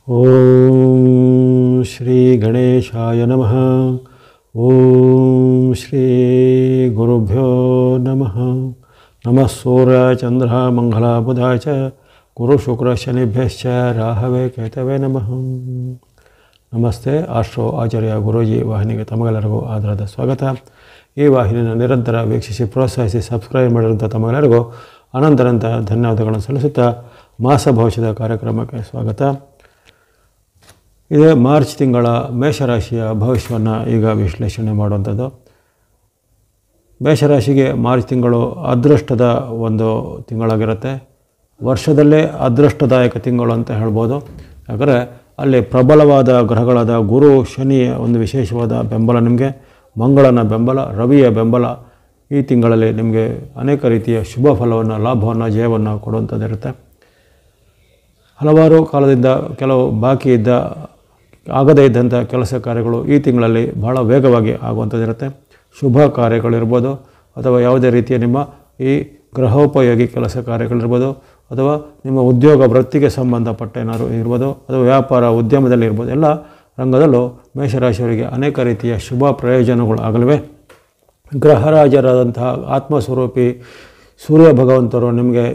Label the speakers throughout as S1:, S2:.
S1: ಓಂ ಶ್ರೀ ಗಣೇಶಾಯ ನಮಃ. ಓಂ ಶ್ರೀ ಗುರುಭ್ಯೋ ನಮಃ. ನಮಃ ಸೂರ್ಯ ಚಂದ್ರ ಮಂಗಳ ಬುಧ ಚ ಗುರು ಶುಕ್ರ ಶನಿಭ್ಯಶ್ಚ ರಾಹವೇ ಕೇತವೇ ನಮಃ. ನಮಸ್ತೆ. ಆಸ್ಟ್ರೋ ಆಚಾರ್ಯ ಗುರೂಜಿ ವಾಹಿನಿಗೆ ತಮಗೆಲ್ಲರಿಗೂ ಆಧಾರದ ಸ್ವಾಗತ. ಈ ವಾಹಿನಿಯನ್ನು ನಿರಂತರ ವೀಕ್ಷಿಸಿ ಪ್ರೋತ್ಸಾಹಿಸಿ ಸಬ್ಸ್ಕ್ರೈಬ್ ಮಾಡಿರುವಂಥ ತಮಗೆಲ್ಲರಿಗೂ ಅನಂತರಂತ ಧನ್ಯವಾದಗಳನ್ನು ಸಲ್ಲಿಸುತ್ತಾ ಮಾಸ ಭವಿಷ್ಯದ ಕಾರ್ಯಕ್ರಮಕ್ಕೆ ಸ್ವಾಗತ. ಇದೇ ಮಾರ್ಚ್ ತಿಂಗಳ ಮೇಷರಾಶಿಯ ಭವಿಷ್ಯವನ್ನು ಈಗ ವಿಶ್ಲೇಷಣೆ ಮಾಡುವಂಥದ್ದು. ಮೇಷರಾಶಿಗೆ ಮಾರ್ಚ್ ತಿಂಗಳು ಅದೃಷ್ಟದ ಒಂದು ತಿಂಗಳಾಗಿರುತ್ತೆ. ವರ್ಷದಲ್ಲೇ ಅದೃಷ್ಟದಾಯಕ ತಿಂಗಳು ಅಂತ ಹೇಳ್ಬೋದು. ಯಾಕಂದರೆ ಅಲ್ಲಿ ಪ್ರಬಲವಾದ ಗ್ರಹಗಳಾದ ಗುರು ಶನಿಯ ಒಂದು ವಿಶೇಷವಾದ ಬೆಂಬಲ, ನಿಮಗೆ ಮಂಗಳನ ಬೆಂಬಲ, ರವಿಯ ಬೆಂಬಲ ಈ ತಿಂಗಳಲ್ಲಿ ನಿಮಗೆ ಅನೇಕ ರೀತಿಯ ಶುಭ ಫಲವನ್ನು, ಲಾಭವನ್ನು, ಜಯವನ್ನು ಕೊಡುವಂಥದ್ದಿರುತ್ತೆ. ಹಲವಾರು ಕಾಲದಿಂದ ಕೆಲವು ಬಾಕಿ ಇದ್ದ ಆಗದೇ ಇದ್ದಂಥ ಕೆಲಸ ಕಾರ್ಯಗಳು ಈ ತಿಂಗಳಲ್ಲಿ ಬಹಳ ವೇಗವಾಗಿ ಆಗುವಂಥದ್ದಿರುತ್ತೆ. ಶುಭ ಕಾರ್ಯಗಳಿರ್ಬೋದು, ಅಥವಾ ಯಾವುದೇ ರೀತಿಯ ನಿಮ್ಮ ಈ ಗೃಹೋಪಯೋಗಿ ಕೆಲಸ ಕಾರ್ಯಗಳಿರ್ಬೋದು, ಅಥವಾ ನಿಮ್ಮ ಉದ್ಯೋಗ ವೃತ್ತಿಗೆ ಸಂಬಂಧಪಟ್ಟ ಏನಾದರೂ ಇರ್ಬೋದು, ಅಥವಾ ವ್ಯಾಪಾರ ಉದ್ಯಮದಲ್ಲಿ ಇರ್ಬೋದು, ಎಲ್ಲ ರಂಗದಲ್ಲೂ ಮೇಷರಾಶಿಯವರಿಗೆ ಅನೇಕ ರೀತಿಯ ಶುಭ ಪ್ರಯೋಜನಗಳು ಆಗಲಿವೆ. ಗ್ರಹರಾಜರಾದಂತಹ ಆತ್ಮಸ್ವರೂಪಿ ಸೂರ್ಯ ಭಗವಂತರು ನಿಮಗೆ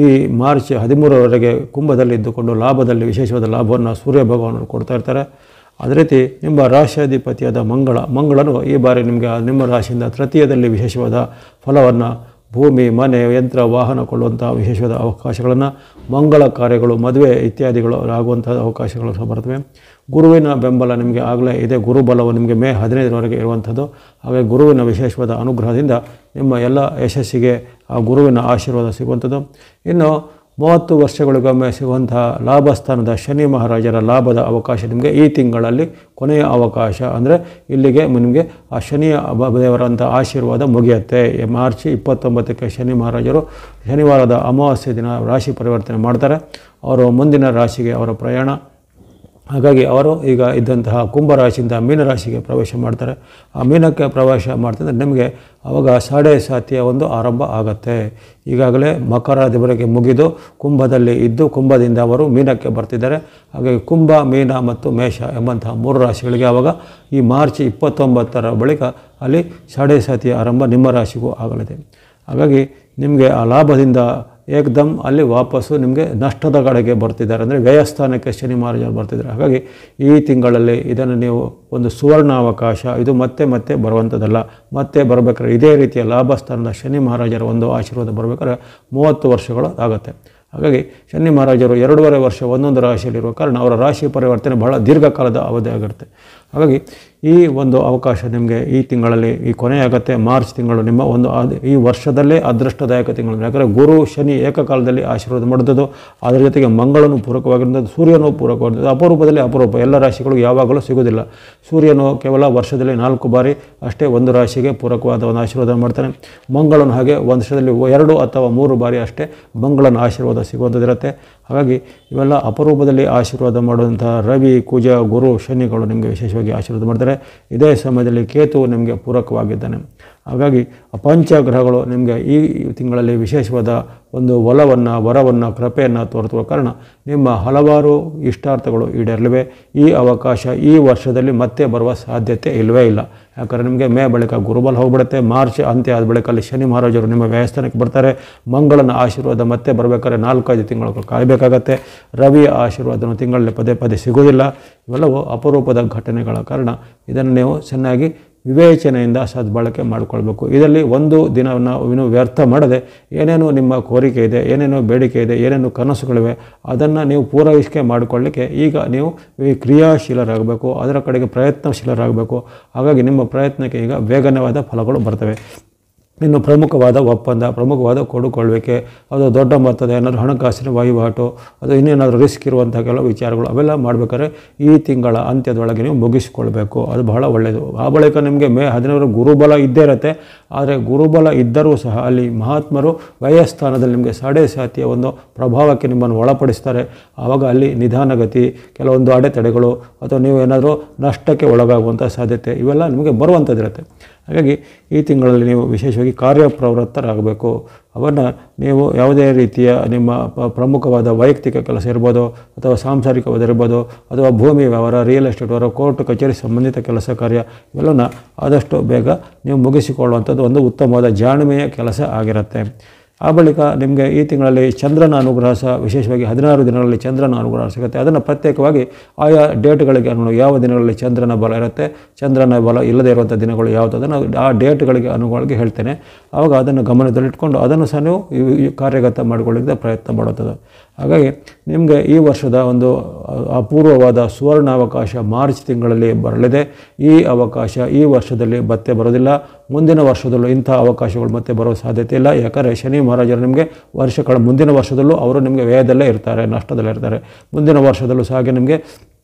S1: ಈ ಮಾರ್ಚ್ 13ರವರೆಗೆ ಕುಂಭದಲ್ಲಿ ಇದ್ದುಕೊಂಡು ಲಾಭದಲ್ಲಿ ವಿಶೇಷವಾದ ಲಾಭವನ್ನು ಸೂರ್ಯ ಭಗವಾನರು ಕೊಡ್ತಾ ಇರ್ತಾರೆ. ಅದೇ ರೀತಿ ನಿಮ್ಮ ರಾಶಿಯಾಧಿಪತಿಯಾದ ಮಂಗಳನು ಈ ಬಾರಿ ನಿಮಗೆ ನಿಮ್ಮ ರಾಶಿಯಿಂದ ತೃತೀಯದಲ್ಲಿ ವಿಶೇಷವಾದ ಫಲವನ್ನು, ಭೂಮಿ, ಮನೆ, ಯಂತ್ರ, ವಾಹನ ಕೊಳ್ಳುವಂಥ ವಿಶೇಷವಾದ ಅವಕಾಶಗಳನ್ನು, ಮಂಗಳ ಕಾರ್ಯಗಳು, ಮದುವೆ ಇತ್ಯಾದಿಗಳು ಆಗುವಂಥ ಅವಕಾಶಗಳು ಸಹ ಬರ್ತವೆ. ಗುರುವಿನ ಬೆಂಬಲ ನಿಮಗೆ ಆಗಲೇ ಇದೆ. ಗುರುಬಲವು ನಿಮಗೆ ಮೇ 15ರವರೆಗೆ ಇರುವಂಥದ್ದು. ಹಾಗಾಗಿ ಗುರುವಿನ ವಿಶೇಷವಾದ ಅನುಗ್ರಹದಿಂದ ನಿಮ್ಮ ಎಲ್ಲ ಯಶಸ್ಸಿಗೆ ಆ ಗುರುವಿನ ಆಶೀರ್ವಾದ ಸಿಗುವಂಥದ್ದು. ಇನ್ನು 30 ವರ್ಷಗಳಿಗೊಮ್ಮೆ ಸಿಗುವಂತಹ ಲಾಭಸ್ಥಾನದ ಶನಿ ಮಹಾರಾಜರ ಲಾಭದ ಅವಕಾಶ ನಿಮಗೆ ಈ ತಿಂಗಳಲ್ಲಿ ಕೊನೆಯ ಅವಕಾಶ. ಅಂದರೆ ಇಲ್ಲಿಗೆ ನಿಮಗೆ ಆ ಶನಿಯ ದೇವರಂಥ ಆಶೀರ್ವಾದ ಮುಗಿಯುತ್ತೆ. ಮಾರ್ಚ್ 29ಕ್ಕೆ ಶನಿ ಮಹಾರಾಜರು ಶನಿವಾರದ ಅಮಾವಾಸ್ಯೆ ದಿನ ರಾಶಿ ಪರಿವರ್ತನೆ ಮಾಡ್ತಾರೆ. ಅವರು ಮುಂದಿನ ರಾಶಿಗೆ ಅವರ ಪ್ರಯಾಣ. ಹಾಗಾಗಿ ಅವರು ಈಗ ಇದ್ದಂತಹ ಕುಂಭರಾಶಿಯಿಂದ ಮೀನರಾಶಿಗೆ ಪ್ರವೇಶ ಮಾಡ್ತಾರೆ. ಆ ಮೀನಕ್ಕೆ ಪ್ರವೇಶ ಮಾಡ್ತಿದ್ರೆ ನಿಮಗೆ ಆವಾಗ ಸಾಡೆ ಸಾತಿಯ ಒಂದು ಆರಂಭ ಆಗುತ್ತೆ. ಈಗಾಗಲೇ ಮಕರದವರೆಗೆ ಮುಗಿದು ಕುಂಭದಲ್ಲಿ ಇದ್ದು ಕುಂಭದಿಂದ ಅವರು ಮೀನಕ್ಕೆ ಬರ್ತಿದ್ದಾರೆ. ಹಾಗಾಗಿ ಕುಂಭ, ಮೀನ ಮತ್ತು ಮೇಷ ಎಂಬಂತಹ 3 ರಾಶಿಗಳಿಗೆ ಆವಾಗ ಈ ಮಾರ್ಚ್ 29ರ ಬಳಿಕ ಅಲ್ಲಿ ಸಾಡೆ ಸಾತಿಯ ಆರಂಭ ನಿಮ್ಮ ರಾಶಿಗೂ ಆಗಲಿದೆ. ಹಾಗಾಗಿ ನಿಮಗೆ ಆ ಲಾಭದಿಂದ ಏಕದಮ್ ಅಲ್ಲಿ ವಾಪಸ್ಸು ನಿಮಗೆ ನಷ್ಟದ ಕಡೆಗೆ ಬರ್ತಿದ್ದಾರೆ. ಅಂದರೆ ವ್ಯಯಸ್ಥಾನಕ್ಕೆ ಶನಿ ಮಹಾರಾಜರು ಬರ್ತಿದ್ದಾರೆ. ಹಾಗಾಗಿ ಈ ತಿಂಗಳಲ್ಲಿ ಇದನ್ನು ನೀವು ಒಂದು ಸುವರ್ಣಾವಕಾಶ, ಇದು ಮತ್ತೆ ಮತ್ತೆ ಬರುವಂಥದ್ದಲ್ಲ. ಮತ್ತೆ ಬರಬೇಕಾದ್ರೆ ಇದೇ ರೀತಿಯ ಲಾಭಸ್ಥಾನದ ಶನಿ ಮಹಾರಾಜರ ಒಂದು ಆಶೀರ್ವಾದ ಬರಬೇಕಾದ್ರೆ 30 ವರ್ಷಗಳು ಆಗುತ್ತೆ. ಹಾಗಾಗಿ ಶನಿ ಮಹಾರಾಜರು 2.5 ವರ್ಷ ಒಂದೊಂದು ರಾಶಿಯಲ್ಲಿರುವ ಕಾರಣ ಅವರ ರಾಶಿ ಪರಿವರ್ತನೆ ಬಹಳ ದೀರ್ಘಕಾಲದ ಅವಧಿ ಆಗಿರುತ್ತೆ. ಹಾಗಾಗಿ ಈ ಒಂದು ಅವಕಾಶ ನಿಮಗೆ ಈ ತಿಂಗಳಲ್ಲಿ ಈ ಕೊನೆಯಾಗುತ್ತೆ. ಮಾರ್ಚ್ ತಿಂಗಳು ನಿಮ್ಮ ಒಂದು ಈ ವರ್ಷದಲ್ಲೇ ಅದೃಷ್ಟದಾಯಕ ತಿಂಗಳು. ಯಾಕಂದರೆ ಗುರು ಶನಿ ಏಕಕಾಲದಲ್ಲಿ ಆಶೀರ್ವಾದ ಮಾಡುತ್ತದೆ. ಅದರ ಜೊತೆಗೆ ಮಂಗಳನು ಪೂರಕವಾಗಿರುತ್ತದೆ, ಸೂರ್ಯನೂ ಪೂರಕವಾಗಿರುತ್ತದೆ. ಅಪರೂಪದಲ್ಲಿ ಅಪರೂಪ, ಎಲ್ಲ ರಾಶಿಗಳು ಯಾವಾಗಲೂ ಸಿಗೋದಿಲ್ಲ. ಸೂರ್ಯನು ಕೇವಲ ವರ್ಷದಲ್ಲಿ 4 ಬಾರಿ ಅಷ್ಟೇ ಒಂದು ರಾಶಿಗೆ ಪೂರಕವಾದ ಒಂದು ಆಶೀರ್ವಾದ ಮಾಡ್ತಾನೆ. ಮಂಗಳನು ಹಾಗೆ ವರ್ಷದಲ್ಲಿ 2 ಅಥವಾ 3 ಬಾರಿ ಅಷ್ಟೇ ಮಂಗಳನ ಆಶೀರ್ವಾದ ಸಿಗುವಂಥದ್ದಿರುತ್ತೆ. ಹಾಗಾಗಿ ಇವೆಲ್ಲ ಅಪರೂಪದಲ್ಲಿ ಆಶೀರ್ವಾದ ಮಾಡುವಂಥ ರವಿ, ಕುಜ, ಗುರು, ಶನಿಗಳು ನಿಮಗೆ ವಿಶೇಷವಾಗಿ ಆಶೀರ್ವಾದ ಮಾಡ್ತಾರೆ. ಇದೇ ಸಮಯದಲ್ಲಿ ಕೇತು ನಿಮಗೆ ಪೂರಕವಾಗಿದ್ದಾನೆ. ಹಾಗಾಗಿ ಪಂಚಗ್ರಹಗಳು ನಿಮಗೆ ಈ ತಿಂಗಳಲ್ಲಿ ವಿಶೇಷವಾದ ಒಂದು ಒಲವನ್ನು, ವರವನ್ನು, ಕೃಪೆಯನ್ನು ತೋರಿಸುವ ಕಾರಣ ನಿಮ್ಮ ಹಲವಾರು ಇಷ್ಟಾರ್ಥಗಳು ಈಡೇರಲಿವೆ. ಈ ಅವಕಾಶ ಈ ವರ್ಷದಲ್ಲಿ ಮತ್ತೆ ಬರುವ ಸಾಧ್ಯತೆ ಇಲ್ಲವೇ ಇಲ್ಲ. ಯಾಕಂದರೆ ನಿಮಗೆ ಮೇ ಬಳಿಕ ಗುರುಬಲ ಹೋಗ್ಬಿಡುತ್ತೆ. ಮಾರ್ಚ್ ಅಂತ್ಯ ಆದ ಬಳಿಕ ಅಲ್ಲಿ ಶನಿ ಮಹಾರಾಜರು ನಿಮ್ಮ ವ್ಯಯಸ್ಥಾನಕ್ಕೆ ಬರ್ತಾರೆ. ಮಂಗಳನ ಆಶೀರ್ವಾದ ಮತ್ತೆ ಬರಬೇಕಾದ್ರೆ 4-5 ತಿಂಗಳು ಕಾಯಬೇಕಾಗತ್ತೆ. ರವಿಯ ಆಶೀರ್ವಾದನು ತಿಂಗಳಲ್ಲಿ ಪದೇ ಪದೇ ಸಿಗೋದಿಲ್ಲ. ಇವೆಲ್ಲವೂ ಅಪರೂಪದ ಘಟನೆಗಳ ಕಾರಣ ಇದನ್ನು ನೀವು ಚೆನ್ನಾಗಿ ವಿವೇಚನೆಯಿಂದ ಸದ್ಬಳಕೆ ಮಾಡಿಕೊಳ್ಬೇಕು. ಇದರಲ್ಲಿ ಒಂದು ದಿನವನ್ನು ವ್ಯರ್ಥ ಮಾಡದೆ ಏನೇನು ನಿಮ್ಮ ಕೋರಿಕೆ ಇದೆ, ಏನೇನು ಬೇಡಿಕೆ ಇದೆ, ಏನೇನು ಕನಸುಗಳಿವೆ ಅದನ್ನು ನೀವು ಪೂರೈಕೆ ಮಾಡಿಕೊಳ್ಳಿಕ್ಕೆ ಈಗ ನೀವು ಕ್ರಿಯಾಶೀಲರಾಗಬೇಕು. ಅದರ ಕಡೆಗೆ ಪ್ರಯತ್ನಶೀಲರಾಗಬೇಕು. ಹಾಗಾಗಿ ನಿಮ್ಮ ಪ್ರಯತ್ನಕ್ಕೆ ಈಗ ಬೇಗನೆವಾದ ಫಲಗಳು ಬರ್ತವೆ. ಇನ್ನು ಪ್ರಮುಖವಾದ ಒಪ್ಪಂದ, ಪ್ರಮುಖವಾದ ಕೊಡುಕೊಳ್ಳುವಿಕೆ, ಅದು ದೊಡ್ಡ ಮೊತ್ತದ ಏನಾದರೂ ಹಣಕಾಸಿನ ವಹಿವಾಟು, ಅದು ಇನ್ನೇನಾದರೂ ರಿಸ್ಕ್ ಇರುವಂಥ ಕೆಲವು ವಿಚಾರಗಳು ಅವೆಲ್ಲ ಮಾಡಬೇಕಾದ್ರೆ ಈ ತಿಂಗಳ ಅಂತ್ಯದೊಳಗೆ ನೀವು ಮುಗಿಸಿಕೊಳ್ಬೇಕು. ಅದು ಬಹಳ ಒಳ್ಳೆಯದು. ಆ ಬಳಿಕ ನಿಮಗೆ ಮೇ 15 ಗುರುಬಲ ಇದ್ದೇ ಇರುತ್ತೆ. ಆದರೆ ಗುರುಬಲ ಇದ್ದರೂ ಸಹ ಅಲ್ಲಿ ಮಹಾತ್ಮರು ವ್ಯಯಸ್ಥಾನದಲ್ಲಿ ನಿಮಗೆ ಸಾಡೆ ಸಾತಿಯ ಒಂದು ಪ್ರಭಾವಕ್ಕೆ ನಿಮ್ಮನ್ನು ಒಳಪಡಿಸ್ತಾರೆ. ಆವಾಗ ಅಲ್ಲಿ ನಿಧಾನಗತಿ, ಕೆಲವೊಂದು ಅಡೆತಡೆಗಳು, ಅಥವಾ ನೀವು ಏನಾದರೂ ನಷ್ಟಕ್ಕೆ ಒಳಗಾಗುವಂಥ ಸಾಧ್ಯತೆ ಇವೆಲ್ಲ ನಿಮಗೆ ಬರುವಂಥದ್ದಿರುತ್ತೆ. ಹಾಗಾಗಿ ಈ ತಿಂಗಳಲ್ಲಿ ನೀವು ವಿಶೇಷವಾಗಿ ಕಾರ್ಯಪ್ರವೃತ್ತರಾಗಬೇಕು. ಅವನ್ನು ನೀವು ಯಾವುದೇ ರೀತಿಯ ನಿಮ್ಮ ಪ್ರಮುಖವಾದ ವೈಯಕ್ತಿಕ ಕೆಲಸ ಇರ್ಬೋದು, ಅಥವಾ ಸಾಂಸಾರಿಕವಾದಿರ್ಬೋದು, ಅಥವಾ ಭೂಮಿ ವ್ಯವಹಾರ, ರಿಯಲ್ ಎಸ್ಟೇಟ್ ವ್ಯವಹಾರ, ಕೋರ್ಟ್ ಕಚೇರಿ ಸಂಬಂಧಿತ ಕೆಲಸ ಕಾರ್ಯ ಇವೆಲ್ಲನ ಆದಷ್ಟು ಬೇಗ ನೀವು ಮುಗಿಸಿಕೊಳ್ಳುವಂಥದ್ದು ಒಂದು ಉತ್ತಮವಾದ ಜಾಣ್ಮೆಯ ಕೆಲಸ ಆಗಿರುತ್ತೆ. ಆ ಬಳಿಕ ನಿಮಗೆ ಈ ತಿಂಗಳಲ್ಲಿ ಚಂದ್ರನ ಅನುಗ್ರಹ ಸಹ ವಿಶೇಷವಾಗಿ 16 ದಿನಗಳಲ್ಲಿ ಚಂದ್ರನ ಅನುಗ್ರಹ ಸಿಗುತ್ತೆ. ಅದನ್ನು ಪ್ರತ್ಯೇಕವಾಗಿ ಆಯಾ ಡೇಟ್ಗಳಿಗೆ ಯಾವ ದಿನಗಳಲ್ಲಿ ಚಂದ್ರನ ಬಲ ಇರುತ್ತೆ, ಚಂದ್ರನ ಬಲ ಇಲ್ಲದೇ ಇರುವಂಥ ದಿನಗಳು ಯಾವುದು, ಅದನ್ನು ಆ ಡೇಟ್ಗಳಿಗೆ ಅನುಗುಣವಾಗಿ ಹೇಳ್ತೇನೆ. ಆವಾಗ ಅದನ್ನು ಗಮನದಲ್ಲಿಟ್ಕೊಂಡು ಅದನ್ನು ಸಹ ನೀವು ಈ ಕಾರ್ಯಗತ ಮಾಡಿಕೊಳ್ಳಿಕ್ಕೆ ಪ್ರಯತ್ನ ಮಾಡುತ್ತದೆ. ಹಾಗಾಗಿ ನಿಮಗೆ ಈ ವರ್ಷದ ಒಂದು ಅಪೂರ್ವವಾದ ಸುವರ್ಣಾವಕಾಶ ಮಾರ್ಚ್ ತಿಂಗಳಲ್ಲಿ ಬರಲಿದೆ. ಈ ಅವಕಾಶ ಈ ವರ್ಷದಲ್ಲಿ ಮತ್ತೆ ಬರೋದಿಲ್ಲ. ಮುಂದಿನ ವರ್ಷದಲ್ಲೂ ಇಂಥ ಅವಕಾಶಗಳು ಮತ್ತೆ ಬರೋ ಸಾಧ್ಯತೆ ಇಲ್ಲ. ಯಾಕಂದರೆ ಶನಿ ಮಹಾರಾಜರು ನಿಮಗೆ ಮುಂದಿನ ವರ್ಷದಲ್ಲೂ ಅವರು ನಿಮಗೆ ವ್ಯಯದಲ್ಲೇ ಇರ್ತಾರೆ, ನಷ್ಟದಲ್ಲೇ ಇರ್ತಾರೆ. ಮುಂದಿನ ವರ್ಷದಲ್ಲೂ ಸಹ ಹಾಗೆ ನಿಮಗೆ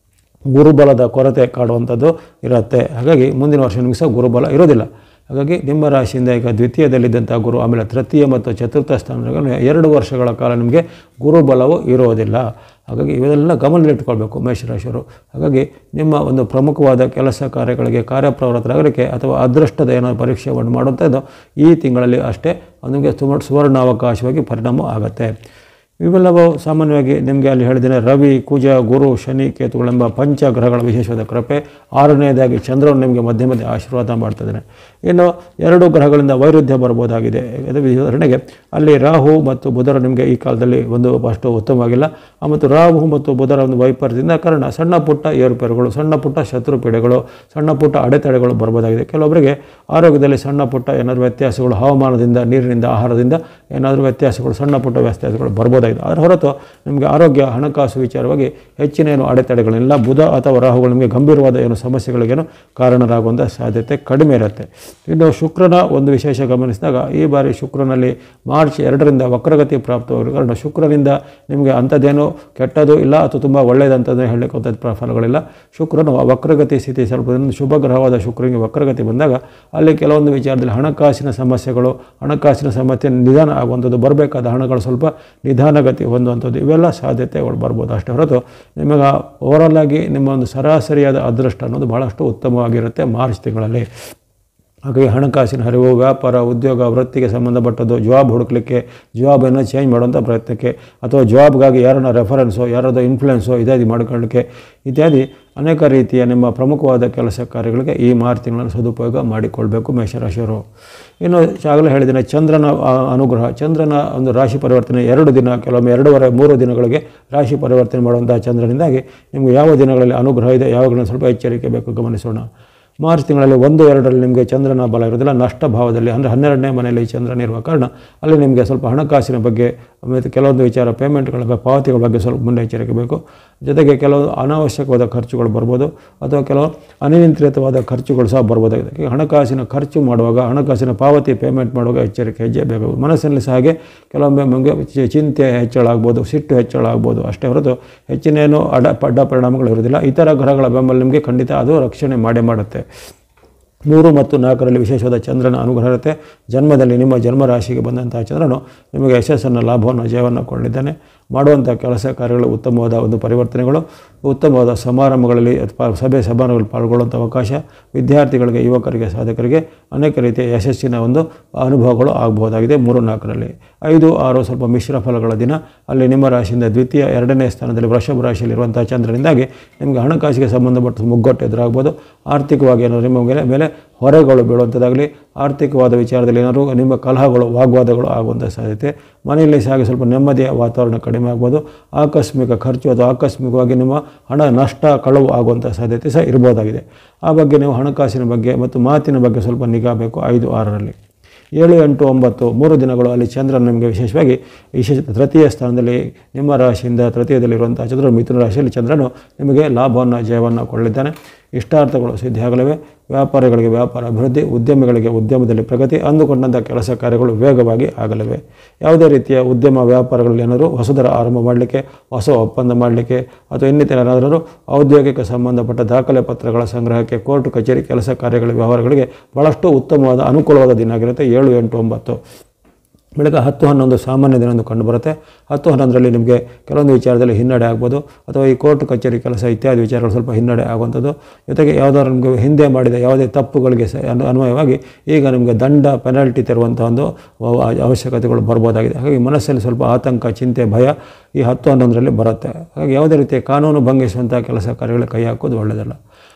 S1: ಗುರುಬಲದ ಕೊರತೆ ಕಾಡುವಂಥದ್ದು ಇರುತ್ತೆ. ಹಾಗಾಗಿ ಮುಂದಿನ ವರ್ಷ ನಿಮಗೆ ಸಹ ಗುರುಬಲ ಇರೋದಿಲ್ಲ. ಹಾಗಾಗಿ ನಿಮ್ಮ ರಾಶಿಯಿಂದ ಈಗ ದ್ವಿತೀಯದಲ್ಲಿದ್ದಂಥ ಗುರು, ಆಮೇಲೆ ತೃತೀಯ ಮತ್ತು ಚತುರ್ಥ ಸ್ಥಾನಗಳಲ್ಲಿ 2 ವರ್ಷಗಳ ಕಾಲ ನಿಮಗೆ ಗುರುಬಲವು ಇರೋದಿಲ್ಲ. ಹಾಗಾಗಿ ಇವೆಲ್ಲ ಗಮನದಲ್ಲಿಟ್ಕೊಳ್ಬೇಕು ಮೇಷರಾಶಿಯವರು. ಹಾಗಾಗಿ ನಿಮ್ಮ ಒಂದು ಪ್ರಮುಖವಾದ ಕೆಲಸ ಕಾರ್ಯಗಳಿಗೆ ಕಾರ್ಯಪ್ರವೃತ್ತರಾಗಲಿಕ್ಕೆ ಅಥವಾ ಅದೃಷ್ಟದ ಏನೋ ಪರೀಕ್ಷೆಯನ್ನು ಮಾಡುವಂಥದ್ದು ಈ ತಿಂಗಳಲ್ಲಿ ಅಷ್ಟೇ ನಿಮಗೆ ಸುವರ್ಣಾವಕಾಶವಾಗಿ ಪರಿಣಾಮ ಆಗುತ್ತೆ. ಇವೆಲ್ಲವೂ ಸಾಮಾನ್ಯವಾಗಿ ನಿಮಗೆ ಅಲ್ಲಿ ಹೇಳಿದ್ದೇನೆ, ರವಿ, ಕುಜ, ಗುರು, ಶನಿ, ಕೇತುಗಳೆಂಬ ಪಂಚಗ್ರಹಗಳ ವಿಶೇಷವಾದ ಕೃಪೆ. 6ನೇದಾಗಿ ಚಂದ್ರನು ನಿಮಗೆ ಮಧ್ಯೆ ಮಧ್ಯೆ ಆಶೀರ್ವಾದ ಮಾಡ್ತಿದ್ದಾನೆ. ಇನ್ನು 2 ಗ್ರಹಗಳಿಂದ ವೈರುಧ್ಯ ಬರ್ಬೋದಾಗಿದೆ. ಉದಾಹರಣೆಗೆ ಅಲ್ಲಿ ರಾಹು ಮತ್ತು ಬುಧರು ನಿಮಗೆ ಈ ಕಾಲದಲ್ಲಿ ಅಷ್ಟು ಉತ್ತಮವಾಗಿಲ್ಲ. ಮತ್ತು ರಾಹು ಮತ್ತು ಬುಧರ ಒಂದು ವೈಪರ್ಯದಿಂದ ಕಾರಣ ಸಣ್ಣ ಪುಟ್ಟ ಏರುಪೇರುಗಳು, ಸಣ್ಣ ಪುಟ್ಟ ಶತ್ರು ಪೀಡೆಗಳು, ಸಣ್ಣ ಪುಟ್ಟ ಅಡೆತಡೆಗಳು ಬರ್ಬೋದಾಗಿದೆ. ಕೆಲವೊಬ್ಬರಿಗೆ ಆರೋಗ್ಯದಲ್ಲಿ ಸಣ್ಣ ಪುಟ್ಟ ಏನಾದರೂ ವ್ಯತ್ಯಾಸಗಳು, ಹವಾಮಾನದಿಂದ, ನೀರಿನಿಂದ, ಆಹಾರದಿಂದ ಏನಾದರೂ ವ್ಯತ್ಯಾಸಗಳು, ಸಣ್ಣ ಪುಟ್ಟ ವ್ಯತ್ಯಾಸಗಳು ಬರ್ಬೋದಾಗಿದೆ. ಅದರ ಹೊರತು ನಿಮಗೆ ಆರೋಗ್ಯ, ಹಣಕಾಸು ವಿಚಾರವಾಗಿ ಹೆಚ್ಚಿನ ಏನು ಅಡೆತಡೆಗಳಿಲ್ಲ. ಬುಧ ಅಥವಾ ರಾಹುಗಳು ನಿಮಗೆ ಗಂಭೀರವಾದ ಏನು ಸಮಸ್ಯೆಗಳಿಗೇನು ಕಾರಣರಾಗುವಂಥ ಸಾಧ್ಯತೆ ಕಡಿಮೆ ಇರುತ್ತೆ. ಇನ್ನು ಶುಕ್ರನ ಒಂದು ವಿಶೇಷ ಗಮನಿಸಿದಾಗ ಈ ಬಾರಿ ಶುಕ್ರನಲ್ಲಿ ಮಾರ್ಚ್ 2ರಿಂದ ವಕ್ರಗತಿ ಪ್ರಾಪ್ತವಾಗಿರೋ ಕಾರಣ ಶುಕ್ರನಿಂದ ನಿಮಗೆ ಅಂಥದ್ದೇನೋ ಕೆಟ್ಟದು ಇಲ್ಲ ಅಥವಾ ತುಂಬ ಒಳ್ಳೆಯದಂಥದ್ದು ಹೇಳಲಿಕ್ಕೆ ಫಲಗಳಿಲ್ಲ. ಶುಕ್ರನು ವಕ್ರಗತಿ ಸ್ಥಿತಿ ಸ್ವಲ್ಪ ಶುಭ ಗ್ರಹವಾದ ಶುಕ್ರನಿಗೆ ವಕ್ರಗತಿ ಬಂದಾಗ ಅಲ್ಲಿ ಕೆಲವೊಂದು ವಿಚಾರದಲ್ಲಿ ಹಣಕಾಸಿನ ಸಮಸ್ಯೆಗಳು, ಹಣಕಾಸಿನ ಸಮಸ್ಯೆ ನಿಧಾನ ಆಗುವಂಥದ್ದು, ಬರಬೇಕಾದ ಹಣಗಳು ಸ್ವಲ್ಪ ನಿಧಾನಗತಿ ಹೊಂದುವಂಥದ್ದು, ಇವೆಲ್ಲ ಸಾಧ್ಯತೆಗಳು ಬರ್ಬೋದು. ಅಷ್ಟೇ ಹೊರತು ನಿಮಗೆ ಓವರಾಲ್ ಆಗಿ ನಿಮ್ಮ ಒಂದು ಸರಾಸರಿಯಾದ ಅದೃಷ್ಟ ಅನ್ನೋದು ಭಾಳಷ್ಟು ಉತ್ತಮವಾಗಿರುತ್ತೆ ಮಾರ್ಚ್ ತಿಂಗಳಲ್ಲಿ. ಹಾಗಾಗಿ ಹಣಕಾಸಿನ ಹರಿವು, ವ್ಯಾಪಾರ, ಉದ್ಯೋಗ, ವೃತ್ತಿಗೆ ಸಂಬಂಧಪಟ್ಟದ್ದು, ಜಾಬ್ ಹುಡುಕಲಿಕ್ಕೆ, ಜಾಬನ್ನು ಚೇಂಜ್ ಮಾಡುವಂಥ ಪ್ರಯತ್ನಕ್ಕೆ, ಅಥವಾ ಜಾಬ್ಗಾಗಿ ಯಾರನ್ನ ರೆಫರೆನ್ಸೋ, ಯಾರಾದರೂ ಇನ್ಫ್ಲುಯೆನ್ಸೋ ಇತ್ಯಾದಿ ಮಾಡಿಕೊಳ್ಳಲಿಕ್ಕೆ ಇತ್ಯಾದಿ ಅನೇಕ ರೀತಿಯ ನಿಮ್ಮ ಪ್ರಮುಖವಾದ ಕೆಲಸ ಕಾರ್ಯಗಳಿಗೆ ಈ ಮಾರ್ಚ್ ತಿಂಗಳನ್ನು ಸದುಪಯೋಗ ಮಾಡಿಕೊಳ್ಬೇಕು ಮೇಷರಾಶಿಯವರು. ಇನ್ನು ಆಗಲೇ ಹೇಳಿದ್ದೇನೆ, ಚಂದ್ರನ ಅನುಗ್ರಹ, ಚಂದ್ರನ ಒಂದು ರಾಶಿ ಪರಿವರ್ತನೆ 2 ದಿನ, ಕೆಲವೊಮ್ಮೆ 2.5-3 ದಿನಗಳಿಗೆ ರಾಶಿ ಪರಿವರ್ತನೆ ಮಾಡುವಂಥ ಚಂದ್ರನಿಂದಾಗಿ ನಿಮಗೆ ಯಾವ ದಿನಗಳಲ್ಲಿ ಅನುಗ್ರಹ ಇದೆ, ಯಾವಾಗಲೂ ಸ್ವಲ್ಪ ಎಚ್ಚರಿಕೆ ಬೇಕು, ಗಮನಿಸೋಣ. ಮಾರ್ಚ್ ತಿಂಗಳಲ್ಲಿ 1-2ರಲ್ಲಿ ನಿಮಗೆ ಚಂದ್ರನ ಬಲ ಇರೋದಿಲ್ಲ. ನಷ್ಟ ಭಾವದಲ್ಲಿ ಅಂದರೆ 12ನೇ ಮನೆಯಲ್ಲಿ ಚಂದ್ರನಿರುವ ಕಾರಣ ಅಲ್ಲಿ ನಿಮಗೆ ಸ್ವಲ್ಪ ಹಣಕಾಸಿನ ಬಗ್ಗೆ ಮತ್ತು ಕೆಲವೊಂದು ವಿಚಾರ ಪೇಮೆಂಟ್ಗಳ ಪಾವತಿಗಳ ಬಗ್ಗೆ ಸ್ವಲ್ಪ ಮುನ್ನೆಚ್ಚರಿಕೆ ಬೇಕು. ಜೊತೆಗೆ ಕೆಲವು ಅನಾವಶ್ಯಕವಾದ ಖರ್ಚುಗಳು ಬರ್ಬೋದು, ಅಥವಾ ಕೆಲವು ಅನಿಯಂತ್ರಿತವಾದ ಖರ್ಚುಗಳು ಸಹ ಬರ್ಬೋದಾಗಿದೆ. ಹಣಕಾಸಿನ ಖರ್ಚು ಮಾಡುವಾಗ, ಹಣಕಾಸಿನ ಪಾವತಿ ಪೇಮೆಂಟ್ ಮಾಡುವಾಗ ಎಚ್ಚರಿಕೆ ಹೆಜ್ಜೆ ಬೇಕು. ಮನಸ್ಸಿನಲ್ಲಿ ಸಹ ಹಾಗೆ ಕೆಲವೊಮ್ಮೆ ನಮಗೆ ಚಿಂತೆ ಹೆಚ್ಚಳ ಆಗ್ಬೋದು, ಸಿಟ್ಟು ಹೆಚ್ಚಳ ಆಗ್ಬೋದು. ಅಷ್ಟೇ ಹೊರತು ಹೆಚ್ಚಿನೇನು ಅಡ್ಡ ಪರಿಣಾಮಗಳು ಇರೋದಿಲ್ಲ. ಇತರ ಗ್ರಹಗಳ ಬೆಂಬಲ ನಿಮಗೆ ಖಂಡಿತ ಅದು ರಕ್ಷಣೆ ಮಾಡುತ್ತೆ. 3 ಮತ್ತು 4ರಲ್ಲಿ ವಿಶೇಷವಾದ ಚಂದ್ರನ ಅನುಗ್ರಹ ಇರುತ್ತೆ. ಜನ್ಮದಲ್ಲಿ ನಿಮ್ಮ ಜನ್ಮರಾಶಿಗೆ ಬಂದಂಥ ಚಂದ್ರನು ನಿಮಗೆ ಯಶಸ್ಸನ್ನು, ಲಾಭವನ್ನು, ಜಯವನ್ನು ಕೊಳ್ಳಿದ್ದಾನೆ. ಮಾಡುವಂಥ ಕೆಲಸ ಕಾರ್ಯಗಳು ಉತ್ತಮವಾದ ಒಂದು ಪರಿವರ್ತನೆಗಳು, ಉತ್ತಮವಾದ ಸಮಾರಂಭಗಳಲ್ಲಿ ಅಥವಾ ಸಭೆ ಸಮಾರಂಭಗಳಲ್ಲಿ ಪಾಲ್ಗೊಳ್ಳುವಂಥ ಅವಕಾಶ, ವಿದ್ಯಾರ್ಥಿಗಳಿಗೆ, ಯುವಕರಿಗೆ, ಸಾಧಕರಿಗೆ ಅನೇಕ ರೀತಿಯ ಯಶಸ್ಸಿನ ಒಂದು ಅನುಭವಗಳು ಆಗಬಹುದಾಗಿದೆ 3-4ರಲ್ಲಿ. 5-6 ಸ್ವಲ್ಪ ಮಿಶ್ರ ಫಲಗಳ ದಿನ. ಅಲ್ಲಿ ನಿಮ್ಮ ರಾಶಿಯಿಂದ ದ್ವಿತೀಯ 2ನೇ ಸ್ಥಾನದಲ್ಲಿ ವೃಷಭ ರಾಶಿಯಲ್ಲಿರುವಂಥ ಚಂದ್ರನಿಂದಾಗಿ ನಿಮಗೆ ಹಣಕಾಸಿಗೆ ಸಂಬಂಧಪಟ್ಟ ಮುಗ್ಗಟ್ಟು ಎದುರಾಗ್ಬೋದು. ಆರ್ಥಿಕವಾಗಿ ಏನಾದರೂ ನಿಮ್ಮ ಮೇಲೆ ಹೊರೆಗಳು ಬೀಳುವಂಥದ್ದಾಗಲಿ, ಆರ್ಥಿಕವಾದ ವಿಚಾರದಲ್ಲಿ ಏನಾದರೂ ನಿಮ್ಮ ಕಲಹಗಳು, ವಾಗ್ವಾದಗಳು ಆಗುವಂಥ ಸಾಧ್ಯತೆ. ಮನೆಯಲ್ಲಿ ಸಹ ಸ್ವಲ್ಪ ನೆಮ್ಮದಿಯ ವಾತಾವರಣ ಕಡಿಮೆ ಆಗ್ಬೋದು. ಆಕಸ್ಮಿಕ ಖರ್ಚು ಅಥವಾ ಆಕಸ್ಮಿಕವಾಗಿ ನಿಮ್ಮ ಹಣ ನಷ್ಟ, ಕಳವು ಆಗುವಂಥ ಸಾಧ್ಯತೆ ಸಹ ಇರ್ಬೋದಾಗಿದೆ. ಆ ಬಗ್ಗೆ ನೀವು ಹಣಕಾಸಿನ ಬಗ್ಗೆ ಮತ್ತು ಮಾತಿನ ಬಗ್ಗೆ ಸ್ವಲ್ಪ ನಿಗಾ ಬೇಕು 5-6ರಲ್ಲಿ. 7, 8, 9 3 ದಿನಗಳು ಅಲ್ಲಿ ಚಂದ್ರನ ನಿಮಗೆ ವಿಶೇಷವಾಗಿ ತೃತೀಯ ಸ್ಥಾನದಲ್ಲಿ ನಿಮ್ಮ ರಾಶಿಯಿಂದ ತೃತೀಯದಲ್ಲಿರುವಂಥ ಚಂದ್ರ ಮಿಥುನ ರಾಶಿಯಲ್ಲಿ ಚಂದ್ರನು ನಿಮಗೆ ಲಾಭವನ್ನು, ಜಯವನ್ನು ಕೊಳ್ಳಿದ್ದಾನೆ. ಇಷ್ಟಾರ್ಥಗಳು ಸಿದ್ಧಿಯಾಗಲಿವೆ. ವ್ಯಾಪಾರಿಗಳಿಗೆ ವ್ಯಾಪಾರ ಅಭಿವೃದ್ಧಿ, ಉದ್ಯಮಿಗಳಿಗೆ ಉದ್ಯಮದಲ್ಲಿ ಪ್ರಗತಿ, ಅಂದುಕೊಂಡಂಥ ಕೆಲಸ ಕಾರ್ಯಗಳು ವೇಗವಾಗಿ ಆಗಲಿವೆ. ಯಾವುದೇ ರೀತಿಯ ಉದ್ಯಮ ವ್ಯಾಪಾರಗಳಲ್ಲಿ ಏನಾದರೂ ಹೊಸದರ ಆರಂಭ ಮಾಡಲಿಕ್ಕೆ, ಹೊಸ ಒಪ್ಪಂದ ಮಾಡಲಿಕ್ಕೆ, ಅಥವಾ ಇನ್ನಿತರ ಏನಾದರೂ ಔದ್ಯೋಗಿಕ ಸಂಬಂಧಪಟ್ಟ ದಾಖಲೆ ಪತ್ರಗಳ ಸಂಗ್ರಹಕ್ಕೆ, ಕೋರ್ಟ್ ಕಚೇರಿ ಕೆಲಸ ಕಾರ್ಯಗಳ ವ್ಯವಹಾರಗಳಿಗೆ ಭಾಳಷ್ಟು ಉತ್ತಮವಾದ ಅನುಕೂಲವಾದ ದಿನ ಆಗಿರುತ್ತೆ 7, 8, 9. ಬೆಳಗ್ಗೆ 10-11 ಸಾಮಾನ್ಯ ದಿನ ಎಂದು ಕಂಡುಬರುತ್ತೆ. 10-11ರಲ್ಲಿ ನಿಮಗೆ ಕೆಲವೊಂದು ವಿಚಾರದಲ್ಲಿ ಹಿನ್ನಡೆ ಆಗ್ಬೋದು, ಅಥವಾ ಈ ಕೋರ್ಟ್ ಕಚೇರಿ ಕೆಲಸ ಇತ್ಯಾದಿ ವಿಚಾರಗಳು ಸ್ವಲ್ಪ ಹಿನ್ನಡೆ ಆಗುವಂಥದ್ದು. ಜೊತೆಗೆ ಯಾವುದಾದ್ರು ನಿಮಗೆ ಹಿಂದೆ ಮಾಡಿದ ಯಾವುದೇ ತಪ್ಪುಗಳಿಗೆ ಅನ್ವಯವಾಗಿ ಈಗ ನಿಮಗೆ ದಂಡ ಪೆನಾಲ್ಟಿ ತೆರುವಂಥ ಒಂದು ಅವಶ್ಯಕತೆಗಳು ಬರ್ಬೋದಾಗಿದೆ. ಹಾಗಾಗಿ ಮನಸ್ಸಲ್ಲಿ ಸ್ವಲ್ಪ ಆತಂಕ, ಚಿಂತೆ, ಭಯ ಈ 10-11ರಲ್ಲಿ ಬರುತ್ತೆ. ಹಾಗಾಗಿ ಯಾವುದೇ ರೀತಿಯ ಕಾನೂನು ಭಂಗಿಸುವಂಥ ಕೆಲಸ ಕಾರ್ಯಗಳಿಗೆ ಕೈ ಹಾಕೋದು ಒಳ್ಳೆಯದಲ್ಲ.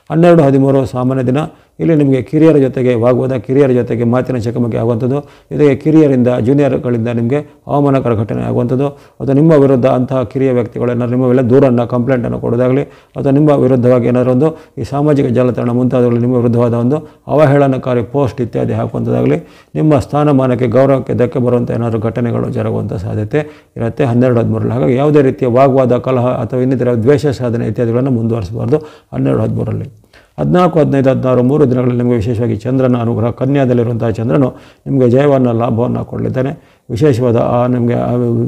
S1: 12-13 ಸಾಮಾನ್ಯ ದಿನ. ಇಲ್ಲಿ ನಿಮಗೆ ಕಿರಿಯರ ಜೊತೆಗೆ ವಾಗ್ವಾದ, ಕಿರಿಯರ ಜೊತೆಗೆ ಮಾತಿನ ಚಕಮಕಿ ಆಗುವಂಥದ್ದು, ಜೊತೆಗೆ ಕಿರಿಯರಿಂದ ಜೂನಿಯರ್ಗಳಿಂದ ನಿಮಗೆ ಅವಮಾನಕರ ಘಟನೆ ಆಗುವಂಥದ್ದು, ಅಥವಾ ನಿಮ್ಮ ವಿರುದ್ಧ ಅಂತಹ ಕಿರಿಯ ವ್ಯಕ್ತಿಗಳು ಏನಾದ್ರು ನಿಮ್ಮ ಮೇಲೆ ದೂರನ್ನು, ಕಂಪ್ಲೇಂಟನ್ನು ಕೊಡೋದಾಗಲಿ, ಅಥವಾ ನಿಮ್ಮ ವಿರುದ್ಧವಾಗಿ ಏನಾದರೂ ಒಂದು ಈ ಸಾಮಾಜಿಕ ಜಾಲತಾಣ ಮುಂತಾದವುಗಳು ನಿಮ್ಮ ವಿರುದ್ಧವಾದ ಒಂದು ಅವಹೇಳನಕಾರಿ ಪೋಸ್ಟ್ ಇತ್ಯಾದಿ ಹಾಕುವಂಥದ್ದಾಗಲಿ, ನಿಮ್ಮ ಸ್ಥಾನಮಾನಕ್ಕೆ, ಗೌರವಕ್ಕೆ ಧಕ್ಕೆ ಬರುವಂಥ ಏನಾದರೂ ಘಟನೆಗಳು ಜರುಗುವಂಥ ಸಾಧ್ಯತೆ ಇರುತ್ತೆ 12-13ರಲ್ಲಿ. ಹಾಗಾಗಿ ಯಾವುದೇ ರೀತಿಯ ವಾಗ್ವಾದ, ಕಲಹ ಅಥವಾ ಇನ್ನಿತರ ದ್ವೇಷ ಸಾಧನೆ ಇತ್ಯಾದಿಗಳನ್ನು ಮುಂದುವರಿಸಬಾರ್ದು 12-13ರಲ್ಲಿ. 14, 15, 16 3 ದಿನಗಳಲ್ಲಿ ನಿಮಗೆ ವಿಶೇಷವಾಗಿ ಚಂದ್ರನ ಅನುಗ್ರಹ. ಕನ್ಯಾದಲ್ಲಿರುವಂತಹ ಚಂದ್ರನು ನಿಮಗೆ ಜಯವನ್ನು, ಲಾಭವನ್ನು ಕೊಡಲಿದ್ದಾನೆ. ವಿಶೇಷವಾದ ನಿಮಗೆ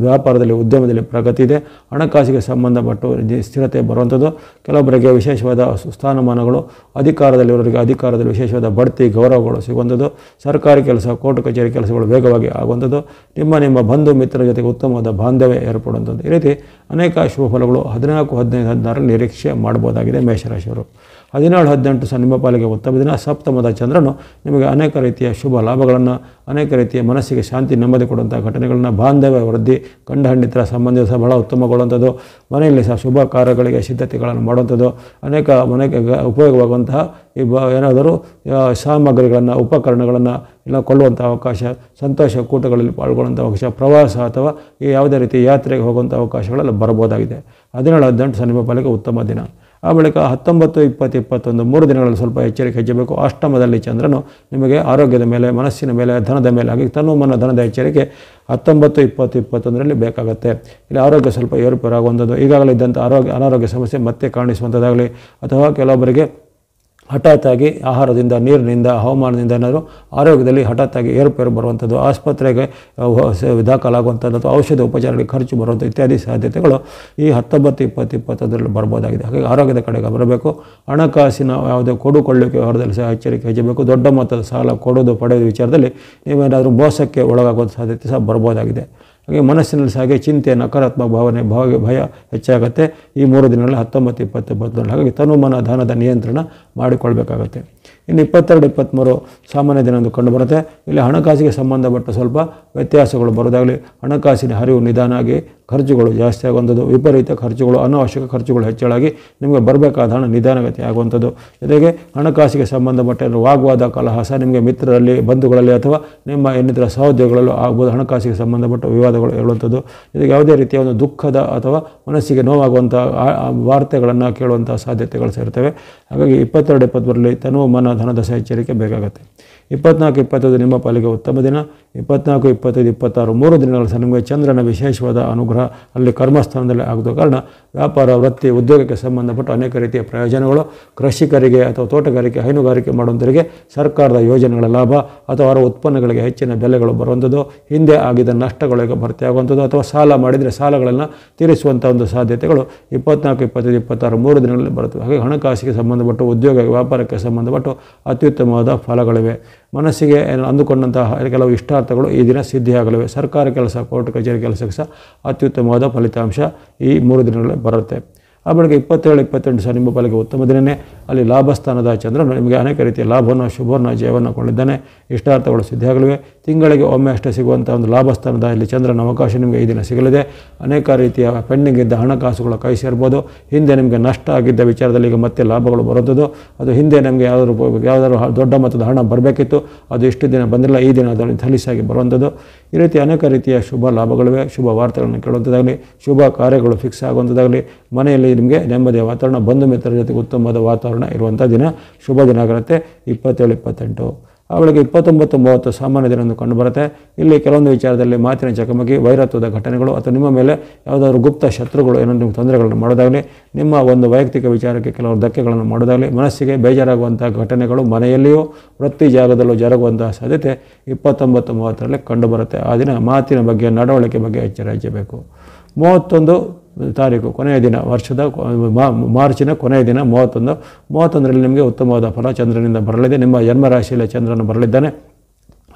S1: ವ್ಯಾಪಾರದಲ್ಲಿ, ಉದ್ಯಮದಲ್ಲಿ ಪ್ರಗತಿ ಇದೆ. ಹಣಕಾಸಿಗೆ ಸಂಬಂಧಪಟ್ಟು ಸ್ಥಿರತೆ ಬರುವಂಥದ್ದು. ಕೆಲವೊಬ್ಬರಿಗೆ ವಿಶೇಷವಾದ ಸ್ಥಾನಮಾನಗಳು, ಅಧಿಕಾರದಲ್ಲಿರೋರಿಗೆ ಅಧಿಕಾರದಲ್ಲಿ ವಿಶೇಷವಾದ ಬಡ್ತಿ, ಗೌರವಗಳು ಸಿಗುವಂಥದ್ದು. ಸರ್ಕಾರಿ ಕೆಲಸ, ಕೋರ್ಟ್ ಕಚೇರಿ ಕೆಲಸಗಳು ವೇಗವಾಗಿ ಆಗುವಂಥದ್ದು. ನಿಮ್ಮ ಬಂಧು ಮಿತ್ರರ ಜೊತೆಗೆ ಉತ್ತಮವಾದ ಬಾಂಧವ್ಯ ಏರ್ಪಡುವಂಥದ್ದು. ಈ ರೀತಿ ಅನೇಕ ಶುಭ ಫಲಗಳು 14, 15, 16ರಲ್ಲಿ ನಿರೀಕ್ಷೆ ಮಾಡ್ಬೋದಾಗಿದೆ ಮೇಷರಾಶಿಯವರು. 17, 18 ಸಹ ನಿಮ್ಮ ಪಾಲಿಗೆ ಉತ್ತಮ ದಿನ. ಸಪ್ತಮದ ಚಂದ್ರನು ನಿಮಗೆ ಅನೇಕ ರೀತಿಯ ಶುಭ ಲಾಭಗಳನ್ನು, ಅನೇಕ ರೀತಿಯ ಮನಸ್ಸಿಗೆ ಶಾಂತಿ, ನೆಮ್ಮದಿ ಕೊಡುವಂಥ ಘಟನೆಗಳನ್ನು, ಬಾಂಧವ್ಯ ವೃದ್ಧಿ, ಗಂಡ ಹೆಂಡತಿರ ಸಂಬಂಧ ಸಹ ಬಹಳ ಉತ್ತಮಗೊಳ್ಳುವಂಥದ್ದು. ಮನೆಯಲ್ಲಿ ಸಹ ಶುಭ ಕಾರ್ಯಗಳಿಗೆ ಸಿದ್ಧತೆಗಳನ್ನು ಮಾಡುವಂಥದ್ದು. ಅನೇಕ ಮನೆಗೆ ಉಪಯೋಗವಾಗುವಂತಹ ಏನಾದರೂ ಸಾಮಗ್ರಿಗಳನ್ನು, ಉಪಕರಣಗಳನ್ನು ಎಲ್ಲ ಕೊಳ್ಳುವಂಥ ಅವಕಾಶ, ಸಂತೋಷ ಕೂಟಗಳಲ್ಲಿ ಪಾಲ್ಗೊಳ್ಳುವಂಥ ಅವಕಾಶ, ಪ್ರವಾಸ ಅಥವಾ ಈ ಯಾವುದೇ ರೀತಿ ಯಾತ್ರೆಗೆ ಹೋಗುವಂಥ ಅವಕಾಶಗಳೆಲ್ಲ ಬರಬಹುದಾಗಿದೆ. 17, 18 ಸಹ ನಿಮ್ಮ ಪಾಲಿಗೆ ಉತ್ತಮ ದಿನ. ಆ ಬಳಿಕ 19, 20, 21 3 ದಿನಗಳಲ್ಲಿ ಸ್ವಲ್ಪ ಎಚ್ಚರಿಕೆ ಹೆಚ್ಚಬೇಕು. ಅಷ್ಟಮದಲ್ಲಿ ಚಂದ್ರನು ನಿಮಗೆ ಆರೋಗ್ಯದ ಮೇಲೆ, ಮನಸ್ಸಿನ ಮೇಲೆ, ಧನದ ಮೇಲೆ, ಹಾಗೆ ತನುಮನ ಧನದ ಎಚ್ಚರಿಕೆ 19, 20, 21ರಲ್ಲಿ ಬೇಕಾಗುತ್ತೆ. ಇಲ್ಲಿ ಆರೋಗ್ಯ ಸ್ವಲ್ಪ ಏರುಪೇರಾಗುವಂಥದ್ದು, ಈಗಾಗಲೇ ಇದ್ದಂಥ ಅನಾರೋಗ್ಯ ಸಮಸ್ಯೆ ಮತ್ತೆ ಕಾಣಿಸುವಂಥದ್ದಾಗಲಿ, ಅಥವಾ ಕೆಲವೊಬ್ಬರಿಗೆ ಹಠಾತ್ತಾಗಿ ಆಹಾರದಿಂದ, ನೀರಿನಿಂದ, ಹವಾಮಾನದಿಂದ ಏನಾದರೂ ಆರೋಗ್ಯದಲ್ಲಿ ಹಠಾತ್ತಾಗಿ ಏರುಪೇರು ಬರುವಂಥದ್ದು, ಆಸ್ಪತ್ರೆಗೆ ದಾಖಲಾಗುವಂಥದ್ದು, ಅಥವಾ ಔಷಧ ಉಪಚಾರಗಳಿಗೆ ಖರ್ಚು ಬರುವಂಥ ಇತ್ಯಾದಿ ಸಾಧ್ಯತೆಗಳು ಈ 19, 20, 21ರಲ್ಲಿ ಬರ್ಬೋದಾಗಿದೆ. ಹಾಗಾಗಿ ಆರೋಗ್ಯದ ಕಡೆಗೆ ಬರಬೇಕು. ಹಣಕಾಸಿನ ಯಾವುದೇ ಕೊಡುಕೊಳ್ಳುವಿಕೆ ವ್ಯವಹಾರದಲ್ಲಿ ಸಹ ಎಚ್ಚರಿಕೆ ಹೆಚ್ಚಬೇಕು. ದೊಡ್ಡ ಮೊತ್ತದ ಸಾಲ ಕೊಡೋದು, ಪಡೆಯೋದು ವಿಚಾರದಲ್ಲಿ ನೀವೇನಾದರೂ ಮೋಸಕ್ಕೆ ಒಳಗಾಗುವಂಥ ಸಾಧ್ಯತೆ ಸಹ ಬರ್ಬೋದಾಗಿದೆ. ಹಾಗೆ ಮನಸ್ಸಿನಲ್ಲಿ ಸಹ ಹಾಗೆ ಚಿಂತೆ, ನಕಾರಾತ್ಮಕ ಭಾವನೆ, ಭಯ ಹೆಚ್ಚಾಗುತ್ತೆ ಈ 3 ದಿನಗಳಲ್ಲಿ 19, 20, 21. ಹಾಗಾಗಿ ತನುಮನ ಧನದ ನಿಯಂತ್ರಣ ಮಾಡಿಕೊಳ್ಬೇಕಾಗತ್ತೆ. ಇನ್ನು 22, 23 ಸಾಮಾನ್ಯ ದಿನ ಎಂದು ಕಂಡುಬರುತ್ತೆ. ಇಲ್ಲಿ ಹಣಕಾಸಿಗೆ ಸಂಬಂಧಪಟ್ಟ ಸ್ವಲ್ಪ ವ್ಯತ್ಯಾಸಗಳು ಬರೋದಾಗಲಿ, ಹಣಕಾಸಿನ ಹರಿವು ನಿಧಾನ ಆಗಿ ಖರ್ಚುಗಳು ಜಾಸ್ತಿ ಆಗುವಂಥದ್ದು, ವಿಪರೀತ ಖರ್ಚುಗಳು, ಅನಾವಶ್ಯಕ ಖರ್ಚುಗಳು ಹೆಚ್ಚಳಾಗಿ ನಿಮಗೆ ಬರಬೇಕಾದ ಹಣ ನಿಧಾನಗತಿ ಆಗುವಂಥದ್ದು. ಜೊತೆಗೆ ಹಣಕಾಸಿಗೆ ಸಂಬಂಧಪಟ್ಟ ವಾಗ್ವಾದ, ಕಲಹ ಸಹ ನಿಮಗೆ ಮಿತ್ರರಲ್ಲಿ, ಬಂಧುಗಳಲ್ಲಿ ಅಥವಾ ನಿಮ್ಮ ಇನ್ನಿತರ ಸಹೋದ್ಯೋಗಿಗಳಲ್ಲೂ ಆಗ್ಬೋದು. ಹಣಕಾಸಿಗೆ ಸಂಬಂಧಪಟ್ಟ ವಿವಾದಗಳು ಹೇಳುವಂಥದ್ದು, ಜೊತೆಗೆ ಯಾವುದೇ ರೀತಿಯ ಒಂದು ದುಃಖದ ಅಥವಾ ಮನಸ್ಸಿಗೆ ನೋವಾಗುವಂಥ ವಾರ್ತೆಗಳನ್ನು ಕೇಳುವಂಥ ಸಾಧ್ಯತೆಗಳು ಸೇರ್ತವೆ. ಹಾಗಾಗಿ 22, 23ರಲ್ಲಿ ತನು, ಮನ, ಧನದ ಸಹ ಎಚ್ಚರಿಕೆ ಬೇಕಾಗುತ್ತೆ. 24, 25 ನಿಮ್ಮ ಪಾಲಿಗೆ ಉತ್ತಮ ದಿನ. 24, 25, 26 3 ದಿನಗಳ ಸಹ ನಿಮಗೆ ಚಂದ್ರನ ವಿಶೇಷವಾದ ಅನುಗ್ರಹ ಅಲ್ಲಿ ಕರ್ಮಸ್ಥಾನದಲ್ಲಿ ಆಗುವ ಕಾರಣ ವ್ಯಾಪಾರ, ವೃತ್ತಿ, ಉದ್ಯೋಗಕ್ಕೆ ಸಂಬಂಧಪಟ್ಟ ಅನೇಕ ರೀತಿಯ ಪ್ರಯೋಜನಗಳು, ಕೃಷಿಕರಿಗೆ ಅಥವಾ ತೋಟಗಾರಿಕೆ, ಹೈನುಗಾರಿಕೆ ಮಾಡುವಂಥವರಿಗೆ ಸರ್ಕಾರದ ಯೋಜನೆಗಳ ಲಾಭ ಅಥವಾ ಅವರ ಉತ್ಪನ್ನಗಳಿಗೆ ಹೆಚ್ಚಿನ ಬೆಲೆಗಳು ಬರುವಂಥದ್ದು, ಹಿಂದೆ ಆಗಿದ್ದ ನಷ್ಟಗಳಿಗೆ ಭರ್ತಿಯಾಗುವಂಥದ್ದು, ಅಥವಾ ಸಾಲ ಮಾಡಿದರೆ ಸಾಲಗಳನ್ನು ತೀರಿಸುವಂಥ ಒಂದು ಸಾಧ್ಯತೆಗಳು 24, 25, 26 3 ದಿನಗಳಲ್ಲಿ ಬರುತ್ತವೆ. ಹಾಗೆ ಹಣಕಾಸಿಗೆ ಸಂಬಂಧಪಟ್ಟು, ಉದ್ಯೋಗ, ವ್ಯಾಪಾರಕ್ಕೆ ಸಂಬಂಧಪಟ್ಟು ಅತ್ಯುತ್ತಮವಾದ ಫಲಗಳಿವೆ. ಮನಸ್ಸಿಗೆ ಅಂದುಕೊಂಡಂತಹ ಕೆಲವು ಇಷ್ಟಾರ್ಥಗಳು ಈ ದಿನ ಸಿದ್ಧಿಯಾಗಲಿವೆ. ಸರ್ಕಾರ ಕೆಲಸ, ಕೋರ್ಟ್ ಕಚೇರಿ ಕೆಲಸಕ್ಕೆ ಸಹ ಅತ್ಯುತ್ತಮವಾದ ಫಲಿತಾಂಶ ಈ 3 ದಿನಗಳಲ್ಲಿ ಬರುತ್ತೆ. ಆ ಬಳಿಕ 27, 28 ಸಹ ನಿಮ್ಮ ಪಾಲಿಗೆ ಉತ್ತಮ ದಿನವೇ. ಅಲ್ಲಿ ಲಾಭಸ್ಥಾನದ ಚಂದ್ರನು ನಿಮಗೆ ಅನೇಕ ರೀತಿಯ ಲಾಭವನ್ನು, ಶುಭವನ್ನು, ಜಯವನ್ನು ಕೊಂಡಿದ್ದಾನೆ. ಇಷ್ಟಾರ್ಥಗಳು ಸಿದ್ಧಿಯಾಗಲಿವೆ. ತಿಂಗಳಿಗೆ ಒಮ್ಮೆ ಅಷ್ಟೇ ಸಿಗುವಂಥ ಒಂದು ಲಾಭಸ್ಥಾನದ ಇಲ್ಲಿ ಚಂದ್ರನ ಅವಕಾಶ ನಿಮಗೆ ಈ ದಿನ ಸಿಗಲಿದೆ. ಅನೇಕ ರೀತಿಯ ಪೆಂಡಿಂಗ್ ಇದ್ದ ಹಣಕಾಸುಗಳ ಕೈ ಸೇರ್ಬೋದು. ಹಿಂದೆ ನಿಮಗೆ ನಷ್ಟ ಆಗಿದ್ದ ವಿಚಾರದಲ್ಲಿ ಈಗ ಮತ್ತೆ ಲಾಭಗಳು ಬರುವಂಥದ್ದು. ಅದು ಹಿಂದೆ ನಮಗೆ ಯಾವುದಾದ್ರು ದೊಡ್ಡ ಮೊತ್ತದ ಹಣ ಬರಬೇಕಿತ್ತು, ಅದು ಇಷ್ಟು ದಿನ ಬಂದಿಲ್ಲ, ಈ ದಿನ ಅದರಲ್ಲಿ ಸಲೀಸಾಗಿ ಬರುವಂಥದ್ದು. ಈ ರೀತಿ ಅನೇಕ ರೀತಿಯ ಶುಭ ಲಾಭಗಳಿವೆ. ಶುಭ ವಾರ್ತೆಗಳನ್ನು ಕೇಳುವಂಥದ್ದಾಗಲಿ, ಶುಭ ಕಾರ್ಯಗಳು ಫಿಕ್ಸ್ ಆಗುವಂಥದ್ದಾಗಲಿ, ಮನೆಯಲ್ಲಿ ನಿಮಗೆ ನೆಮ್ಮದಿಯ ವಾತಾವರಣ, ಬಂಧು ಮಿತ್ರರ ಜೊತೆಗೆ ಉತ್ತಮವಾದ ವಾತಾವರಣ ಇರುವಂಥ ದಿನ, ಶುಭ ದಿನ ಆಗಿರುತ್ತೆ 27, 28. ಆ ಬಳಿಕ 29, 30 ಸಾಮಾನ್ಯ ದಿನ ಎಂದು ಕಂಡುಬರುತ್ತೆ. ಇಲ್ಲಿ ಕೆಲವೊಂದು ವಿಚಾರದಲ್ಲಿ ಮಾತಿನ ಚಕಮಕಿ, ವೈರತ್ವದ ಘಟನೆಗಳು, ಅಥವಾ ನಿಮ್ಮ ಮೇಲೆ ಯಾವುದಾದ್ರು ಗುಪ್ತ ಶತ್ರುಗಳು ಏನೋ ನಿಮಗೆ ತೊಂದರೆಗಳನ್ನು ಮಾಡೋದಾಗಲಿ, ನಿಮ್ಮ ಒಂದು ವೈಯಕ್ತಿಕ ವಿಚಾರಕ್ಕೆ ಕೆಲವರು ಧಕ್ಕೆಗಳನ್ನು ಮಾಡೋದಾಗಲಿ, ಮನಸ್ಸಿಗೆ ಬೇಜಾರಾಗುವಂಥ ಘಟನೆಗಳು ಮನೆಯಲ್ಲಿಯೂ ವೃತ್ತಿ ಜಾಗದಲ್ಲೂ ಜರುಗುವಂತಹ ಸಾಧ್ಯತೆ 29, 30ರಲ್ಲಿ ಕಂಡುಬರುತ್ತೆ. ಆ ದಿನ ಮಾತಿನ ಬಗ್ಗೆ, ನಡವಳಿಕೆ ಬಗ್ಗೆ ಎಚ್ಚರ ವಹಿಸಬೇಕು. 31 ತಾರೀಕು ಕೊನೆಯ ದಿನ, ವರ್ಷದ ಮಾರ್ಚಿನ ಕೊನೆಯ ದಿನ 31ರಲ್ಲಿ ನಿಮಗೆ ಉತ್ತಮವಾದ ಫಲ ಚಂದ್ರನಿಂದ ಬರಲಿದೆ. ನಿಮ್ಮ ಜನ್ಮರಾಶಿಯಲ್ಲಿ ಚಂದ್ರನು ಬರಲಿದ್ದಾನೆ.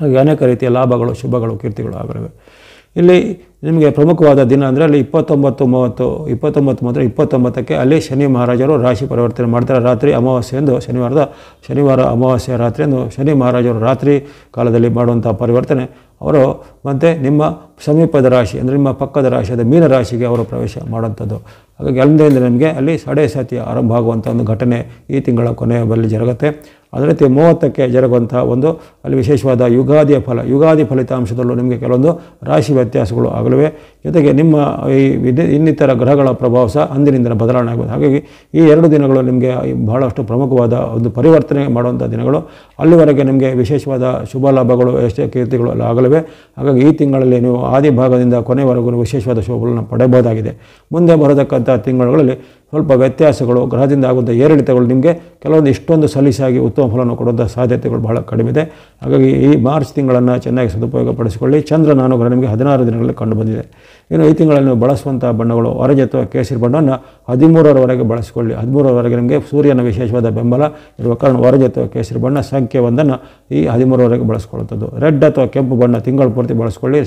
S1: ಹಾಗೆ ಅನೇಕ ರೀತಿಯ ಲಾಭಗಳು, ಶುಭಗಳು, ಕೀರ್ತಿಗಳು ಆಗಲಿವೆ. ಇಲ್ಲಿ ನಿಮಗೆ ಪ್ರಮುಖವಾದ ದಿನ ಅಂದರೆ ಅಲ್ಲಿ 29/30 ಅಲ್ಲಿ ಶನಿ ಮಹಾರಾಜರು ರಾಶಿ ಪರಿವರ್ತನೆ ಮಾಡ್ತಾರೆ. ರಾತ್ರಿ ಅಮಾವಾಸ್ಯೆಯಂದು ಶನಿವಾರ ಅಮಾವಾಸ್ಯೆ ರಾತ್ರಿಯಂದು ಶನಿ ಮಹಾರಾಜರು ರಾತ್ರಿ ಕಾಲದಲ್ಲಿ ಮಾಡುವಂಥ ಪರಿವರ್ತನೆ ಅವರು ಮತ್ತು ನಿಮ್ಮ ಸಮೀಪದ ರಾಶಿ ಅಂದರೆ ನಿಮ್ಮ ಪಕ್ಕದ ರಾಶಿಯಾದ ಮೀನ ರಾಶಿಗೆ ಅವರು ಪ್ರವೇಶ ಮಾಡುವಂಥದ್ದು. ಹಾಗಾಗಿ ಅಲ್ಲಿಂದ ನಿಮಗೆ ಅಲ್ಲಿ ಸಡೆ ಸತಿ ಆರಂಭ ಆಗುವಂಥ ಒಂದು ಘಟನೆ ಈ ತಿಂಗಳ ಕೊನೆಯ ಬಳಿ ಜರುಗುತ್ತೆ. ಅದೇ ರೀತಿ 30ಕ್ಕೆ ಜರುಗುವಂಥ ಒಂದು ಅಲ್ಲಿ ವಿಶೇಷವಾದ ಯುಗಾದಿ ಫಲಿತಾಂಶದಲ್ಲೂ ನಿಮಗೆ ಕೆಲವೊಂದು ರಾಶಿ ವ್ಯತ್ಯಾಸಗಳು ಆಗಲಿವೆ. ಜೊತೆಗೆ ನಿಮ್ಮ ಈ ಇನ್ನಿತರ ಗ್ರಹಗಳ ಪ್ರಭಾವ ಸಹ ಅಂದಿನಿಂದ ಬದಲಾವಣೆ ಆಗುವುದು. ಹಾಗಾಗಿ ಈ 2 ದಿನಗಳು ನಿಮಗೆ ಬಹಳಷ್ಟು ಪ್ರಮುಖವಾದ ಒಂದು ಪರಿವರ್ತನೆ ಮಾಡುವಂಥ ದಿನಗಳು. ಅಲ್ಲಿವರೆಗೆ ನಿಮಗೆ ವಿಶೇಷವಾದ ಶುಭ ಲಾಭಗಳು, ಎಷ್ಟೇ ಕೀರ್ತಿಗಳು ಎಲ್ಲ ಆಗಲಿವೆ. ಹಾಗಾಗಿ ಈ ತಿಂಗಳಲ್ಲಿ ನೀವು ಆದಿ ಭಾಗದಿಂದ ಕೊನೆಯವರೆಗೂ ವಿಶೇಷವಾದ ಶುಭಗಳನ್ನು ಪಡೆಯಬಹುದಾಗಿದೆ. ಮುಂದೆ ಬರತಕ್ಕಂಥ ತಿಂಗಳುಗಳಲ್ಲಿ ಸ್ವಲ್ಪ ವ್ಯತ್ಯಾಸಗಳು, ಗ್ರಹದಿಂದ ಆಗುವಂಥ ಏರಿಳಿತಗಳು ನಿಮಗೆ ಕೆಲವೊಂದು ಇಷ್ಟೊಂದು ಸಲೀಸಾಗಿ ಉತ್ತಮ ಫಲವನ್ನು ಕೊಡುವಂಥ ಸಾಧ್ಯತೆಗಳು ಬಹಳ ಕಡಿಮೆ ಇದೆ. ಹಾಗಾಗಿ ಈ ಮಾರ್ಚ್ ತಿಂಗಳನ್ನು ಚೆನ್ನಾಗಿ ಸದುಪಯೋಗಪಡಿಸಿಕೊಳ್ಳಿ. ಚಂದ್ರನ ಅನುಗ್ರಹ ನಿಮಗೆ 16 ದಿನಗಳಲ್ಲಿ ಕಂಡುಬಂದಿದೆ. ಇನ್ನು ಈ ತಿಂಗಳಲ್ಲಿ ನೀವು ಬಳಸುವಂಥ ಬಣ್ಣಗಳು ಆರೆಂಜ್ ಅಥವಾ ಕೇಸರಿ ಬಣ್ಣವನ್ನು 13ರವರೆಗೆ ಬಳಸಿಕೊಳ್ಳಿ. 13ರವರೆಗೆ ನಿಮಗೆ ಸೂರ್ಯನ ವಿಶೇಷವಾದ ಬೆಂಬಲ ಇರುವ ಕಾರಣ ಆರೆಂಜ್ ಅಥವಾ ಕೇಸರಿ ಬಣ್ಣ ಸಂಖ್ಯೆ 1 ಈ 13ರವರೆಗೆ ಬಳಸ್ಕೊಳ್ಳುವಂಥದ್ದು. ರೆಡ್ ಅಥವಾ ಕೆಂಪು ಬಣ್ಣ ತಿಂಗಳು ಪೂರ್ತಿ ಬಳಸಿಕೊಳ್ಳಿ.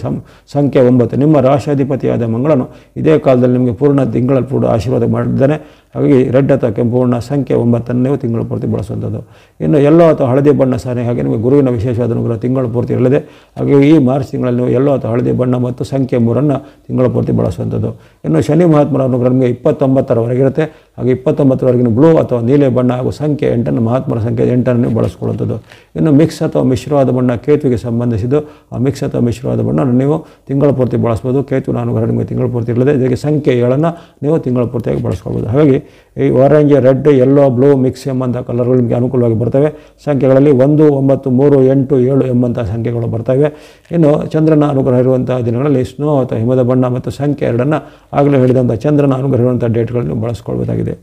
S1: ಸಂಖ್ಯೆ 9 ನಿಮ್ಮ ರಾಶಾಧಿಪತಿಯಾದ ಮಂಗಳನು ಇದೇ ಕಾಲದಲ್ಲಿ ನಿಮಗೆ ಪೂರ್ಣ ತಿಂಗಳಲ್ಲಿ ಕೂಡ ಆಶೀರ್ವಾದ ಮಾಡಿದ್ದಾನೆ. ಹಾಗಾಗಿ ರೆಡ್ ಅಥವಾ ಕೆಂಪು ಬಣ್ಣ ಸಂಖ್ಯೆ 9 ನೀವು ತಿಂಗಳು ಪೂರ್ತಿ ಬಳಸುವಂಥದ್ದು. ಇನ್ನು ಯೆಲ್ಲೋ ಅಥವಾ ಹಳದಿ ಬಣ್ಣ ಸಾನೆ ಹಾಗೆ ನಿಮಗೆ ಗುರುವಿನ ವಿಶೇಷವಾದ ಅನುಗ್ರಹ ತಿಂಗಳು ಪೂರ್ತಿ ಇರಲಿದೆ. ಹಾಗಾಗಿ ಈ ಮಾರ್ಚ್ ತಿಂಗಳಲ್ಲಿ ನೀವು ಯೆಲ್ಲೋ ಅಥವಾ ಹಳದಿ ಬಣ್ಣ ಮತ್ತು ಸಂಖ್ಯೆ 3 ತಿಂಗಳು ಪೂರ್ತಿ ಬಳಸುವಂಥದ್ದು. ಇನ್ನು ಶನಿ ಮಹಾತ್ಮರ ಅನುಗ್ರಹ ನಿಮಗೆ 29ರವರೆಗೆ ಇರುತ್ತೆ. ಹಾಗೆ 29ರವರೆಗೆ ಬ್ಲೂ ಅಥವಾ ನೀಲಿ ಬಣ್ಣ ಹಾಗೂ ಸಂಖ್ಯೆ 8 ಮಹಾತ್ಮರ ಸಂಖ್ಯೆ 8 ನೀವು ಬಳಸ್ಕೊಳ್ಳುವಂಥದ್ದು. ಇನ್ನು ಮಿಕ್ಸ್ ಅಥವಾ ಮಿಶ್ರವಾದ ಬಣ್ಣ ಕೇತುವಿಗೆ ಸಂಬಂಧಿಸಿದ್ದು. ಆ ಮಿಕ್ಸ್ ಅಥವಾ ಮಿಶ್ರವಾದ ಬಣ್ಣ ನೀವು ತಿಂಗಳು ಪೂರ್ತಿ ಬಳಸ್ಬೋದು. ಕೇತುವಿನ ಅನುಗ್ರಹ ನಿಮಗೆ ತಿಂಗಳು ಪೂರ್ತಿ ಇರಲಿದೆ. ಇದಕ್ಕೆ ಸಂಖ್ಯೆ 7 ನೀವು ತಿಂಗಳು ಪೂರ್ತಿಯಾಗಿ ಬಳಸ್ಕೊಳ್ಬೋದು. ಹಾಗಾಗಿ ಈ orange, red, yellow, blue, mix ಎಂಬಂಥ ಕಲರ್ಗಳು ನಿಮಗೆ ಅನುಕೂಲವಾಗಿ ಬರ್ತವೆ. ಸಂಖ್ಯೆಗಳಲ್ಲಿ 1, 9, 3, 8, 7 ಎಂಬಂಥ ಸಂಖ್ಯೆಗಳು ಬರ್ತವೆ. ಇನ್ನು ಚಂದ್ರನ ಅನುಗ್ರಹ ಇರುವಂಥ ದಿನಗಳಲ್ಲಿ ಸ್ನೋ ಅಥವಾ ಹಿಮದ ಬಣ್ಣ ಮತ್ತು ಸಂಖ್ಯೆ 2 ಆಗಲೇ ಹೇಳಿದಂಥ ಚಂದ್ರನ ಅನುಗ್ರಹ ಇರುವಂಥ ಡೇಟ್ಗಳನ್ನು ಬಳಸ್ಕೊಳ್ಬೇಕಾಗಿದೆ.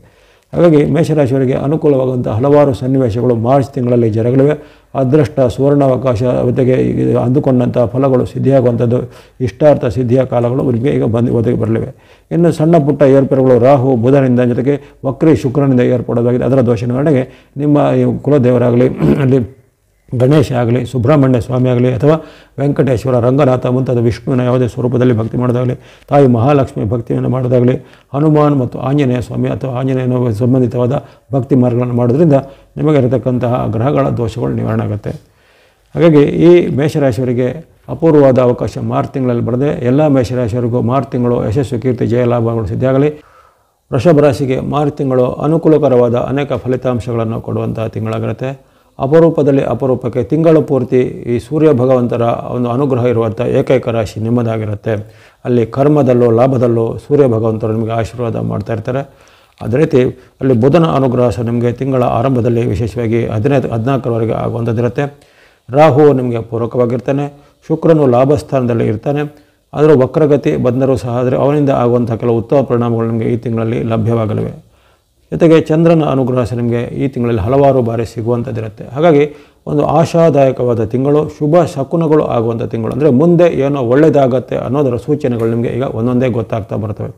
S1: ಹಾಗಾಗಿ ಮೇಷರಾಶಿಯವರಿಗೆ ಅನುಕೂಲವಾಗುವಂಥ ಹಲವಾರು ಸನ್ನಿವೇಶಗಳು ಮಾರ್ಚ್ ತಿಂಗಳಲ್ಲಿ ಜರುಗಲಿವೆ. ಅದೃಷ್ಟ, ಸುವರ್ಣಾವಕಾಶ ಜೊತೆಗೆ ಅಂದುಕೊಂಡಂಥ ಫಲಗಳು ಸಿದ್ಧಿಯಾಗುವಂಥದ್ದು, ಇಷ್ಟಾರ್ಥ ಸಿದ್ಧಿಯ ಕಾಲಗಳು ಇವರಿಗೆ ಈಗ ಒದಗಿ ಬರಲಿವೆ. ಇನ್ನು ಸಣ್ಣ ಪುಟ್ಟ ಏರ್ಪೇರುಗಳು ರಾಹು ಬುಧನಿಂದ ಜೊತೆಗೆ ವಕ್ರಿ ಶುಕ್ರನಿಂದ ಏರ್ಪಡೋದಾಗಿದೆ. ಅದರ ದೋಷ ನಿವಾರಣೆಗೆ ನಿಮ್ಮ ಕುಲದೇವರಾಗಲಿ, ಅಲ್ಲಿ ಗಣೇಶ ಆಗಲಿ, ಸುಬ್ರಹ್ಮಣ್ಯ ಸ್ವಾಮಿ ಆಗಲಿ ಅಥವಾ ವೆಂಕಟೇಶ್ವರ, ರಂಗನಾಥ ಮುಂತಾದ ವಿಷ್ಣುವಿನ ಯಾವುದೇ ಸ್ವರೂಪದಲ್ಲಿ ಭಕ್ತಿ ಮಾಡೋದಾಗಲಿ, ತಾಯಿ ಮಹಾಲಕ್ಷ್ಮಿ ಭಕ್ತಿಯನ್ನು ಮಾಡೋದಾಗಲಿ, ಹನುಮಾನ್ ಮತ್ತು ಆಂಜನೇಯ ಸ್ವಾಮಿ ಅಥವಾ ಆಂಜನೇಯನ ಸಂಬಂಧಿತವಾದ ಭಕ್ತಿ ಮಾರ್ಗಗಳನ್ನು ಮಾಡೋದ್ರಿಂದ ನಿಮಗೆ ಇರತಕ್ಕಂತಹ ಗ್ರಹಗಳ ದೋಷಗಳು ನಿವಾರಣೆ ಆಗುತ್ತೆ. ಹಾಗಾಗಿ ಈ ಮೇಷರಾಶಿಯವರಿಗೆ ಅಪೂರ್ವವಾದ ಅವಕಾಶ ಮಾರ್ಚ್ ತಿಂಗಳಲ್ಲಿ ಬರದೆ ಎಲ್ಲ ಮೇಷರಾಶಿಯವರಿಗೂ ಮಾರ್ಚ್ ತಿಂಗಳು ಯಶಸ್ಸು, ಕೀರ್ತಿ, ಜಯ, ಲಾಭಗಳು ಸಿದ್ಧಿಯಾಗಲಿ. ವೃಷಭ ರಾಶಿಗೆ ಮಾರ್ಚ್ ತಿಂಗಳು ಅನುಕೂಲಕರವಾದ ಅನೇಕ ಫಲಿತಾಂಶಗಳನ್ನು ಕೊಡುವಂತಹ ತಿಂಗಳಾಗಿರುತ್ತೆ. ಅಪರೂಪಕ್ಕೆ ತಿಂಗಳು ಪೂರ್ತಿ ಈ ಸೂರ್ಯ ಭಗವಂತರ ಒಂದು ಅನುಗ್ರಹ ಇರುವಂಥ ಏಕೈಕ ರಾಶಿ ನಿಮ್ಮದಾಗಿರುತ್ತೆ. ಅಲ್ಲಿ ಕರ್ಮದಲ್ಲೂ ಲಾಭದಲ್ಲೂ ಸೂರ್ಯ ಭಗವಂತರು ನಿಮಗೆ ಆಶೀರ್ವಾದ ಮಾಡ್ತಾ ಇರ್ತಾರೆ. ಅದೇ ರೀತಿ ಅಲ್ಲಿ ಬುಧನ ಅನುಗ್ರಹ ಸಹ ನಿಮಗೆ ತಿಂಗಳ ಆರಂಭದಲ್ಲಿ ವಿಶೇಷವಾಗಿ 14ರವರೆಗೆ ಆಗುವಂಥದ್ದಿರುತ್ತೆ. ರಾಹು ನಿಮಗೆ ಪೂರಕವಾಗಿರ್ತಾನೆ. ಶುಕ್ರನು ಲಾಭಸ್ಥಾನದಲ್ಲಿ ಇರ್ತಾನೆ. ಆದರೂ ವಕ್ರಗತಿ ಬಂದರೂ ಸಹ ಆದರೆ ಅವನಿಂದ ಆಗುವಂಥ ಕೆಲವು ಉತ್ತಮ ಪರಿಣಾಮಗಳು ನಿಮಗೆ ಈ ತಿಂಗಳಲ್ಲಿ ಲಭ್ಯವಾಗಲಿವೆ. ಜೊತೆಗೆ ಚಂದ್ರನ ಅನುಗ್ರಹ ಸಹ ನಿಮಗೆ ಈ ತಿಂಗಳಲ್ಲಿ ಹಲವಾರು ಬಾರಿ ಸಿಗುವಂಥದ್ದಿರುತ್ತೆ. ಹಾಗಾಗಿ ಒಂದು ಆಶಾದಾಯಕವಾದ ತಿಂಗಳು, ಶುಭ ಶಕುನಗಳು ಆಗುವಂಥ ತಿಂಗಳು. ಅಂದರೆ ಮುಂದೆ ಏನೋ ಒಳ್ಳೆಯದಾಗತ್ತೆ ಅನ್ನೋದರ ಸೂಚನೆಗಳು ನಿಮಗೆ ಈಗ ಒಂದೊಂದೇ ಗೊತ್ತಾಗ್ತಾ ಬರ್ತವೆ.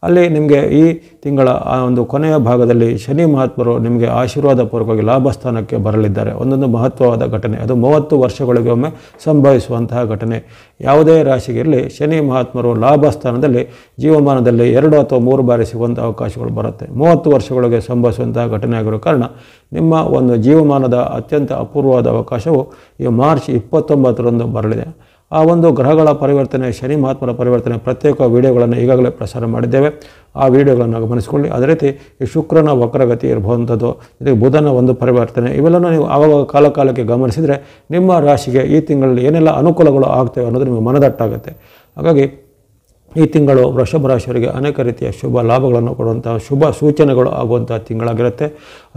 S1: ಅಲ್ಲಿ ನಿಮಗೆ ಈ ತಿಂಗಳ ಆ ಒಂದು ಕೊನೆಯ ಭಾಗದಲ್ಲಿ ಶನಿ ಮಹಾತ್ಮರು ನಿಮಗೆ ಆಶೀರ್ವಾದ ಪೂರ್ವಕವಾಗಿ ಲಾಭಸ್ಥಾನಕ್ಕೆ ಬರಲಿದ್ದಾರೆ. ಒಂದೊಂದು ಮಹತ್ವವಾದ ಘಟನೆ, ಅದು 30 ವರ್ಷಗಳಿಗೆ ಒಮ್ಮೆ ಸಂಭವಿಸುವಂತಹ ಘಟನೆ. ಯಾವುದೇ ರಾಶಿಗಿರಲಿ ಶನಿ ಮಹಾತ್ಮರು ಲಾಭಸ್ಥಾನದಲ್ಲಿ ಜೀವಮಾನದಲ್ಲಿ 2 ಅಥವಾ 3 ಬಾರಿ ಸಿಗುವಂಥ ಅವಕಾಶಗಳು ಬರುತ್ತೆ. 30 ವರ್ಷಗಳಿಗೆ ಸಂಭವಿಸುವಂತಹ ಘಟನೆ ಆಗಿರೋ ಕಾರಣ ನಿಮ್ಮ ಒಂದು ಜೀವಮಾನದ ಅತ್ಯಂತ ಅಪೂರ್ವವಾದ ಅವಕಾಶವು ಈ ಮಾರ್ಚ್ 29ರಂದು ಬರಲಿದೆ. ಆ ಒಂದು ಗ್ರಹಗಳ ಪರಿವರ್ತನೆ, ಶನಿ ಮಹಾತ್ಮರ ಪರಿವರ್ತನೆ ಪ್ರತ್ಯೇಕ ವಿಡಿಯೋಗಳನ್ನು ಈಗಾಗಲೇ ಪ್ರಸಾರ ಮಾಡಿದ್ದೇವೆ. ಆ ವಿಡಿಯೋಗಳನ್ನು ಗಮನಿಸಿಕೊಳ್ಳಿ. ಅದೇ ರೀತಿ ಈ ಶುಕ್ರನ ವಕ್ರಗತಿ ಇರಬಹುವಂಥದ್ದು, ಇದಕ್ಕೆ ಬುಧನ ಒಂದು ಪರಿವರ್ತನೆ, ಇವೆಲ್ಲನೂ ನೀವು ಆವಾಗ ಕಾಲಕ್ಕೆ ಗಮನಿಸಿದರೆ ನಿಮ್ಮ ರಾಶಿಗೆ ಈ ತಿಂಗಳಲ್ಲಿ ಏನೆಲ್ಲ ಅನುಕೂಲಗಳು ಆಗ್ತವೆ ಅನ್ನೋದು ನಿಮಗೆ ಮನದಟ್ಟಾಗುತ್ತೆ. ಹಾಗಾಗಿ ಈ ತಿಂಗಳು ವೃಷಭ ರಾಶಿಯವರಿಗೆ ಅನೇಕ ರೀತಿಯ ಶುಭ ಲಾಭಗಳನ್ನು ಕೊಡುವಂತಹ ಶುಭ ಸೂಚನೆಗಳು ಆಗುವಂಥ ತಿಂಗಳಾಗಿರುತ್ತೆ.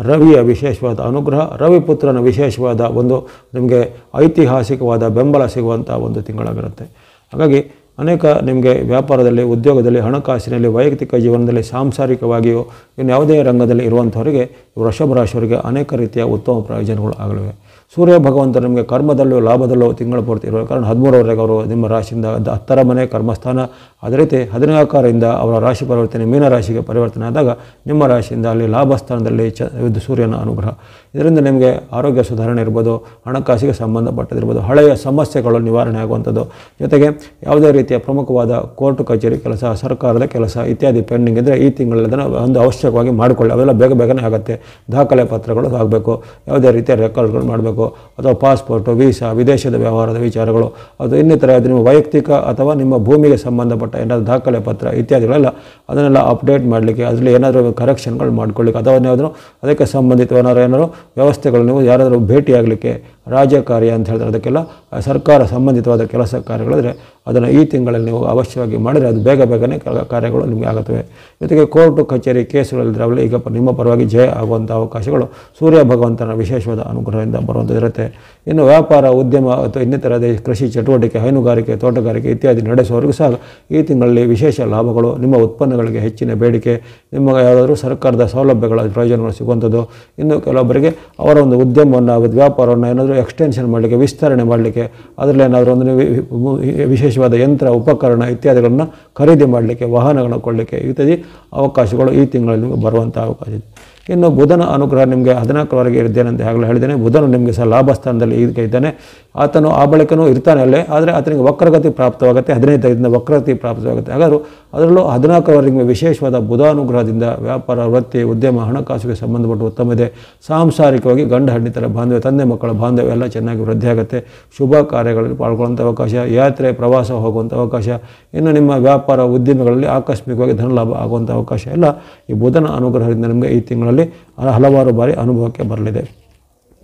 S1: ರವಿಯ ವಿಶೇಷವಾದ ಅನುಗ್ರಹ, ರವಿಪುತ್ರನ ವಿಶೇಷವಾದ ಒಂದು ನಿಮಗೆ ಐತಿಹಾಸಿಕವಾದ ಬೆಂಬಲ ಸಿಗುವಂಥ ಒಂದು ತಿಂಗಳಾಗಿರುತ್ತೆ. ಹಾಗಾಗಿ ಅನೇಕ ನಿಮಗೆ ವ್ಯಾಪಾರದಲ್ಲಿ, ಉದ್ಯೋಗದಲ್ಲಿ, ಹಣಕಾಸಿನಲ್ಲಿ, ವೈಯಕ್ತಿಕ ಜೀವನದಲ್ಲಿ, ಸಾಂಸಾರಿಕವಾಗಿಯೂ ಇನ್ನು ಯಾವುದೇ ರಂಗದಲ್ಲಿ ಇರುವಂಥವರಿಗೆ ವೃಷಭ ರಾಶಿಯವರಿಗೆ ಅನೇಕ ರೀತಿಯ ಉತ್ತಮ ಪ್ರಯೋಜನಗಳು ಆಗಲಿವೆ. ಸೂರ್ಯ ಭಗವಂತರು ನಿಮಗೆ ಕರ್ಮದಲ್ಲೂ ಲಾಭದಲ್ಲೂ ತಿಂಗಳ ಪೂರ್ತಿ ಇರುವ ಕಾರಣ 13ರವರೆಗೆ ಅವರು ನಿಮ್ಮ ರಾಶಿಯಿಂದ 10ರ ಮನೆ ಕರ್ಮಸ್ಥಾನ, ಅದೇ ರೀತಿ 14ರಿಂದ ಅವರ ರಾಶಿ ಪರಿವರ್ತನೆ ಮೀನ ರಾಶಿಗೆ ಪರಿವರ್ತನೆ ಆದಾಗ ನಿಮ್ಮ ರಾಶಿಯಿಂದ ಅಲ್ಲಿ ಲಾಭ ಸ್ಥಾನದಲ್ಲಿ ಇದು ಸೂರ್ಯನ ಅನುಗ್ರಹ. ಇದರಿಂದ ನಿಮಗೆ ಆರೋಗ್ಯ ಸುಧಾರಣೆ ಇರ್ಬೋದು, ಹಣಕಾಸಿಗೆ ಸಂಬಂಧಪಟ್ಟದಿರ್ಬೋದು, ಹಳೆಯ ಸಮಸ್ಯೆಗಳು ನಿವಾರಣೆ ಆಗುವಂಥದ್ದು, ಜೊತೆಗೆ ಯಾವುದೇ ರೀತಿಯ ಪ್ರಮುಖವಾದ ಕೋರ್ಟ್ ಕಚೇರಿ ಕೆಲಸ, ಸರ್ಕಾರದ ಕೆಲಸ ಇತ್ಯಾದಿ ಪೆಂಡಿಂಗ್ ಇದ್ದರೆ ಈ ತಿಂಗಳಲ್ಲಿ ಅದನ್ನು ಒಂದು ಅವಶ್ಯಕವಾಗಿ ಮಾಡಿಕೊಳ್ಳಿ. ಅವೆಲ್ಲ ಬೇಗನೆ ಆಗುತ್ತೆ. ದಾಖಲೆ ಪತ್ರಗಳು ಆಗಬೇಕು, ಯಾವುದೇ ರೀತಿಯ ರೆಕಾರ್ಡ್ಗಳು ಮಾಡಬೇಕು, ಅಥವಾ ಪಾಸ್ಪೋರ್ಟು, ವೀಸಾ, ವಿದೇಶದ ವ್ಯವಹಾರದ ವಿಚಾರಗಳು, ಅದು ಇನ್ನಿತರ ನಿಮ್ಮ ವೈಯಕ್ತಿಕ ಅಥವಾ ನಿಮ್ಮ ಭೂಮಿಗೆ ಸಂಬಂಧಪಟ್ಟ ಏನಾದರೂ ದಾಖಲೆ ಪತ್ರ ಇತ್ಯಾದಿಗಳೆಲ್ಲ ಅದನ್ನೆಲ್ಲ ಅಪ್ಡೇಟ್ ಮಾಡಲಿಕ್ಕೆ, ಅದರಲ್ಲಿ ಏನಾದರೂ ಕರೆಕ್ಷನ್ಗಳು ಮಾಡ್ಕೊಳ್ಳಿಕ್ಕೆ, ಅಥವಾ ಏನಾದರೂ ಅದಕ್ಕೆ ಸಂಬಂಧಿತವನ್ನಾರು ವ್ಯವಸ್ಥೆಗಳು ನೀವು ಯಾರಾದರೂ ಭೇಟಿಯಾಗಲಿಕ್ಕೆ, ರಾಜಕಾರ್ಯ ಅಂತ ಹೇಳ್ತಾರೆ, ಅದಕ್ಕೆಲ್ಲ ಸರ್ಕಾರ ಸಂಬಂಧಿತವಾದ ಕೆಲಸ ಕಾರ್ಯಗಳಿದ್ರೆ ಅದನ್ನು ಈ ತಿಂಗಳಲ್ಲಿ ನೀವು ಅವಶ್ಯವಾಗಿ ಮಾಡಿದರೆ ಅದು ಬೇಗನೆ ಕಾರ್ಯಗಳು ನಿಮಗೆ ಆಗುತ್ತವೆ. ಜೊತೆಗೆ ಕೋರ್ಟು ಕಚೇರಿ ಕೇಸುಗಳಿದ್ದರೆ ಅವೆಲ್ಲ ಈಗ ನಿಮ್ಮ ಪರವಾಗಿ ಜಯ ಆಗುವಂಥ ಅವಕಾಶಗಳು ಸೂರ್ಯ ಭಗವಂತನ ವಿಶೇಷವಾದ ಅನುಗ್ರಹದಿಂದ ಬರುವಂಥದ್ದಿರುತ್ತೆ. ಇನ್ನು ವ್ಯಾಪಾರ, ಉದ್ಯಮ ಅಥವಾ ಇನ್ನಿತರದೇ ಕೃಷಿ ಚಟುವಟಿಕೆ, ಹೈನುಗಾರಿಕೆ, ತೋಟಗಾರಿಕೆ ಇತ್ಯಾದಿ ನಡೆಸುವವರಿಗೂ ಸಹ ಈ ತಿಂಗಳಲ್ಲಿ ವಿಶೇಷ ಲಾಭಗಳು, ನಿಮ್ಮ ಉತ್ಪನ್ನಗಳಿಗೆ ಹೆಚ್ಚಿನ ಬೇಡಿಕೆ, ನಿಮ್ಮ ಯಾವುದಾದ್ರೂ ಸರ್ಕಾರದ ಸೌಲಭ್ಯಗಳ ಪ್ರಯೋಜನಗಳು ಸಿಗುವಂಥದ್ದು. ಇನ್ನು ಕೆಲವೊಬ್ಬರಿಗೆ ಅವರ ಒಂದು ಉದ್ಯಮವನ್ನು, ವ್ಯಾಪಾರವನ್ನು ಏನಾದರೂ ಎಕ್ಸ್ಟೆನ್ಷನ್ ಮಾಡಲಿಕ್ಕೆ, ವಿಸ್ತರಣೆ ಮಾಡಲಿಕ್ಕೆ, ಅದರಲ್ಲಿ ಏನಾದರೂ ಒಂದು ವಿಶೇಷವಾದ ಯಂತ್ರ, ಉಪಕರಣ ಇತ್ಯಾದಿಗಳನ್ನು ಖರೀದಿ ಮಾಡಲಿಕ್ಕೆ, ವಾಹನಗಳನ್ನು ಕೊಳ್ಳಲಿಕ್ಕೆ ಇತ್ಯಾದಿ ಅವಕಾಶಗಳು ಈ ತಿಂಗಳಲ್ಲಿ ನಿಮಗೆ ಬರುವಂಥ ಅವಕಾಶ ಇದೆ. ಇನ್ನು ಬುಧನ ಅನುಗ್ರಹ ನಿಮಗೆ 14ರವರೆಗೆ ಇದ್ದೇನಂತ ಆಗಲೇ ಹೇಳಿದ್ದೇನೆ. ಬುಧನು ನಿಮಗೆ ಸಹ ಲಾಭ ಸ್ಥಾನದಲ್ಲಿ ಈಗ ಇದ್ದಾನೆ. ಆತನು ಆ ಬಳಿಕನೂ ಇರ್ತಾನೆ ಅಲ್ಲೇ, ಆದರೆ ಆತನಿಗೆ ವಕ್ರಗತಿ ಪ್ರಾಪ್ತವಾಗುತ್ತೆ. 15ರಿಂದ ವಕ್ರಗತಿ ಪ್ರಾಪ್ತವಾಗುತ್ತೆ. ಹಾಗಾದರೂ ಅದರಲ್ಲೂ 14ರವರೆಗೆ ವಿಶೇಷವಾದ ಬುಧಾನುಗ್ರಹದಿಂದ ವ್ಯಾಪಾರ, ವೃತ್ತಿ, ಉದ್ಯಮ, ಹಣಕಾಸಿಗೆ ಸಂಬಂಧಪಟ್ಟ ಉತ್ತಮ ಇದೆ. ಸಾಂಸಾರಿಕವಾಗಿ ಗಂಡ ಹೆಂಡತಿಯರ ಬಾಂಧವ್ಯ, ತಂದೆ ಮಕ್ಕಳ ಬಾಂಧವ್ಯ ಎಲ್ಲ ಚೆನ್ನಾಗಿ ವೃದ್ಧಿಯಾಗುತ್ತೆ. ಶುಭ ಕಾರ್ಯಗಳಲ್ಲಿ ಪಾಲ್ಗೊಳ್ಳುವಂಥ ಅವಕಾಶ, ಯಾತ್ರೆ ಪ್ರವಾಸ ಹೋಗುವಂಥ ಅವಕಾಶ, ಇನ್ನು ನಿಮ್ಮ ವ್ಯಾಪಾರ ಉದ್ಯಮಗಳಲ್ಲಿ ಆಕಸ್ಮಿಕವಾಗಿ ಧನಲಾಭ ಆಗುವಂಥ ಅವಕಾಶ ಎಲ್ಲ ಈ ಬುಧನ ಅನುಗ್ರಹದಿಂದ ನಿಮಗೆ ಈ ತಿಂಗಳಲ್ಲಿ ಹಲವಾರು ಬಾರಿ ಅನುಭವಕ್ಕೆ ಬರಲಿದೆ.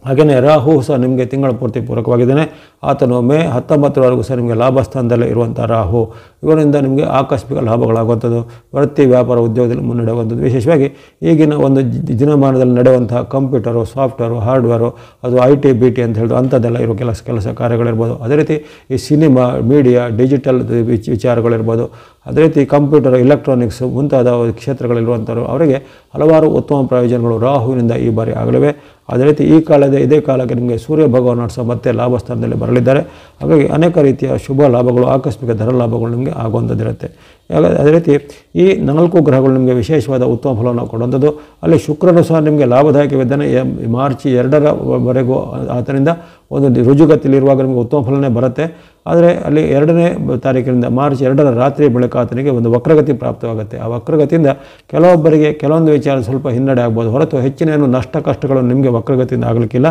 S1: ಹಾಗೆಯೇ ರಾಹು ಸಹ ನಿಮಗೆ ತಿಂಗಳ ಪೂರ್ತಿ ಪೂರಕವಾಗಿದ್ದಾನೆ. ಆತನು ಮೇ 19ರವರೆಗೂ ಸಹ ನಿಮಗೆ ಲಾಭ ಸ್ಥಾನದಲ್ಲೇ ಇರುವಂಥ ರಾಹು, ಇವರಿಂದ ನಿಮಗೆ ಆಕಸ್ಮಿಕ ಲಾಭಗಳಾಗುವಂಥದ್ದು, ವೃತ್ತಿ ವ್ಯಾಪಾರ ಉದ್ಯೋಗದಲ್ಲಿ ಮುನ್ನಡೆಯುವಂಥದ್ದು. ವಿಶೇಷವಾಗಿ ಈಗಿನ ಒಂದು ದಿನಮಾನದಲ್ಲಿ ನಡೆಯುವಂತಹ ಕಂಪ್ಯೂಟರು, ಸಾಫ್ಟ್ವೇರು, ಹಾರ್ಡ್ವೇರು, ಅದು IT BT ಅಂತ ಹೇಳಿದ್ರು ಅಂಥದ್ದೆಲ್ಲ ಇರೋ ಕೆಲಸ ಕಾರ್ಯಗಳಿರ್ಬೋದು. ಅದೇ ರೀತಿ ಈ ಸಿನಿಮಾ, ಮೀಡಿಯಾ, ಡಿಜಿಟಲ್ ವಿಚಾರಗಳಿರ್ಬೋದು, ಅದೇ ರೀತಿ ಕಂಪ್ಯೂಟರ್, ಎಲೆಕ್ಟ್ರಾನಿಕ್ಸ್ ಮುಂತಾದ ಕ್ಷೇತ್ರಗಳಿರುವಂಥವ್ರು ಅವರಿಗೆ ಹಲವಾರು ಉತ್ತಮ ಪ್ರಯೋಜನಗಳು ರಾಹುವಿನಿಂದ ಈ ಬಾರಿ ಆಗಲಿವೆ. ಅದೇ ರೀತಿ ಇದೇ ಕಾಲಕ್ಕೆ ನಿಮಗೆ ಸೂರ್ಯ ಭಗವಾನ್ ಸಹ ಮತ್ತೆ ಲಾಭ ಸ್ಥಾನದಲ್ಲಿ ಬರಲಿದ್ದಾರೆ. ಹಾಗಾಗಿ ಅನೇಕ ರೀತಿಯ ಶುಭ ಲಾಭಗಳು, ಆಕಸ್ಮಿಕ ಧನ ಲಾಭಗಳು ನಿಮಗೆ ಆಗುವಂಥದ್ದಿರುತ್ತೆ. ಅದೇ ರೀತಿ ಈ 4 ಗ್ರಹಗಳು ನಿಮಗೆ ವಿಶೇಷವಾದ ಉತ್ತಮ ಫಲವನ್ನು ಕೊಡುವಂಥದ್ದು. ಅಲ್ಲಿ ಶುಕ್ರನು ಸಹ ನಿಮಗೆ ಲಾಭದಾಯಕವಿದ್ದಾನೆ. ಮಾರ್ಚ್ 2ರವರೆಗೂ ಆತನಿಂದ ಒಂದು ರುಜುಗತಿಯಲ್ಲಿರುವಾಗ ನಿಮಗೆ ಉತ್ತಮ ಫಲನೇ ಬರುತ್ತೆ. ಆದರೆ ಅಲ್ಲಿ 2ನೇ ತಾರೀಕಿನಿಂದ ಮಾರ್ಚ್ 2ರ ರಾತ್ರಿ ಬಳಿಕ ಆತನಿಗೆ ಒಂದು ವಕ್ರಗತಿ ಪ್ರಾಪ್ತವಾಗುತ್ತೆ. ಆ ವಕ್ರಗತಿಯಿಂದ ಕೆಲವೊಬ್ಬರಿಗೆ ಕೆಲವೊಂದು ವಿಚಾರ ಸ್ವಲ್ಪ ಹಿನ್ನಡೆ ಆಗ್ಬೋದು, ಹೊರತು ಹೆಚ್ಚಿನ ಏನು ನಷ್ಟ ಕಷ್ಟಗಳು ನಿಮಗೆ ವಕ್ರಗತಿಯಿಂದ ಆಗಲಿಕ್ಕಿಲ್ಲ.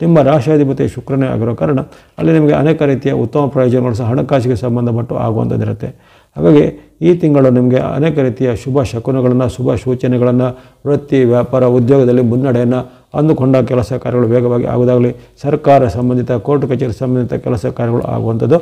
S1: ನಿಮ್ಮ ರಾಶಿಯಾಧಿಪತಿ ಶುಕ್ರನೇ ಆಗಿರೋ ಕಾರಣ ಅಲ್ಲಿ ನಿಮಗೆ ಅನೇಕ ರೀತಿಯ ಉತ್ತಮ ಪ್ರಯೋಜನಗಳು ಸಹ ಹಣಕಾಸಿಗೆ ಸಂಬಂಧಪಟ್ಟು ಆಗುವಂಥದ್ದಿರುತ್ತೆ. ಹಾಗಾಗಿ ಈ ತಿಂಗಳು ನಿಮಗೆ ಅನೇಕ ರೀತಿಯ ಶುಭ ಶಕುನಗಳನ್ನು, ಶುಭ ಸೂಚನೆಗಳನ್ನು, ವೃತ್ತಿ ವ್ಯಾಪಾರ ಉದ್ಯೋಗದಲ್ಲಿ ಮುನ್ನಡೆಯನ್ನು, ಅಂದುಕೊಂಡ ಕೆಲಸ ಕಾರ್ಯಗಳು ವೇಗವಾಗಿ ಆಗುವುದಾಗಲಿ, ಸರ್ಕಾರ ಸಂಬಂಧಿತ ಕೋರ್ಟ್ ಕಚೇರಿ ಸಂಬಂಧಿತ ಕೆಲಸ ಕಾರ್ಯಗಳು ಆಗುವಂಥದ್ದು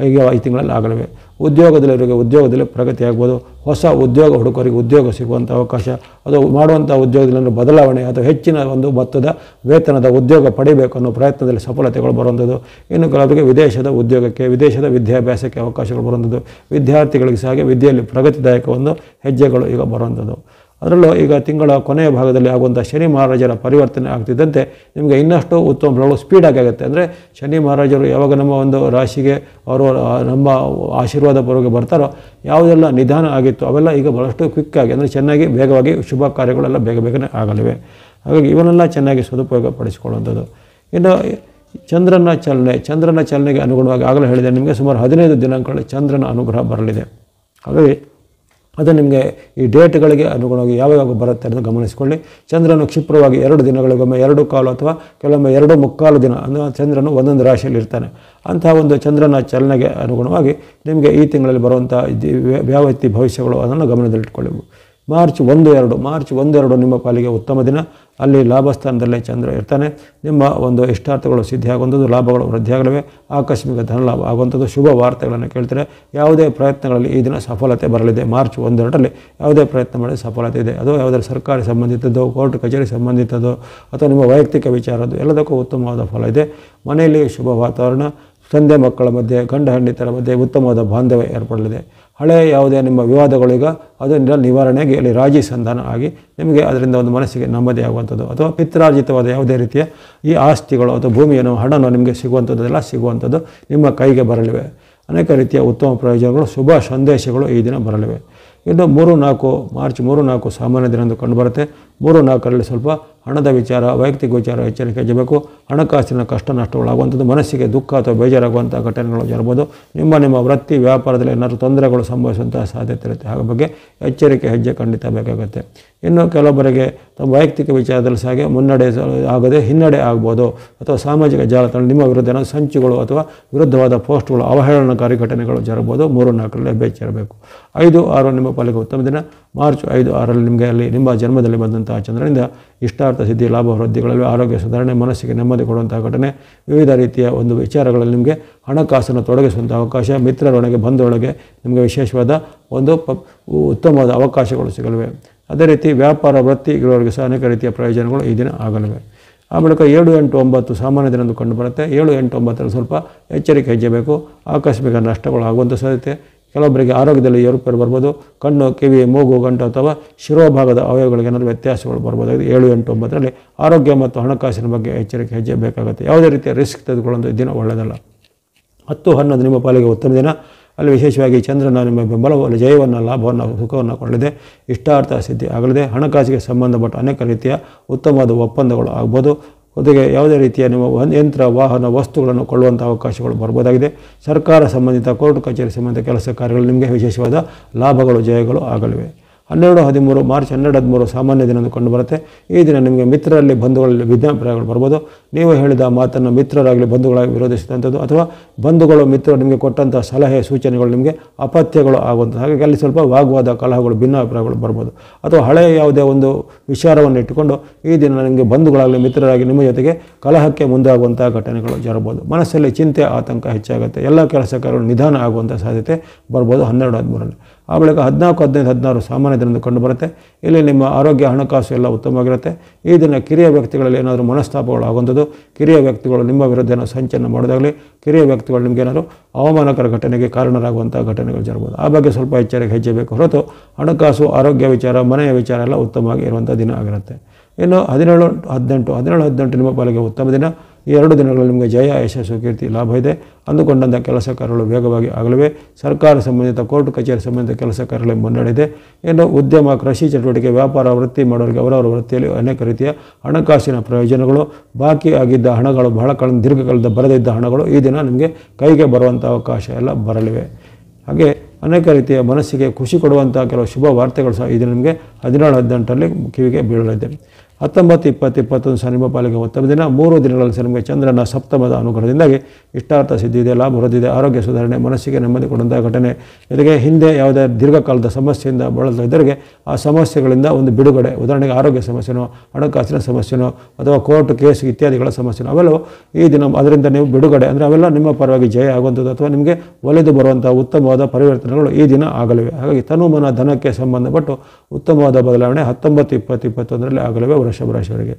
S1: ಈಗ ಈ ತಿಂಗಳಲ್ಲಿ ಆಗಲಿವೆ. ಉದ್ಯೋಗದಲ್ಲಿರೋರಿಗೆ ಉದ್ಯೋಗದಲ್ಲಿ ಪ್ರಗತಿ ಆಗ್ಬೋದು. ಹೊಸ ಉದ್ಯೋಗ ಹುಡುಕರಿಗೆ ಉದ್ಯೋಗ ಸಿಗುವಂಥ ಅವಕಾಶ, ಅದು ಮಾಡುವಂಥ ಉದ್ಯೋಗದಲ್ಲಿ ಬದಲಾವಣೆ ಅಥವಾ ಹೆಚ್ಚಿನ ಒಂದು ಮೊತ್ತದ ವೇತನದ ಉದ್ಯೋಗ ಪಡಿಬೇಕು ಅನ್ನೋ ಪ್ರಯತ್ನದಲ್ಲಿ ಸಫಲತೆಗಳು ಬರುವಂಥದ್ದು. ಇನ್ನು ಕೆಲವರಿಗೆ ವಿದೇಶದ ಉದ್ಯೋಗಕ್ಕೆ, ವಿದೇಶದ ವಿದ್ಯಾಭ್ಯಾಸಕ್ಕೆ ಅವಕಾಶಗಳು ಬರುವಂಥದ್ದು. ವಿದ್ಯಾರ್ಥಿಗಳಿಗೆ ಸಹ ಹಾಗೆ ವಿದ್ಯೆಯಲ್ಲಿ ಪ್ರಗತಿದಾಯಕ ಒಂದು ಹೆಜ್ಜೆಗಳು ಈಗ ಬರುವಂಥದ್ದು. ಅದರಲ್ಲೂ ಈಗ ತಿಂಗಳ ಕೊನೆಯ ಭಾಗದಲ್ಲಿ ಆಗುವಂಥ ಶನಿ ಮಹಾರಾಜರ ಪರಿವರ್ತನೆ ಆಗ್ತಿದ್ದಂತೆ ನಿಮಗೆ ಇನ್ನಷ್ಟು ಉತ್ತಮ ಫಲಗಳು ಸ್ಪೀಡಾಗಿ ಆಗುತ್ತೆ. ಅಂದರೆ ಶನಿ ಮಹಾರಾಜರು ಯಾವಾಗ ನಮ್ಮ ಒಂದು ರಾಶಿಗೆ ಅವರು ನಮ್ಮ ಆಶೀರ್ವಾದ ಪೂರ್ವಕ ಬರ್ತಾರೋ ಯಾವುದೆಲ್ಲ ನಿಧಾನ ಆಗಿತ್ತು ಅವೆಲ್ಲ ಈಗ ಭಾಳಷ್ಟು ಕ್ವಿಕ್ಕಾಗಿ, ಅಂದರೆ ಚೆನ್ನಾಗಿ ವೇಗವಾಗಿ ಶುಭ ಕಾರ್ಯಗಳೆಲ್ಲ ಬೇಗನೆ ಆಗಲಿವೆ. ಹಾಗಾಗಿ ಇವನ್ನೆಲ್ಲ ಚೆನ್ನಾಗಿ ಸದುಪಯೋಗ ಪಡಿಸಿಕೊಳ್ಳುವಂಥದ್ದು. ಇನ್ನು ಚಂದ್ರನ ಚಲನೆಗೆ ಅನುಗುಣವಾಗಿ ಆಗಲೇ ಹೇಳಿದೆ ನಿಮಗೆ ಸುಮಾರು 15 ದಿನಾಂಕಗಳಲ್ಲಿ ಚಂದ್ರನ ಅನುಗ್ರಹ ಬರಲಿದೆ. ಹಾಗಾಗಿ ಅದು ನಿಮಗೆ ಈ ಡೇಟ್ಗಳಿಗೆ ಅನುಗುಣವಾಗಿ ಯಾವಾಗ ಬರುತ್ತೆ ಅನ್ನೋದು ಗಮನಿಸಿಕೊಳ್ಳಿ. ಚಂದ್ರನು ಕ್ಷಿಪ್ರವಾಗಿ 2 ದಿನಗಳಿಗೊಮ್ಮೆ 2.25 ಅಥವಾ ಕೆಲವೊಮ್ಮೆ 2.25 ದಿನ ಅಂದರೆ ಚಂದ್ರನು ಒಂದೊಂದು ರಾಶಿಯಲ್ಲಿ ಇರ್ತಾನೆ. ಅಂತಹ ಒಂದು ಚಂದ್ರನ ಚಲನೆಗೆ ಅನುಗುಣವಾಗಿ ನಿಮಗೆ ಈ ತಿಂಗಳಲ್ಲಿ ಬರುವಂಥ ಯಾವ ರೀತಿ ಭವಿಷ್ಯಗಳು ಅದನ್ನು ಗಮನದಲ್ಲಿಟ್ಕೊಳ್ಳಿ. ಮಾರ್ಚ್ 1-2 ನಿಮ್ಮ ಪಾಲಿಗೆ ಉತ್ತಮ ದಿನ. ಅಲ್ಲಿ ಲಾಭಸ್ಥಾನದಲ್ಲೇ ಚಂದ್ರ ಇರ್ತಾನೆ. ನಿಮ್ಮ ಒಂದು ಇಷ್ಟಾರ್ಥಗಳು ಸಿದ್ಧಿಯಾಗುವಂಥದ್ದು, ಲಾಭಗಳು ವೃದ್ಧಿಯಾಗಲಿವೆ, ಆಕಸ್ಮಿಕ ಧನಲಾಭ ಆಗುವಂಥದ್ದು, ಶುಭ ವಾರ್ತೆಗಳನ್ನು ಕೇಳ್ತಾರೆ. ಯಾವುದೇ ಪ್ರಯತ್ನಗಳಲ್ಲಿ ಈ ದಿನ ಸಫಲತೆ ಬರಲಿದೆ. ಮಾರ್ಚ್ 1-2ರಲ್ಲಿ ಯಾವುದೇ ಪ್ರಯತ್ನ ಮಾಡಿ ಸಫಲತೆ ಇದೆ. ಅದು ಯಾವುದಾದ್ರು ಸರ್ಕಾರಿ ಸಂಬಂಧಿತದ್ದು, ಕೋರ್ಟ್ ಕಚೇರಿ ಸಂಬಂಧಿತದ್ದು ಅಥವಾ ನಿಮ್ಮ ವೈಯಕ್ತಿಕ ವಿಚಾರದ್ದು ಎಲ್ಲದಕ್ಕೂ ಉತ್ತಮವಾದ ಫಲ ಇದೆ. ಮನೆಯಲ್ಲಿ ಶುಭ ವಾತಾವರಣ, ತಂದೆ ಮಕ್ಕಳ ಮಧ್ಯೆ, ಗಂಡ ಹೆಂಡತಿಯರ ಮಧ್ಯೆ ಉತ್ತಮವಾದ ಬಾಂಧವ್ಯ ಏರ್ಪಡಲಿದೆ. ಹಳೆಯ ಯಾವುದೇ ನಿಮ್ಮ ವಿವಾದಗಳೀಗ ಅದರಿಂದ ನಿವಾರಣೆಗೆ ಇಲ್ಲಿ ರಾಜಿ ಸಂಧಾನ ಆಗಿ ನಿಮಗೆ ಅದರಿಂದ ಒಂದು ಮನಸ್ಸಿಗೆ ನೆಮ್ಮದಿ ಆಗುವಂಥದ್ದು, ಅಥವಾ ಪಿತ್ರಾರ್ಜಿತವಾದ ಯಾವುದೇ ರೀತಿಯ ಈ ಆಸ್ತಿಗಳು ಅಥವಾ ಭೂಮಿಯನ್ನು ಹಣನೋ ನಿಮಗೆ ಸಿಗುವಂಥದ್ದೆಲ್ಲ ಸಿಗುವಂಥದ್ದು ನಿಮ್ಮ ಕೈಗೆ ಬರಲಿವೆ. ಅನೇಕ ರೀತಿಯ ಉತ್ತಮ ಪ್ರಯೋಜನಗಳು, ಶುಭ ಸಂದೇಶಗಳು ಈ ದಿನ ಬರಲಿವೆ. ಇನ್ನು 3-4 ಮಾರ್ಚ್ 3-4 ಸಾಮಾನ್ಯ ದಿನ ಎಂದು ಕಂಡುಬರುತ್ತೆ. 3-4ರಲ್ಲಿ ಸ್ವಲ್ಪ ಹಣದ ವಿಚಾರ, ವೈಯಕ್ತಿಕ ವಿಚಾರ ಎಚ್ಚರಿಕೆ ವಹಿಸಬೇಕು. ಹಣಕಾಸಿನ ಕಷ್ಟ ನಷ್ಟಗಳಾಗುವಂಥದ್ದು, ಮನಸ್ಸಿಗೆ ದುಃಖ ಅಥವಾ ಬೇಜಾರಾಗುವಂಥ ಘಟನೆಗಳು ಜರಬಹುದು. ನಿಮ್ಮ ವೃತ್ತಿ ವ್ಯಾಪಾರದಲ್ಲಿ ಏನಾದರೂ ತೊಂದರೆಗಳು ಸಂಭವಿಸುವಂಥ ಸಾಧ್ಯತೆ ಇರುತ್ತೆ. ಹಾಗೆ ಬಗ್ಗೆ ಎಚ್ಚರಿಕೆ ಹೆಜ್ಜೆ ಖಂಡಿತ ಬೇಕಾಗುತ್ತೆ. ಇನ್ನು ಕೆಲವೊಬ್ಬರಿಗೆ ತಮ್ಮ ವೈಯಕ್ತಿಕ ವಿಚಾರದಲ್ಲಿ ಸಹ ಮುನ್ನಡೆ ಆಗದೆ ಹಿನ್ನಡೆ ಆಗ್ಬೋದು, ಅಥವಾ ಸಾಮಾಜಿಕ ಜಾಲತಾಣ ನಿಮ್ಮ ವಿರುದ್ಧ ಸಂಚುಗಳು ಅಥವಾ ವಿರುದ್ಧವಾದ ಪೋಸ್ಟ್ಗಳು, ಅವಹೇಳನಕಾರಿ ಘಟನೆಗಳು ಜರಬಹುದು. 3-4ರಲ್ಲಿ ಎಚ್ಚರಬೇಕು. 5-6 ನಿಮ್ಮ ಪಾಲಿಗೆ ಉತ್ತಮ ದಿನ. ಮಾರ್ಚ್ 5-6ರಲ್ಲಿ ನಿಮಗೆ ಅಲ್ಲಿ ನಿಮ್ಮ ಜನ್ಮದಲ್ಲಿ ಬಂದಂತಹ ಚಂದ್ರನಿಂದ ಇಷ್ಟಾರ್ಥ ಸಿದ್ಧಿ, ಲಾಭ ವೃದ್ಧಿಗಳಲ್ಲಿ, ಆರೋಗ್ಯ ಸುಧಾರಣೆ, ಮನಸ್ಸಿಗೆ ನೆಮ್ಮದಿ ಕೊಡುವಂಥ ಘಟನೆ, ವಿವಿಧ ರೀತಿಯ ಒಂದು ವಿಚಾರಗಳಲ್ಲಿ ನಿಮಗೆ ಹಣಕಾಸನ್ನು ತೊಡಗಿಸುವಂಥ ಅವಕಾಶ, ಮಿತ್ರರೊಳಗೆ ಬಂಧುವೊಳಗೆ ನಿಮಗೆ ವಿಶೇಷವಾದ ಒಂದು ಉತ್ತಮವಾದ ಅವಕಾಶಗಳು ಸಿಗಲಿವೆ. ಅದೇ ರೀತಿ ವ್ಯಾಪಾರ ವೃತ್ತಿ ಇರುವವರಿಗೆ ಸಹ ಅನೇಕ ರೀತಿಯ ಪ್ರಯೋಜನಗಳು ಈ ದಿನ ಆಗಲಿವೆ. ಆ ಬಳಿಕ 7-8-9 ಸಾಮಾನ್ಯ ದಿನ ಎಂದು ಕಂಡುಬರುತ್ತೆ. 7-8-9ರಲ್ಲಿ ಸ್ವಲ್ಪ ಎಚ್ಚರಿಕೆ ಹೆಜ್ಜೆ ಬೇಕು. ಆಕಸ್ಮಿಕ ನಷ್ಟಗಳು ಆಗುವಂಥ ಸಾಧ್ಯತೆ. ಕೆಲವೊಬ್ಬರಿಗೆ ಆರೋಗ್ಯದಲ್ಲಿ ಏರುಪೇರು ಬರ್ಬೋದು. ಕಣ್ಣು, ಕಿವಿ, ಮೂಗು, ಗಂಟು ಅಥವಾ ಶಿರೋಭಾಗದ ಅವಯವಗಳಿಗೆ ಏನಾದರೂ ವ್ಯತ್ಯಾಸಗಳು ಬರ್ಬೋದಾಗಿದೆ. 7-8-9ರಲ್ಲಿ ಆರೋಗ್ಯ ಮತ್ತು ಹಣಕಾಸಿನ ಬಗ್ಗೆ ಎಚ್ಚರಿಕೆ ಹೆಜ್ಜೆ ಬೇಕಾಗುತ್ತೆ. ಯಾವುದೇ ರೀತಿಯ ರಿಸ್ಕ್ ತೆಗೆದುಕೊಳ್ಳುವಂಥ ದಿನ ಒಳ್ಳೆಯದಲ್ಲ. 10-11 ನಿಮ್ಮ ಪಾಲಿಗೆ ಉತ್ತಮ ದಿನ. ಅಲ್ಲಿ ವಿಶೇಷವಾಗಿ ಚಂದ್ರನ ನಿಮ್ಮ ಬೆಂಬಲವನ್ನು, ಜಯವನ್ನು, ಲಾಭವನ್ನು, ಸುಖವನ್ನು ಕೊಳ್ಳಲಿದೆ. ಇಷ್ಟಾರ್ಥ ಸಿದ್ಧಿ ಆಗಲಿದೆ. ಹಣಕಾಸಿಗೆ ಸಂಬಂಧಪಟ್ಟ ಅನೇಕ ರೀತಿಯ ಉತ್ತಮವಾದ ಒಪ್ಪಂದಗಳು ಆಗ್ಬೋದು. ಜೊತೆಗೆ ಯಾವುದೇ ರೀತಿಯ ನಿಮ್ಮ ಯಂತ್ರ, ವಾಹನ, ವಸ್ತುಗಳನ್ನು ಕೊಳ್ಳುವಂಥ ಅವಕಾಶಗಳು ಬರ್ಬೋದಾಗಿದೆ. ಸರ್ಕಾರ ಸಂಬಂಧಿತ, ಕೋರ್ಟ್ ಕಚೇರಿ ಸಂಬಂಧಿತ ಕೆಲಸ ಕಾರ್ಯಗಳು ನಿಮಗೆ ವಿಶೇಷವಾದ ಲಾಭಗಳು, ಜಯಗಳು ಆಗಲಿವೆ. 12-13 ಮಾರ್ಚ್ 12-13 ಸಾಮಾನ್ಯ ದಿನ ಎಂದು ಕಂಡುಬರುತ್ತೆ. ಈ ದಿನ ನಿಮಗೆ ಮಿತ್ರರಲ್ಲಿ, ಬಂಧುಗಳಲ್ಲಿ ಭಿನ್ನಾಭಿಪ್ರಾಯಗಳು ಬರ್ಬೋದು. ನೀವು ಹೇಳಿದ ಮಾತನ್ನು ಮಿತ್ರರಾಗಲಿ ಬಂಧುಗಳಾಗಿ ವಿರೋಧಿಸಿದಂಥದ್ದು, ಅಥವಾ ಬಂಧುಗಳು ಮಿತ್ರರು ನಿಮಗೆ ಕೊಟ್ಟಂಥ ಸಲಹೆ ಸೂಚನೆಗಳು ನಿಮಗೆ ಅಪತ್ಯಗಳು ಆಗುವಂಥದ್ದು. ಹಾಗಾಗಿ ಅಲ್ಲಿ ಸ್ವಲ್ಪ ವಾಗ್ವಾದ, ಕಲಹಗಳು, ಭಿನ್ನಾಭಿಪ್ರಾಯಗಳು ಬರ್ಬೋದು. ಅಥವಾ ಹಳೆಯ ಯಾವುದೇ ಒಂದು ವಿಚಾರವನ್ನು ಇಟ್ಟುಕೊಂಡು ಈ ದಿನ ನಿಮಗೆ ಬಂಧುಗಳಾಗಲಿ ಮಿತ್ರರಾಗಿ ನಿಮ್ಮ ಜೊತೆಗೆ ಕಲಹಕ್ಕೆ ಮುಂದಾಗುವಂಥ ಘಟನೆಗಳು ಜರಬಹುದು. ಮನಸ್ಸಲ್ಲಿ ಚಿಂತೆ, ಆತಂಕ ಹೆಚ್ಚಾಗುತ್ತೆ. ಎಲ್ಲ ಕೆಲಸ ಕಾರ್ಯಗಳು ನಿಧಾನ ಆಗುವಂಥ ಸಾಧ್ಯತೆ ಬರ್ಬೋದು 12-13ರಲ್ಲಿ. ಆ ಬಳಿಕ 14-15-16 ಸಾಮಾನ್ಯ ದಿನ ಕಂಡುಬರುತ್ತೆ. ಇಲ್ಲಿ ನಿಮ್ಮ ಆರೋಗ್ಯ, ಹಣಕಾಸು ಎಲ್ಲ ಉತ್ತಮವಾಗಿರುತ್ತೆ. ಈ ದಿನ ಕಿರಿಯ ವ್ಯಕ್ತಿಗಳಲ್ಲಿ ಏನಾದರೂ ಮನಸ್ತಾಪಗಳು ಆಗುವಂಥದ್ದು, ಕಿರಿಯ ವ್ಯಕ್ತಿಗಳು ನಿಮ್ಮ ವಿರುದ್ಧ ಸಂಚಲನ ಮಾಡೋದಾಗಲಿ, ಕಿರಿಯ ವ್ಯಕ್ತಿಗಳು ನಿಮಗೇನಾದರೂ ಅವಮಾನಕರ ಘಟನೆಗೆ ಕಾರಣರಾಗುವಂಥ ಘಟನೆಗಳು ಜರಬಹುದು. ಆ ಬಗ್ಗೆ ಸ್ವಲ್ಪ ಎಚ್ಚರಿಕೆ ಹೆಜ್ಜೆ ಬೇಕು. ಹೊರತು ಹಣಕಾಸು, ಆರೋಗ್ಯ ವಿಚಾರ, ಮನೆಯ ವಿಚಾರ ಎಲ್ಲ ಉತ್ತಮವಾಗಿ ಇರುವಂಥ ದಿನ ಆಗಿರುತ್ತೆ. ಇನ್ನು 17-18 ನಿಮ್ಮ ಪಾಲಿಗೆ ಉತ್ತಮ ದಿನ. ಈ 2 ದಿನಗಳಲ್ಲಿ ನಿಮಗೆ ಜಯ, ಯಶಸ್ಸು, ಕೀರ್ತಿ, ಲಾಭ ಇದೆ. ಅಂದುಕೊಂಡಂಥ ಕೆಲಸ ಕಾರ್ಯಗಳು ವೇಗವಾಗಿ ಆಗಲಿವೆ. ಸರ್ಕಾರ ಸಂಬಂಧಿತ, ಕೋರ್ಟ್ ಕಚೇರಿ ಸಂಬಂಧಿತ ಕೆಲಸ ಕಾರ್ಯಗಳಲ್ಲಿ ಮುನ್ನಡೆದಿದೆ. ಇನ್ನು ಉದ್ಯಮ, ಕೃಷಿ ಚಟುವಟಿಕೆ, ವ್ಯಾಪಾರ ವೃತ್ತಿ ಮಾಡೋರಿಗೆ ಅವರವರ ವೃತ್ತಿಯಲ್ಲಿ ಅನೇಕ ರೀತಿಯ ಹಣಕಾಸಿನ ಪ್ರಯೋಜನಗಳು, ಬಾಕಿ ಆಗಿದ್ದ ಹಣಗಳು, ಬಹಳ ದೀರ್ಘಕಾಲದ ಬರದಿದ್ದ ಹಣಗಳು ಈ ದಿನ ನಿಮಗೆ ಕೈಗೆ ಬರುವಂಥ ಅವಕಾಶ ಎಲ್ಲ ಬರಲಿವೆ. ಹಾಗೆ ಅನೇಕ ರೀತಿಯ ಮನಸ್ಸಿಗೆ ಖುಷಿ ಕೊಡುವಂಥ ಕೆಲವು ಶುಭ ವಾರ್ತೆಗಳು ಸಹ ಈ ದಿನ ನಿಮಗೆ 17-18ರಲ್ಲಿ ಕಿವಿಗೆ ಬೀಳಲಿದೆ. 19-20-21 ಸಹ ನಿಮ್ಮ ಪಾಲಿಗೆ ಉತ್ತಮ ದಿನ. 3 ದಿನಗಳಲ್ಲಿ ಸಹ ನಿಮಗೆ ಚಂದ್ರನ ಸಪ್ತಮದ ಅನುಗ್ರಹದಿಂದಾಗಿ ಇಷ್ಟಾರ್ಥ ಸಿದ್ಧಿದೆ, ಲಾಭ ವೃದ್ಧಿದೆ, ಆರೋಗ್ಯ ಸುಧಾರಣೆ, ಮನಸ್ಸಿಗೆ ನೆಮ್ಮದಿ ಕೊಡುವಂಥ ಘಟನೆ. ಜೊತೆಗೆ ಹಿಂದೆ ಯಾವುದೇ ದೀರ್ಘಕಾಲದ ಸಮಸ್ಯೆಯಿಂದ ಬಳಲ್ತಾ ಇದ್ದವರಿಗೆ ಆ ಸಮಸ್ಯೆಗಳಿಂದ ಒಂದು ಬಿಡುಗಡೆ. ಉದಾಹರಣೆಗೆ ಆರೋಗ್ಯ ಸಮಸ್ಯೆನೋ, ಹಣಕಾಸಿನ ಸಮಸ್ಯೆನೋ, ಅಥವಾ ಕೋರ್ಟ್ ಕೇಸ್ ಇತ್ಯಾದಿಗಳ ಸಮಸ್ಯೆನೋ, ಅವೆಲ್ಲವೂ ಈ ದಿನ ಅದರಿಂದ ನೀವು ಬಿಡುಗಡೆ, ಅಂದರೆ ಅವೆಲ್ಲ ನಿಮ್ಮ ಪರವಾಗಿ ಜಯ ಆಗುವಂಥದ್ದು ಅಥವಾ ನಿಮಗೆ ಒಲಿದು ಬರುವಂಥ ಉತ್ತಮವಾದ ಪರಿವರ್ತನೆಗಳು ಈ ದಿನ ಆಗಲಿವೆ. ಹಾಗಾಗಿ ತನು, ಮನ, ಧನಕ್ಕೆ ಸಂಬಂಧಪಟ್ಟು ಉತ್ತಮವಾದ ಬದಲಾವಣೆ 19-20-21ರಲ್ಲಿ ಆಗಲಿವೆ ವೃಷಭ ರಾಶಿಯವರಿಗೆ.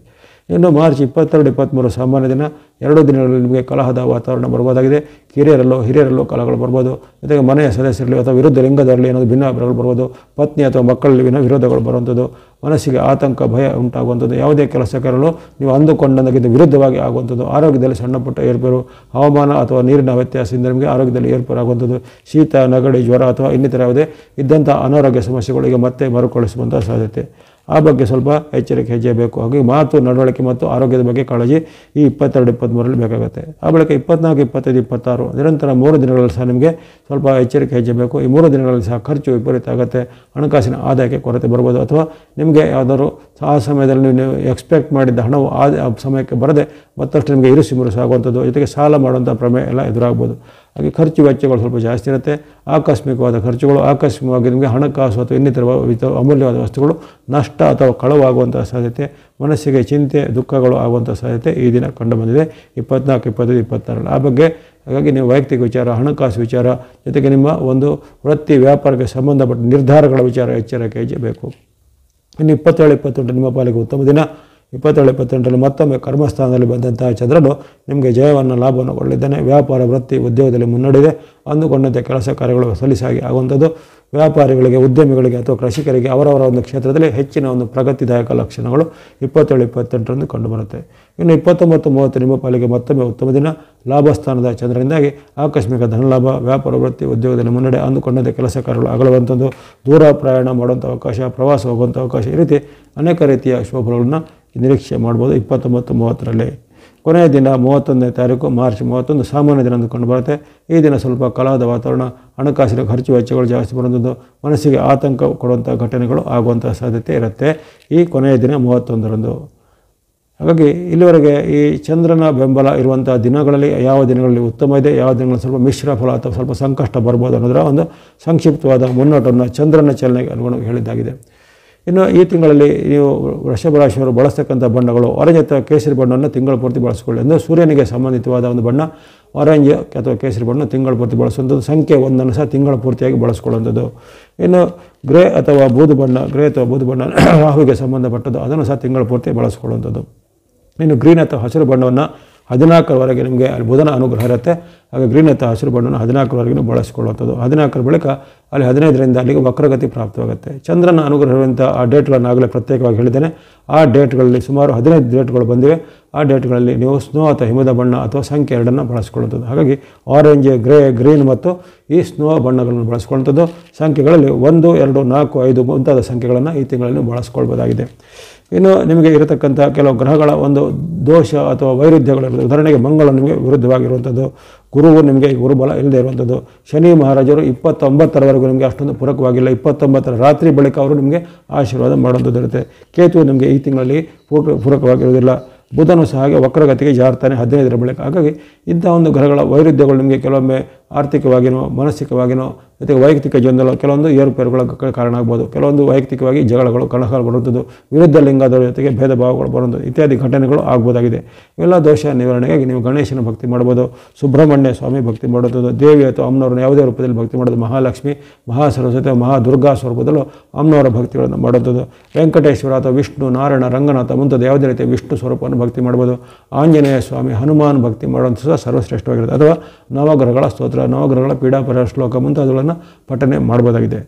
S1: ಇನ್ನು ಮಾರ್ಚ್ 22-23 ಸಾಮಾನ್ಯ ದಿನ. 2 ದಿನಗಳಲ್ಲಿ ನಿಮಗೆ ಕಲಹದ ವಾತಾವರಣ ಬರ್ಬೋದಾಗಿದೆ. ಹಿರಿಯರಲ್ಲೋ ಕಲಹಗಳು ಬರ್ಬೋದು. ಜೊತೆಗೆ ಮನೆಯ ಸದಸ್ಯರಲ್ಲಿ ಅಥವಾ ವಿರುದ್ಧ ಲಿಂಗದರಲ್ಲಿ ಏನಾದರೂ ಭಿನ್ನಾಭಿಪ್ರಾಯಗಳು ಬರ್ಬೋದು. ಪತ್ನಿ ಅಥವಾ ಮಕ್ಕಳಲ್ಲಿ ವಿರೋಧಗಳು ಬರುವಂಥದ್ದು, ಮನಸ್ಸಿಗೆ ಆತಂಕ, ಭಯ ಉಂಟಾಗುವಂಥದ್ದು, ಯಾವುದೇ ಕೆಲಸ ಕಾರ್ಯಗಳು ನೀವು ಅಂದುಕೊಂಡಂದಕ್ಕಿಂತ ವಿರುದ್ಧವಾಗಿ ಆಗುವಂಥದ್ದು, ಆರೋಗ್ಯದಲ್ಲಿ ಸಣ್ಣ ಪುಟ್ಟ ಏರ್ಪೇರು, ಹವಾಮಾನ ಅಥವಾ ನೀರಿನ ವ್ಯತ್ಯಾಸದಿಂದ ನಿಮಗೆ ಆರೋಗ್ಯದಲ್ಲಿ ಏರ್ಪೇರು ಆಗುವಂಥದ್ದು, ಶೀತ, ನೆಗಡಿ, ಜ್ವರ ಅಥವಾ ಇನ್ನಿತರ ಯಾವುದೇ ಇದ್ದಂಥ ಅನಾರೋಗ್ಯ ಸಮಸ್ಯೆಗಳಿಗೆ ಮತ್ತೆ ಮರುಕಳಿಸುವಂಥ ಸಾಧ್ಯತೆ. ಆ ಬಗ್ಗೆ ಸ್ವಲ್ಪ ಎಚ್ಚರಿಕೆ ಹೆಜ್ಜೆ ಬೇಕು. ಹಾಗೆ ಮಾತು, ನಡವಳಿಕೆ ಮತ್ತು ಆರೋಗ್ಯದ ಬಗ್ಗೆ ಕಾಳಜಿ ಈ 22-23ರಲ್ಲಿ ಬೇಕಾಗುತ್ತೆ. ಆ ಬಳಿಕ 24-25-26 ನಿರಂತರ 3 ದಿನಗಳಲ್ಲಿ ಸಹ ನಿಮಗೆ ಸ್ವಲ್ಪ ಎಚ್ಚರಿಕೆ ಹೆಜ್ಜೆ ಬೇಕು. ಈ 3 ದಿನಗಳಲ್ಲಿ ಸಹ ಖರ್ಚು ವಿಪರೀತ ಆಗುತ್ತೆ. ಹಣಕಾಸಿನ ಆದಾಯಕ್ಕೆ ಕೊರತೆ ಬರ್ಬೋದು, ಅಥವಾ ನಿಮಗೆ ಯಾವುದಾದ್ರು ಆ ಸಮಯದಲ್ಲಿ ನೀವು ಎಕ್ಸ್ಪೆಕ್ಟ್ ಮಾಡಿದ್ದ ಹಣವು ಆ ಸಮಯಕ್ಕೆ ಬರದೆ ಮತ್ತಷ್ಟು ನಿಮಗೆ ಇರುಸು ಮುರುಸು ಆಗುವಂಥದ್ದು, ಜೊತೆಗೆ ಸಾಲ ಮಾಡುವಂಥ ಪ್ರಮೇಯ ಎಲ್ಲ ಎದುರಾಗ್ಬೋದು. ಹಾಗೆ ಖರ್ಚು ವೆಚ್ಚಗಳು ಸ್ವಲ್ಪ ಜಾಸ್ತಿ ಇರುತ್ತೆ. ಆಕಸ್ಮಿಕವಾದ ಖರ್ಚುಗಳು, ಆಕಸ್ಮಿಕವಾಗಿ ನಿಮಗೆ ಹಣಕಾಸು ಅಥವಾ ಇನ್ನಿತರ ಅಮೂಲ್ಯವಾದ ವಸ್ತುಗಳು ನಷ್ಟ ಅಥವಾ ಕಳವಾಗುವಂಥ ಸಾಧ್ಯತೆ, ಮನಸ್ಸಿಗೆ ಚಿಂತೆ, ದುಃಖಗಳು ಆಗುವಂಥ ಸಾಧ್ಯತೆ ಈ ದಿನ ಕಂಡುಬಂದಿದೆ 24-25-26ರಲ್ಲಿ. ಆ ಬಗ್ಗೆ ಹಾಗಾಗಿ ನೀವು ವೈಯಕ್ತಿಕ ವಿಚಾರ, ಹಣಕಾಸು ವಿಚಾರ, ಜೊತೆಗೆ ನಿಮ್ಮ ಒಂದು ವೃತ್ತಿ ವ್ಯಾಪಾರಕ್ಕೆ ಸಂಬಂಧಪಟ್ಟ ನಿರ್ಧಾರಗಳ ವಿಚಾರ ಎಚ್ಚರಿಕೆ ಹೆಜ್ಜೆ ಬೇಕು. ಇನ್ನು 27-28 ನಿಮ್ಮ ಪಾಲಿಗೆ ಉತ್ತಮ ದಿನ. 27-28ರಲ್ಲಿ ಮತ್ತೊಮ್ಮೆ ಕರ್ಮಸ್ಥಾನದಲ್ಲಿ ಬಂದಂತಹ ಚಂದ್ರನು ನಿಮಗೆ ಜಯವನ್ನು ಲಾಭವನ್ನು ಕೊಡಲಿದ್ದಾನೆ. ವ್ಯಾಪಾರ, ವೃತ್ತಿ, ಉದ್ಯೋಗದಲ್ಲಿ ಮುನ್ನಡೆದಿದೆ. ಅಂದುಕೊಂಡಂತೆ ಕೆಲಸ ಕಾರ್ಯಗಳು ಸಲೀಸಾಗಿ ಆಗುವಂಥದ್ದು. ವ್ಯಾಪಾರಿಗಳಿಗೆ, ಉದ್ಯಮಿಗಳಿಗೆ ಅಥವಾ ಕೃಷಿಕರಿಗೆ ಅವರವರ ಒಂದು ಕ್ಷೇತ್ರದಲ್ಲಿ ಹೆಚ್ಚಿನ ಒಂದು ಪ್ರಗತಿದಾಯಕ ಲಕ್ಷಣಗಳು 27-28ರಂದು ಕಂಡುಬರುತ್ತೆ. ಇನ್ನು 29-30 ನಿಮ್ಮ ಪಾಲಿಗೆ ಮತ್ತೊಮ್ಮೆ ಉತ್ತಮ ದಿನ. ಲಾಭಸ್ಥಾನದ ಚಂದ್ರನಿಂದಾಗಿ ಆಕಸ್ಮಿಕ ಧನಲಾಭ, ವ್ಯಾಪಾರ, ವೃತ್ತಿ, ಉದ್ಯೋಗದಲ್ಲಿ ಮುನ್ನಡೆ, ಅಂದುಕೊಂಡಂತೆ ಕೆಲಸ ಕಾರ್ಯಗಳು ಆಗಲುವಂಥದ್ದು, ದೂರ ಪ್ರಯಾಣ ಮಾಡುವಂಥ ಅವಕಾಶ, ಪ್ರವಾಸ ಹೋಗುವಂಥ ಅವಕಾಶ, ಈ ರೀತಿ ಅನೇಕ ರೀತಿಯ ಶುಭಫಲಗಳನ್ನು ನಿರೀಕ್ಷೆ ಮಾಡ್ಬೋದು 29-30ರಲ್ಲಿ. ಕೊನೆಯ ದಿನ 31ನೇ ತಾರೀಕು ಮಾರ್ಚ್ 31 ಸಾಮಾನ್ಯ ದಿನ ಅಂದುಕೊಂಡು ಬರುತ್ತೆ. ಈ ದಿನ ಸ್ವಲ್ಪ ಕಲಹದ ವಾತಾವರಣ, ಹಣಕಾಸಿನ ಖರ್ಚು ವೆಚ್ಚಗಳು ಜಾಸ್ತಿ ಬರುವಂಥದ್ದು, ಮನಸ್ಸಿಗೆ ಆತಂಕ ಕೊಡುವಂಥ ಘಟನೆಗಳು ಆಗುವಂಥ ಸಾಧ್ಯತೆ ಇರುತ್ತೆ ಈ ಕೊನೆಯ ದಿನ 31ರಂದು. ಹಾಗಾಗಿ ಇಲ್ಲಿವರೆಗೆ ಈ ಚಂದ್ರನ ಬೆಂಬಲ ಇರುವಂಥ ದಿನಗಳಲ್ಲಿ ಯಾವ ದಿನಗಳಲ್ಲಿ ಉತ್ತಮ ಇದೆ, ಯಾವ ದಿನಗಳಲ್ಲಿ ಸ್ವಲ್ಪ ಮಿಶ್ರ ಫಲ ಅಥವಾ ಸ್ವಲ್ಪ ಸಂಕಷ್ಟ ಬರ್ಬೋದು ಅನ್ನೋದರ ಒಂದು ಸಂಕ್ಷಿಪ್ತವಾದ ಮುನ್ನೋಟವನ್ನು ಚಂದ್ರನ ಚಲನೆಗೆ ಅನುಗುಣವಾಗಿ ಹೇಳಿದ್ದಾಗಿದೆ. ಇನ್ನು ಈ ತಿಂಗಳಲ್ಲಿ ನೀವು ವೃಷಭ ರಾಶಿಯವರು ಬಳಸ್ತಕ್ಕಂಥ ಬಣ್ಣಗಳು ಆರೆಂಜ್ ಅಥವಾ ಕೇಸರಿ ಬಣ್ಣವನ್ನು ತಿಂಗಳ ಪೂರ್ತಿ ಬಳಸಿಕೊಳ್ಳಿ. ಅಂದರೆ ಸೂರ್ಯನಿಗೆ ಸಂಬಂಧಿತವಾದ ಒಂದು ಬಣ್ಣ ಆರೆಂಜ್ ಅಥವಾ ಕೇಸರಿ ಬಣ್ಣ ತಿಂಗಳ ಪೂರ್ತಿ ಬಳಸುವಂಥದ್ದು. ಸಂಖ್ಯೆ 1 ಸಹ ತಿಂಗಳ ಪೂರ್ತಿಯಾಗಿ ಬಳಸ್ಕೊಳ್ಳುವಂಥದ್ದು. ಇನ್ನು ಗ್ರೇ ಅಥವಾ ಬೂದು ಬಣ್ಣ ರಾಹುವಿಗೆ ಸಂಬಂಧಪಟ್ಟದ್ದು, ಅದನ್ನು ಸಹ ತಿಂಗಳ ಪೂರ್ತಿ ಬಳಸ್ಕೊಳ್ಳುವಂಥದ್ದು. ಇನ್ನು ಗ್ರೀನ್ ಅಥವಾ ಹಸಿರು ಬಣ್ಣವನ್ನು 14ರವರೆಗೆ ನಿಮಗೆ ಅಲ್ಲಿ ಬುಧನ ಅನುಗ್ರಹ ಇರುತ್ತೆ. ಹಾಗೆ ಗ್ರೀನ್ ಅಥವಾ ಹಸಿರು ಬಣ್ಣವನ್ನು 14ರವರೆಗೂ ಬಳಸಿಕೊಳ್ಳುವಂಥದ್ದು. 14ರ ಬಳಿಕ ಅಲ್ಲಿ 15ರಿಂದ ಅಲ್ಲಿಗೆ ವಕ್ರಗತಿ ಪ್ರಾಪ್ತವಾಗುತ್ತೆ. ಚಂದ್ರನ ಅನುಗ್ರಹ ಇರುವಂಥ ಆ ಡೇಟ್ಗಳನ್ನು ಆಗಲೇ ಪ್ರತ್ಯೇಕವಾಗಿ ಹೇಳಿದ್ದೇನೆ. ಆ ಡೇಟ್ಗಳಲ್ಲಿ ಸುಮಾರು 15 ಡೇಟ್ಗಳು ಬಂದಿವೆ. ಆ ಡೇಟ್ಗಳಲ್ಲಿ ನೀವು ಸ್ನೋ ಅಥವಾ ಹಿಮದ ಬಣ್ಣ ಅಥವಾ ಸಂಖ್ಯೆ 2 ಬಳಸ್ಕೊಳ್ಳುವಂಥದ್ದು. ಹಾಗಾಗಿ ಆರೆಂಜ್, ಗ್ರೇ, ಗ್ರೀನ್ ಮತ್ತು ಈ ಸ್ನೋ ಬಣ್ಣಗಳನ್ನು ಬಳಸ್ಕೊಳ್ಳುವಂಥದ್ದು. ಸಂಖ್ಯೆಗಳಲ್ಲಿ 1, 2, 4, 5 ಮುಂತಾದ ಸಂಖ್ಯೆಗಳನ್ನು ಈ ತಿಂಗಳಲ್ಲಿ ಬಳಸ್ಕೊಳ್ಬೋದಾಗಿದೆ. ಇನ್ನು ನಿಮಗೆ ಇರತಕ್ಕಂಥ ಕೆಲವು ಗ್ರಹಗಳ ಒಂದು ದೋಷ ಅಥವಾ ವೈರುಧ್ಯಗಳಿರುತ್ತದೆ. ಉದಾಹರಣೆಗೆ ಮಂಗಳ ನಿಮಗೆ ವಿರುದ್ಧವಾಗಿರುವಂಥದ್ದು, ಗುರುವು ನಿಮಗೆ ಗುರುಬಲ ಇಲ್ಲದೆ ಇರುವಂಥದ್ದು, ಶನಿ ಮಹಾರಾಜರು 29ರವರೆಗೂ ನಿಮಗೆ ಅಷ್ಟೊಂದು ಪೂರಕವಾಗಿಲ್ಲ. 29ರ ರಾತ್ರಿ ಬಳಿಕ ಅವರು ನಿಮಗೆ ಆಶೀರ್ವಾದ ಮಾಡುವಂಥದ್ದು ಇರುತ್ತೆ. ಕೇತು ನಿಮಗೆ ಈ ತಿಂಗಳಲ್ಲಿ ಪೂರಕವಾಗಿರುವುದಿಲ್ಲ. ಬುಧನು ಸಹ ಹಾಗೆ ವಕ್ರಗತಿಗೆ ಜಾರ್ತಾನೆ 15ರ ಬಳಿಕ. ಹಾಗಾಗಿ ಇಂಥ ಒಂದು ಗ್ರಹಗಳ ವೈರುಧ್ಯಗಳು ನಿಮಗೆ ಕೆಲವೊಮ್ಮೆ ಆರ್ಥಿಕವಾಗಿಯೋ, ಮಾನಸಿಕವಾಗಿಯೋ, ಜೊತೆಗೆ ವೈಯಕ್ತಿಕ ಜೀವನದಲ್ಲಿ ಕೆಲವೊಂದು ಏರುಪೇರುಗಳ ಕಾರಣ ಆಗ್ಬೋದು. ಕೆಲವೊಂದು ವೈಯಕ್ತಿಕವಾಗಿ ಜಗಳಗಳು, ಕಲಹಗಳು ಬರುವಂಥದ್ದು, ವಿರುದ್ಧ ಲಿಂಗದವರ ಜೊತೆಗೆ ಭೇದ ಭಾವಗಳು ಬರುವಂಥದ್ದು ಇತ್ಯಾದಿ ಘಟನೆಗಳು ಆಗ್ಬೋದಾಗಿದೆ. ಇವೆಲ್ಲ ದೋಷ ನಿವಾರಣೆಗಾಗಿ ನೀವು ಗಣೇಶನ ಭಕ್ತಿ ಮಾಡ್ಬೋದು, ಸುಬ್ರಹ್ಮಣ್ಯ ಸ್ವಾಮಿ ಭಕ್ತಿ ಮಾಡುವಂಥದ್ದು, ದೇವಿ ಅಥವಾ ಅಮ್ಮನವ್ರನ್ನ ಯಾವುದೇ ರೂಪದಲ್ಲಿ ಭಕ್ತಿ ಮಾಡೋದು, ಮಹಾಲಕ್ಷ್ಮಿ, ಮಹಾಸರಸ್ವತಿ, ಮಹಾದುರ್ಗಾ ಸ್ವರೂಪದಲ್ಲೂ ಅಮ್ಮನವರ ಭಕ್ತಿಗಳನ್ನು ಮಾಡುವಂಥದ್ದು, ವೆಂಕಟೇಶ್ವರ ಅಥವಾ ವಿಷ್ಣು, ನಾರಾಯಣ, ರಂಗನಾಥ ಮುಂತಾದ ಯಾವುದೇ ರೀತಿಯ ವಿಷ್ಣು ಸ್ವರೂಪವನ್ನು ಭಕ್ತಿ ಮಾಡ್ಬೋದು, ಆಂಜನೇಯ ಸ್ವಾಮಿ, ಹನುಮಾನ್ ಭಕ್ತಿ ಮಾಡುವಂಥ ಸಹ ಸರ್ವಶ್ರೇಷ್ಠವಾಗಿರುತ್ತೆ. ಅಥವಾ ನವಗ್ರಹಗಳ ಸ್ತೋತ್ರ, ನವಗ್ರಹಗಳ ಪೀಡಾಪರ ಶ್ಲೋಕ ಮುಂತಾದವುಗಳನ್ನು ಪಠನೆ ಮಾಡ್ಬೋದಾಗಿದೆ.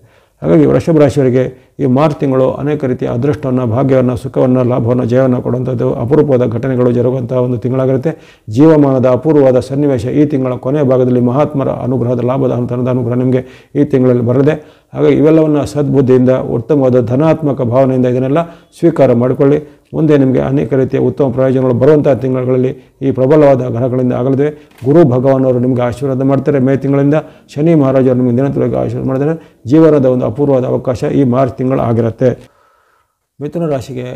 S1: ಹಾಗಾಗಿ ವೃಷಭ ರಾಶಿಯವರಿಗೆ ಈ ಮಾರ್ಚ್ ತಿಂಗಳು ಅನೇಕ ರೀತಿಯ ಅದೃಷ್ಟವನ್ನು, ಭಾಗ್ಯವನ್ನು, ಸುಖವನ್ನು, ಲಾಭವನ್ನು, ಜಯವನ್ನು ಕೊಡುವಂಥದ್ದು, ಅಪರೂಪವಾದ ಘಟನೆಗಳು ಜರುಗುವಂಥ ಒಂದು ತಿಂಗಳಾಗಿರುತ್ತೆ. ಜೀವಮಾನದ ಅಪೂರ್ವವಾದ ಸನ್ನಿವೇಶ ಈ ತಿಂಗಳ ಕೊನೆಯ ಭಾಗದಲ್ಲಿ ಮಹಾತ್ಮರ ಅನುಗ್ರಹದ, ಲಾಭದ ಹಂತದ ಅನುಗ್ರಹ ನಿಮಗೆ ಈ ತಿಂಗಳಲ್ಲಿ ಬರಲಿದೆ. ಹಾಗಾಗಿ ಇವೆಲ್ಲವನ್ನು ಸದ್ಬುದ್ಧಿಯಿಂದ, ಉತ್ತಮವಾದ ಧನಾತ್ಮಕ ಭಾವನೆಯಿಂದ ಇದನ್ನೆಲ್ಲ ಸ್ವೀಕಾರ ಮಾಡಿಕೊಳ್ಳಿ. ಮುಂದೆ ನಿಮಗೆ ಅನೇಕ ರೀತಿಯ ಉತ್ತಮ ಪ್ರಯೋಜನಗಳು ಬರುವಂಥ ತಿಂಗಳಲ್ಲಿ ಈ ಪ್ರಬಲವಾದ ಗ್ರಹಗಳಿಂದ ಆಗಲಿದೆ. ಗುರು ಭಗವಾನವರು ನಿಮಗೆ ಆಶೀರ್ವಾದ ಮಾಡ್ತಾರೆ ಮೇ ತಿಂಗಳಿಂದ. ಶನಿ ಮಹಾರಾಜರು ನಿಮಗೆ ದಿನತುಳಿಗೆ ಆಶೀರ್ವಾದ ಮಾಡಿದರೆ ಜೀವನದ ಒಂದು ಅಪೂರ್ವವಾದ ಅವಕಾಶ ಈ ಮಾರ್ಚ್ ತಿಂಗಳು ಆಗಿರುತ್ತೆ. ಮಿಥುನ ರಾಶಿಗೆ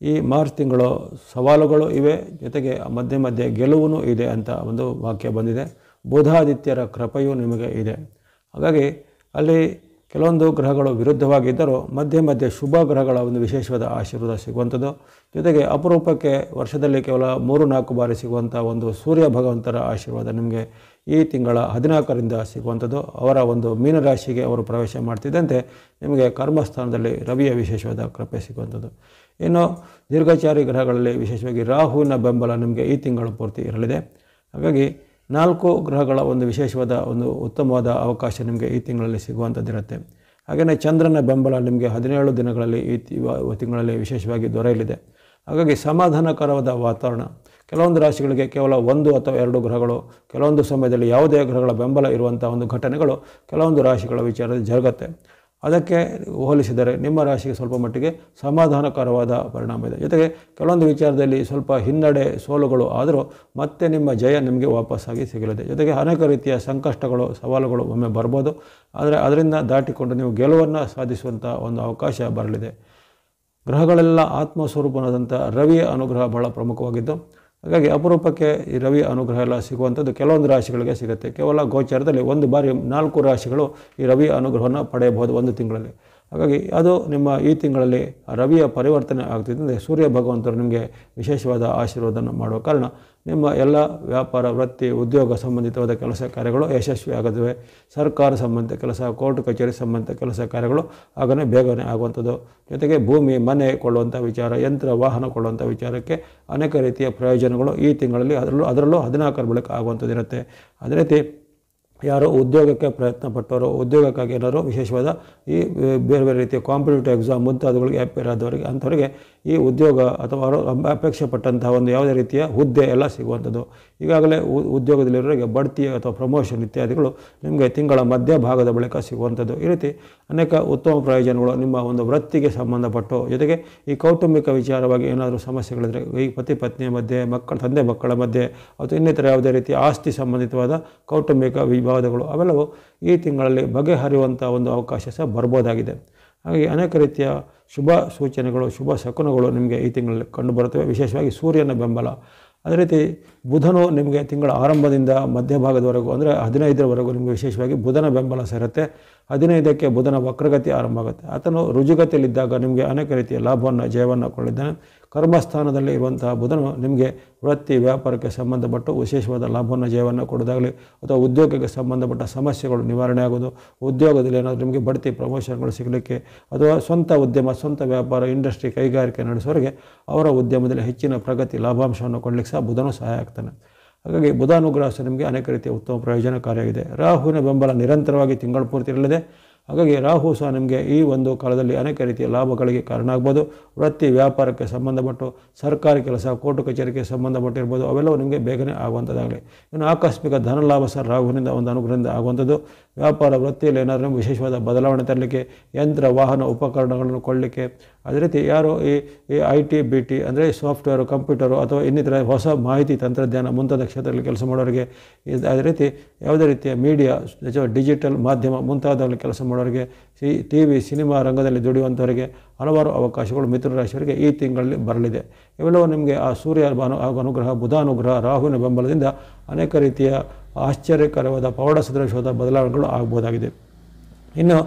S1: ಈ ಮಾರ್ಚ್ ತಿಂಗಳು ಸವಾಲುಗಳು ಇವೆ, ಜೊತೆಗೆ ಮಧ್ಯೆ ಮಧ್ಯೆ ಗೆಲುವು ಇದೆ ಅಂತ ಒಂದು ವಾಕ್ಯ ಬಂದಿದೆ. ಬುಧಾದಿತ್ಯರ ಕೃಪೆಯೂ ನಿಮಗೆ ಇದೆ. ಹಾಗಾಗಿ ಅಲ್ಲಿ ಕೆಲವೊಂದು ಗ್ರಹಗಳು ವಿರುದ್ಧವಾಗಿದ್ದರೂ ಮಧ್ಯೆ ಮಧ್ಯೆ ಶುಭ ಗ್ರಹಗಳ ಒಂದು ವಿಶೇಷವಾದ ಆಶೀರ್ವಾದ ಸಿಗುವಂಥದ್ದು, ಜೊತೆಗೆ ಅಪರೂಪಕ್ಕೆ ವರ್ಷದಲ್ಲಿ ಕೇವಲ 3-4 ಬಾರಿ ಸಿಗುವಂಥ ಒಂದು ಸೂರ್ಯ ಭಗವಂತರ ಆಶೀರ್ವಾದ ನಿಮಗೆ ಈ ತಿಂಗಳ 14ರಿಂದ ಸಿಗುವಂಥದ್ದು. ಅವರ ಒಂದು ಮೀನರಾಶಿಗೆ ಅವರು ಪ್ರವೇಶ ಮಾಡ್ತಿದ್ದಂತೆ ನಿಮಗೆ ಕರ್ಮಸ್ಥಾನದಲ್ಲಿ ರವಿಯ ವಿಶೇಷವಾದ ಕೃಪೆ ಸಿಗುವಂಥದ್ದು. ಇನ್ನು ದೀರ್ಘಚಾರಿ ಗ್ರಹಗಳಲ್ಲಿ ವಿಶೇಷವಾಗಿ ರಾಹುವಿನ ಬೆಂಬಲ ನಿಮಗೆ ಈ ತಿಂಗಳು ಪೂರ್ತಿ ಇರಲಿದೆ. ಹಾಗಾಗಿ 4 ಗ್ರಹಗಳ ಒಂದು ವಿಶೇಷವಾದ ಒಂದು ಉತ್ತಮವಾದ ಅವಕಾಶ ನಿಮಗೆ ಈ ತಿಂಗಳಲ್ಲಿ ಸಿಗುವಂಥದ್ದಿರುತ್ತೆ. ಹಾಗೆಯೇ ಚಂದ್ರನ ಬೆಂಬಲ ನಿಮಗೆ 17 ದಿನಗಳಲ್ಲಿ ಈ ತಿಂಗಳಲ್ಲಿ ವಿಶೇಷವಾಗಿ ದೊರೆಯಲಿದೆ. ಹಾಗಾಗಿ ಸಮಾಧಾನಕರವಾದ ವಾತಾವರಣ. ಕೆಲವೊಂದು ರಾಶಿಗಳಿಗೆ ಕೇವಲ 1 ಅಥವಾ 2 ಗ್ರಹಗಳು, ಕೆಲವೊಂದು ಸಮಯದಲ್ಲಿ ಯಾವುದೇ ಗ್ರಹಗಳ ಬೆಂಬಲ ಇರುವಂಥ ಒಂದು ಘಟನೆಗಳು ಕೆಲವೊಂದು ರಾಶಿಗಳ ವಿಚಾರದಲ್ಲಿ ಜರುಗುತ್ತೆ. ಅದಕ್ಕೆ ಹೋಲಿಸಿದರೆ ನಿಮ್ಮ ರಾಶಿಗೆ ಸ್ವಲ್ಪ ಮಟ್ಟಿಗೆ ಸಮಾಧಾನಕರವಾದ ಪರಿಣಾಮ ಇದೆ. ಜೊತೆಗೆ ಕೆಲವೊಂದು ವಿಚಾರದಲ್ಲಿ ಸ್ವಲ್ಪ ಹಿನ್ನಡೆ, ಸೋಲುಗಳು ಆದರೂ ಮತ್ತೆ ನಿಮ್ಮ ಜಯ ನಿಮಗೆ ವಾಪಸ್ಸಾಗಿ ಸಿಗಲಿದೆ. ಜೊತೆಗೆ ಅನೇಕ ರೀತಿಯ ಸಂಕಷ್ಟಗಳು, ಸವಾಲುಗಳು ಒಮ್ಮೆ ಬರ್ಬೋದು, ಆದರೆ ಅದರಿಂದ ದಾಟಿಕೊಂಡು ನೀವು ಗೆಲುವನ್ನು ಸಾಧಿಸುವಂಥ ಒಂದು ಅವಕಾಶ ಬರಲಿದೆ. ಗ್ರಹಗಳೆಲ್ಲ ಆತ್ಮಸ್ವರೂಪನಾದಂಥ ರವಿಯ ಅನುಗ್ರಹ ಬಹಳ ಪ್ರಮುಖವಾಗಿದ್ದು, ಹಾಗಾಗಿ ಅಪರೂಪಕ್ಕೆ ಈ ರವಿ ಅನುಗ್ರಹ ಎಲ್ಲ ಸಿಗುವಂಥದ್ದು ಕೆಲವೊಂದು ರಾಶಿಗಳಿಗೆ ಸಿಗುತ್ತೆ. ಕೇವಲ ಗೋಚಾರದಲ್ಲಿ 1 ಬಾರಿ 4 ರಾಶಿಗಳು ಈ ರವಿ ಅನುಗ್ರಹವನ್ನು ಪಡೆಯಬಹುದು ಒಂದು ತಿಂಗಳಲ್ಲಿ. ಹಾಗಾಗಿ ಅದು ನಿಮ್ಮ ಈ ತಿಂಗಳಲ್ಲಿ ರವಿಯ ಪರಿವರ್ತನೆ ಆಗ್ತಿದ್ದಂತೆ ಸೂರ್ಯ ಭಗವಂತರು ನಿಮಗೆ ವಿಶೇಷವಾದ ಆಶೀರ್ವಾದವನ್ನು ಮಾಡುವ ಕಾರಣ ನಿಮ್ಮ ಎಲ್ಲ ವ್ಯಾಪಾರ, ವೃತ್ತಿ, ಉದ್ಯೋಗ ಸಂಬಂಧಿತವಾದ ಕೆಲಸ ಕಾರ್ಯಗಳು ಯಶಸ್ವಿ ಆಗದುವೆ. ಸರ್ಕಾರ ಸಂಬಂಧಿತ ಕೆಲಸ, ಕೋರ್ಟ್ ಕಚೇರಿ ಸಂಬಂಧಿತ ಕೆಲಸ ಕಾರ್ಯಗಳು ಆಗನೇ ಬೇಗನೆ ಆಗುವಂಥದ್ದು. ಜೊತೆಗೆ ಭೂಮಿ, ಮನೆ ಕೊಳ್ಳುವಂಥ ವಿಚಾರ, ಯಂತ್ರ, ವಾಹನ ಕೊಳ್ಳುವಂಥ ವಿಚಾರಕ್ಕೆ ಅನೇಕ ರೀತಿಯ ಪ್ರಯೋಜನಗಳು ಈ ತಿಂಗಳಲ್ಲಿ ಅದರಲ್ಲೂ 14ರ ಬಳಿಕ ಆಗುವಂಥದ್ದು ಇರುತ್ತೆ. ಅದೇ ರೀತಿ ಯಾರೋ ಉದ್ಯೋಗಕ್ಕೆ ಪ್ರಯತ್ನ ಪಟ್ಟವರು, ಉದ್ಯೋಗಕ್ಕಾಗಿ ಏನಾದರೂ ವಿಶೇಷವಾದ ಈ ಬೇರೆ ಬೇರೆ ರೀತಿಯ ಕಾಂಪಿಟೇಟಿವ್ ಎಕ್ಸಾಮ್ ಮುಂತಾದವುಗಳಿಗೆ ಅಪೇರ್ ಆದವರಿಗೆ ಅಂಥವರಿಗೆ ಈ ಉದ್ಯೋಗ ಅಥವಾ ಅವರು ಅಪೇಕ್ಷೆ ಪಟ್ಟಂತಹ ಒಂದು ಯಾವುದೇ ರೀತಿಯ ಹುದ್ದೆ ಎಲ್ಲ ಸಿಗುವಂಥದ್ದು. ಈಗಾಗಲೇ ಉದ್ಯೋಗದಲ್ಲಿರೋರಿಗೆ ಬಡ್ತಿ ಅಥವಾ ಪ್ರಮೋಷನ್ ಇತ್ಯಾದಿಗಳು ನಿಮಗೆ ತಿಂಗಳ ಮಧ್ಯಭಾಗದ ಬಳಿಕ ಸಿಗುವಂಥದ್ದು. ಈ ರೀತಿ ಅನೇಕ ಉತ್ತಮ ಪ್ರಯೋಜನಗಳು ನಿಮ್ಮ ಒಂದು ವೃತ್ತಿಗೆ ಸಂಬಂಧಪಟ್ಟು, ಜೊತೆಗೆ ಈ ಕೌಟುಂಬಿಕ ವಿಚಾರವಾಗಿ ಏನಾದರೂ ಸಮಸ್ಯೆಗಳಿದ್ರೆ ಈ ಪತಿ ಪತ್ನಿಯ ಮಧ್ಯೆ, ತಂದೆ ಮಕ್ಕಳ ಮಧ್ಯೆ ಅಥವಾ ಇನ್ನಿತರ ಯಾವುದೇ ರೀತಿಯ ಆಸ್ತಿ ಸಂಬಂಧಿತವಾದ ಕೌಟುಂಬಿಕ ವಿವಾದಗಳು ಅವೆಲ್ಲವೂ ಈ ತಿಂಗಳಲ್ಲಿ ಬಗೆಹರಿಯುವಂಥ ಒಂದು ಅವಕಾಶ ಸಹ ಬರ್ಬೋದಾಗಿದೆ. ಹಾಗಾಗಿ ಅನೇಕ ರೀತಿಯ ಶುಭ ಸೂಚನೆಗಳು, ಶುಭ ಶಕುನಗಳು ನಿಮಗೆ ಈ ತಿಂಗಳಲ್ಲಿ ಕಂಡುಬರುತ್ತವೆ. ವಿಶೇಷವಾಗಿ ಸೂರ್ಯನ ಬೆಂಬಲ. ಅದೇ ರೀತಿ ಬುಧನು ನಿಮಗೆ ತಿಂಗಳ ಆರಂಭದಿಂದ ಮಧ್ಯಭಾಗದವರೆಗೂ ಅಂದರೆ 15ರವರೆಗೂ ನಿಮಗೆ ವಿಶೇಷವಾಗಿ ಬುಧನ ಬೆಂಬಲ ಸೇರುತ್ತೆ. 15ಕ್ಕೆ ಬುಧನ ವಕ್ರಗತಿ ಆರಂಭ ಆಗುತ್ತೆ. ಆತನು ರುಜುಗತಿಯಲ್ಲಿದ್ದಾಗ ನಿಮಗೆ ಅನೇಕ ರೀತಿಯ ಲಾಭವನ್ನು, ಜಯವನ್ನು ಕೊಳ್ಳಿದ್ದಾನೆ. ಕರ್ಮಸ್ಥಾನದಲ್ಲಿ ಇರುವಂತಹ ಬುಧನು ನಿಮಗೆ ವೃತ್ತಿ, ವ್ಯಾಪಾರಕ್ಕೆ ಸಂಬಂಧಪಟ್ಟು ವಿಶೇಷವಾದ ಲಾಭವನ್ನು, ಜಯವನ್ನು ಕೊಡೋದಾಗಲಿ ಅಥವಾ ಉದ್ಯೋಗಕ್ಕೆ ಸಂಬಂಧಪಟ್ಟ ಸಮಸ್ಯೆಗಳು ನಿವಾರಣೆ ಆಗೋದು, ಉದ್ಯೋಗದಲ್ಲಿ ಏನಾದರೂ ನಿಮಗೆ ಬಡ್ತಿ, ಪ್ರಮೋಷನ್ಗಳು ಸಿಗಲಿಕ್ಕೆ ಅಥವಾ ಸ್ವಂತ ಉದ್ಯಮ, ಸ್ವಂತ ವ್ಯಾಪಾರ, ಇಂಡಸ್ಟ್ರಿ, ಕೈಗಾರಿಕೆ ನಡೆಸೋರಿಗೆ ಅವರ ಉದ್ಯಮದಲ್ಲಿ ಹೆಚ್ಚಿನ ಪ್ರಗತಿ, ಲಾಭಾಂಶವನ್ನು ಕೊಡಲಿಕ್ಕೆ ಸಹ ಬುಧನು ಸಹಾಯ ಆಗ್ತಾನೆ. ಹಾಗಾಗಿ ಬುಧಾನುಗ್ರಹ ಸಹ ನಿಮಗೆ ಅನೇಕ ರೀತಿಯ ಉತ್ತಮ ಪ್ರಯೋಜನಕಾರಿಯಾಗಿದೆ. ರಾಹುವಿನ ಬೆಂಬಲ ನಿರಂತರವಾಗಿ ತಿಂಗಳ ಪೂರ್ತಿ ಇರಲಿದೆ. ಹಾಗಾಗಿ ರಾಹು ಸಹ ನಿಮಗೆ ಈ ಒಂದು ಕಾಲದಲ್ಲಿ ಅನೇಕ ರೀತಿಯ ಲಾಭಗಳಿಗೆ ಕಾರಣ ಆಗ್ಬೋದು. ವೃತ್ತಿ, ವ್ಯಾಪಾರಕ್ಕೆ ಸಂಬಂಧಪಟ್ಟು, ಸರ್ಕಾರಿ ಕೆಲಸ, ಕೋರ್ಟ್ ಕಚೇರಿಗೆ ಸಂಬಂಧಪಟ್ಟಿರ್ಬೋದು, ಅವೆಲ್ಲವೂ ನಿಮಗೆ ಬೇಗನೆ ಆಗುವಂಥದ್ದಾಗಲಿ. ಇನ್ನು ಆಕಸ್ಮಿಕ ಧನಲಾಭ ಸಹ ರಾಹುವಿನಿಂದ ಒಂದು ಅನುಗ್ರಹದಿಂದ ಆಗುವಂಥದ್ದು. ವ್ಯಾಪಾರ, ವೃತ್ತಿಯಲ್ಲಿ ಏನಾದರೂ ವಿಶೇಷವಾದ ಬದಲಾವಣೆ ತರಲಿಕ್ಕೆ, ಯಂತ್ರ, ವಾಹನ, ಉಪಕರಣಗಳನ್ನು ಕೊಳ್ಳಲಿಕ್ಕೆ, ಅದೇ ರೀತಿ ಯಾರು ಈ IT, BT ಅಂದರೆ ಸಾಫ್ಟ್ವೇರು, ಕಂಪ್ಯೂಟರು ಅಥವಾ ಇನ್ನಿತರ ಹೊಸ ಮಾಹಿತಿ ತಂತ್ರಜ್ಞಾನ ಮುಂತಾದ ಕ್ಷೇತ್ರದಲ್ಲಿ ಕೆಲಸ ಮಾಡೋರಿಗೆ, ಅದೇ ರೀತಿ ಯಾವುದೇ ರೀತಿಯ ಮೀಡಿಯಾ ಅಥವಾ ಡಿಜಿಟಲ್ ಮಾಧ್ಯಮ ಮುಂತಾದವರಲ್ಲಿ ಕೆಲಸ ಮಾಡೋರಿಗೆ, TV, ಸಿನಿಮಾ ರಂಗದಲ್ಲಿ ದುಡಿಯುವಂಥವರಿಗೆ ಹಲವಾರು ಅವಕಾಶಗಳು ಮಿಥುನ ರಾಶಿಯವರಿಗೆ ಈ ತಿಂಗಳಲ್ಲಿ ಬರಲಿದೆ. ಇವೆಲ್ಲವೂ ನಿಮಗೆ ಆ ಸೂರ್ಯ ಅನುಗ್ರಹ, ಬುಧಾನುಗ್ರಹ, ರಾಹುವಿನ ಬೆಂಬಲದಿಂದ ಅನೇಕ ರೀತಿಯ ಆಶ್ಚರ್ಯಕರವಾದ ಪ್ರೌಢ ಸದೃಶವಾದ ಬದಲಾವಣೆಗಳು ಆಗ್ಬೋದಾಗಿದೆ. ಇನ್ನು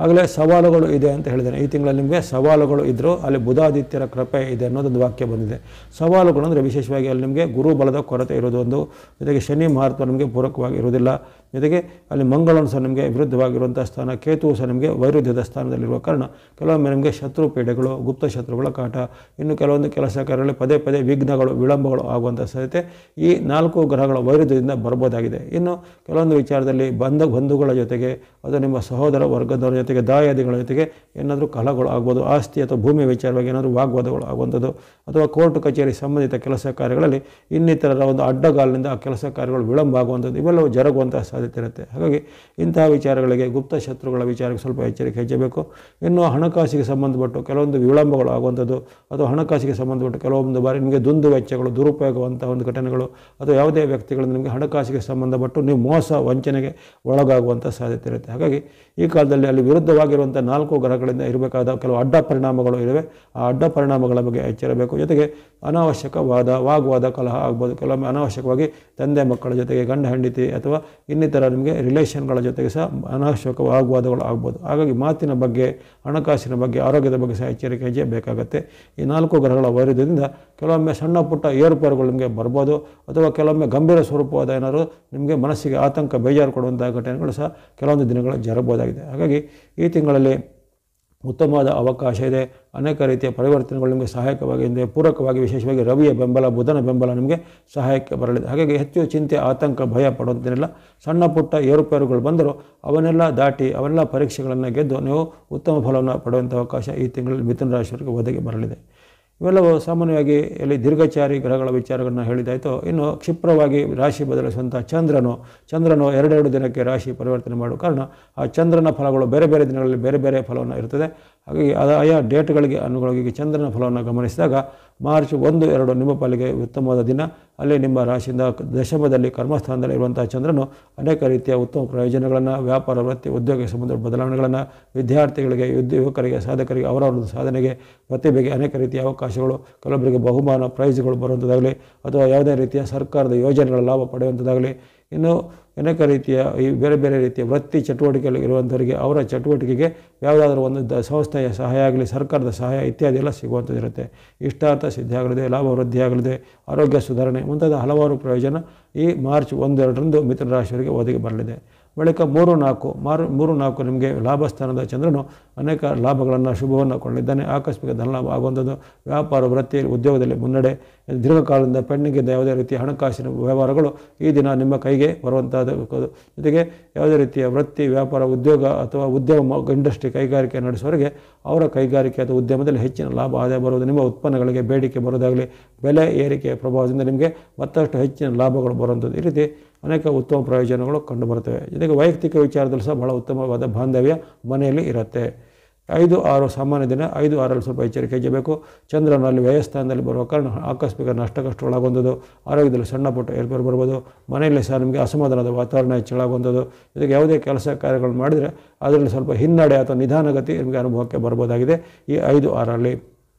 S1: ಆಗಲೇ ಸವಾಲುಗಳು ಇದೆ ಅಂತ ಹೇಳಿದ್ದೇನೆ. ಈ ತಿಂಗಳಲ್ಲಿ ನಿಮಗೆ ಸವಾಲುಗಳು ಇದ್ದರೂ ಅಲ್ಲಿ ಬುಧಾದಿತ್ಯರ ಕೃಪೆ ಇದೆ ಅನ್ನೋದೊಂದು ವಾಕ್ಯ ಬಂದಿದೆ. ಸವಾಲುಗಳು ಅಂದರೆ ವಿಶೇಷವಾಗಿ ಅಲ್ಲಿ ನಿಮಗೆ ಗುರುಬಲದ ಕೊರತೆ ಇರೋದು ಒಂದು, ಜೊತೆಗೆ ಶನಿ ಮಹತ್ವ ನಿಮಗೆ ಪೂರಕವಾಗಿ ಇರುವುದಿಲ್ಲ, ಜೊತೆಗೆ ಅಲ್ಲಿ ಮಂಗಳನು ಸಹ ನಿಮಗೆ ವಿರುದ್ಧವಾಗಿರುವಂಥ ಸ್ಥಾನ, ಕೇತುವು ಸಹ ನಿಮಗೆ ವೈರುಧ್ಯದ ಸ್ಥಾನದಲ್ಲಿರುವ ಕಾರಣ ಕೆಲವೊಮ್ಮೆ ನಿಮಗೆ ಶತ್ರು ಪೀಡೆಗಳು, ಗುಪ್ತ ಶತ್ರುಗಳ ಕಾಟ, ಇನ್ನು ಕೆಲವೊಂದು ಕೆಲಸ ಕಾರ್ಯಗಳಲ್ಲಿ ಪದೇ ಪದೇ ವಿಘ್ನಗಳು, ವಿಳಂಬಗಳು ಆಗುವಂಥ ಸಾಧ್ಯತೆ ಈ 4 ಗ್ರಹಗಳ ವೈರುಧ್ಯದಿಂದ ಬರ್ಬೋದಾಗಿದೆ. ಇನ್ನು ಕೆಲವೊಂದು ವಿಚಾರದಲ್ಲಿ ಬಂಧುಗಳ ಜೊತೆಗೆ ಅದು ನಿಮ್ಮ ಸಹೋದರ ವರ್ಗದವರ ಜೊತೆಗೆ, ದಾಯಾದಿಗಳ ಜೊತೆಗೆ ಏನಾದರೂ ಕಲಹಗಳು ಆಗ್ಬೋದು. ಆಸ್ತಿ ಅಥವಾ ಭೂಮಿಯ ವಿಚಾರವಾಗಿ ಏನಾದರೂ ವಾಗ್ವಾದಗಳು ಆಗುವಂಥದ್ದು ಅಥವಾ ಕೋರ್ಟ್ ಕಚೇರಿ ಸಂಬಂಧಿತ ಕೆಲಸ ಕಾರ್ಯಗಳಲ್ಲಿ ಇನ್ನಿತರರ ಒಂದು ಅಡ್ಡಗಾಲಿನಿಂದ ಆ ಕೆಲಸ ಕಾರ್ಯಗಳು ವಿಳಂಬ ಆಗುವಂಥದ್ದು ಇವೆಲ್ಲವೂ ಜರುಗುವಂಥ ಸಾಧ್ಯತೆ ಇರುತ್ತೆ. ಹಾಗಾಗಿ ಇಂತಹ ವಿಚಾರಗಳಿಗೆ, ಗುಪ್ತ ಶತ್ರುಗಳ ವಿಚಾರಕ್ಕೆ ಸ್ವಲ್ಪ ಎಚ್ಚರಿಕೆ ಹೆಚ್ಚಬೇಕು. ಇನ್ನು ಹಣಕಾಸಿಗೆ ಸಂಬಂಧಪಟ್ಟು ಕೆಲವೊಂದು ವಿಳಂಬಗಳು ಆಗುವಂಥದ್ದು ಅಥವಾ ಹಣಕಾಸಿಗೆ ಸಂಬಂಧಪಟ್ಟು ಕೆಲವೊಂದು ಬಾರಿ ನಿಮಗೆ ದುಂದು ವೆಚ್ಚಗಳು, ದುರುಪಯೋಗವಂಥ ಒಂದು ಘಟನೆಗಳು ಅಥವಾ ಯಾವುದೇ ವ್ಯಕ್ತಿಗಳಿಂದ ನಿಮಗೆ ಹಣಕಾಸಿಗೆ ಸಂಬಂಧಪಟ್ಟು ನೀವು ಮೋಸ, ವಂಚನೆಗೆ ಒಳಗಾಗುವಂಥ ಸಾಧ್ಯತೆ ಇರುತ್ತೆ. ಹಾಗಾಗಿ ಈ ಕಾಲದಲ್ಲಿ ಅಲ್ಲಿ ವಿರುದ್ಧವಾಗಿರುವಂಥ 4 ಗ್ರಹಗಳಿಂದ ಇರಬೇಕಾದ ಕೆಲವು ಅಡ್ಡ ಪರಿಣಾಮಗಳು ಇವೆ. ಆ ಅಡ್ಡ ಪರಿಣಾಮಗಳ ಬಗ್ಗೆ ಎಚ್ಚರಬೇಕು. ಜೊತೆಗೆ ಅನಾವಶ್ಯಕವಾದ ವಾಗ್ವಾದ, ಕಲಹ ಆಗ್ಬೋದು. ಕೆಲವೊಮ್ಮೆ ಅನಾವಶ್ಯಕವಾಗಿ ತಂದೆ ಮಕ್ಕಳ ಜೊತೆಗೆ, ಗಂಡ ಹೆಂಡತಿ ಅಥವಾ ಇನ್ನಿತರ ನಿಮಗೆ ರಿಲೇಷನ್ಗಳ ಜೊತೆಗೆ ಸಹ ಅನಾವಶ್ಯಕ ವಾಗ್ವಾದಗಳು ಆಗ್ಬೋದು. ಹಾಗಾಗಿ ಮಾತಿನ ಬಗ್ಗೆ, ಹಣಕಾಸಿನ ಬಗ್ಗೆ, ಆರೋಗ್ಯದ ಬಗ್ಗೆ ಸಹ ಎಚ್ಚರಿಕೆ ಹೆಜ್ಜೆ ಬೇಕಾಗುತ್ತೆ. ಈ 4 ಗ್ರಹಗಳ ವೈರುಧ್ಯದಿಂದ ಕೆಲವೊಮ್ಮೆ ಸಣ್ಣ ಪುಟ್ಟ ಏರುಪೇರುಗಳು ನಿಮಗೆ ಬರ್ಬೋದು ಅಥವಾ ಕೆಲವೊಮ್ಮೆ ಗಂಭೀರ ಸ್ವರೂಪವಾದ ಏನಾದರೂ ನಿಮಗೆ ಮನಸ್ಸಿಗೆ ಆತಂಕ, ಬೇಜಾರು ಕೊಡುವಂಥ ಘಟನೆಗಳು ಸಹ ಕೆಲವೊಂದು ದಿನಗಳು ಜರಬಹುದಾಗಿದೆ. ಹಾಗಾಗಿ ಈ ತಿಂಗಳಲ್ಲಿ ಉತ್ತಮವಾದ ಅವಕಾಶ ಇದೆ. ಅನೇಕ ರೀತಿಯ ಪರಿವರ್ತನೆಗಳು ನಿಮಗೆ ಸಹಾಯಕವಾಗಿ, ಪೂರಕವಾಗಿ ವಿಶೇಷವಾಗಿ ರವಿಯ ಬೆಂಬಲ, ಬುಧನ ಬೆಂಬಲ ನಿಮಗೆ ಸಹಾಯಕ್ಕೆ ಬರಲಿದೆ. ಹಾಗಾಗಿ ಹೆಚ್ಚು ಚಿಂತೆ, ಆತಂಕ, ಭಯ ಪಡುವಂತೇನಿಲ್ಲ. ಸಣ್ಣ ಪುಟ್ಟ ಏರುಪೇರುಗಳು ಬಂದರೂ ಅವನ್ನೆಲ್ಲ ದಾಟಿ, ಅವೆಲ್ಲ ಪರೀಕ್ಷೆಗಳನ್ನು ಗೆದ್ದು ನೀವು ಉತ್ತಮ ಫಲವನ್ನು ಪಡೆಯುವಂಥ ಅವಕಾಶ ಈ ತಿಂಗಳಲ್ಲಿ ಮಿಥುನ ರಾಶಿಯವರಿಗೆ ಒದಗಿ ಬರಲಿದೆ. ಇವೆಲ್ಲವೂ ಸಾಮಾನ್ಯವಾಗಿ ಇಲ್ಲಿ ದೀರ್ಘಚಾರಿ ಗ್ರಹಗಳ ವಿಚಾರಗಳನ್ನು ಹೇಳಿದಾಯಿತು. ಇನ್ನು ಕ್ಷಿಪ್ರವಾಗಿ ರಾಶಿ ಬದಲಿಸುವಂಥ ಚಂದ್ರನು 2 ದಿನಕ್ಕೆ ರಾಶಿ ಪರಿವರ್ತನೆ ಮಾಡುವ ಕಾರಣ ಆ ಚಂದ್ರನ ಫಲಗಳು ಬೇರೆ ಬೇರೆ ದಿನಗಳಲ್ಲಿ ಬೇರೆ ಬೇರೆ ಫಲವನ್ನು ಇರ್ತದೆ. ಹಾಗಾಗಿ ಆಯಾ ಡೇಟ್ಗಳಿಗೆ ಅನುಗುಣವಾಗಿ ಚಂದ್ರನ ಫಲವನ್ನು ಗಮನಿಸಿದಾಗ ಮಾರ್ಚ್ 1, 2 ನಿಮ್ಮ ಪಾಲಿಗೆ ಉತ್ತಮವಾದ ದಿನ. ಅಲ್ಲಿ ನಿಮ್ಮ ರಾಶಿಯಿಂದ ದಶಮದಲ್ಲಿ ಕರ್ಮಸ್ಥಾನದಲ್ಲಿ ಇರುವಂಥ ಚಂದ್ರನು ಅನೇಕ ರೀತಿಯ ಉತ್ತಮ ಪ್ರಯೋಜನಗಳನ್ನು, ವ್ಯಾಪಾರ, ವೃತ್ತಿ, ಉದ್ಯೋಗ ಸಂಬಂಧ ಬದಲಾವಣೆಗಳನ್ನು, ವಿದ್ಯಾರ್ಥಿಗಳಿಗೆ, ಯುವಕರಿಗೆ, ಸಾಧಕರಿಗೆ ಅವರವರ ಸಾಧನೆಗೆ, ಪ್ರತಿಭೆಗೆ ಅನೇಕ ರೀತಿಯ ಅವಕಾಶಗಳು, ಕೆಲವೊಬ್ಬರಿಗೆ ಬಹುಮಾನ, ಪ್ರೈಸ್ಗಳು ಬರುವಂಥದ್ದಾಗಲಿ ಅಥವಾ ಯಾವುದೇ ರೀತಿಯ ಸರ್ಕಾರದ ಯೋಜನೆಗಳ ಲಾಭ ಪಡೆಯುವಂಥದ್ದಾಗಲಿ, ಇನ್ನು ಅನೇಕ ರೀತಿಯ ಈ ಬೇರೆ ಬೇರೆ ರೀತಿಯ ವೃತ್ತಿ ಚಟುವಟಿಕೆಗಳು ಇರುವಂಥವರಿಗೆ ಅವರ ಚಟುವಟಿಕೆಗೆ ಯಾವುದಾದ್ರೂ ಒಂದು ಸಂಸ್ಥೆಯ ಸಹಾಯ ಆಗಲಿ, ಸರ್ಕಾರದ ಸಹಾಯ ಇತ್ಯಾದಿ ಎಲ್ಲ ಸಿಗುವಂಥದ್ದಿರುತ್ತೆ. ಇಷ್ಟಾರ್ಥ ಸಿದ್ಧಿಯಾಗಲಿದೆ, ಲಾಭ ವೃದ್ಧಿಯಾಗಲಿದೆ, ಆರೋಗ್ಯ ಸುಧಾರಣೆ ಮುಂತಾದ ಹಲವಾರು ಪ್ರಯೋಜನ ಈ ಮಾರ್ಚ್ 1-2ರಂದು ಮಿಥುನ ರಾಶಿಯವರಿಗೆ ಒದಗಿ ಬರಲಿದೆ. ಬಳಿಕ 3-4 ನಿಮಗೆ ಲಾಭಸ್ಥಾನದ ಚಂದ್ರನು ಅನೇಕ ಲಾಭಗಳನ್ನು ಶುಭವನ್ನು ಕೊಳ್ಳಿದ್ದಾನೆ. ಆಕಸ್ಮಿಕ ಧನಲಾಭ ಆಗುವಂಥದ್ದು, ವ್ಯಾಪಾರ ವೃತ್ತಿ ಉದ್ಯೋಗದಲ್ಲಿ ಮುನ್ನಡೆ, ದೀರ್ಘಕಾಲದಿಂದ ಪೆಂಡಿಂಗಿದ್ದ ಯಾವುದೇ ರೀತಿಯ ಹಣಕಾಸಿನ ವ್ಯವಹಾರಗಳು ಈ ದಿನ ನಿಮ್ಮ ಕೈಗೆ ಬರುವಂಥದ್ದು. ಜೊತೆಗೆ ಯಾವುದೇ ರೀತಿಯ ವೃತ್ತಿ, ವ್ಯಾಪಾರ, ಉದ್ಯೋಗ ಅಥವಾ ಉದ್ಯಮ ಇಂಡಸ್ಟ್ರಿ ಕೈಗಾರಿಕೆ ನಡೆಸುವವರಿಗೆ ಅವರ ಕೈಗಾರಿಕೆ ಅಥವಾ ಉದ್ಯಮದಲ್ಲಿ ಹೆಚ್ಚಿನ ಲಾಭ ಆದಾಯ ಬರುವುದು, ನಿಮ್ಮ ಉತ್ಪನ್ನಗಳಿಗೆ ಬೇಡಿಕೆ ಬರೋದಾಗಲಿ, ಬೆಲೆ ಏರಿಕೆಯ ಪ್ರಭಾವದಿಂದ ನಿಮಗೆ ಮತ್ತಷ್ಟು ಹೆಚ್ಚಿನ ಲಾಭಗಳು ಬರುವಂಥದ್ದು. ಈ ರೀತಿ ಅನೇಕ ಉತ್ತಮ ಪ್ರಯೋಜನಗಳು ಕಂಡುಬರುತ್ತವೆ. ಜೊತೆಗೆ ವೈಯಕ್ತಿಕ ವಿಚಾರದಲ್ಲಿ ಸಹ ಬಹಳ ಉತ್ತಮವಾದ ಬಾಂಧವ್ಯ ಮನೆಯಲ್ಲಿ ಇರುತ್ತೆ. 5-6 ಸಾಮಾನ್ಯ ದಿನ. 5-6ರಲ್ಲಿ ಸ್ವಲ್ಪ ಎಚ್ಚರಿಕೆ ವಹಿಸಬೇಕು. ಚಂದ್ರನಲ್ಲಿ ವ್ಯಯಸ್ಥಾನದಲ್ಲಿ ಬರುವ ಕಾರಣ ಆಕಸ್ಮಿಕ ನಷ್ಟಕಷ್ಟಗಳಾಗುವಂಥದ್ದು, ಆರೋಗ್ಯದಲ್ಲಿ ಸಣ್ಣ ಪುಟ್ಟ ಏರ್ಪೇರು ಬರ್ಬೋದು, ಮನೆಯಲ್ಲಿ ಸಹ ನಿಮಗೆ ಅಸಮಾಧಾನದ ವಾತಾವರಣ ಹೆಚ್ಚಳಾಗುವಂಥದ್ದು. ಜೊತೆಗೆ ಯಾವುದೇ ಕೆಲಸ ಕಾರ್ಯಗಳನ್ನು ಮಾಡಿದರೆ ಅದರಲ್ಲಿ ಸ್ವಲ್ಪ ಹಿನ್ನಡೆ ಅಥವಾ ನಿಧಾನಗತಿ ನಿಮಗೆ ಅನುಭವಕ್ಕೆ ಬರ್ಬೋದಾಗಿದೆ ಈ 5-6ರಲ್ಲಿ.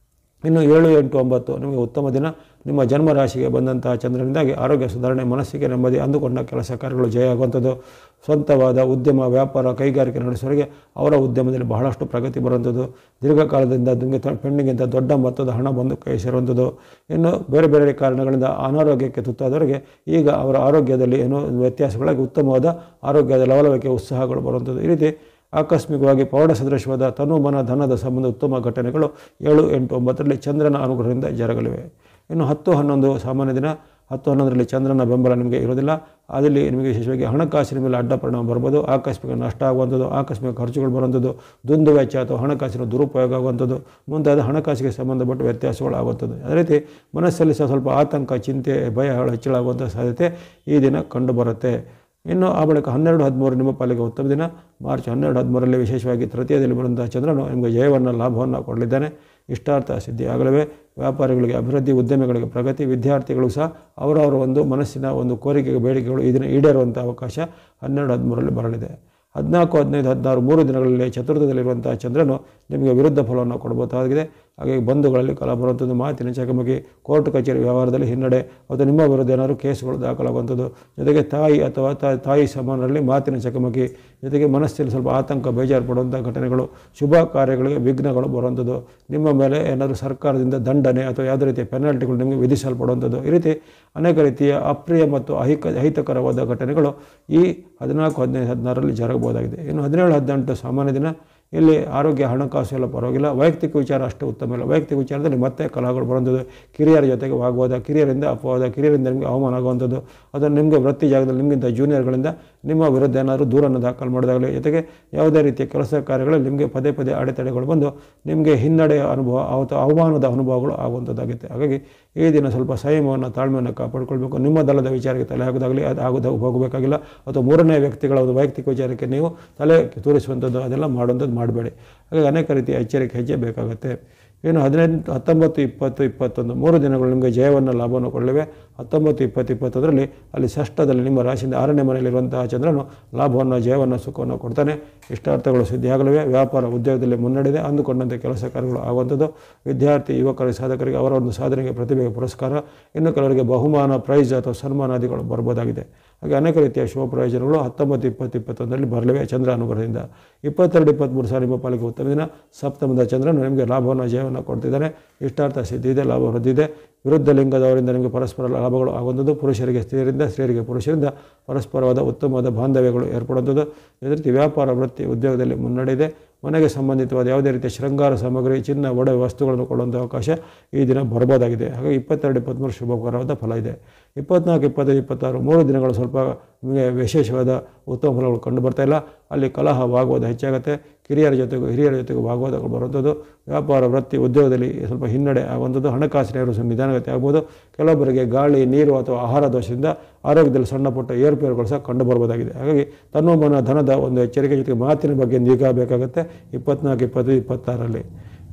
S1: ಇನ್ನು 7-8-9 ನಿಮಗೆ ಉತ್ತಮ ದಿನ. ನಿಮ್ಮ ಜನ್ಮರಾಶಿಗೆ ಬಂದಂತಹ ಚಂದ್ರನಿಂದಾಗಿ ಆರೋಗ್ಯ ಸುಧಾರಣೆ, ಮನಸ್ಸಿಗೆ ನೆಮ್ಮದಿ, ಅಂದುಕೊಂಡ ಕೆಲಸ ಕಾರ್ಯಗಳು ಜಯ ಆಗುವಂಥದ್ದು, ಸ್ವಂತವಾದ ಉದ್ಯಮ, ವ್ಯಾಪಾರ, ಕೈಗಾರಿಕೆ ನಡೆಸುವವರಿಗೆ ಅವರ ಉದ್ಯಮದಲ್ಲಿ ಬಹಳಷ್ಟು ಪ್ರಗತಿ ಬರುವಂಥದ್ದು, ದೀರ್ಘಕಾಲದಿಂದ ನಿಮಗೆ ಪೆಂಡಿಂಗಿಂತ ದೊಡ್ಡ ಮೊತ್ತದ ಹಣ ಬಂದು ಕೈ ಸೇರುವಂಥದ್ದು. ಇನ್ನು ಬೇರೆ ಬೇರೆ ಕಾರಣಗಳಿಂದ ಅನಾರೋಗ್ಯಕ್ಕೆ ತುತ್ತಾದವರಿಗೆ ಈಗ ಅವರ ಆರೋಗ್ಯದಲ್ಲಿ ಏನೋ ವ್ಯತ್ಯಾಸಗಳಾಗಿ ಉತ್ತಮವಾದ ಆರೋಗ್ಯದ ಲವಲವಿಕೆ, ಉತ್ಸಾಹಗಳು ಬರುವಂಥದ್ದು. ಈ ರೀತಿ ಆಕಸ್ಮಿಕವಾಗಿ ಪೌಢ ಸದೃಶವಾದ ತನು ಮನ ಧನದ ಸಂಬಂಧ ಉತ್ತಮ ಘಟನೆಗಳು 7-8-9ರಲ್ಲಿ ಚಂದ್ರನ ಅನುಗ್ರಹದಿಂದ ಜರಗಲಿವೆ. ಇನ್ನು 10-11 ಸಾಮಾನ್ಯ ದಿನ. 10-11ರಲ್ಲಿ ಚಂದ್ರನ ಬೆಂಬಲ ನಿಮಗೆ ಇರೋದಿಲ್ಲ. ಅದರಲ್ಲಿ ನಿಮಗೆ ವಿಶೇಷವಾಗಿ ಹಣಕಾಸಿನ ಮೇಲೆ ಅಡ್ಡ ಪರಿಣಾಮ ಬರ್ಬೋದು, ಆಕಸ್ಮಿಕ ನಷ್ಟ ಆಗುವಂಥದ್ದು, ಆಕಸ್ಮಿಕ ಖರ್ಚುಗಳು ಬರುವಂಥದ್ದು, ದುಂದು ವೆಚ್ಚ ಅಥವಾ ಹಣಕಾಸಿನ ದುರುಪಯೋಗ ಆಗುವಂಥದ್ದು ಮುಂತಾದ ಹಣಕಾಸಿಗೆ ಸಂಬಂಧಪಟ್ಟ ವ್ಯತ್ಯಾಸಗಳು ಆಗುವಂಥದ್ದು. ಅದೇ ರೀತಿ ಮನಸ್ಸಲ್ಲಿ ಸಹ ಸ್ವಲ್ಪ ಆತಂಕ, ಚಿಂತೆ, ಭಯ ಹೆಚ್ಚಳಾಗುವಂಥ ಸಾಧ್ಯತೆ ಈ ದಿನ ಕಂಡುಬರುತ್ತೆ. ಇನ್ನು ಆ ಬಳಿಕ 12-13 ನಿಮ್ಮ ಪಾಲಿಗೆ ಉತ್ತಮ ದಿನ. ಮಾರ್ಚ್ 12-13ರಲ್ಲಿ ವಿಶೇಷವಾಗಿ ತೃತೀಯದಲ್ಲಿ ಬರುವಂತಹ ಚಂದ್ರನು ನಿಮಗೆ ಜಯವನ್ನು, ಲಾಭವನ್ನು ಕೊಡಲಿದ್ದಾನೆ. ಇಷ್ಟಾರ್ಥ ಸಿದ್ಧಿ ಆಗಲಿವೆ. ವ್ಯಾಪಾರಿಗಳಿಗೆ ಅಭಿವೃದ್ಧಿ, ಉದ್ಯಮಿಗಳಿಗೆ ಪ್ರಗತಿ, ವಿದ್ಯಾರ್ಥಿಗಳು ಸಹ ಅವರವರ ಒಂದು ಮನಸ್ಸಿನ ಒಂದು ಕೋರಿಕೆಗೆ, ಬೇಡಿಕೆಗಳು ಈ ದಿನ ಈಡೇರುವಂಥ ಅವಕಾಶ 12-13ರಲ್ಲಿ ಬರಲಿದೆ. 14, 15, 16 3 ದಿನಗಳಲ್ಲಿ ಚತುರ್ಥದಲ್ಲಿರುವಂಥ ಚಂದ್ರನು ನಿಮಗೆ ವಿರುದ್ಧ ಫಲವನ್ನು ಕೊಡಬಹುದಾಗಿದೆ. ಹಾಗಾಗಿ ಬಂಧುಗಳಲ್ಲಿ ಕಲಹ ಬರುವಂಥದ್ದು, ಮಾತಿನ ಚಕಮಕಿ, ಕೋರ್ಟ್ ಕಚೇರಿ ವ್ಯವಹಾರದಲ್ಲಿ ಹಿನ್ನಡೆ ಅಥವಾ ನಿಮ್ಮ ವಿರುದ್ಧ ಏನಾದರೂ ಕೇಸುಗಳು ದಾಖಲಾಗುವಂಥದ್ದು, ಜೊತೆಗೆ ತಾಯಿ ಅಥವಾ ತಾಯಿ ಸಮಾನರಲ್ಲಿ ಮಾತಿನ ಚಕಮಕಿ, ಜೊತೆಗೆ ಮನಸ್ಸಿನಲ್ಲಿ ಸ್ವಲ್ಪ ಆತಂಕ, ಬೇಜಾರು ಪಡುವಂಥ ಘಟನೆಗಳು, ಶುಭ ಕಾರ್ಯಗಳಿಗೆ ವಿಘ್ನಗಳು ಬರುವಂಥದ್ದು, ನಿಮ್ಮ ಮೇಲೆ ಏನಾದರೂ ಸರ್ಕಾರದಿಂದ ದಂಡನೆ ಅಥವಾ ಯಾವುದೇ ರೀತಿಯ ಪೆನಾಲ್ಟಿಗಳು ನಿಮಗೆ ವಿಧಿಸಲ್ಪಡುವಂಥದ್ದು. ಈ ರೀತಿ ಅನೇಕ ರೀತಿಯ ಅಪ್ರಿಯ ಮತ್ತು ಅಹಿತಕರವಾದ ಘಟನೆಗಳು ಈ 14, 15, 16ರಲ್ಲಿ ಜರಗಬಹುದಾಗಿದೆ. ಇನ್ನು 17, 18 ಸಾಮಾನ್ಯ ದಿನ. ಇಲ್ಲಿ ಆರೋಗ್ಯ, ಹಣಕಾಸು ಎಲ್ಲ ಪರವಾಗಿಲ್ಲ. ವೈಯಕ್ತಿಕ ವಿಚಾರ ಅಷ್ಟು ಉತ್ತಮ ಇಲ್ಲ. ವೈಯಕ್ತಿಕ ವಿಚಾರದಲ್ಲಿ ಮತ್ತೆ ಕಲಹಗಳು ಬರುವಂಥದ್ದು, ಕಿರಿಯರ ಜೊತೆಗೆ ವಾಗ್ವಾದ, ಕಿರಿಯರಿಂದ ಅಪವಾದ, ಕಿರಿಯರಿಂದ ನಿಮಗೆ ಅವಮಾನ ಆಗುವಂಥದ್ದು, ಅದನ್ನು ನಿಮಗೆ ವೃತ್ತಿ ಜಾಗದಲ್ಲಿ ನಿಮಗಿಂತ ಜೂನಿಯರ್ಗಳಿಂದ ನಿಮ್ಮ ವಿರುದ್ಧ ಏನಾದರೂ ದೂರನ್ನು ದಾಖಲು ಮಾಡೋದಾಗಲಿ, ಜೊತೆಗೆ ಯಾವುದೇ ರೀತಿಯ ಕೆಲಸ ಕಾರ್ಯಗಳಲ್ಲಿ ನಿಮಗೆ ಪದೇ ಪದೇ ಅಡೆತಡೆಗಳು ಬಂದು ನಿಮಗೆ ಹಿನ್ನಡೆಯ ಅನುಭವ ಅಥವಾ ಅವಮಾನದ ಅನುಭವಗಳು ಆಗುವಂಥದ್ದಾಗುತ್ತೆ. ಹಾಗಾಗಿ ಈ ದಿನ ಸ್ವಲ್ಪ ಸಂಯಮವನ್ನು, ತಾಳ್ಮೆಯನ್ನು ಕಾಪಾಡಿಕೊಳ್ಬೇಕು. ನಿಮ್ಮ ದಳದ ವಿಚಾರಕ್ಕೆ ತಲೆ ಹಾಕೋದಾಗಲಿ ಅದು ಹೋಗಬೇಕಾಗಿಲ್ಲ, ಅಥವಾ ಮೂರನೇ ವ್ಯಕ್ತಿಗಳ ಒಂದು ವೈಯಕ್ತಿಕ ವಿಚಾರಕ್ಕೆ ನೀವು ತಲೆ ತೋರಿಸುವಂಥದ್ದು ಅದೆಲ್ಲ ಮಾಡುವಂಥದ್ದು ಮಾಡಬೇಡಿ. ಹಾಗಾಗಿ ಅನೇಕ ರೀತಿಯ ಎಚ್ಚರಿಕೆ ಹೆಜ್ಜೆ ಬೇಕಾಗುತ್ತೆ. ಇನ್ನು 18, 19, 20, 21 3 ದಿನಗಳು ನಿಮಗೆ ಜಯವನ್ನು, ಲಾಭವನ್ನು ಕೊಡಲಿವೆ. 19, 20, 21ರಲ್ಲಿ ಅಲ್ಲಿ ಷಷ್ಠದಲ್ಲಿ ನಿಮ್ಮ ರಾಶಿಯಿಂದ 6ನೇ ಮನೆಯಲ್ಲಿರುವಂತಹ ಚಂದ್ರನು ಲಾಭವನ್ನು, ಜಯವನ್ನು, ಸುಖವನ್ನು ಕೊಡ್ತಾನೆ. ಇಷ್ಟಾರ್ಥಗಳು ಸಿದ್ಧಿಯಾಗಲಿವೆ. ವ್ಯಾಪಾರ, ಉದ್ಯೋಗದಲ್ಲಿ ಮುನ್ನಡೆದೆ, ಅಂದುಕೊಂಡಂತೆ ಕೆಲಸ ಕಾರ್ಯಗಳು ಆಗುವಂಥದ್ದು. ವಿದ್ಯಾರ್ಥಿ, ಯುವಕರಿಗೆ, ಸಾಧಕರಿಗೆ ಅವರ ಒಂದು ಸಾಧನೆಗೆ ಪ್ರತಿಭೆಗೆ ಪುರಸ್ಕಾರ, ಇನ್ನು ಕೆಲವರಿಗೆ ಬಹುಮಾನ, ಪ್ರೈಸ್ ಅಥವಾ ಸನ್ಮಾನಾದಿಗಳು ಬರ್ಬೋದಾಗಿದೆ. ಹಾಗೆ ಅನೇಕ ರೀತಿಯ ಶುಭ ಪ್ರಯೋಜನಗಳು 19, 20, 21ರಲ್ಲಿ ಬರಲಿವೆ ಚಂದ್ರ ಅನುಗ್ರಹದಿಂದ. 22, 23 ಸಾರಿ ನಿಮ್ಮ ಪಾಲಿಗೆ ಉತ್ತಮ ದಿನ. ಸಪ್ತಮದ ಚಂದ್ರನು ನಿಮಗೆ ಲಾಭವನ್ನು, ಜಯವನ್ನು ಕೊಡ್ತಿದ್ದಾನೆ. ಇಷ್ಟಾರ್ಥ ಸಿದ್ಧಿ ಇದೆ, ಲಾಭ ವೃದ್ಧಿದೆ. ವಿರುದ್ಧ ಲಿಂಗದವರಿಂದ ನಿಮಗೆ ಪರಸ್ಪರ ಲಾಭಗಳು ಆಗುವಂಥದ್ದು, ಪುರುಷರಿಗೆ ಸ್ತ್ರೀಯರಿಂದ, ಸ್ತ್ರೀಯರಿಗೆ ಪುರುಷರಿಂದ ಪರಸ್ಪರವಾದ ಉತ್ತಮವಾದ ಬಾಂಧವ್ಯಗಳು ಏರ್ಪಡುವಂಥದ್ದು. ಇದೇ ರೀತಿ ವ್ಯಾಪಾರ, ವೃತ್ತಿ, ಉದ್ಯೋಗದಲ್ಲಿ ಮುನ್ನಡೆಯಿದೆ. ಮನೆಗೆ ಸಂಬಂಧಿತವಾದ ಯಾವುದೇ ರೀತಿಯ ಶೃಂಗಾರ ಸಾಮಗ್ರಿ, ಚಿನ್ನ, ಒಡವೆ ವಸ್ತುಗಳನ್ನು ಕೊಡುವಂಥ ಅವಕಾಶ ಈ ದಿನ ಬರ್ಬೋದಾಗಿದೆ. ಹಾಗೆ 22, 23 ಶುಭಕರವಾದ ಫಲ ಇದೆ. 24, 25, 26 3 ದಿನಗಳು ಸ್ವಲ್ಪ ನಿಮಗೆ ವಿಶೇಷವಾದ ಉತ್ತಮ ಫಲಗಳು ಕಂಡು ಬರ್ತಾ ಇಲ್ಲ. ಅಲ್ಲಿ ಕಲಹ, ವಾಗ್ವಾದ ಹೆಚ್ಚಾಗುತ್ತೆ. ಕಿರಿಯರ ಜೊತೆಗೂ ಹಿರಿಯರ ಜೊತೆಗೂ ವಾಗ್ವಾದಗಳು ಬರುವಂಥದ್ದು. ವ್ಯಾಪಾರ, ವೃತ್ತಿ, ಉದ್ಯೋಗದಲ್ಲಿ ಸ್ವಲ್ಪ ಹಿನ್ನಡೆ ಆಗುವಂಥದ್ದು. ಹಣಕಾಸಿನ ನಿಧಾನಗತಿ ಆಗ್ಬೋದು. ಕೆಲವೊಬ್ಬರಿಗೆ ಗಾಳಿ, ನೀರು ಅಥವಾ ಆಹಾರ ದೋಷದಿಂದ ಆರೋಗ್ಯದಲ್ಲಿ ಸಣ್ಣ ಪುಟ್ಟ ಏರುಪೇರುಗಳು ಸಹ ಕಂಡು ಬರ್ಬೋದಾಗಿದೆ. ಹಾಗಾಗಿ ತನ್ನ ಮನ ಧನದ ಒಂದು ಎಚ್ಚರಿಕೆ ಜೊತೆಗೆ ಮಾತಿನ ಬಗ್ಗೆ ನಿಗಾ ಬೇಕಾಗುತ್ತೆ 24, 25, 26ರಲ್ಲಿ.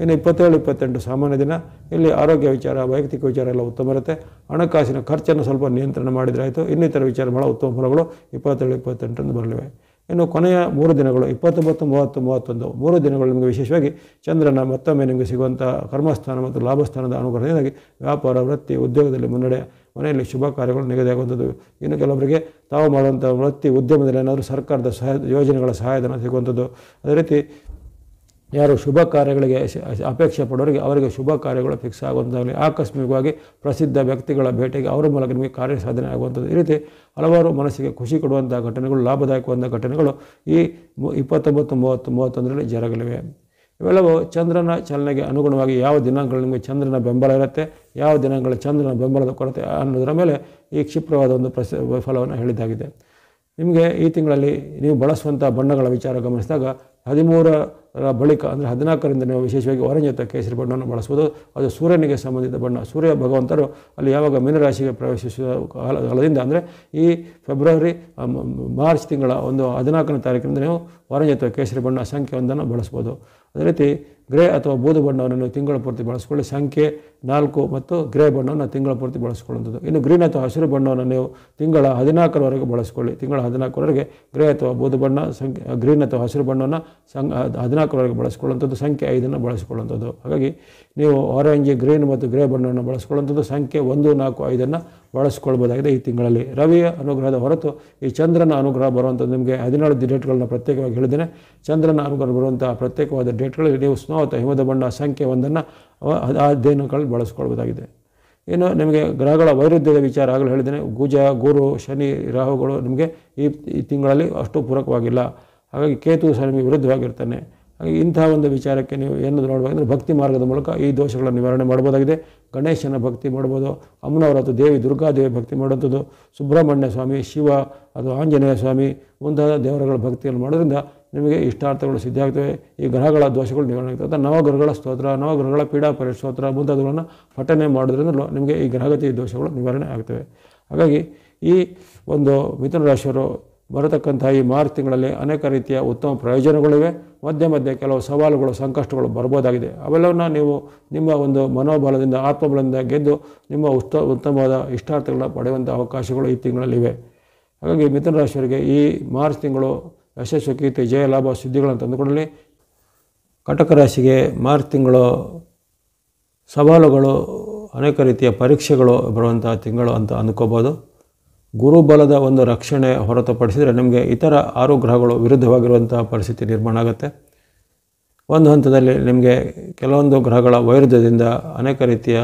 S1: ಇನ್ನು 27, 28 ಸಾಮಾನ್ಯ ದಿನ. ಇಲ್ಲಿ ಆರೋಗ್ಯ ವಿಚಾರ, ವೈಯಕ್ತಿಕ ವಿಚಾರ ಎಲ್ಲ ಉತ್ತಮ ಇರುತ್ತೆ. ಹಣಕಾಸಿನ ಖರ್ಚನ್ನು ಸ್ವಲ್ಪ ನಿಯಂತ್ರಣ ಮಾಡಿದರೆ ಆಯಿತು. ಇನ್ನಿತರ ವಿಚಾರ ಭಾಳ ಉತ್ತಮ ಫಲಗಳು 27, 28ರಂದು ಬರಲಿವೆ. ಇನ್ನು ಕೊನೆಯ 3 ದಿನಗಳು 29, 30, 31 3 ದಿನಗಳು ನಿಮಗೆ ವಿಶೇಷವಾಗಿ ಚಂದ್ರನ ಮತ್ತೊಮ್ಮೆ ನಿಮಗೆ ಸಿಗುವಂಥ ಕರ್ಮಸ್ಥಾನ ಮತ್ತು ಲಾಭಸ್ಥಾನದ ಅನುಗ್ರಹದಿಂದಾಗಿ ವ್ಯಾಪಾರ, ವೃತ್ತಿ, ಉದ್ಯೋಗದಲ್ಲಿ ಮುನ್ನಡೆ, ಮನೆಯಲ್ಲಿ ಶುಭ ಕಾರ್ಯಗಳು ನಿಗದಿಯಾಗುವಂಥದ್ದು. ಇನ್ನು ಕೆಲವರಿಗೆ ತಾವು ಮಾಡುವಂಥ ವೃತ್ತಿ ಉದ್ಯಮದಲ್ಲಿ ಏನಾದರೂ ಸರ್ಕಾರದ ಯೋಜನೆಗಳ ಸಹಾಯಧನ ಸಿಗುವಂಥದ್ದು. ಅದೇ ರೀತಿ ಯಾರು ಶುಭ ಕಾರ್ಯಗಳಿಗೆ ಅಪೇಕ್ಷೆ ಪಡೋರಿಗೆ ಅವರಿಗೆ ಶುಭ ಕಾರ್ಯಗಳು ಫಿಕ್ಸ್ ಆಗುವಂಥದ್ದಾಗಲಿ, ಆಕಸ್ಮಿಕವಾಗಿ ಪ್ರಸಿದ್ಧ ವ್ಯಕ್ತಿಗಳ ಭೇಟಿಗೆ ಅವರ ಮೂಲಕ ನಿಮಗೆ ಕಾರ್ಯ ಸಾಧನೆ ಆಗುವಂಥದ್ದು. ಈ ರೀತಿ ಹಲವಾರು ಮನಸ್ಸಿಗೆ ಖುಷಿ ಕೊಡುವಂಥ ಘಟನೆಗಳು, ಲಾಭದಾಯಕವಾದ ಘಟನೆಗಳು ಈ 29, 30, 31ರಲ್ಲಿ ಜರಗಲಿವೆ. ಇವೆಲ್ಲವೂ ಚಂದ್ರನ ಚಲನೆಗೆ ಅನುಗುಣವಾಗಿ ಯಾವ ದಿನಾಂಕಗಳು ನಿಮಗೆ ಚಂದ್ರನ ಬೆಂಬಲ ಇರುತ್ತೆ, ಯಾವ ದಿನಾಂಕಗಳ ಚಂದ್ರನ ಬೆಂಬಲದ ಕೊರತೆ ಅನ್ನೋದರ ಮೇಲೆ ಈ ಕ್ಷಿಪ್ರವಾದ ಒಂದು ಫಲವನ್ನು ಹೇಳಿದ್ದಾಗಿದೆ. ನಿಮಗೆ ಈ ತಿಂಗಳಲ್ಲಿ ನೀವು ಬಳಸುವಂಥ ಬಣ್ಣಗಳ ವಿಚಾರ ಗಮನಿಸಿದಾಗ 13ರ ಬಳಿಕ ಅಂದರೆ 14ರಿಂದ ನೀವು ವಿಶೇಷವಾಗಿ ಆರೆಂಜ್ ಅಥವಾ ಕೇಸರಿ ಬಣ್ಣವನ್ನು ಬಳಸ್ಬೋದು. ಅದು ಸೂರ್ಯನಿಗೆ ಸಂಬಂಧಿಸಿದ ಬಣ್ಣ. ಸೂರ್ಯ ಭಗವಂತರು ಅಲ್ಲಿ ಯಾವಾಗ ಮೀನರಾಶಿಗೆ ಪ್ರವೇಶಿಸುವ ಕಾಲದಿಂದ ಅಂದರೆ ಈ ಫೆಬ್ರವರಿ ಮಾರ್ಚ್ ತಿಂಗಳ 14ನೇ ತಾರೀಕಿನಿಂದ ನೀವು ಆರೆಂಜ್ ಅಥವಾ ಕೇಸರಿ ಬಣ್ಣ ಸಂಖ್ಯೆ 1 ಬಳಸ್ಬೋದು. ಅದೇ ರೀತಿ ಗ್ರೇ ಅಥವಾ ಬೂದು ಬಣ್ಣವನ್ನು ನೀವು ತಿಂಗಳ ಪೂರ್ತಿ ಬಳಸ್ಕೊಳ್ಳಿ. ಸಂಖ್ಯೆ 4 ಮತ್ತು ಗ್ರೇ ಬಣ್ಣವನ್ನು ತಿಂಗಳ ಪೂರ್ತಿ ಬಳಸ್ಕೊಳ್ಳುವಂಥದ್ದು. ಇನ್ನು ಗ್ರೀನ್ ಅಥವಾ ಹಸಿರು ಬಣ್ಣವನ್ನು ನೀವು ತಿಂಗಳ 14ರವರೆಗೆ ಬಳಸ್ಕೊಳ್ಳಿ. ತಿಂಗಳ 14ರವರೆಗೆ ಗ್ರೇ ಅಥವಾ ಬೂದು ಬಣ್ಣ, ಗ್ರೀನ್ ಅಥವಾ ಹಸಿರು ಬಣ್ಣವನ್ನು 14ರವರೆಗೆ ಬಳಸ್ಕೊಳ್ಳುವಂಥದ್ದು, ಸಂಖ್ಯೆ 5 ಬಳಸ್ಕೊಳ್ಳುವಂಥದ್ದು. ಹಾಗಾಗಿ ನೀವು ಆರೆಂಜ್, ಗ್ರೀನ್ ಮತ್ತು ಗ್ರೇ ಬಣ್ಣವನ್ನು ಬಳಸ್ಕೊಳ್ಳುವಂಥದ್ದು, ಸಂಖ್ಯೆ 1, 4, 5 ಬಳಸ್ಕೊಳ್ಬೋದಾಗಿದೆ. ಈ ತಿಂಗಳಲ್ಲಿ ರವಿಯ ಅನುಗ್ರಹದ ಹೊರತು ಈ ಚಂದ್ರನ ಅನುಗ್ರಹ ಬರುವಂಥದ್ದು ನಿಮಗೆ 17 ಡೇಟ್ಗಳನ್ನ ಪ್ರತ್ಯೇಕವಾಗಿ ಹೇಳಿದ್ದೇನೆ. ಚಂದ್ರನ ಅನುಗ್ರಹ ಬರುವಂಥ ಪ್ರತ್ಯೇಕವಾದ ಡೇಟ್ಗಳಲ್ಲಿ ನೀವು ಸ್ನೋ ಅಥವಾ ಹಿಮದ ಬಣ್ಣ ಸಂಖ್ಯೆ 1 ಆ ದಿನಗಳಲ್ಲಿ ಬಳಸ್ಕೊಳ್ಬೋದಾಗಿದೆ. ಇನ್ನು ನಿಮಗೆ ಗ್ರಹಗಳ ವೈರುಧ್ಯದ ವಿಚಾರ ಆಗಲೂ ಹೇಳಿದ್ದೇನೆ. ಕುಜ, ಗುರು, ಶನಿ, ರಾಹುಗಳು ನಿಮಗೆ ಈ ತಿಂಗಳಲ್ಲಿ ಅಷ್ಟು ಪೂರಕವಾಗಿಲ್ಲ. ಹಾಗಾಗಿ ಕೇತು ಸಹ ನಿಮಗೆ ವಿರುದ್ಧವಾಗಿರ್ತಾನೆ. ಹಾಗೆ ಇಂತಹ ಒಂದು ವಿಚಾರಕ್ಕೆ ನೀವು ಏನು ನೋಡಬೇಕಂದ್ರೆ ಭಕ್ತಿ ಮಾರ್ಗದ ಮೂಲಕ ಈ ದೋಷಗಳ ನಿವಾರಣೆ ಮಾಡ್ಬೋದಾಗಿದೆ. ಗಣೇಶನ ಭಕ್ತಿ ಮಾಡ್ಬೋದು, ಅಮ್ಮನವರ ಅಥವಾ ದೇವಿ ದುರ್ಗಾದೇವಿ ಭಕ್ತಿ ಮಾಡುವಂಥದ್ದು, ಸುಬ್ರಹ್ಮಣ್ಯ ಸ್ವಾಮಿ, ಶಿವ ಅಥವಾ ಆಂಜನೇಯ ಸ್ವಾಮಿ ಮುಂತಾದ ದೇವರುಗಳ ಭಕ್ತಿಯನ್ನು ಮಾಡೋದ್ರಿಂದ ನಿಮಗೆ ಇಷ್ಟಾರ್ಥಗಳು ಸಿದ್ಧಿಯಾಗ್ತವೆ. ಈ ಗ್ರಹಗಳ ದೋಷಗಳು ನಿವಾರಣೆ ಆಗ್ತವೆ. ಅಥವಾ ನವಗ್ರಹಗಳ ಸ್ತೋತ್ರ, ನವಗ್ರಹಗಳ ಪೀಡಾ ಪರಿಸ್ತೋತ್ರ ಮುಂತಾದವುಗಳನ್ನು ಪಠನೆ ಮಾಡೋದ್ರಿಂದ ನಿಮಗೆ ಈ ಗ್ರಹಗತಿ ದೋಷಗಳು ನಿವಾರಣೆ ಆಗ್ತವೆ. ಹಾಗಾಗಿ ಈ ಒಂದು ಮಿಥುನ ರಾಶಿಯವರು ಬರತಕ್ಕಂಥ ಈ ಮಾರ್ಚ್ ತಿಂಗಳಲ್ಲಿ ಅನೇಕ ರೀತಿಯ ಉತ್ತಮ ಪ್ರಯೋಜನಗಳಿವೆ. ಮಧ್ಯೆ ಮಧ್ಯೆ ಕೆಲವು ಸವಾಲುಗಳು, ಸಂಕಷ್ಟಗಳು ಬರ್ಬೋದಾಗಿದೆ. ಅವೆಲ್ಲವನ್ನು ನೀವು ನಿಮ್ಮ ಒಂದು ಮನೋಬಲದಿಂದ, ಆತ್ಮಬಲದಿಂದ ಗೆದ್ದು ನಿಮ್ಮ ಉತ್ತಮವಾದ ಇಷ್ಟಾರ್ಥಗಳನ್ನ ಪಡೆಯುವಂಥ ಅವಕಾಶಗಳು ಈ ತಿಂಗಳಲ್ಲಿವೆ. ಹಾಗಾಗಿ ಮಿಥುನ ರಾಶಿಯವರಿಗೆ ಈ ಮಾರ್ಚ್ ತಿಂಗಳು ಯಶಸ್ಸು, ಕೀರ್ತಿ, ಜಯ, ಲಾಭ, ಸಿದ್ಧಿಗಳನ್ನು ತಂದುಕೊಡಲಿ. ಕಟಕ ರಾಶಿಗೆ ಮಾರ್ಚ್ ತಿಂಗಳು ಸವಾಲುಗಳು, ಅನೇಕ ರೀತಿಯ ಪರೀಕ್ಷೆಗಳು ಬರುವಂಥ ತಿಂಗಳು ಅಂತ ಅಂದ್ಕೋಬೋದು. ಗುರುಬಲದ ಒಂದು ರಕ್ಷಣೆ ಹೊರತುಪಡಿಸಿದರೆ ನಿಮಗೆ ಇತರ 6 ಗ್ರಹಗಳು ವಿರುದ್ಧವಾಗಿರುವಂಥ ಪರಿಸ್ಥಿತಿ ನಿರ್ಮಾಣ ಆಗುತ್ತೆ. ಒಂದು ಹಂತದಲ್ಲಿ ನಿಮಗೆ ಕೆಲವೊಂದು ಗ್ರಹಗಳ ವೈರುಧ್ಯದಿಂದ ಅನೇಕ ರೀತಿಯ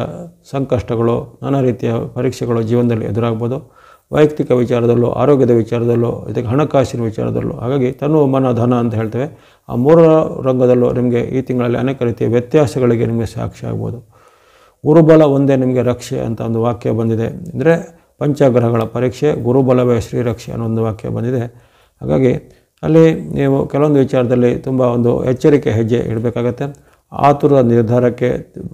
S1: ಸಂಕಷ್ಟಗಳು, ನಾನಾ ರೀತಿಯ ಪರೀಕ್ಷೆಗಳು ಜೀವನದಲ್ಲಿ ಎದುರಾಗ್ಬೋದು. ವೈಯಕ್ತಿಕ ವಿಚಾರದಲ್ಲೂ, ಆರೋಗ್ಯದ ವಿಚಾರದಲ್ಲೂ, ಇದಕ್ಕೆ ಹಣಕಾಸಿನ ವಿಚಾರದಲ್ಲೂ. ಹಾಗಾಗಿ ತನು, ಮನ, ಧನ ಅಂತ ಹೇಳ್ತೇವೆ. ಆ 3 ರಂಗದಲ್ಲೂ ನಿಮಗೆ ಈ ತಿಂಗಳಲ್ಲಿ ಅನೇಕ ರೀತಿಯ ವ್ಯತ್ಯಾಸಗಳಿಗೆ ನಿಮಗೆ ಸಾಕ್ಷಿ ಆಗ್ಬೋದು. ಗುರುಬಲ ಒಂದೇ ನಿಮಗೆ ರಕ್ಷೆ ಅಂತ ಒಂದು ವಾಕ್ಯ ಬಂದಿದೆ. ಅಂದರೆ ಪಂಚಗ್ರಹಗಳ ಪರೀಕ್ಷೆ ಗುರುಬಲವೇ ಶ್ರೀರಕ್ಷೆ ಅನ್ನೋ ಒಂದು ವಾಕ್ಯ ಬಂದಿದೆ. ಹಾಗಾಗಿ ಅಲ್ಲಿ ನೀವು ಕೆಲವೊಂದು ವಿಚಾರದಲ್ಲಿ ತುಂಬ ಒಂದು ಎಚ್ಚರಿಕೆ ಹೆಜ್ಜೆ ಇಡಬೇಕಾಗತ್ತೆ. ಆತುರ ನಿರ್ಧಾರಕ್ಕೆ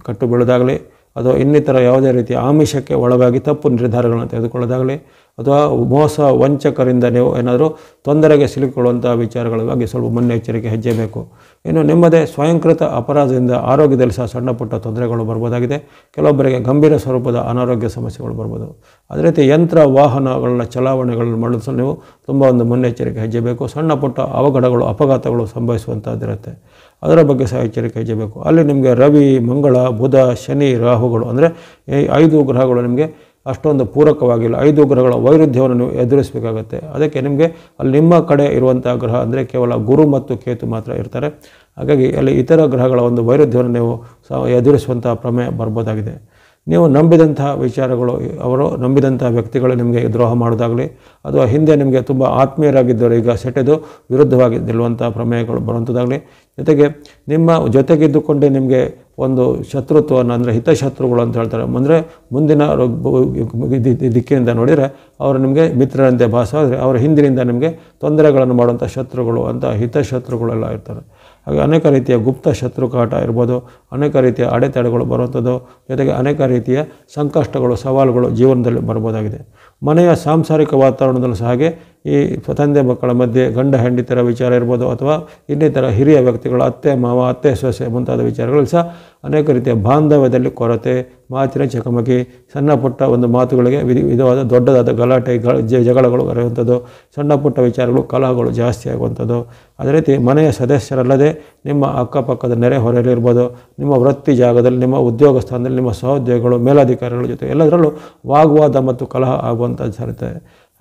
S1: ಕಟ್ಟು ಬೀಳೋದಾಗಲಿ, ಅಥವಾ ಇನ್ನಿತರ ಯಾವುದೇ ರೀತಿಯ ಆಮಿಷಕ್ಕೆ ಒಳಗಾಗಿ ತಪ್ಪು ನಿರ್ಧಾರಗಳನ್ನು ತೆಗೆದುಕೊಳ್ಳೋದಾಗಲಿ, ಅಥವಾ ಮೋಸ ವಂಚಕರಿಂದ ನೀವು ಏನಾದರೂ ತೊಂದರೆಗೆ ಸಿಲುಕೊಳ್ಳುವಂಥ ವಿಚಾರಗಳ ಬಗ್ಗೆ ಸ್ವಲ್ಪ ಮುನ್ನೆಚ್ಚರಿಕೆ ಹೆಜ್ಜೆ ಬೇಕು. ಇನ್ನು ನಿಮ್ಮದೇ ಸ್ವಯಂಕೃತ ಅಪರಾಧದಿಂದ ಆರೋಗ್ಯದಲ್ಲಿ ಸಹ ಸಣ್ಣ ಪುಟ್ಟ ತೊಂದರೆಗಳು ಬರ್ಬೋದಾಗಿದೆ. ಕೆಲವೊಬ್ಬರಿಗೆ ಗಂಭೀರ ಸ್ವರೂಪದ ಅನಾರೋಗ್ಯ ಸಮಸ್ಯೆಗಳು ಬರ್ಬೋದು. ಅದೇ ರೀತಿ ಯಂತ್ರ ವಾಹನಗಳ ಚಲಾವಣೆಗಳನ್ನು ಮಾಡೋದು ನೀವು ತುಂಬ ಒಂದು ಮುನ್ನೆಚ್ಚರಿಕೆ ಹೆಜ್ಜೆ ಬೇಕು. ಸಣ್ಣ ಪುಟ್ಟ ಅವಘಡಗಳು, ಅಪಘಾತಗಳು ಸಂಭವಿಸುವಂಥದ್ದಿರುತ್ತೆ. ಅದರ ಬಗ್ಗೆ ಸಹ ಎಚ್ಚರಿಕೆ ಹೆಜ್ಜೆ ಬೇಕು. ಅಲ್ಲಿ ನಿಮಗೆ ರವಿ, ಮಂಗಳ, ಬುಧ, ಶನಿ, ರಾಹುಗಳು ಅಂದರೆ ಈ 5 ಗ್ರಹಗಳು ನಿಮಗೆ ಅಷ್ಟೊಂದು ಪೂರಕವಾಗಿಲ್ಲ. 5 ಗ್ರಹಗಳ ವೈರುಧ್ಯವನ್ನು ನೀವು ಎದುರಿಸಬೇಕಾಗತ್ತೆ. ಅದಕ್ಕೆ ನಿಮಗೆ ಅಲ್ಲಿ ನಿಮ್ಮ ಕಡೆ ಇರುವಂಥ ಗ್ರಹ ಅಂದರೆ ಕೇವಲ ಗುರು ಮತ್ತು ಕೇತು ಮಾತ್ರ ಇರ್ತಾರೆ. ಹಾಗಾಗಿ ಅಲ್ಲಿ ಇತರ ಗ್ರಹಗಳ ಒಂದು ವೈರುಧ್ಯವನ್ನು ನೀವು ಎದುರಿಸುವಂಥ ಪ್ರಮೇಯ ಬರ್ಬೋದಾಗಿದೆ. ನೀವು ನಂಬಿದಂಥ ವಿಚಾರಗಳು, ಅವರು ನಂಬಿದಂಥ ವ್ಯಕ್ತಿಗಳು ನಿಮಗೆ ದ್ರೋಹ ಮಾಡೋದಾಗಲಿ, ಅಥವಾ ಹಿಂದೆ ನಿಮಗೆ ತುಂಬ ಆತ್ಮೀಯರಾಗಿದ್ದರು ಈಗ ಸೆಟೆದು ವಿರುದ್ಧವಾಗಿ ನಿಲ್ಲುವಂಥ ಪ್ರಮೇಯಗಳು ಬರುವಂಥದ್ದಾಗಲಿ, ಜೊತೆಗೆ ನಿಮ್ಮ ಜೊತೆಗಿದ್ದುಕೊಂಡೇ ನಿಮಗೆ ಒಂದು ಶತ್ರುತ್ವವನ್ನು ಅಂದರೆ ಹಿತಶತ್ರುಗಳು ಅಂತ ಹೇಳ್ತಾರೆ. ಅಂದರೆ ಮುಂದಿನ ದಿಕ್ಕಿನಿಂದ ನೋಡಿದರೆ ಅವರು ನಿಮಗೆ ಮಿತ್ರರಂತೆ ಭಾಸವಾದರೆ ಅವರ ಹಿಂದಿನಿಂದ ನಿಮಗೆ ತೊಂದರೆಗಳನ್ನು ಮಾಡುವಂಥ ಶತ್ರುಗಳು ಅಂತ ಹಿತಶತ್ರುಗಳೆಲ್ಲ ಇರ್ತಾರೆ. ಹಾಗೆ ಅನೇಕ ರೀತಿಯ ಗುಪ್ತ ಶತ್ರುಕಾಟ ಇರ್ಬೋದು, ಅನೇಕ ರೀತಿಯ ಅಡೆತಡೆಗಳು ಬರುವಂಥದ್ದು, ಜೊತೆಗೆ ಅನೇಕ ರೀತಿಯ ಸಂಕಷ್ಟಗಳು, ಸವಾಲುಗಳು ಜೀವನದಲ್ಲಿ ಬರ್ಬೋದಾಗಿದೆ. ಮನೆಯ ಸಾಂಸಾರಿಕ ವಾತಾವರಣದಲ್ಲೂ ಸಹ ಹಾಗೆ ಈ ತಂದೆ ಮಕ್ಕಳ ಮಧ್ಯೆ ಗಂಡ ಹೆಂಡತಿಯರ ವಿಚಾರ ಇರ್ಬೋದು ಅಥವಾ ಇನ್ನಿತರ ಹಿರಿಯ ವ್ಯಕ್ತಿಗಳು ಅತ್ತೆ ಮಾವ ಅತ್ತೆ ಸೊಸೆ ಮುಂತಾದ ವಿಚಾರಗಳು ಸಹ ಅನೇಕ ರೀತಿಯ ಬಾಂಧವ್ಯದಲ್ಲಿ ಕೊರತೆ, ಮಾತಿನ ಚಕಮಕಿ, ಸಣ್ಣ ಪುಟ್ಟ ಒಂದು ಮಾತುಗಳಿಗೆ ವಿಧವಾದ ದೊಡ್ಡದಾದ ಗಲಾಟೆ ಜಗಳಗಳು ಬರುವಂಥದ್ದು, ಸಣ್ಣ ಪುಟ್ಟ ವಿಚಾರಗಳು ಕಲಹಗಳು ಜಾಸ್ತಿ ಆಗುವಂಥದ್ದು. ಅದೇ ರೀತಿ ಮನೆಯ ಸದಸ್ಯರಲ್ಲದೆ ನಿಮ್ಮ ಅಕ್ಕಪಕ್ಕದ ನೆರೆಹೊರೆಯಲ್ಲಿರ್ಬೋದು, ನಿಮ್ಮ ವೃತ್ತಿ ಜಾಗದಲ್ಲಿ, ನಿಮ್ಮ ಉದ್ಯೋಗ ಸ್ಥಾನದಲ್ಲಿ, ನಿಮ್ಮ ಸಹೋದ್ಯೋಗಿಗಳು, ಮೇಲಧಿಕಾರಿಗಳ ಜೊತೆ ಎಲ್ಲದರಲ್ಲೂ ವಾಗ್ವಾದ ಮತ್ತು ಕಲಹ ಆಗುವಂಥದ್ದು ಇರುತ್ತೆ.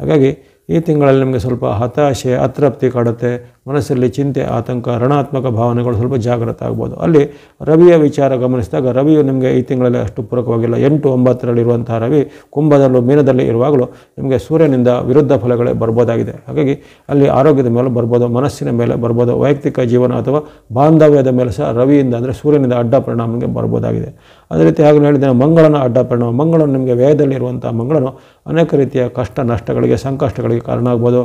S1: ಹಾಗಾಗಿ ಈ ತಿಂಗಳಲ್ಲಿ ನಿಮಗೆ ಸ್ವಲ್ಪ ಹತಾಶೆ, ಅತೃಪ್ತಿ ಕಾಡುತ್ತೆ, ಮನಸ್ಸಲ್ಲಿ ಚಿಂತೆ, ಆತಂಕ, ಋಣಾತ್ಮಕ ಭಾವನೆಗಳು ಸ್ವಲ್ಪ ಜಾಗೃತ ಆಗ್ಬೋದು. ಅಲ್ಲಿ ರವಿಯ ವಿಚಾರ ಗಮನಿಸಿದಾಗ ರವಿಯು ನಿಮಗೆ ಈ ತಿಂಗಳಲ್ಲಿ ಅಷ್ಟು ಪೂರಕವಾಗಿಲ್ಲ. 8, 9ರಲ್ಲಿರುವಂತಹ ರವಿ ಕುಂಭದಲ್ಲೂ ಮೀನದಲ್ಲಿ ಇರುವಾಗಲೂ ನಿಮಗೆ ಸೂರ್ಯನಿಂದ ವಿರುದ್ಧ ಫಲಗಳೇ ಬರ್ಬೋದಾಗಿದೆ. ಹಾಗಾಗಿ ಅಲ್ಲಿ ಆರೋಗ್ಯದ ಮೇಲೆ ಬರ್ಬೋದು, ಮನಸ್ಸಿನ ಮೇಲೆ ಬರ್ಬೋದು, ವೈಯಕ್ತಿಕ ಜೀವನ ಅಥವಾ ಬಾಂಧವ್ಯದ ಮೇಲೆ ಸಹ ರವಿಯಿಂದ ಅಂದರೆ ಸೂರ್ಯನಿಂದ ಅಡ್ಡ ಪರಿಣಾಮ ನಿಮಗೆ ಬರ್ಬೋದಾಗಿದೆ. ಅದೇ ರೀತಿ ಹಾಗೆ ಹೇಳಿದ್ದೇನೆ ಮಂಗಳನ ಅಡ್ಡ ಪರಿಣಾಮ. ಮಂಗಳನು ನಿಮಗೆ ವ್ಯಯದಲ್ಲಿರುವಂಥ ಮಂಗಳನು ಅನೇಕ ರೀತಿಯ ಕಷ್ಟ ನಷ್ಟಗಳಿಗೆ ಸಂಕಷ್ಟಗಳಿಗೆ ಕಾರಣ ಆಗ್ಬೋದು.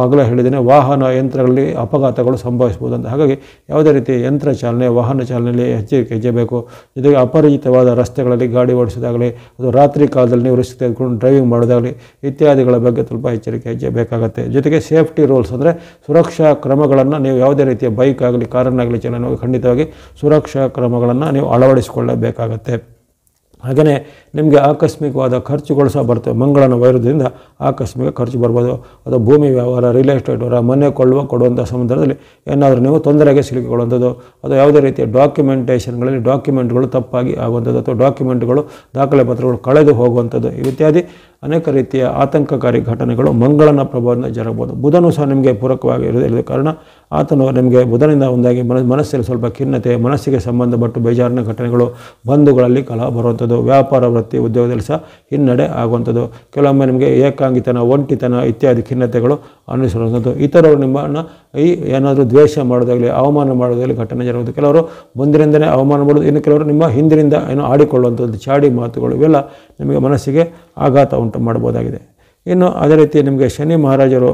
S1: ಆಗಲೇ ಹೇಳಿದ್ದೇನೆ ವಾಹನ ಯಂತ್ರಗಳಲ್ಲಿ ಅಪಘಾತಗಳು ಸಂಭವಿಸ್ಬೋದು ಅಂತ. ಹಾಗಾಗಿ ಯಾವುದೇ ರೀತಿಯ ಯಂತ್ರ ಚಾಲನೆ, ವಾಹನ ಚಾಲನೆಯಲ್ಲಿ ಎಚ್ಚರಿಕೆ ಹೆಜ್ಜೆಬೇಕು. ಜೊತೆಗೆ ಅಪರಿಚಿತವಾದ ರಸ್ತೆಗಳಲ್ಲಿ ಗಾಡಿ ಓಡಿಸೋದಾಗಲಿ ಅಥವಾ ರಾತ್ರಿ ಕಾಲದಲ್ಲಿ ನೀವು ರಿಸ್ಕ್ ತೆಗೆದುಕೊಂಡು ಡ್ರೈವಿಂಗ್ ಮಾಡೋದಾಗಲಿ ಇತ್ಯಾದಿಗಳ ಬಗ್ಗೆ ಸ್ವಲ್ಪ ಎಚ್ಚರಿಕೆ ಹೆಜ್ಜೆ ಬೇಕಾಗುತ್ತೆ. ಜೊತೆಗೆ ಸೇಫ್ಟಿ ರೂಲ್ಸ್ ಅಂದರೆ ಸುರಕ್ಷಾ ಕ್ರಮಗಳನ್ನು ನೀವು ಯಾವುದೇ ರೀತಿಯ ಬೈಕ್ ಆಗಲಿ ಕಾರನ್ನಾಗಲಿ ಚಲನೆ ಖಂಡಿತವಾಗಿ ಸುರಕ್ಷಾ ಕ್ರಮಗಳನ್ನು ನೀವು ಅಳವಡಿಸಿಕೊಳ್ಳಬೇಕಾಗತ್ತೆ. ಹಾಗೆಯೇ ನಿಮಗೆ ಆಕಸ್ಮಿಕವಾದ ಖರ್ಚುಗಳು ಸಹ ಬರ್ತವೆ. ಮಂಗಳನ ವೈರುಧ್ಯದಿಂದ ಆಕಸ್ಮಿಕ ಖರ್ಚು ಬರ್ಬೋದು. ಅದು ಭೂಮಿ ವ್ಯವಹಾರ, ರಿಯಲ್ ಎಸ್ಟೇಟ್ ವ್ಯವಹಾರ, ಮನೆ ಕೊಡುವಂಥ ಸಂದರ್ಭದಲ್ಲಿ ಏನಾದರೂ ನೀವು ತೊಂದರೆಗೆ ಸಿಲುಕಿಕೊಳ್ಳುವಂಥದ್ದು, ಅಥವಾ ಯಾವುದೇ ರೀತಿಯ ಡಾಕ್ಯುಮೆಂಟೇಷನ್ಗಳಲ್ಲಿ ಡಾಕ್ಯುಮೆಂಟ್ಗಳು ತಪ್ಪಾಗಿ ಆಗುವಂಥದ್ದು, ಅಥವಾ ಡಾಕ್ಯುಮೆಂಟ್ಗಳು ದಾಖಲೆ ಪತ್ರಗಳು ಕಳೆದು ಹೋಗುವಂಥದ್ದು ಇತ್ಯಾದಿ ಅನೇಕ ರೀತಿಯ ಆತಂಕಕಾರಿ ಘಟನೆಗಳು ಮಂಗಳನ ಪ್ರಭಾವದಿಂದ ಜರಗಬಹುದು. ಬುಧನು ಸಹ ನಿಮಗೆ ಪೂರಕವಾಗಿ ಇರೋದಿಲ್ಲ ಕಾರಣ ಆತನು ನಿಮಗೆ ಬುಧನಿಂದ ಒಂದಾಗಿ ಮನಸ್ಸಲ್ಲಿ ಸ್ವಲ್ಪ ಖಿನ್ನತೆ, ಮನಸ್ಸಿಗೆ ಸಂಬಂಧಪಟ್ಟು ಬೇಜಾರಿನ ಘಟನೆಗಳು, ಬಂಧುಗಳಲ್ಲಿ ಕಲಹ ಬರುವಂಥದ್ದು, ವ್ಯಾಪಾರ ವೃತ್ತಿ ಉದ್ಯೋಗದಲ್ಲಿ ಸಹ ಹಿನ್ನಡೆ ಆಗುವಂಥದ್ದು, ಕೆಲವೊಮ್ಮೆ ನಿಮಗೆ ಏಕಾಂಗಿತನ, ಒಂಟಿತನ ಇತ್ಯಾದಿ ಖಿನ್ನತೆಗಳು ಅನುಸರಿಸುವಂಥದ್ದು, ಇತರರು ನಿಮ್ಮನ್ನು ಏನಾದರೂ ದ್ವೇಷ ಮಾಡೋದಾಗಲಿ ಅವಮಾನ ಮಾಡೋದಾಗಲಿ ಘಟನೆ ಜರುಗುವುದು. ಕೆಲವರು ಮುಂದಿನಿಂದಲೇ ಅವಮಾನ ಮಾಡೋದು, ಇನ್ನು ಕೆಲವರು ನಿಮ್ಮ ಹಿಂದಿನಿಂದ ಏನೋ ಆಡಿಕೊಳ್ಳುವಂಥದ್ದು ಚಾಡಿ ಮಾತುಗಳು ಇವೆಲ್ಲ ನಿಮಗೆ ಮನಸ್ಸಿಗೆ ಆಘಾತ ಉಂಟು ಮಾಡಬಹುದಾಗಿದೆ. ಇನ್ನು ಅದೇ ರೀತಿ ನಿಮಗೆ ಶನಿ ಮಹಾರಾಜರು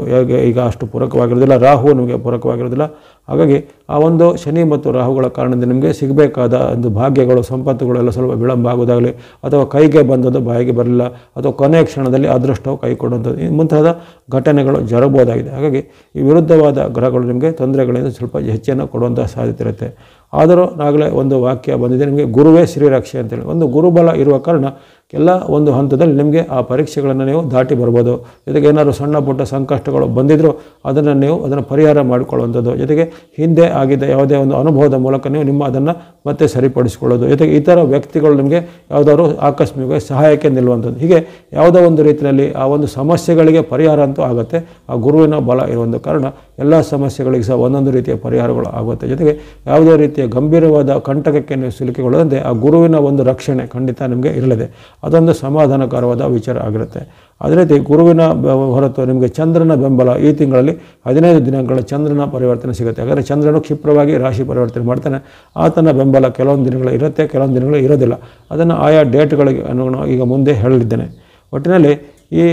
S1: ಈಗ ಅಷ್ಟು ಪೂರಕವಾಗಿರೋದಿಲ್ಲ, ರಾಹು ನಿಮಗೆ ಪೂರಕವಾಗಿರೋದಿಲ್ಲ. ಹಾಗಾಗಿ ಆ ಒಂದು ಶನಿ ಮತ್ತು ರಾಹುಗಳ ಕಾರಣದಿಂದ ನಿಮಗೆ ಸಿಗಬೇಕಾದ ಒಂದು ಭಾಗ್ಯಗಳು ಸಂಪತ್ತುಗಳೆಲ್ಲ ಸ್ವಲ್ಪ ವಿಳಂಬ ಆಗೋದಾಗಲಿ, ಅಥವಾ ಕೈಗೆ ಬಂದದ್ದು ಬಾಯಿಗೆ ಬರಲಿಲ್ಲ, ಅಥವಾ ಕೊನೆಯ ಕ್ಷಣದಲ್ಲಿ ಅದೃಷ್ಟವು ಕೈ ಕೊಡುವಂಥದ್ದು ಮುಂತಾದ ಘಟನೆಗಳು ಜರಗಬಹುದಾಗಿದೆ. ಹಾಗಾಗಿ ಈ ವಿರುದ್ಧವಾದ ಗ್ರಹಗಳು ನಿಮಗೆ ತೊಂದರೆಗಳಿಂದ ಸ್ವಲ್ಪ ಹೆಚ್ಚನ್ನು ಕೊಡುವಂಥ ಸಾಧ್ಯತೆ ಇರುತ್ತೆ. ಆದರೂ ಆಗಲೇ ಒಂದು ವಾಕ್ಯ ಬಂದಿದೆ, ನಿಮಗೆ ಗುರುವೇ ಶ್ರೀರಕ್ಷೆ ಅಂತೇಳಿ. ಒಂದು ಗುರುಬಲ ಇರುವ ಕಾರಣ ಎಲ್ಲ ಒಂದು ಹಂತದಲ್ಲಿ ನಿಮಗೆ ಆ ಪರೀಕ್ಷೆಗಳನ್ನು ನೀವು ದಾಟಿ ಬರ್ಬೋದು. ಜೊತೆಗೆ ಏನಾದರೂ ಸಣ್ಣ ಪುಟ್ಟ ಸಂಕಷ್ಟಗಳು ಬಂದಿದ್ದರೂ ಅದನ್ನು ಪರಿಹಾರ ಮಾಡಿಕೊಳ್ಳುವಂಥದ್ದು, ಜೊತೆಗೆ ಹಿಂದೆ ಆಗಿದ್ದ ಯಾವುದೇ ಒಂದು ಅನುಭವದ ಮೂಲಕ ನೀವು ಅದನ್ನು ಮತ್ತೆ ಸರಿಪಡಿಸಿಕೊಳ್ಳೋದು, ಜೊತೆಗೆ ಇತರ ವ್ಯಕ್ತಿಗಳು ನಿಮಗೆ ಯಾವುದಾದ್ರು ಆಕಸ್ಮಿಕವಾಗಿ ಸಹಾಯಕ್ಕೆ ನಿಲ್ಲುವಂಥದ್ದು, ಹೀಗೆ ಯಾವುದೋ ಒಂದು ರೀತಿಯಲ್ಲಿ ಆ ಒಂದು ಸಮಸ್ಯೆಗಳಿಗೆ ಪರಿಹಾರ ಅಂತೂ ಆಗುತ್ತೆ. ಆ ಗುರುವಿನ ಬಲ ಇರುವಂಥ ಕಾರಣ ಎಲ್ಲ ಸಮಸ್ಯೆಗಳಿಗೆ ಸಹ ಒಂದೊಂದು ರೀತಿಯ ಪರಿಹಾರಗಳು ಆಗುತ್ತೆ. ಜೊತೆಗೆ ಯಾವುದೇ ರೀತಿಯ ಗಂಭೀರವಾದ ಕಂಟಕಕ್ಕೆ ನೀವು ಸಿಲುಕಿಕೊಳ್ಳದಂತೆ ಆ ಗುರುವಿನ ಒಂದು ರಕ್ಷಣೆ ಖಂಡಿತ ನಿಮಗೆ ಇರಲಿದೆ. ಅದೊಂದು ಸಮಾಧಾನಕರವಾದ ವಿಚಾರ ಆಗಿರುತ್ತೆ. ಅದೇ ರೀತಿ ಗುರುವಿನ ಹೊರತು ನಿಮಗೆ ಚಂದ್ರನ ಬೆಂಬಲ ಈ ತಿಂಗಳಲ್ಲಿ 15 ದಿನಗಳ ಚಂದ್ರನ ಪರಿವರ್ತನೆ ಸಿಗುತ್ತೆ. ಹಾಗಾದರೆ ಚಂದ್ರನು ಕ್ಷಿಪ್ರವಾಗಿ ರಾಶಿ ಪರಿವರ್ತನೆ ಮಾಡ್ತಾನೆ. ಆತನ ಬೆಂಬಲ ಕೆಲವೊಂದು ದಿನಗಳು ಇರುತ್ತೆ, ಕೆಲವೊಂದು ದಿನಗಳು ಇರೋದಿಲ್ಲ. ಅದನ್ನು ಆಯಾ ಡೇಟ್ಗಳಿಗೆ ಅನುಗುಣವಾಗಿ ಈಗ ಮುಂದೆ ಹೇಳಲಿದ್ದೇನೆ. ಒಟ್ಟಿನಲ್ಲಿ ಈ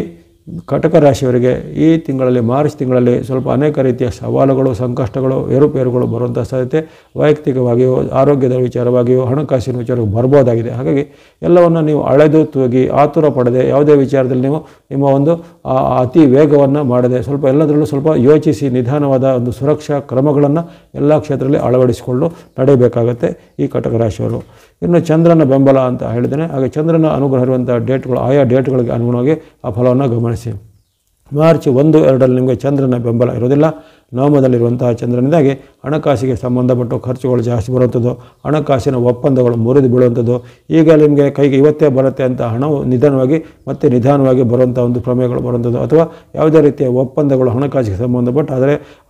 S1: ಕಟಕ ರಾಶಿಯವರಿಗೆ ಈ ತಿಂಗಳಲ್ಲಿ ಮಾರ್ಚ್ ತಿಂಗಳಲ್ಲಿ ಸ್ವಲ್ಪ ಅನೇಕ ರೀತಿಯ ಸವಾಲುಗಳು, ಸಂಕಷ್ಟಗಳು, ಏರುಪೇರುಗಳು ಬರುವಂಥ ಸಾಧ್ಯತೆ ವೈಯಕ್ತಿಕವಾಗಿಯೂ ಆರೋಗ್ಯದ ವಿಚಾರವಾಗಿಯೂ ಹಣಕಾಸಿನ ವಿಚಾರವಾಗಿ ಬರ್ಬೋದಾಗಿದೆ. ಹಾಗಾಗಿ ಎಲ್ಲವನ್ನು ನೀವು ಅಳೆದು ತೂಗಿ ಆತುರ ಪಡದೆ ಯಾವುದೇ ವಿಚಾರದಲ್ಲಿ ನೀವು ನಿಮ್ಮ ಒಂದು ಅತಿ ವೇಗವನ್ನು ಮಾಡದೆ ಸ್ವಲ್ಪ ಎಲ್ಲದರಲ್ಲೂ ಸ್ವಲ್ಪ ಯೋಚಿಸಿ ನಿಧಾನವಾದ ಒಂದು ಸುರಕ್ಷಾ ಕ್ರಮಗಳನ್ನು ಎಲ್ಲ ಕ್ಷೇತ್ರದಲ್ಲಿ ಅಳವಡಿಸಿಕೊಂಡು ನಡೆಯಬೇಕಾಗತ್ತೆ ಈ ಕಟಕ ರಾಶಿಯವರು. ಇನ್ನು ಚಂದ್ರನ ಬೆಂಬಲ ಅಂತ ಹೇಳಿದ್ದೇನೆ. ಹಾಗೆ ಚಂದ್ರನ ಅನುಗ್ರಹ ಇರುವಂಥ ಡೇಟ್ಗಳು ಆಯಾ ಡೇಟ್ಗಳಿಗೆ ಅನುಗುಣವಾಗಿ ಆ ಫಲವನ್ನು ಗಮನಿಸಿ. ಮಾರ್ಚ್ 1, 2ರಲ್ಲಿ ನಿಮಗೆ ಚಂದ್ರನ ಬೆಂಬಲ ಇರೋದಿಲ್ಲ. ನವಮದಲ್ಲಿರುವಂತಹ ಚಂದ್ರನಿಂದಾಗಿ ಹಣಕಾಸಿಗೆ ಸಂಬಂಧಪಟ್ಟು ಖರ್ಚುಗಳು ಜಾಸ್ತಿ ಬರುವಂಥದ್ದು, ಹಣಕಾಸಿನ ಒಪ್ಪಂದಗಳು ಮುರಿದು ಬೀಳುವಂಥದ್ದು, ಈಗ ನಿಮಗೆ ಕೈಗೆ ಇವತ್ತೇ ಬರುತ್ತೆ ಅಂತ ಹಣವು ನಿಧಾನವಾಗಿ ಬರುವಂಥ ಒಂದು ಪ್ರಮೇಯಗಳು ಬರುವಂಥದ್ದು, ಅಥವಾ ಯಾವುದೇ ರೀತಿಯ ಒಪ್ಪಂದಗಳು ಹಣಕಾಸಿಗೆ ಸಂಬಂಧಪಟ್ಟು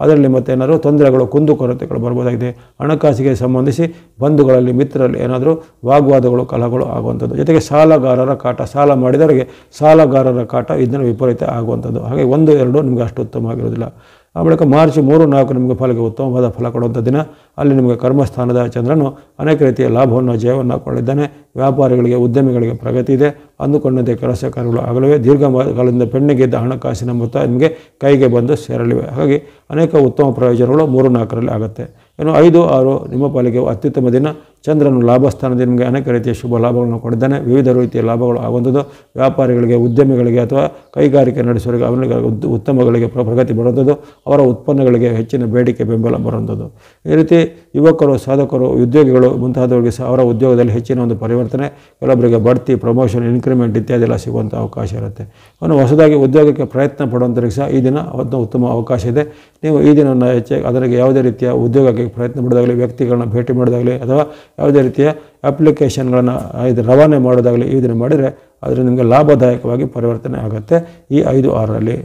S1: ಅದರಲ್ಲಿ ಮತ್ತೇನಾದರೂ ತೊಂದರೆಗಳು ಕುಂದುಕೊರತೆಗಳು ಬರ್ಬೋದಾಗಿದೆ. ಹಣಕಾಸಿಗೆ ಸಂಬಂಧಿಸಿ ಬಂಧುಗಳಲ್ಲಿ ಮಿತ್ರರಲ್ಲಿ ಏನಾದರೂ ವಾಗ್ವಾದಗಳು ಕಲಹಗಳು ಆಗುವಂಥದ್ದು, ಜೊತೆಗೆ ಸಾಲಗಾರರ ಕಾಟ, ಸಾಲ ಮಾಡಿದವರಿಗೆ ಸಾಲಗಾರರ ಕಾಟ ಇದನ್ನು ವಿಪರೀತ ಆಗುವಂಥದ್ದು. ಹಾಗೆ 1, 2 ನಿಮಗೆ ಅಷ್ಟು ಉತ್ತಮವಾಗಿರೋದಿಲ್ಲ. ಆ ಬಳಿಕ ಮಾರ್ಚ್ 3, 4 ನಿಮಗೆ ಫಲಕ್ಕೆ ಉತ್ತಮವಾದ ಫಲ ಕೊಡುವಂಥ ದಿನ. ಅಲ್ಲಿ ನಿಮಗೆ ಕರ್ಮಸ್ಥಾನದ ಚಂದ್ರನು ಅನೇಕ ರೀತಿಯ ಲಾಭವನ್ನು ಜಯವನ್ನು ಕೊಳ್ಳಿದ್ದಾನೆ. ವ್ಯಾಪಾರಿಗಳಿಗೆ ಉದ್ಯಮಿಗಳಿಗೆ ಪ್ರಗತಿ ಇದೆ. ಅಂದುಕೊಂಡಂತೆ ಕೆಲಸ ಕಾರ್ಯಗಳು ಆಗಲಿವೆ. ದೀರ್ಘಕಾಲದಿಂದ ಪೆಂಡಿಂಗಿದ್ದ ಹಣಕಾಸಿನ ಮೊತ್ತ ನಿಮಗೆ ಕೈಗೆ ಬಂದು ಸೇರಲಿವೆ. ಹಾಗಾಗಿ ಅನೇಕ ಉತ್ತಮ ಪ್ರಯೋಜನಗಳು 3, 4ರಲ್ಲಿ ಆಗುತ್ತೆ. ಇನ್ನು 5-6 ನಿಮ್ಮ ಪಾಲಿಗೆ ಅತ್ಯುತ್ತಮ ದಿನ. ಚಂದ್ರನು ಲಾಭಸ್ಥಾನದಲ್ಲಿ ನಿಮಗೆ ಅನೇಕ ರೀತಿಯ ಶುಭ ಲಾಭಗಳನ್ನು ಕೊಡಿದ್ದಾನೆ. ವಿವಿಧ ರೀತಿಯ ಲಾಭಗಳು ಆಗುವಂಥದ್ದು. ವ್ಯಾಪಾರಿಗಳಿಗೆ, ಉದ್ಯಮಿಗಳಿಗೆ ಅಥವಾ ಕೈಗಾರಿಕೆ ನಡೆಸುವವರಿಗೆ ಅವರಿಗೆ ಉತ್ತಮಗಳಿಗೆ ಪ್ರಗತಿ ಬರುವಂಥದ್ದು. ಅವರ ಉತ್ಪನ್ನಗಳಿಗೆ ಹೆಚ್ಚಿನ ಬೇಡಿಕೆ ಬೆಂಬಲ ಬರುವಂಥದ್ದು. ಈ ರೀತಿ ಯುವಕರು, ಸಾಧಕರು, ಉದ್ಯೋಗಿಗಳು ಮುಂತಾದವರಿಗೆ ಸಹ ಅವರ ಉದ್ಯೋಗದಲ್ಲಿ ಹೆಚ್ಚಿನ ಒಂದು ಪರಿವರ್ತನೆ, ಕೆಲವೊಬ್ಬರಿಗೆ ಬಡ್ತಿ, ಪ್ರಮೋಷನ್, ಇನ್ಕ್ರಿಮೆಂಟ್ ಇತ್ಯಾದಿ ಎಲ್ಲ ಸಿಗುವಂಥ ಅವಕಾಶ ಇರುತ್ತೆ. ಇನ್ನು ಹೊಸದಾಗಿ ಉದ್ಯೋಗಕ್ಕೆ ಪ್ರಯತ್ನ ಪಡುವಂಥವ್ರಿಗೆ ಸಹ ಈ ದಿನ ಒಂದು ಉತ್ತಮ ಅವಕಾಶ ಇದೆ. ನೀವು ಈ ದಿನವನ್ನು ಹೆಚ್ಚಾಗಿ ಅದರಿಗೆ ಯಾವುದೇ ರೀತಿಯ ಉದ್ಯೋಗಕ್ಕೆ ಪ್ರಯತ್ನ ಮಾಡೋದಾಗಲಿ, ವ್ಯಕ್ತಿಗಳನ್ನ ಭೇಟಿ ಮಾಡೋದಾಗಲಿ ಅಥವಾ ಯಾವುದೇ ರೀತಿಯ ಅಪ್ಲಿಕೇಶನ್ಗಳನ್ನು ರವಾನೆ ಮಾಡೋದಾಗಲಿ ಈ ದಿನ ಮಾಡಿದರೆ ಅದರಿಂದ ನಿಮಗೆ ಲಾಭದಾಯಕವಾಗಿ ಪರಿವರ್ತನೆ ಆಗುತ್ತೆ. ಈ 5-6ರಲ್ಲಿ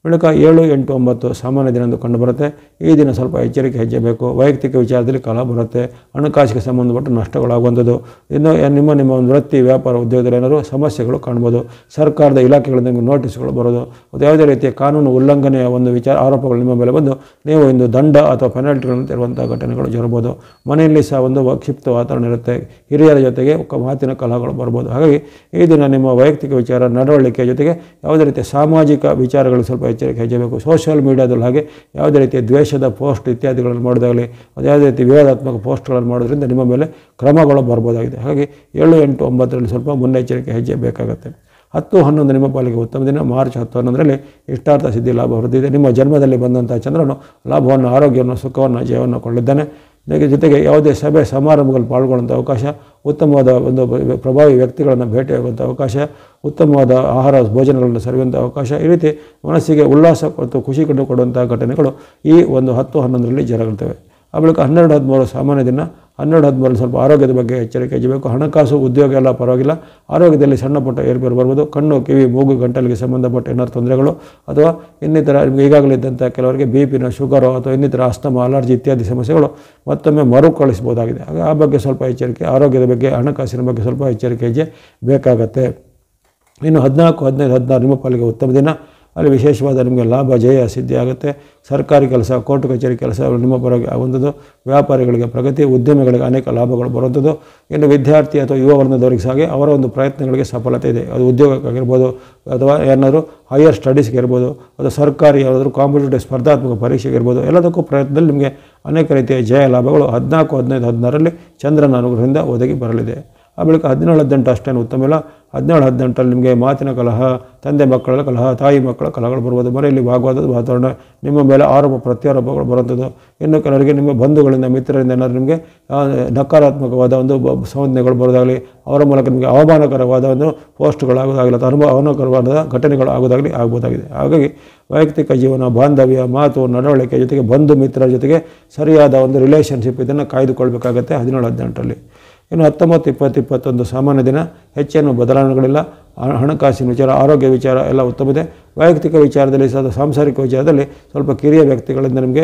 S1: ಬಳಿಕ 7, 8, 9 ಸಾಮಾನ್ಯ ದಿನ ಎಂದು ಕಂಡುಬರುತ್ತೆ. ಈ ದಿನ ಸ್ವಲ್ಪ ಎಚ್ಚರಿಕೆ ಹೆಜ್ಜೆ ಬೇಕು. ವೈಯಕ್ತಿಕ ವಿಚಾರದಲ್ಲಿ ಕಲಹ ಬರುತ್ತೆ. ಹಣಕಾಸಿಗೆ ಸಂಬಂಧಪಟ್ಟ ನಷ್ಟಗಳಾಗುವಂಥದ್ದು. ಇನ್ನು ನಿಮ್ಮ ಒಂದು ವೃತ್ತಿ, ವ್ಯಾಪಾರ, ಉದ್ಯೋಗದಲ್ಲಿ ಏನಾದರೂ ಸಮಸ್ಯೆಗಳು ಕಾಣ್ಬೋದು. ಸರ್ಕಾರದ ಇಲಾಖೆಗಳಿಂದ ನಿಮಗೆ ನೋಟಿಸ್ಗಳು ಬರೋದು ಮತ್ತು ಯಾವುದೇ ರೀತಿಯ ಕಾನೂನು ಉಲ್ಲಂಘನೆಯ ಒಂದು ಆರೋಪಗಳು ನಿಮ್ಮ ಮೇಲೆ ಬಂದು ನೀವು ಒಂದು ದಂಡ ಅಥವಾ ಪೆನಾಲ್ಟಿಗಳನ್ನು ತೆರುವಂಥ ಘಟನೆಗಳು ಜರಬಹುದು. ಮನೆಯಲ್ಲಿ ಸಹ ಒಂದು ಕ್ಷಿಪ್ತ ವಾತಾವರಣ ಇರುತ್ತೆ. ಹಿರಿಯರ ಜೊತೆಗೆ ಮಾತಿನ ಕಲಹಗಳು ಬರ್ಬೋದು. ಹಾಗಾಗಿ ಈ ದಿನ ನಿಮ್ಮ ವೈಯಕ್ತಿಕ ವಿಚಾರ, ನಡವಳಿಕೆ ಜೊತೆಗೆ ಯಾವುದೇ ರೀತಿಯ ಸಾಮಾಜಿಕ ವಿಚಾರಗಳು ಸ್ವಲ್ಪ ಎಚ್ಚರಿಕೆ ಹೆಜ್ಜೆ ಬೇಕು. ಸೋಷಿಯಲ್ ಮೀಡಿಯಾದಲ್ಲಿ ಹಾಗೆ ಯಾವುದೇ ರೀತಿಯ ದ್ವೇಷದ ಪೋಸ್ಟ್ ಇತ್ಯಾದಿಗಳನ್ನು ಮಾಡೋದಾಗಲಿ, ಯಾವುದೇ ರೀತಿ ವಿವಾದಾತ್ಮಕ ಪೋಸ್ಟ್ಗಳನ್ನು ಮಾಡೋದ್ರಿಂದ ನಿಮ್ಮ ಮೇಲೆ ಕ್ರಮಗಳು ಬರ್ಬೋದಾಗಿದೆ. ಹಾಗಾಗಿ 7, 8, 9ರಲ್ಲಿ ಸ್ವಲ್ಪ ಮುನ್ನೆಚ್ಚರಿಕೆ ಹೆಜ್ಜೆ ಬೇಕಾಗುತ್ತೆ. 10, 11 ನಿಮ್ಮ ಪಾಲಿಗೆ ಉತ್ತಮ ದಿನ. ಮಾರ್ಚ್ 10, 11ರಲ್ಲಿ ಇಷ್ಟಾರ್ಥ ಸಿದ್ಧಿ ಲಾಭ ವೃದ್ಧಿದೆ. ನಿಮ್ಮ ಜನ್ಮದಲ್ಲಿ ಬಂದಂಥ ಚಂದ್ರನು ಲಾಭವನ್ನು, ಆರೋಗ್ಯವನ್ನು, ಸುಖವನ್ನು, ಜಯವನ್ನು ಕೊಳ್ಳಿದ್ದಾನೆ. ಜೊತೆಗೆ ಯಾವುದೇ ಸಭೆ ಸಮಾರಂಭಗಳಲ್ಲಿ ಪಾಲ್ಗೊಳ್ಳುವಂಥ ಅವಕಾಶ, ಉತ್ತಮವಾದ ಒಂದು ಪ್ರಭಾವಿ ವ್ಯಕ್ತಿಗಳನ್ನು ಭೇಟಿಯಾಗುವಂಥ ಅವಕಾಶ, ಉತ್ತಮವಾದ ಆಹಾರ ಭೋಜನಗಳನ್ನು ಸರಿಯುವಂಥ ಅವಕಾಶ, ಈ ರೀತಿ ಮನಸ್ಸಿಗೆ ಉಲ್ಲಾಸ ಮತ್ತು ಖುಷಿ ಕೊಡುವಂಥ ಘಟನೆಗಳು ಈ ಒಂದು 10, 11ರಲ್ಲಿ ಜರುಗುತ್ತವೆ. ಆ ಬಳಿಕ 12, 13 ಸಾಮಾನ್ಯ ದಿನ. 12, 13 ಸ್ವಲ್ಪ ಆರೋಗ್ಯದ ಬಗ್ಗೆ ಎಚ್ಚರಿಕೆ ಹೆಜ್ಜಬೇಕು. ಹಣಕಾಸು, ಉದ್ಯೋಗ ಎಲ್ಲ ಪರವಾಗಿಲ್ಲ. ಆರೋಗ್ಯದಲ್ಲಿ ಸಣ್ಣ ಪುಟ್ಟ ಏರ್ಪೇರು ಬರ್ಬೋದು. ಕಣ್ಣು, ಕಿವಿ, ಮೂಗು, ಗಂಟಲಿಗೆ ಸಂಬಂಧಪಟ್ಟ ಏನಾದ್ರು ತೊಂದರೆಗಳು ಅಥವಾ ಇನ್ನಿತರ ನಿಮಗೆ ಈಗಾಗಲೇ ಇದ್ದಂಥ ಕೆಲವರಿಗೆ BP, ಶುಗರು ಅಥವಾ ಇನ್ನಿತರ ಅಸ್ತಮ, ಅಲರ್ಜಿ ಇತ್ಯಾದಿ ಸಮಸ್ಯೆಗಳು ಮತ್ತೊಮ್ಮೆ ಮರುಕಳಿಸ್ಬೋದಾಗಿದೆ. ಆ ಬಗ್ಗೆ ಸ್ವಲ್ಪ ಎಚ್ಚರಿಕೆ. ಆರೋಗ್ಯದ ಬಗ್ಗೆ, ಹಣಕಾಸಿನ ಬಗ್ಗೆ ಸ್ವಲ್ಪ ಎಚ್ಚರಿಕೆ ಹೆಜ್ಜೆ ಬೇಕಾಗತ್ತೆ. ಇನ್ನು 14, 15, 16 ನಿಮ್ಮ ಪಾಲಿಗೆ ಉತ್ತಮ ದಿನ. ಅಲ್ಲಿ ವಿಶೇಷವಾದ ನಿಮಗೆ ಲಾಭ, ಜಯ ಸಿದ್ಧಿ ಆಗುತ್ತೆ. ಸರ್ಕಾರಿ ಕೆಲಸ, ಕೋರ್ಟ್ ಕಚೇರಿ ಕೆಲಸ ನಿಮ್ಮ ಪರವಾಗಿ ಆಗುವಂಥದ್ದು. ವ್ಯಾಪಾರಿಗಳಿಗೆ ಪ್ರಗತಿ, ಉದ್ಯಮಿಗಳಿಗೆ ಅನೇಕ ಲಾಭಗಳು ಬರುವಂಥದ್ದು. ಇನ್ನು ವಿದ್ಯಾರ್ಥಿ ಅಥವಾ ಯುವ ವರ್ಗದವರಿಗೆ ಸಹ ಅವರ ಒಂದು ಪ್ರಯತ್ನಗಳಿಗೆ ಸಫಲತೆ ಇದೆ. ಅದು ಉದ್ಯೋಗಕ್ಕಾಗಿರ್ಬೋದು ಅಥವಾ ಏನಾದರೂ ಹೈಯರ್ ಸ್ಟಡೀಸ್ಗೆ ಇರ್ಬೋದು ಅಥವಾ ಸರ್ಕಾರಿ ಯಾವುದಾದ್ರೂ ಕಾಂಪಿಟೇಟಿವ್ ಸ್ಪರ್ಧಾತ್ಮಕ ಪರೀಕ್ಷೆಗೆ ಇರ್ಬೋದು. ಎಲ್ಲದಕ್ಕೂ ಪ್ರಯತ್ನದಲ್ಲಿ ನಿಮಗೆ ಅನೇಕ ರೀತಿಯ ಜಯ ಲಾಭಗಳು 14, 15, 16ರಲ್ಲಿ ಚಂದ್ರನ ಅನುಗ್ರಹದಿಂದ ಒದಗಿ ಬರಲಿದೆ. ಆ ಬಳಿಕ 17, 18 ಅಷ್ಟೇನು ಉತ್ತಮ ಇಲ್ಲ. 17, 18ರಲ್ಲಿ ನಿಮಗೆ ಮಾತಿನ ಕಲಹ, ತಂದೆ ಮಕ್ಕಳ ಕಲಹ, ತಾಯಿ ಮಕ್ಕಳ ಕಲಹಗಳು ಬರ್ಬೋದು. ಮನೆಯಲ್ಲಿ ವಾಗ್ವಾದದ ವಾತಾವರಣ, ನಿಮ್ಮ ಮೇಲೆ ಆರೋಪ ಪ್ರತ್ಯಾರೋಪಗಳು ಬರುವಂಥದ್ದು. ಇನ್ನು ಕೆಲವರಿಗೆ ನಿಮ್ಮ ಬಂಧುಗಳಿಂದ, ಮಿತ್ರರಿಂದ ಏನಾದರೂ ನಿಮಗೆ ನಕಾರಾತ್ಮಕವಾದ ಒಂದು ಸಂವೇದನೆಗಳು ಬರೋದಾಗಲಿ, ಅವರ ಮೂಲಕ ನಿಮಗೆ ಅವಮಾನಕರವಾದ ಒಂದು ಪೋಸ್ಟ್ಗಳಾಗೋದಾಗಲಿ ಅಥವಾ ಅವಮಾನಕರವಾದ ಘಟನೆಗಳು ಆಗೋದಾಗಲಿ ಆಗ್ಬೋದಾಗಿದೆ. ಹಾಗಾಗಿ ವೈಯಕ್ತಿಕ ಜೀವನ, ಬಾಂಧವ್ಯ, ಮಾತು, ನಡವಳಿಕೆ ಜೊತೆಗೆ ಬಂಧು ಮಿತ್ರರ ಜೊತೆಗೆ ಸರಿಯಾದ ಒಂದು ರಿಲೇಷನ್ಶಿಪ್ ಇದನ್ನು ಕಾಯ್ದುಕೊಳ್ಬೇಕಾಗತ್ತೆ 17, 18ರಲ್ಲಿ. ಇನ್ನು 19, 20, 21 ಸಾಮಾನ್ಯ ದಿನ. ಹೆಚ್ಚೇನು ಬದಲಾವಣೆಗಳಿಲ್ಲ. ಹಣಕಾಸಿನ ವಿಚಾರ, ಆರೋಗ್ಯ ವಿಚಾರ ಎಲ್ಲ ಉತ್ತಮವಿದೆ. ವೈಯಕ್ತಿಕ ವಿಚಾರದಲ್ಲಿ ಸಹ, ಸಾಂಸಾರಿಕ ವಿಚಾರದಲ್ಲಿ ಸ್ವಲ್ಪ ಕಿರಿಯ ವ್ಯಕ್ತಿಗಳಿಂದ ನಿಮಗೆ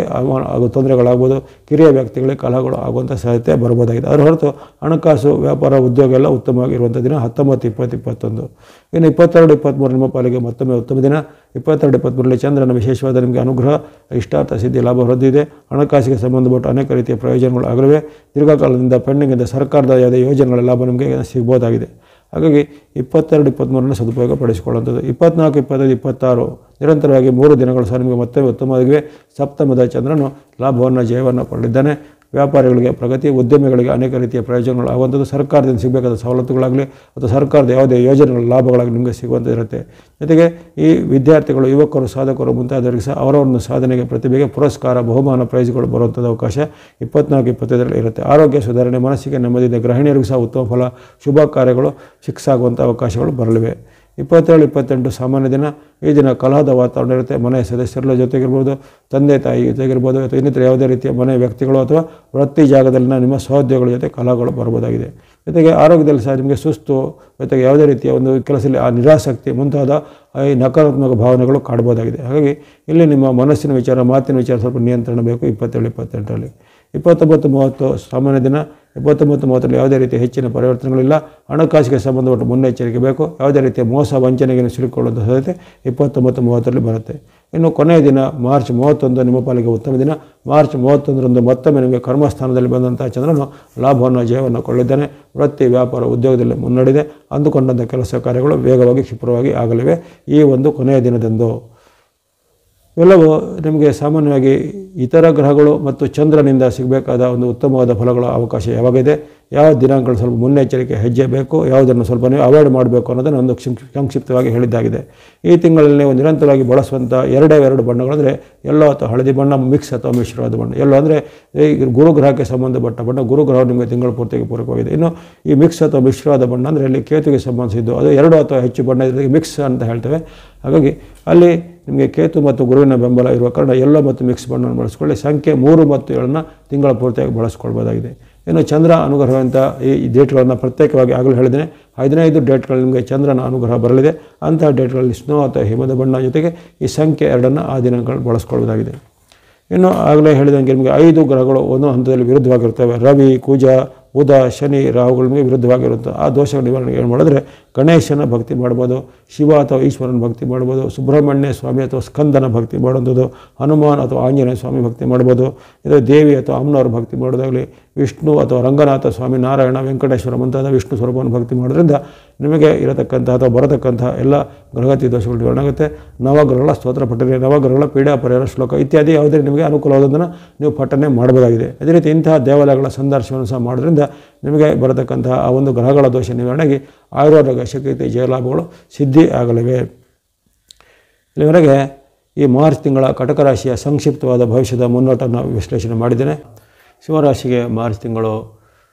S1: ತೊಂದರೆಗಳಾಗ್ಬೋದು. ಕಿರಿಯ ವ್ಯಕ್ತಿಗಳಿಗೆ ಕಲಹಗಳು ಆಗುವಂಥ ಸಾಧ್ಯತೆ ಬರ್ಬೋದಾಗಿದೆ. ಅದರ ಹೊರತು ಹಣಕಾಸು, ವ್ಯಾಪಾರ, ಉದ್ಯೋಗ ಎಲ್ಲ ಉತ್ತಮವಾಗಿರುವಂಥ ದಿನ 19, 20, 21. ಇನ್ನು 22, 23 ನಿಮ್ಮ ಪಾಲಿಗೆ ಮತ್ತೊಮ್ಮೆ ಉತ್ತಮ ದಿನ. 22, 23ರಲ್ಲಿ ಚಂದ್ರನ ವಿಶೇಷವಾದ ನಿಮಗೆ ಅನುಗ್ರಹ, ಇಷ್ಟಾರ್ಥ ಸಿದ್ಧಿ ಲಾಭ ವೃದ್ಧಿದೆ. ಹಣಕಾಸಿಗೆ ಸಂಬಂಧಪಟ್ಟ ಅನೇಕ ರೀತಿಯ ಪ್ರಯೋಜನಗಳು ಆಗಲಿವೆ. ದೀರ್ಘಕಾಲದಿಂದ ಪೆಂಡಿಂಗಿಂದ ಸರ್ಕಾರದ ಯಾವುದೇ ಯೋಜನೆಗಳ ಲಾಭ ನಿಮಗೆ ಸಿಗ್ಬೋದಾಗಿದೆ. ಹಾಗಾಗಿ 22, 23ನ್ನು ಸದುಪಯೋಗ ಪಡಿಸಿಕೊಳ್ಳುವಂಥದ್ದು. 24, 25, 26 ನಿರಂತರವಾಗಿ 3 ದಿನಗಳು ಸಹ ನಿಮಗೆ ಮತ್ತೆ ಉತ್ತಮವಾಗಿವೆ. ಸಪ್ತಮದ ಚಂದ್ರನು ಲಾಭವನ್ನು, ಜಯವನ್ನು ಪಡೆದಿದ್ದಾನೆ. ವ್ಯಾಪಾರಿಗಳಿಗೆ ಪ್ರಗತಿ, ಉದ್ಯಮಿಗಳಿಗೆ ಅನೇಕ ರೀತಿಯ ಪ್ರಯೋಜನಗಳು ಆಗುವಂಥದ್ದು. ಸರ್ಕಾರದಿಂದ ಸಿಗಬೇಕಾದ ಸವಲತ್ತುಗಳಾಗಲಿ ಅಥವಾ ಸರ್ಕಾರದ ಯಾವುದೇ ಯೋಜನೆಗಳ ಲಾಭಗಳಾಗಲಿ ನಿಮಗೆ ಸಿಗುವಂಥದ್ದಿರುತ್ತೆ. ಜೊತೆಗೆ ಈ ವಿದ್ಯಾರ್ಥಿಗಳು, ಯುವಕರು, ಸಾಧಕರು ಮುಂತಾದವರಿಗೆ ಸಹ ಅವರ ಒಂದು ಸಾಧನೆಗೆ, ಪ್ರತಿಭೆಗೆ ಪುರಸ್ಕಾರ, ಬಹುಮಾನ, ಪ್ರೈಸ್ಗಳು ಬರುವಂಥದ್ದು ಅವಕಾಶ 24, 25ರಲ್ಲಿ ಇರುತ್ತೆ. ಆರೋಗ್ಯ ಸುಧಾರಣೆ, ಮನಸ್ಸಿಗೆ ನೆಮ್ಮದಿದೆ. ಗೃಹಿಣಿಯರಿಗೂ ಸಹ ಉತ್ತಮ ಫಲ, ಶುಭ ಕಾರ್ಯಗಳು ಫಿಕ್ಸ್ ಆಗುವಂಥ ಅವಕಾಶಗಳು ಬರಲಿವೆ. 27, 28 ಸಾಮಾನ್ಯ ದಿನ. ಈ ದಿನ ಕಲಹದ ವಾತಾವರಣ ಇರುತ್ತೆ. ಮನೆಯ ಸದಸ್ಯರ ಜೊತೆಗಿರ್ಬೋದು, ತಂದೆ ತಾಯಿ ಜೊತೆಗಿರ್ಬೋದು ಅಥವಾ ಇನ್ನಿತರ ಯಾವುದೇ ರೀತಿಯ ಮನೆ ವ್ಯಕ್ತಿಗಳು ಅಥವಾ ವೃತ್ತಿ ಜಾಗದಲ್ಲಿನ ನಿಮ್ಮ ಸಹೋದ್ಯೋಗಿಗಳ ಜೊತೆ ಕಲಹಗಳು ಬರ್ಬೋದಾಗಿದೆ. ಜೊತೆಗೆ ಆರೋಗ್ಯದಲ್ಲಿ ಸಹ ನಿಮಗೆ ಸುಸ್ತು, ಜೊತೆಗೆ ಯಾವುದೇ ರೀತಿಯ ಒಂದು ಕೆಲಸದಲ್ಲಿ ನಿರಾಸಕ್ತಿ ಮುಂತಾದ ಈ ನಕಾರಾತ್ಮಕ ಭಾವನೆಗಳು ಕಾಡ್ಬೋದಾಗಿದೆ. ಹಾಗಾಗಿ ಇಲ್ಲಿ ನಿಮ್ಮ ಮನಸ್ಸಿನ ವಿಚಾರ, ಮಾತಿನ ವಿಚಾರ ಸ್ವಲ್ಪ ನಿಯಂತ್ರಣ ಬೇಕು 27, 28ರಲ್ಲಿ. 29, 30 ಸಾಮಾನ್ಯ ದಿನ. 29, 30ರಲ್ಲಿ ಯಾವುದೇ ರೀತಿಯ ಹೆಚ್ಚಿನ ಪರಿವರ್ತನೆಗಳಿಲ್ಲ. ಹಣಕಾಸಿಗೆ ಸಂಬಂಧಪಟ್ಟ ಮುನ್ನೆಚ್ಚರಿಕೆ ಬೇಕು. ಯಾವುದೇ ರೀತಿಯ ಮೋಸ, ವಂಚನೆಗೆ ಸಿಲುಕೊಳ್ಳುವಂಥ ಸಾಧ್ಯತೆ 29, 30ರಲ್ಲಿ ಬರುತ್ತೆ. ಇನ್ನು ಕೊನೆಯ ದಿನ ಮಾರ್ಚ್ 31 ನಿಮ್ಮ ಪಾಲಿಗೆ ಉತ್ತಮ ದಿನ. ಮಾರ್ಚ್ 31ರಂದು ಮತ್ತೊಮ್ಮೆ ನಿಮಗೆ ಕರ್ಮಸ್ಥಾನದಲ್ಲಿ ಬಂದಂಥ ಚಂದ್ರನು ಲಾಭವನ್ನು, ಜಯವನ್ನು ಕೊಳ್ಳಿದ್ದಾನೆ. ವೃತ್ತಿ, ವ್ಯಾಪಾರ, ಉದ್ಯೋಗದಲ್ಲಿ ಮುನ್ನಡೆದಿದೆ. ಅಂದುಕೊಂಡಂಥ ಕೆಲಸ ಕಾರ್ಯಗಳು ವೇಗವಾಗಿ, ಕ್ಷಿಪ್ರವಾಗಿ ಆಗಲಿವೆ ಈ ಒಂದು ಕೊನೆಯ ದಿನದಂದು. ಇವೆಲ್ಲವೂ ನಿಮಗೆ ಸಾಮಾನ್ಯವಾಗಿ ಇತರ ಗ್ರಹಗಳು ಮತ್ತು ಚಂದ್ರನಿಂದ ಸಿಗಬೇಕಾದ ಒಂದು ಉತ್ತಮವಾದ ಫಲಗಳ ಅವಕಾಶ ಯಾವಾಗಿದೆ, ಯಾವ ದಿನಾಂಕಗಳು ಸ್ವಲ್ಪ ಮುನ್ನೆಚ್ಚರಿಕೆ ಹೆಜ್ಜೆ ಬೇಕು, ಯಾವುದನ್ನು ಸ್ವಲ್ಪ ನೀವು ಅವಾಯ್ಡ್ ಮಾಡಬೇಕು ಅನ್ನೋದನ್ನು ಒಂದು ಸಂಕ್ಷಿಪ್ತವಾಗಿ ಹೇಳಿದ್ದಾಗಿದೆ. ಈ ತಿಂಗಳಲ್ಲಿ ನೀವು ನಿರಂತರವಾಗಿ ಬಳಸುವಂಥ ಎರಡು ಬಣ್ಣಗಳಂದರೆ ಯೆಲ್ಲೋ ಅಥವಾ ಹಳದಿ ಬಣ್ಣ, ಮಿಕ್ಸ್ ಅಥವಾ ಮಿಶ್ರವಾದ ಬಣ್ಣ. ಯೆಲ್ಲೋ ಅಂದರೆ ಈ ಗುರುಗ್ರಹಕ್ಕೆ ಸಂಬಂಧಪಟ್ಟ ಬಣ್ಣ, ಗುರುಗ್ರಹ ನಿಮಗೆ ತಿಂಗಳ ಪೂರ್ತಿಗೆ ಪೂರಕವಾಗಿದೆ. ಇನ್ನು ಈ ಮಿಕ್ಸ್ ಅಥವಾ ಮಿಶ್ರವಾದ ಬಣ್ಣ ಅಂದರೆ ಇಲ್ಲಿ ಕೇತುಗೆ ಸಂಬಂಧಿಸಿದ್ದು, ಅದು 2 ಅಥವಾ ಹೆಚ್ಚು ಬಣ್ಣ ಇದಕ್ಕೆ ಮಿಕ್ಸ್ ಅಂತ ಹೇಳ್ತೇವೆ. ಹಾಗಾಗಿ ಅಲ್ಲಿ ನಿಮಗೆ ಕೇತು ಮತ್ತು ಗುರುವಿನ ಬೆಂಬಲ ಇರುವ ಕಾರಣ ಯೆಲ್ಲೋ ಮತ್ತು ಮಿಕ್ಸ್ ಬಣ್ಣವನ್ನು ಬಳಸ್ಕೊಳ್ಳಿ. ಸಂಖ್ಯೆ 3 ಮತ್ತು 7ನ್ನು ತಿಂಗಳ ಪೂರ್ತಿಯಾಗಿ ಬಳಸ್ಕೊಳ್ಬೋದಾಗಿದೆ. ಇನ್ನು ಚಂದ್ರ ಅನುಗ್ರಹವಂಥ ಈ ಡೇಟ್ಗಳನ್ನು ಪ್ರತ್ಯೇಕವಾಗಿ ಆಗಲೂ ಹೇಳಿದ್ದೇನೆ. 15 ಡೇಟ್ಗಳು ನಿಮಗೆ ಚಂದ್ರನ ಅನುಗ್ರಹ ಬರಲಿದೆ. ಅಂತಹ ಡೇಟ್ಗಳಲ್ಲಿ ಸ್ನೋ ಅಥವಾ ಹಿಮದ ಬಣ್ಣ ಜೊತೆಗೆ ಈ ಸಂಖ್ಯೆ 2ನ್ನು ಆ ದಿನಗಳನ್ನು ಬಳಸ್ಕೊಳ್ಬೋದಾಗಿದೆ. ಇನ್ನು ಆಗಲೇ ಹೇಳಿದಂಗೆ ನಿಮಗೆ 5 ಗ್ರಹಗಳು ಒಂದು ಹಂತದಲ್ಲಿ ವಿರುದ್ಧವಾಗಿರ್ತವೆ. ರವಿ, ಕುಜ, ಬುಧ, ಶನಿ, ರಾಹುಗಳು ನಿಮಗೆ ವಿರುದ್ಧವಾಗಿರುತ್ತೆ. ಆ ದೋಷಗಳ ನಿವಾರಣೆ ಏನು ಮಾಡಿದ್ರೆ ಗಣೇಶನ ಭಕ್ತಿ ಮಾಡ್ಬೋದು, ಶಿವ ಅಥವಾ ಈಶ್ವರನ ಭಕ್ತಿ ಮಾಡ್ಬೋದು, ಸುಬ್ರಹ್ಮಣ್ಯ ಸ್ವಾಮಿ ಅಥವಾ ಸ್ಕಂದನ ಭಕ್ತಿ ಮಾಡುವಂಥದ್ದು, ಹನುಮಾನ್ ಅಥವಾ ಆಂಜನೇಯ ಸ್ವಾಮಿ ಭಕ್ತಿ ಮಾಡ್ಬೋದು, ಇದು ದೇವಿ ಅಥವಾ ಅಮ್ಮನವ್ರ ಭಕ್ತಿ ಮಾಡೋದಾಗಲಿ, ವಿಷ್ಣು ಅಥವಾ ರಂಗನಾಥ ಸ್ವಾಮಿ, ನಾರಾಯಣ, ವೆಂಕಟೇಶ್ವರ ಮುಂತಾದ ವಿಷ್ಣು ಸ್ವರೂಪವನ್ನು ಭಕ್ತಿ ಮಾಡೋದ್ರಿಂದ ನಿಮಗೆ ಇರತಕ್ಕಂಥ ಅಥವಾ ಬರತಕ್ಕಂಥ ಎಲ್ಲ ಗ್ರಹಗತಿ ದೋಷಗಳು ನಿವಾರಣೆ ಆಗುತ್ತೆ. ನವಗ್ರಹಗಳ ಸ್ತೋತ್ರ ಪಠನೆ, ನವಗ್ರಹಗಳ ಪೀಡಾ ಪರಿಹಾರ ಶ್ಲೋಕ ಇತ್ಯಾದಿ ಯಾವುದೇ ನಿಮಗೆ ಅನುಕೂಲವಾದದನ್ನು ನೀವು ಪಠನೆ ಮಾಡಬಹುದಾಗಿದೆ. ಅದೇ ರೀತಿ ಇಂತಹ ದೇವಾಲಯಗಳ ಸಂದರ್ಶನವನ್ನು ಸಹ ಮಾಡೋದ್ರಿಂದ ನಿಮಗೆ ಬರತಕ್ಕಂತಹ ಆ ಒಂದು ಗ್ರಹಗಳ ದೋಷ ನಿವಾರಣೆಗೆ ಆಯುರ್ವೇದ ಶಕ್ತಿ ಜಯಲಾಭಗಳು ಸಿದ್ಧಿ ಆಗಲಿವೆ. ಇಲ್ಲಿವರೆಗೆ ಈ ಮಾರ್ಚ್ ತಿಂಗಳ ಕಟಕ ರಾಶಿಯ ಸಂಕ್ಷಿಪ್ತವಾದ ಭವಿಷ್ಯದ ಮುನ್ನೋಟವನ್ನು ವಿಶ್ಲೇಷಣೆ ಮಾಡಿದ್ದೇನೆ. ಸಿಂಹರಾಶಿಗೆ ಮಾರ್ಚ್ ತಿಂಗಳು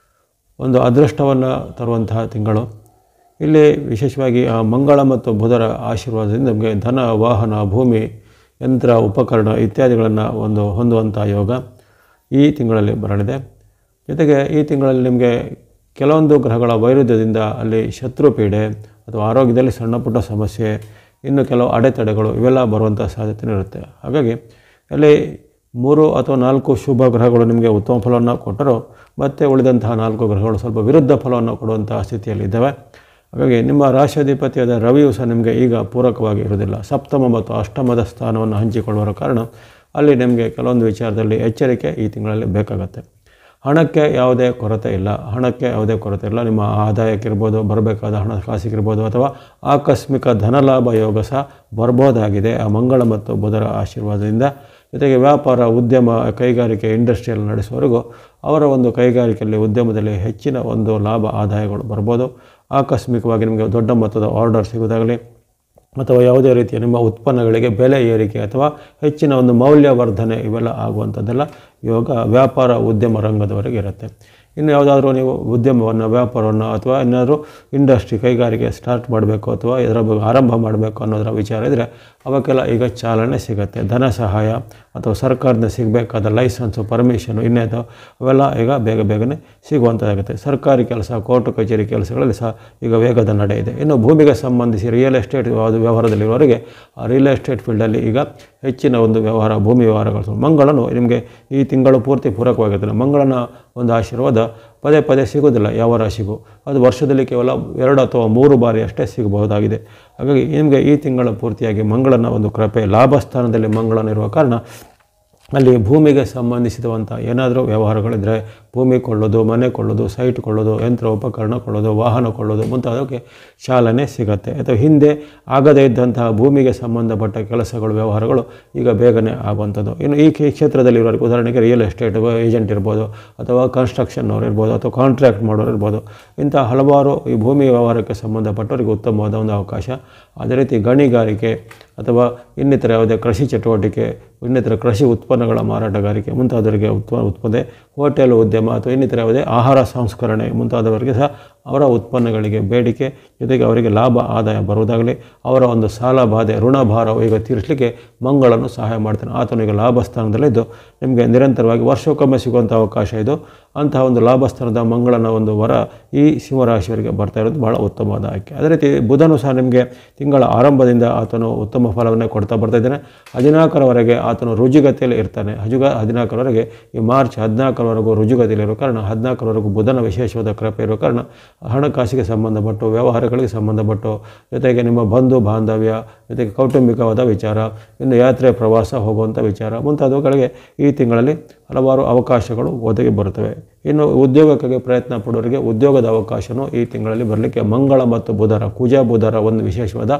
S1: ಒಂದು ಅದೃಷ್ಟವನ್ನು ತರುವಂತಹ ತಿಂಗಳು. ಇಲ್ಲಿ ವಿಶೇಷವಾಗಿ ಆ ಮಂಗಳ ಮತ್ತು ಬುಧರ ಆಶೀರ್ವಾದದಿಂದ ನಮಗೆ ಧನ, ವಾಹನ, ಭೂಮಿ, ಯಂತ್ರ, ಉಪಕರಣ ಇತ್ಯಾದಿಗಳನ್ನು ಒಂದು ಹೊಂದುವಂಥ ಯೋಗ ಈ ತಿಂಗಳಲ್ಲಿ ಬರಲಿದೆ. ಜೊತೆಗೆ ಈ ತಿಂಗಳಲ್ಲಿ ನಿಮಗೆ ಕೆಲವೊಂದು ಗ್ರಹಗಳ ವೈರುಧ್ಯದಿಂದ ಅಲ್ಲಿ ಶತ್ರು ಪೀಡೆ ಅಥವಾ ಆರೋಗ್ಯದಲ್ಲಿ ಸಣ್ಣ ಪುಟ್ಟ ಸಮಸ್ಯೆ, ಇನ್ನು ಕೆಲವು ಅಡೆತಡೆಗಳು ಇವೆಲ್ಲ ಬರುವಂಥ ಸಾಧ್ಯತೆ ಇರುತ್ತೆ. ಹಾಗಾಗಿ ಅಲ್ಲಿ 3 ಅಥವಾ 4 ಶುಭ ಗ್ರಹಗಳು ನಿಮಗೆ ಉತ್ತಮ ಫಲವನ್ನು ಕೊಟ್ಟರು, ಮತ್ತು ಉಳಿದಂತಹ 4 ಗ್ರಹಗಳು ಸ್ವಲ್ಪ ವಿರುದ್ಧ ಫಲವನ್ನು ಕೊಡುವಂತಹ ಸ್ಥಿತಿಯಲ್ಲಿ ಇದ್ದಾವೆ. ಹಾಗಾಗಿ ನಿಮ್ಮ ರಾಶಿಯಾಧಿಪತಿಯಾದ ರವಿಯು ಸಹ ನಿಮಗೆ ಈಗ ಪೂರಕವಾಗಿ ಇರುವುದಿಲ್ಲ. ಸಪ್ತಮ ಮತ್ತು ಅಷ್ಟಮದ ಸ್ಥಾನವನ್ನು ಹಂಚಿಕೊಳ್ಳುವ ಕಾರಣ ಅಲ್ಲಿ ನಿಮಗೆ ಕೆಲವೊಂದು ವಿಚಾರದಲ್ಲಿ ಎಚ್ಚರಿಕೆ ಈ ತಿಂಗಳಲ್ಲಿ ಬೇಕಾಗುತ್ತೆ. ಹಣಕ್ಕೆ ಯಾವುದೇ ಕೊರತೆ ಇಲ್ಲ. ನಿಮ್ಮ ಆದಾಯಕ್ಕಿರ್ಬೋದು, ಬರಬೇಕಾದ ಹಣಕಾಸಿಗಿರ್ಬೋದು ಅಥವಾ ಆಕಸ್ಮಿಕ ಧನಲಾಭ ಯೋಗ ಸಹ ಬರ್ಬೋದಾಗಿದೆ ಆ ಮಂಗಳ ಮತ್ತು ಬುಧರ ಆಶೀರ್ವಾದದಿಂದ. ಜೊತೆಗೆ ವ್ಯಾಪಾರ, ಉದ್ಯಮ, ಕೈಗಾರಿಕೆ, ಇಂಡಸ್ಟ್ರಿಯಲ್ ನಡೆಸುವವರೆಗೂ ಅವರ ಒಂದು ಕೈಗಾರಿಕೆಯಲ್ಲಿ, ಉದ್ಯಮದಲ್ಲಿ ಹೆಚ್ಚಿನ ಒಂದು ಲಾಭ ಆದಾಯಗಳು ಬರ್ಬೋದು. ಆಕಸ್ಮಿಕವಾಗಿ ನಿಮಗೆ ದೊಡ್ಡ ಮೊತ್ತದ ಆರ್ಡರ್ ಸಿಗೋದಾಗಲಿ ಅಥವಾ ಯಾವುದೇ ರೀತಿಯ ನಿಮ್ಮ ಉತ್ಪನ್ನಗಳಿಗೆ ಬೆಲೆ ಏರಿಕೆ ಅಥವಾ ಹೆಚ್ಚಿನ ಒಂದು ಮೌಲ್ಯವರ್ಧನೆ ಇವೆಲ್ಲ ಆಗುವಂಥದ್ದೆಲ್ಲ ಯೋಗ ವ್ಯಾಪಾರ, ಉದ್ಯಮ ರಂಗದವರೆಗೆ ಇರುತ್ತೆ. ಇನ್ನು ಯಾವುದಾದ್ರೂ ನೀವು ಉದ್ಯಮವನ್ನು, ವ್ಯಾಪಾರವನ್ನು ಅಥವಾ ಏನಾದರೂ ಇಂಡಸ್ಟ್ರಿ, ಕೈಗಾರಿಕೆ ಸ್ಟಾರ್ಟ್ ಮಾಡಬೇಕು ಅಥವಾ ಇದರ ಬಗ್ಗೆ ಆರಂಭ ಮಾಡಬೇಕು ಅನ್ನೋದರ ವಿಚಾರ ಇದ್ದರೆ ಅವಕ್ಕೆಲ್ಲ ಈಗ ಚಾಲನೆ ಸಿಗುತ್ತೆ. ಧನ ಸಹಾಯ ಅಥವಾ ಸರ್ಕಾರದಿಂದ ಸಿಗಬೇಕಾದ ಲೈಸೆನ್ಸು, ಪರ್ಮಿಷನು ಇನ್ನೇದು ಅವೆಲ್ಲ ಈಗ ಬೇಗನೆ ಸಿಗುವಂಥದ್ದಾಗುತ್ತೆ. ಸರ್ಕಾರಿ ಕೆಲಸ, ಕೋರ್ಟು ಕಚೇರಿ ಕೆಲಸಗಳಲ್ಲಿ ಸಹ ಈಗ ವೇಗದ ನಡೆ ಇದೆ. ಇನ್ನು ಭೂಮಿಗೆ ಸಂಬಂಧಿಸಿ ರಿಯಲ್ ಎಸ್ಟೇಟ್ ವ್ಯವಹಾರದಲ್ಲಿರುವವರೆಗೆ ಆ ರಿಯಲ್ ಎಸ್ಟೇಟ್ ಫೀಲ್ಡಲ್ಲಿ ಈಗ ಹೆಚ್ಚಿನ ಒಂದು ವ್ಯವಹಾರ, ಭೂಮಿ ವ್ಯವಹಾರಗಳು. ಮಂಗಳನು ನಿಮಗೆ ಈ ತಿಂಗಳು ಪೂರ್ತಿ ಪೂರಕವಾಗಿರ್ತದೆ. ಮಂಗಳನ ಒಂದು ಆಶೀರ್ವಾದ ಪದೇ ಸಿಗೋದಿಲ್ಲ ಯಾವ ರಾಶಿಗೂ. ಅದು ವರ್ಷದಲ್ಲಿ ಕೇವಲ 2 ಅಥವಾ 3 ಬಾರಿ ಅಷ್ಟೇ ಸಿಗಬಹುದಾಗಿದೆ. ಹಾಗಾಗಿ ನಿಮಗೆ ಈ ತಿಂಗಳ ಪೂರ್ತಿಯಾಗಿ ಮಂಗಳನ ಒಂದು ಕೃಪೆ, ಲಾಭಸ್ಥಾನದಲ್ಲಿ ಮಂಗಳನಿರುವ ಕಾರಣ ಅಲ್ಲಿ ಭೂಮಿಗೆ ಸಂಬಂಧಿಸಿದಂಥ ಏನಾದರೂ ವ್ಯವಹಾರಗಳಿದ್ದರೆ ಭೂಮಿ ಕೊಳ್ಳೋದು, ಮನೆ ಕೊಳ್ಳೋದು, ಸೈಟ್ ಕೊಳ್ಳೋದು, ಯಂತ್ರ ಉಪಕರಣ ಕೊಳ್ಳೋದು, ವಾಹನ ಕೊಳ್ಳೋದು ಮುಂತಾದಕ್ಕೆ ಚಾಲನೆ ಸಿಗುತ್ತೆ. ಅಥವಾ ಹಿಂದೆ ಆಗದೇ ಇದ್ದಂತಹ ಭೂಮಿಗೆ ಸಂಬಂಧಪಟ್ಟ ಕೆಲಸಗಳು, ವ್ಯವಹಾರಗಳು ಈಗ ಬೇಗನೆ ಆಗುವಂಥದ್ದು. ಇನ್ನು ಈ ಕ್ಷೇತ್ರದಲ್ಲಿರೋರಿಗೆ ಉದಾಹರಣೆಗೆ ರಿಯಲ್ ಎಸ್ಟೇಟ್ ಏಜೆಂಟ್ ಇರ್ಬೋದು, ಅಥವಾ ಕನ್ಸ್ಟ್ರಕ್ಷನ್ನವ್ರು ಇರ್ಬೋದು, ಅಥವಾ ಕಾಂಟ್ರಾಕ್ಟ್ ಮಾಡೋರು ಇರ್ಬೋದು. ಇಂಥ ಹಲವಾರು ಈ ಭೂಮಿ ವ್ಯವಹಾರಕ್ಕೆ ಸಂಬಂಧಪಟ್ಟವರಿಗೆ ಉತ್ತಮವಾದ ಒಂದು ಅವಕಾಶ. ಅದೇ ರೀತಿ ಗಣಿಗಾರಿಕೆ ಅಥವಾ ಇನ್ನಿತರ ಯಾವುದೇ ಕೃಷಿ ಚಟುವಟಿಕೆ, ಇನ್ನಿತರ ಕೃಷಿ ಉತ್ಪನ್ನಗಳ ಮಾರಾಟಗಾರಿಕೆ ಮುಂತಾದವರಿಗೆ ಉತ್ಪನ್ನ, ಹೋಟೆಲ್ ಉದ್ಯಮ ಅಥವಾ ಇನ್ನಿತರ ಯಾವುದೇ ಆಹಾರ ಸಂಸ್ಕರಣೆ ಮುಂತಾದವರಿಗೆ ಸಹ ಅವರ ಉತ್ಪನ್ನಗಳಿಗೆ ಬೇಡಿಕೆ, ಜೊತೆಗೆ ಅವರಿಗೆ ಲಾಭ ಆದಾಯ ಬರುವುದಾಗಲಿ, ಅವರ ಒಂದು ಸಾಲ ಬಾಧೆ, ಋಣಭಾರ ಈಗ ತೀರಿಸಲಿಕ್ಕೆ ಮಂಗಳನು ಸಹಾಯ ಮಾಡ್ತಾನೆ. ಆತನಿಗೆ ಲಾಭಸ್ಥಾನದಲ್ಲಿದ್ದು ನಿಮಗೆ ನಿರಂತರವಾಗಿ ವರ್ಷಕ್ಕೊಮ್ಮೆ ಸಿಗುವಂಥ ಅವಕಾಶ ಇದು. ಅಂತಹ ಒಂದು ಲಾಭಸ್ಥಾನದ ಮಂಗಳನ ಒಂದು ವರ ಈ ಸಿಂಹರಾಶಿಯವರಿಗೆ ಬರ್ತಾ ಇರೋದು ಭಾಳ ಉತ್ತಮವಾದ ಆಯ್ಕೆ. ಅದೇ ರೀತಿ ಬುಧನು ಸಹ ನಿಮಗೆ ತಿಂಗಳ ಆರಂಭದಿಂದ ಆತನು ಉತ್ತಮ ಫಲವನ್ನೇ ಕೊಡ್ತಾ ಬರ್ತಾಯಿದ್ದಾನೆ. 14ರವರೆಗೆ ಆತನು ರುಜುಗತಿಯಲ್ಲಿ ಇರ್ತಾನೆ. 14ರವರೆಗೆ ಈ ಮಾರ್ಚ್ 14ರವರೆಗೂ ರುಜುಗತಿಯಲ್ಲಿರೋ ಕಾರಣ, 14ರವರೆಗೂ ಬುಧನ ವಿಶೇಷವಾದ ಕೃಪೆ ಇರೋ ಕಾರಣ ಹಣಕಾಸಿಗೆ ಸಂಬಂಧಪಟ್ಟು, ವ್ಯವಹಾರಗಳಿಗೆ ಸಂಬಂಧಪಟ್ಟು, ಜೊತೆಗೆ ನಿಮ್ಮ ಬಂಧು ಬಾಂಧವ್ಯ, ಜೊತೆಗೆ ಕೌಟುಂಬಿಕವಾದ ವಿಚಾರ, ಇನ್ನು ಯಾತ್ರೆ ಪ್ರವಾಸ ಹೋಗುವಂಥ ವಿಚಾರ ಮುಂತಾದವುಗಳಿಗೆ ಈ ತಿಂಗಳಲ್ಲಿ ಹಲವಾರು ಅವಕಾಶಗಳು ಒದಗಿ ಬರುತ್ತವೆ. ಇನ್ನು ಉದ್ಯೋಗಕ್ಕಾಗಿ ಪ್ರಯತ್ನ ಪಡೋರಿಗೆ ಉದ್ಯೋಗದ ಅವಕಾಶವೂ ಈ ತಿಂಗಳಲ್ಲಿ ಬರಲಿಕ್ಕೆ ಮಂಗಳ ಮತ್ತು ಬುಧರ, ಕುಜ ಬುಧರ ಒಂದು ವಿಶೇಷವಾದ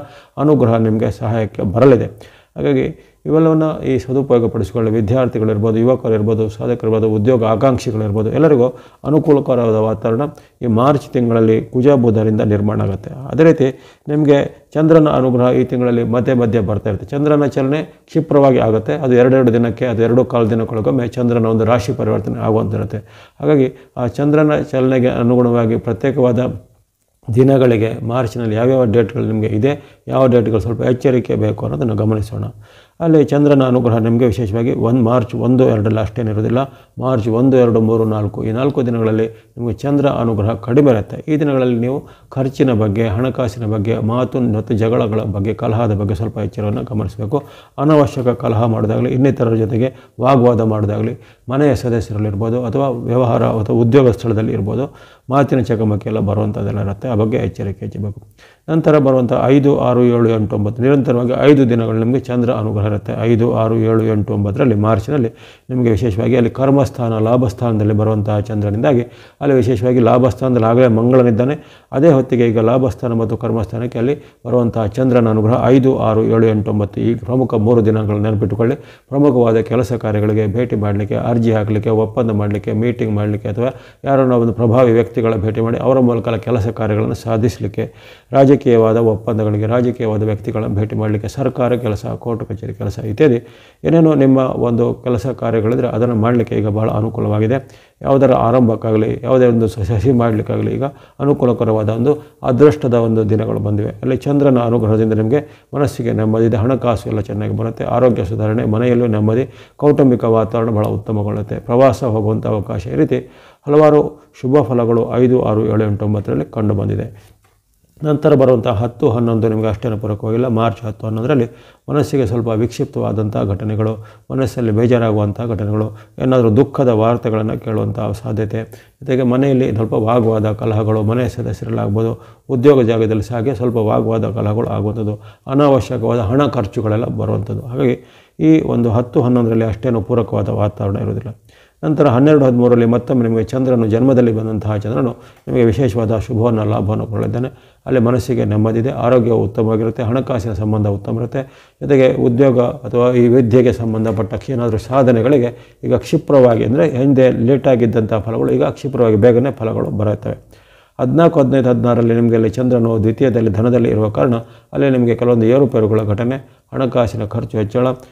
S1: ಅನುಗ್ರಹ ನಿಮಗೆ ಸಹಾಯಕ್ಕೆ ಬರಲಿದೆ. ಹಾಗಾಗಿ ಇವೆಲ್ಲವನ್ನು ಈ ಸದುಪಯೋಗಪಡಿಸಿಕೊಳ್ಳಿ. ವಿದ್ಯಾರ್ಥಿಗಳಿರ್ಬೋದು, ಯುವಕರಿರ್ಬೋದು, ಸಾಧಕರಿರ್ಬೋದು, ಉದ್ಯೋಗ ಆಕಾಂಕ್ಷಿಗಳಿರ್ಬೋದು, ಎಲ್ಲರಿಗೂ ಅನುಕೂಲಕರವಾದ ವಾತಾವರಣ ಈ ಮಾರ್ಚ್ ತಿಂಗಳಲ್ಲಿ ಕುಜ ಬುಧರಿಂದ ನಿರ್ಮಾಣ ಆಗುತ್ತೆ. ಅದೇ ರೀತಿ ನಿಮಗೆ ಚಂದ್ರನ ಅನುಗ್ರಹ ಈ ತಿಂಗಳಲ್ಲಿ ಮಧ್ಯೆ ಬರ್ತಾ ಇರುತ್ತೆ. ಚಂದ್ರನ ಚಲನೆ ಕ್ಷಿಪ್ರವಾಗಿ ಆಗುತ್ತೆ. ಅದು 2 ದಿನಕ್ಕೆ, ಅದು 2.25 ದಿನಕ್ಕೊಳಗೊಮ್ಮೆ ಚಂದ್ರನ ಒಂದು ರಾಶಿ ಪರಿವರ್ತನೆ ಆಗುವಂತಿರುತ್ತೆ. ಹಾಗಾಗಿ ಆ ಚಂದ್ರನ ಚಲನೆಗೆ ಅನುಗುಣವಾಗಿ ಪ್ರತ್ಯೇಕವಾದ ದಿನಗಳಿಗೆ ಮಾರ್ಚ್ನಲ್ಲಿ ಯಾವ್ಯಾವ ಡೇಟ್ಗಳು ನಿಮಗೆ ಇದೆ, ಯಾವ ಡೇಟ್ಗಳು ಸ್ವಲ್ಪ ಎಚ್ಚರಿಕೆ ಬೇಕು ಅನ್ನೋದನ್ನು ಗಮನಿಸೋಣ. ಅಲ್ಲಿ ಚಂದ್ರನ ಅನುಗ್ರಹ ನಿಮಗೆ ವಿಶೇಷವಾಗಿ ಮಾರ್ಚ್ 1, 2 ಅಷ್ಟೇನಿರೋದಿಲ್ಲ. ಮಾರ್ಚ್ 1, 2, 3, 4 ಈ 4 ದಿನಗಳಲ್ಲಿ ನಿಮಗೆ ಚಂದ್ರ ಅನುಗ್ರಹ ಕಡಿಮೆ ಇರುತ್ತೆ. ಈ ದಿನಗಳಲ್ಲಿ ನೀವು ಖರ್ಚಿನ ಬಗ್ಗೆ, ಹಣಕಾಸಿನ ಬಗ್ಗೆ, ಮಾತು ಮತ್ತು ಜಗಳಗಳ ಬಗ್ಗೆ, ಕಲಹದ ಬಗ್ಗೆ ಸ್ವಲ್ಪ ಎಚ್ಚರವನ್ನು ಗಮನಿಸಬೇಕು. ಅನವಶ್ಯಕ ಕಲಹ ಮಾಡೋದಾಗಲಿ, ಇನ್ನಿತರರ ಜೊತೆಗೆ ವಾಗ್ವಾದ ಮಾಡೋದಾಗಲಿ, ಮನೆಯ ಸದಸ್ಯರಲ್ಲಿರ್ಬೋದು ಅಥವಾ ವ್ಯವಹಾರ ಅಥವಾ ಉದ್ಯೋಗ ಸ್ಥಳದಲ್ಲಿ ಇರ್ಬೋದು, ಮಾತಿನ ಚಕಮಕಿ ಎಲ್ಲ ಬರುವಂಥದ್ದೆಲ್ಲ ಇರುತ್ತೆ. ಆ ಬಗ್ಗೆ ಎಚ್ಚರಿಕೆ ಹೆಚ್ಚಬೇಕು. ನಂತರ ಬರುವಂಥ 5, 6, 7, 8, 9 ನಿರಂತರವಾಗಿ 5 ದಿನಗಳು ನಿಮಗೆ ಚಂದ್ರ ಅನುಗ್ರಹ ಇರುತ್ತೆ. 5, 6, 7, 8, 9ರಲ್ಲಿ ಮಾರ್ಚ್ನಲ್ಲಿ ನಿಮಗೆ ವಿಶೇಷವಾಗಿ ಅಲ್ಲಿ ಕರ್ಮಸ್ಥಾನ ಲಾಭಸ್ಥಾನದಲ್ಲಿ ಬರುವಂತಹ ಚಂದ್ರನಿಂದಾಗಿ ಅಲ್ಲಿ ವಿಶೇಷವಾಗಿ ಲಾಭಸ್ಥಾನದಲ್ಲಿ ಆಗಲೇ ಮಂಗಳನಿದ್ದಾನೆ. ಅದೇ ಹೊತ್ತಿಗೆ ಈಗ ಲಾಭಸ್ಥಾನ ಮತ್ತು ಕರ್ಮಸ್ಥಾನಕ್ಕೆ ಅಲ್ಲಿ ಬರುವಂತಹ ಚಂದ್ರನ ಅನುಗ್ರಹ 5, 6, 7, 8, 9 ಈ ಪ್ರಮುಖ 3 ದಿನಗಳು ನೆನಪಿಟ್ಟುಕೊಳ್ಳಿ. ಪ್ರಮುಖವಾದ ಕೆಲಸ ಕಾರ್ಯಗಳಿಗೆ ಭೇಟಿ ಮಾಡಲಿಕ್ಕೆ, ಅರ್ಜಿ ಹಾಕಲಿಕ್ಕೆ, ಒಪ್ಪಂದ ಮಾಡಲಿಕ್ಕೆ, ಮೀಟಿಂಗ್ ಮಾಡಲಿಕ್ಕೆ ಅಥವಾ ಯಾರನ್ನ ಒಂದು ಪ್ರಭಾವಿ ವ್ಯಕ್ತಿಗಳ ಭೇಟಿ ಮಾಡಿ ಅವರ ಮೂಲಕ ಕೆಲಸ ಕಾರ್ಯಗಳನ್ನು ಸಾಧಿಸಲಿಕ್ಕೆ, ರಾಜಕೀಯವಾದ ಒಪ್ಪಂದಗಳಿಗೆ, ರಾಜಕೀಯವಾದ ವ್ಯಕ್ತಿಗಳನ್ನು ಭೇಟಿ ಮಾಡಲಿಕ್ಕೆ, ಸರ್ಕಾರ ಕೆಲಸ, ಕೋರ್ಟ್ ಕಚೇರಿ ಕೆಲಸ ಇತ್ಯಾದಿ ಏನೇನೋ ನಿಮ್ಮ ಒಂದು ಕೆಲಸ ಕಾರ್ಯಗಳಿದ್ರೆ ಅದನ್ನು ಮಾಡಲಿಕ್ಕೆ ಈಗ ಬಹಳ ಅನುಕೂಲವಾಗಿದೆ. ಯಾವುದರ ಆರಂಭಕ್ಕಾಗಲಿ, ಯಾವುದೇ ಒಂದು ಸಸಿ ಮಾಡಲಿಕ್ಕಾಗಲಿ ಈಗ ಅನುಕೂಲಕರವಾದ ಒಂದು ಅದೃಷ್ಟದ ಒಂದು ದಿನಗಳು ಬಂದಿವೆ. ಅಲ್ಲಿ ಚಂದ್ರನ ಅನುಗ್ರಹದಿಂದ ನಿಮಗೆ ಮನಸ್ಸಿಗೆ ನೆಮ್ಮದಿ ಇದೆ, ಹಣಕಾಸು ಎಲ್ಲ ಚೆನ್ನಾಗಿ ಬರುತ್ತೆ, ಆರೋಗ್ಯ ಸುಧಾರಣೆ, ಮನೆಯಲ್ಲೂ ನೆಮ್ಮದಿ, ಕೌಟುಂಬಿಕ ವಾತಾವರಣ ಬಹಳ ಉತ್ತಮಗೊಳ್ಳುತ್ತೆ, ಪ್ರವಾಸ ಹೋಗುವಂಥ ಅವಕಾಶ, ಈ ರೀತಿ ಹಲವಾರು ಶುಭ ಫಲಗಳು 5, 6, 7, 8, 9ರಲ್ಲಿ ಕಂಡು ಬಂದಿದೆ. ನಂತರ ಬರುವಂಥ 10, 11 ನಿಮಗೆ ಅಷ್ಟೇನು ಪೂರಕವಾಗಿಲ್ಲ. ಮಾರ್ಚ್ 10, 11ರಲ್ಲಿ ಮನಸ್ಸಿಗೆ ಸ್ವಲ್ಪ ವಿಕ್ಷಿಪ್ತವಾದಂಥ ಘಟನೆಗಳು, ಮನಸ್ಸಲ್ಲಿ ಬೇಜಾರಾಗುವಂಥ ಘಟನೆಗಳು, ಏನಾದರೂ ದುಃಖದ ವಾರ್ತೆಗಳನ್ನು ಕೇಳುವಂಥ ಸಾಧ್ಯತೆ, ಜೊತೆಗೆ ಮನೆಯಲ್ಲಿ ಸ್ವಲ್ಪ ವಾಗ್ವಾದ ಕಲಹಗಳು, ಮನೆಯ ಸದಸ್ಯರಲ್ಲಾಗ್ಬೋದು, ಉದ್ಯೋಗ ಜಾಗದಲ್ಲಿ ಸಹ ಹಾಗೆ ಸ್ವಲ್ಪ ವಾಗ್ವಾದ ಕಲಹಗಳು ಆಗುವಂಥದ್ದು, ಅನಾವಶ್ಯಕವಾದ ಹಣ ಖರ್ಚುಗಳೆಲ್ಲ ಬರುವಂಥದ್ದು. ಹಾಗಾಗಿ ಈ ಒಂದು 10, 11ರಲ್ಲಿ ಅಷ್ಟೇನು ಪೂರಕವಾದ ವಾತಾವರಣ ಇರೋದಿಲ್ಲ. ನಂತರ 12, 13ರಲ್ಲಿ ಮತ್ತೊಮ್ಮೆ ನಿಮಗೆ ಚಂದ್ರನು ಜನ್ಮದಲ್ಲಿ ಬಂದಂತಹ ಚಂದ್ರನು ನಿಮಗೆ ವಿಶೇಷವಾದ ಶುಭವನ್ನು, ಲಾಭವನ್ನು ಕೊಡಲಿದ್ದಾನೆ. ಅಲ್ಲಿ ಮನಸ್ಸಿಗೆ ನೆಮ್ಮದಿದೆ, ಆರೋಗ್ಯವು ಉತ್ತಮವಾಗಿರುತ್ತೆ, ಹಣಕಾಸಿನ ಸಂಬಂಧ ಉತ್ತಮ ಇರುತ್ತೆ, ಜೊತೆಗೆ ಉದ್ಯೋಗ ಅಥವಾ ಈ ವಿದ್ಯೆಗೆ ಸಂಬಂಧಪಟ್ಟ ಏನಾದರೂ ಸಾಧನೆಗಳಿಗೆ ಈಗ ಕ್ಷಿಪ್ರವಾಗಿ ಅಂದರೆ ಹಿಂದೆ ಲೇಟಾಗಿದ್ದಂಥ ಫಲಗಳು ಈಗ ಕ್ಷಿಪ್ರವಾಗಿ ಬೇಗನೆ ಫಲಗಳು ಬರುತ್ತವೆ. 14, 15, 16ರಲ್ಲಿ ನಿಮಗೆ ಅಲ್ಲಿ ಚಂದ್ರನು ದ್ವಿತೀಯದಲ್ಲಿ ಧನದಲ್ಲಿ ಇರುವ ಕಾರಣ ಅಲ್ಲಿ ನಿಮಗೆ ಕೆಲವೊಂದು ಏರುಪೇರುಗಳ ಘಟನೆ, ಹಣಕಾಸಿನ ಖರ್ಚು ಹೆಚ್ಚಳ,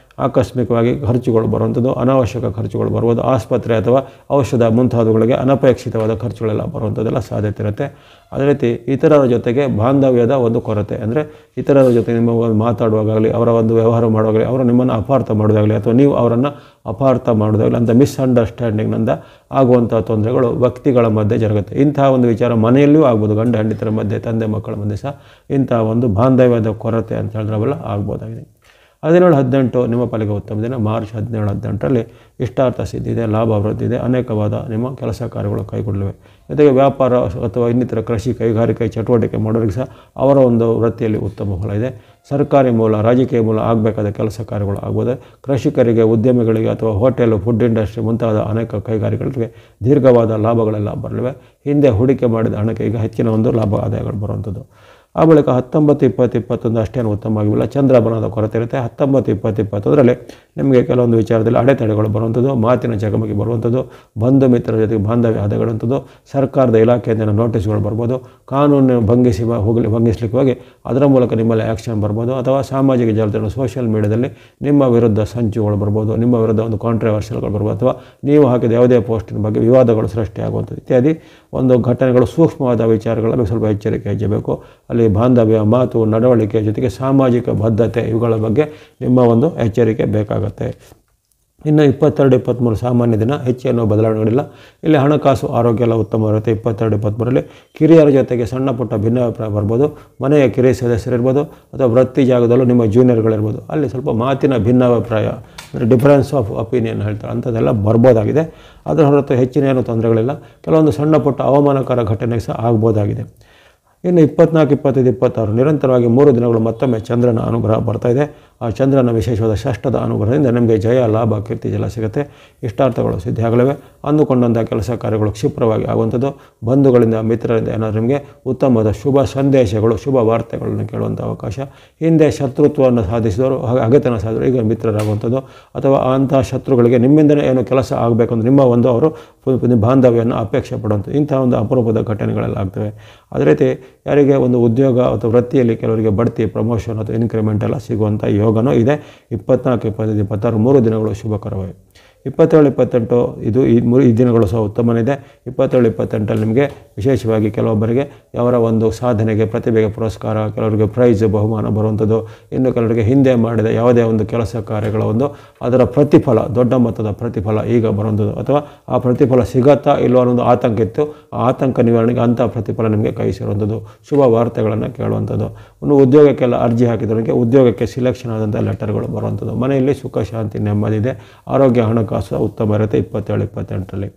S1: ಆಕಸ್ಮಿಕವಾಗಿ ಖರ್ಚುಗಳು ಬರುವಂಥದ್ದು, ಅನಾವಶ್ಯಕ ಖರ್ಚುಗಳು ಬರ್ಬೋದು, ಆಸ್ಪತ್ರೆ ಅಥವಾ ಔಷಧ ಮುಂತಾದವುಗಳಿಗೆ ಅನಪೇಕ್ಷಿತವಾದ ಖರ್ಚುಗಳೆಲ್ಲ ಬರುವಂಥದ್ದೆಲ್ಲ ಸಾಧ್ಯತೆ ಇರುತ್ತೆ. ಅದೇ ರೀತಿ ಇತರರ ಜೊತೆಗೆ ಬಾಂಧವ್ಯದ ಒಂದು ಕೊರತೆ, ಅಂದರೆ ಇತರರ ಜೊತೆ ನಿಮ್ಮ ಮಾತಾಡುವಾಗಲಿ, ಅವರ ಒಂದು ವ್ಯವಹಾರ ಮಾಡುವಾಗಲಿ, ಅವರು ನಿಮ್ಮನ್ನು ಅಪಾರ್ಥ ಮಾಡೋದಾಗಲಿ ಅಥವಾ ನೀವು ಅವರನ್ನು ಅಪಾರ್ಥ ಮಾಡೋದಾಗಲಿ ಅಂತ ಮಿಸ್ಅಂಡರ್ಸ್ಟ್ಯಾಂಡಿಂಗ್ನಿಂದ ಆಗುವಂಥ ತೊಂದರೆಗಳು ವ್ಯಕ್ತಿಗಳ ಮಧ್ಯೆ ಜರುಗುತ್ತೆ. ಇಂತಹ ಒಂದು ವಿಚಾರ ಮನೆಯಲ್ಲಿಯೂ ಆಗ್ಬೋದು, ಗಂಡ ಹೆಂಡತಿರ ಮಧ್ಯೆ, ತಂದೆ ಮಕ್ಕಳ ಮಧ್ಯೆ ಸಹ ಇಂತಹ ಒಂದು ಬಾಂಧವ್ಯದ ಕೊರತೆ ಅಂತ ಹೇಳಿದ್ರೆ ಅವೆಲ್ಲ ಆಗ್ಬೋದಾಗಿದೆ. 17, 18 ನಿಮ್ಮ ಪಾಲಿಗೆ ಉತ್ತಮ ದಿನ. ಮಾರ್ಚ್ 17, 18ರಲ್ಲಿ ಇಷ್ಟಾರ್ಥ ಸಿದ್ಧಿ ಇದೆ, ಲಾಭ ವೃದ್ಧಿ ಇದೆ, ಅನೇಕವಾದ ನಿಮ್ಮ ಕೆಲಸ ಕಾರ್ಯಗಳು ಕೈಗೊಳ್ಳಲಿವೆ. ಜೊತೆಗೆ ವ್ಯಾಪಾರ ಅಥವಾ ಇನ್ನಿತರ ಕೃಷಿ ಕೈಗಾರಿಕೆ ಚಟುವಟಿಕೆ ಮಾಡೋರಿಗೆ ಸಹ ಅವರ ಒಂದು ವೃತ್ತಿಯಲ್ಲಿ ಉತ್ತಮ ಫಲ ಇದೆ. ಸರ್ಕಾರಿ ಮೂಲ, ರಾಜಕೀಯ ಮೂಲ ಆಗಬೇಕಾದ ಕೆಲಸ ಕಾರ್ಯಗಳು ಆಗ್ಬೋದು. ಕೃಷಿಕರಿಗೆ, ಉದ್ಯಮಿಗಳಿಗೆ ಅಥವಾ ಹೋಟೆಲು, ಫುಡ್ ಇಂಡಸ್ಟ್ರಿ ಮುಂತಾದ ಅನೇಕ ಕೈಗಾರಿಕೆಗಳಿಗೆ ದೀರ್ಘವಾದ ಲಾಭಗಳೆಲ್ಲ ಬರಲಿವೆ. ಹಿಂದೆ ಹೂಡಿಕೆ ಮಾಡಿದ ಹಣಕ್ಕೆ ಈಗ ಹೆಚ್ಚಿನ ಒಂದು ಲಾಭ ಆದಾಯಗಳು ಬರುವಂಥದ್ದು. ಆ ಬಳಿಕ 19, 20, 21 ಅಷ್ಟೇನು ಉತ್ತಮವಾಗಿಲ್ಲ, ಚಂದ್ರಬಲದ ಕೊರತೆ ಇರುತ್ತೆ. 19, 20, 21ರಲ್ಲಿ ನಿಮಗೆ ಕೆಲವೊಂದು ವಿಚಾರದಲ್ಲಿ ಅಡೆತಡೆಗಳು ಬರುವಂಥದ್ದು, ಮಾತಿನ ಚಕಮಕಿ ಬರುವಂಥದ್ದು, ಬಂಧು ಮಿತ್ರರ ಜೊತೆಗೆ ಬಾಂಧವ್ಯ ಹದಗೆಡುವಂಥದ್ದು, ಸರ್ಕಾರದ ಇಲಾಖೆಯಿಂದ ನೋಟಿಸ್ಗಳು ಬರ್ಬೋದು, ಕಾನೂನು ಭಂಗಿಸಲಿಕ್ಕೆ ಹೋಗಿ ಅದರ ಮೂಲಕ ನಿಮ್ಮಲ್ಲಿ ಆ್ಯಕ್ಷನ್ ಬರ್ಬೋದು, ಅಥವಾ ಸಾಮಾಜಿಕ ಜಾಲತಾಣ ಸೋಷಿಯಲ್ ಮೀಡಿಯಾದಲ್ಲಿ ನಿಮ್ಮ ವಿರುದ್ಧ ಸಂಚುಗಳು ಬರ್ಬೋದು, ನಿಮ್ಮ ವಿರುದ್ಧ ಒಂದು ಕಾಂಟ್ರವರ್ಷಿಯಲ್ಗಳು ಬರ್ಬೋದು, ಅಥವಾ ನೀವು ಹಾಕಿದ ಯಾವುದೇ ಪೋಸ್ಟಿನ ಬಗ್ಗೆ ವಿವಾದಗಳು ಸೃಷ್ಟಿಯಾಗುವಂಥದ್ದು ಇತ್ಯಾದಿ ಒಂದು ಘಟನೆಗಳು, ಸೂಕ್ಷ್ಮವಾದ ವಿಚಾರಗಳಲ್ಲಿ ಸ್ವಲ್ಪ ಎಚ್ಚರಿಕೆ ಹೆಚ್ಚಬೇಕು. ಅಲ್ಲಿ ಬಾಂಧವ್ಯ, ಮಾತು, ನಡವಳಿಕೆ ಜೊತೆಗೆ ಸಾಮಾಜಿಕ ಬದ್ಧತೆ ಇವುಗಳ ಬಗ್ಗೆ ನಿಮ್ಮ ಒಂದು ಎಚ್ಚರಿಕೆ ಬೇಕಾಗುತ್ತೆ. ಇನ್ನು 22, 23 ಸಾಮಾನ್ಯ ದಿನ, ಹೆಚ್ಚೇನೋ ಬದಲಾವಣೆಗಳಿಲ್ಲ. ಇಲ್ಲಿ ಹಣಕಾಸು, ಆರೋಗ್ಯ ಎಲ್ಲ ಉತ್ತಮ ಇರುತ್ತೆ. 22, 23ರಲ್ಲಿ ಕಿರಿಯರ ಜೊತೆಗೆ ಸಣ್ಣ ಪುಟ್ಟ ಭಿನ್ನಾಭಿಪ್ರಾಯ ಬರ್ಬೋದು, ಮನೆಯ ಕಿರಿಯ ಸದಸ್ಯರಿರ್ಬೋದು ಅಥವಾ ವೃತ್ತಿ ಜಾಗದಲ್ಲೂ ನಿಮ್ಮ ಜೂನಿಯರ್ಗಳಿರ್ಬೋದು, ಅಲ್ಲಿ ಸ್ವಲ್ಪ ಮಾತಿನ ಭಿನ್ನಾಭಿಪ್ರಾಯ ಅಂದರೆ ಡಿಫರೆನ್ಸ್ ಆಫ್ ಒಪಿನಿಯನ್ ಹೇಳ್ತಾರೆ, ಅಂಥದ್ದೆಲ್ಲ ಬರ್ಬೋದಾಗಿದೆ. ಅದರ ಹೊರತು ಹೆಚ್ಚಿನ ಏನೂ ತೊಂದರೆಗಳಿಲ್ಲ. ಕೆಲವೊಂದು ಸಣ್ಣ ಪುಟ್ಟ ಅವಮಾನಕರ ಘಟನೆ ಸಹ ಆಗ್ಬೋದಾಗಿದೆ. ಇನ್ನು 24, 25, 26 ನಿರಂತರವಾಗಿ 3 ದಿನಗಳು ಮತ್ತೊಮ್ಮೆ ಚಂದ್ರನ ಅನುಗ್ರಹ ಬರ್ತಾ ಇದೆ. ಆ ಚಂದ್ರನ ವಿಶೇಷವಾದ ಷಷ್ಠದ ಅನುಗ್ರಹದಿಂದ ನಮಗೆ ಜಯ, ಲಾಭ, ಕೀರ್ತಿ ಜಲ ಸಿಗುತ್ತೆ. ಇಷ್ಟಾರ್ಥಗಳು ಸಿದ್ಧಿಯಾಗಲಿವೆ. ಅಂದುಕೊಂಡಂಥ ಕೆಲಸ ಕಾರ್ಯಗಳು ಕ್ಷಿಪ್ರವಾಗಿ ಆಗುವಂಥದ್ದು. ಬಂಧುಗಳಿಂದ, ಮಿತ್ರರಿಂದ ಏನಾದರೂ ನಿಮಗೆ ಉತ್ತಮವಾದ ಶುಭ ಸಂದೇಶಗಳು, ಶುಭ ವಾರ್ತೆಗಳನ್ನು ಕೇಳುವಂಥ ಅವಕಾಶ. ಹಿಂದೆ ಶತ್ರುತ್ವವನ್ನು ಸಾಧಿಸಿದವರು, ಹಗೆತನ ಸಾಧಿಸಿದವರು ಈಗ ಮಿತ್ರರಾಗುವಂಥದ್ದು. ಅಥವಾ ಅಂತಹ ಶತ್ರುಗಳಿಗೆ ನಿಮ್ಮಿಂದಲೇ ಏನು ಕೆಲಸ ಆಗಬೇಕು ಅಂದರೆ ನಿಮ್ಮ ಒಂದು ಅವರು ಬಾಂಧವ್ಯವನ್ನು ಅಪೇಕ್ಷೆ ಪಡುವಂಥದ್ದು. ಇಂಥ ಒಂದು ಅಪರೂಪದ ಘಟನೆಗಳೆಲ್ಲ ಆಗ್ತವೆ. ಅದೇ ರೀತಿ ಯಾರಿಗೆ ಒಂದು ಉದ್ಯೋಗ ಅಥವಾ ವೃತ್ತಿಯಲ್ಲಿ ಕೆಲವರಿಗೆ ಬಡ್ತಿ, ಪ್ರಮೋಷನ್ ಅಥವಾ ಇನ್ಕ್ರಿಮೆಂಟ್ ಎಲ್ಲ ಸಿಗುವಂಥ ಯೋಗನೂ ಇದೆ. 24, 25, 26 3 ದಿನಗಳು ಶುಭಕರವಾಗಿವೆ. 27, 28 ಈ ದಿನಗಳು ಸಹ ಉತ್ತಮನಿದೆ. 27, 28 ನಿಮಗೆ ವಿಶೇಷವಾಗಿ ಕೆಲವೊಬ್ಬರಿಗೆ ಅವರ ಒಂದು ಸಾಧನೆಗೆ, ಪ್ರತಿಭೆಗೆ ಪುರಸ್ಕಾರ, ಕೆಲವರಿಗೆ ಪ್ರೈಸ್, ಬಹುಮಾನ ಬರುವಂಥದ್ದು. ಇನ್ನು ಕೆಲವರಿಗೆ ಹಿಂದೆ ಮಾಡಿದ ಯಾವುದೇ ಒಂದು ಕೆಲಸ ಕಾರ್ಯಗಳ ಅದರ ಪ್ರತಿಫಲ, ದೊಡ್ಡ ಮೊತ್ತದ ಪ್ರತಿಫಲ ಈಗ ಬರುವಂಥದ್ದು. ಅಥವಾ ಆ ಪ್ರತಿಫಲ ಸಿಗತ್ತಾ ಇಲ್ಲೋ ಅನ್ನೋದು ಆತಂಕ ಇತ್ತು, ಆ ಆತಂಕ ನಿವಾರಣೆಗೆ ಅಂಥ ಪ್ರತಿಫಲ ನಿಮಗೆ ಕೈ ಸೇರುವಂಥದ್ದು. ಶುಭ ವಾರ್ತೆಗಳನ್ನು ಕೇಳುವಂಥದ್ದು. ಇನ್ನು ಉದ್ಯೋಗಕ್ಕೆಲ್ಲ ಅರ್ಜಿ ಹಾಕಿದವರಿಗೆ ಉದ್ಯೋಗಕ್ಕೆ ಸಿಲೆಕ್ಷನ್ ಆದಂಥ ಲೆಟರ್ಗಳು ಬರುವಂಥದ್ದು. ಮನೆಯಲ್ಲಿ ಸುಖ, ಶಾಂತಿ, ನೆಮ್ಮದಿ ಇದೆ. ಆರೋಗ್ಯ, ಹಣಕಾಸು ಉತ್ತಮ ಇರುತ್ತೆ 27, 28ರಲ್ಲಿ.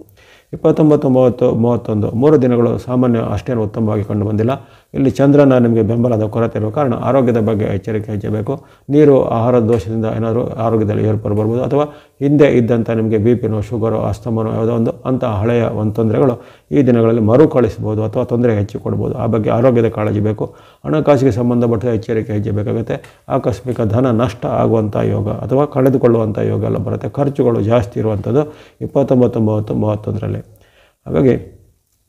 S1: 29, 30, 31 3 ದಿನಗಳು ಸಾಮಾನ್ಯ ಅಷ್ಟೇನು ಉತ್ತಮವಾಗಿ ಕಂಡು ಬಂದಿಲ್ಲ. ಇಲ್ಲಿ ಚಂದ್ರನ ನಿಮಗೆ ಬೆಂಬಲದ ಕೊರತೆ ಇರುವ ಕಾರಣ ಆರೋಗ್ಯದ ಬಗ್ಗೆ ಎಚ್ಚರಿಕೆ ವಹಿಸಬೇಕು. ನೀರು, ಆಹಾರದ ದೋಷದಿಂದ ಏನಾದರೂ ಆರೋಗ್ಯದಲ್ಲಿ ಏರ್ಪಾಡು ಬರ್ಬೋದು. ಅಥವಾ ಹಿಂದೆ ಇದ್ದಂಥ ನಿಮಗೆ BP-ನೋ, ಶುಗರೋ, ಅಸ್ತಮನೋ ಯಾವುದೋ ಒಂದು ಅಂಥ ಹಳೆಯ ಒಂದು ತೊಂದರೆಗಳು ಈ ದಿನಗಳಲ್ಲಿ ಮರುಕಳಿಸ್ಬೋದು ಅಥವಾ ತೊಂದರೆ ಹೆಚ್ಚಿಕೊಡ್ಬೋದು. ಆ ಬಗ್ಗೆ ಆರೋಗ್ಯದ ಕಾಳಜಿ ಬೇಕು. ಹಣಕಾಸಿಗೆ ಸಂಬಂಧಪಟ್ಟ ಎಚ್ಚರಿಕೆ ಹೆಚ್ಚಬೇಕಾಗುತ್ತೆ. ಆಕಸ್ಮಿಕ ಧನ ನಷ್ಟ ಆಗುವಂಥ ಯೋಗ ಅಥವಾ ಕಳೆದುಕೊಳ್ಳುವಂಥ ಯೋಗ ಎಲ್ಲ ಬರುತ್ತೆ. ಖರ್ಚುಗಳು ಜಾಸ್ತಿ ಇರುವಂಥದ್ದು 29, 30, 31ರಲ್ಲಿ. ಹಾಗಾಗಿ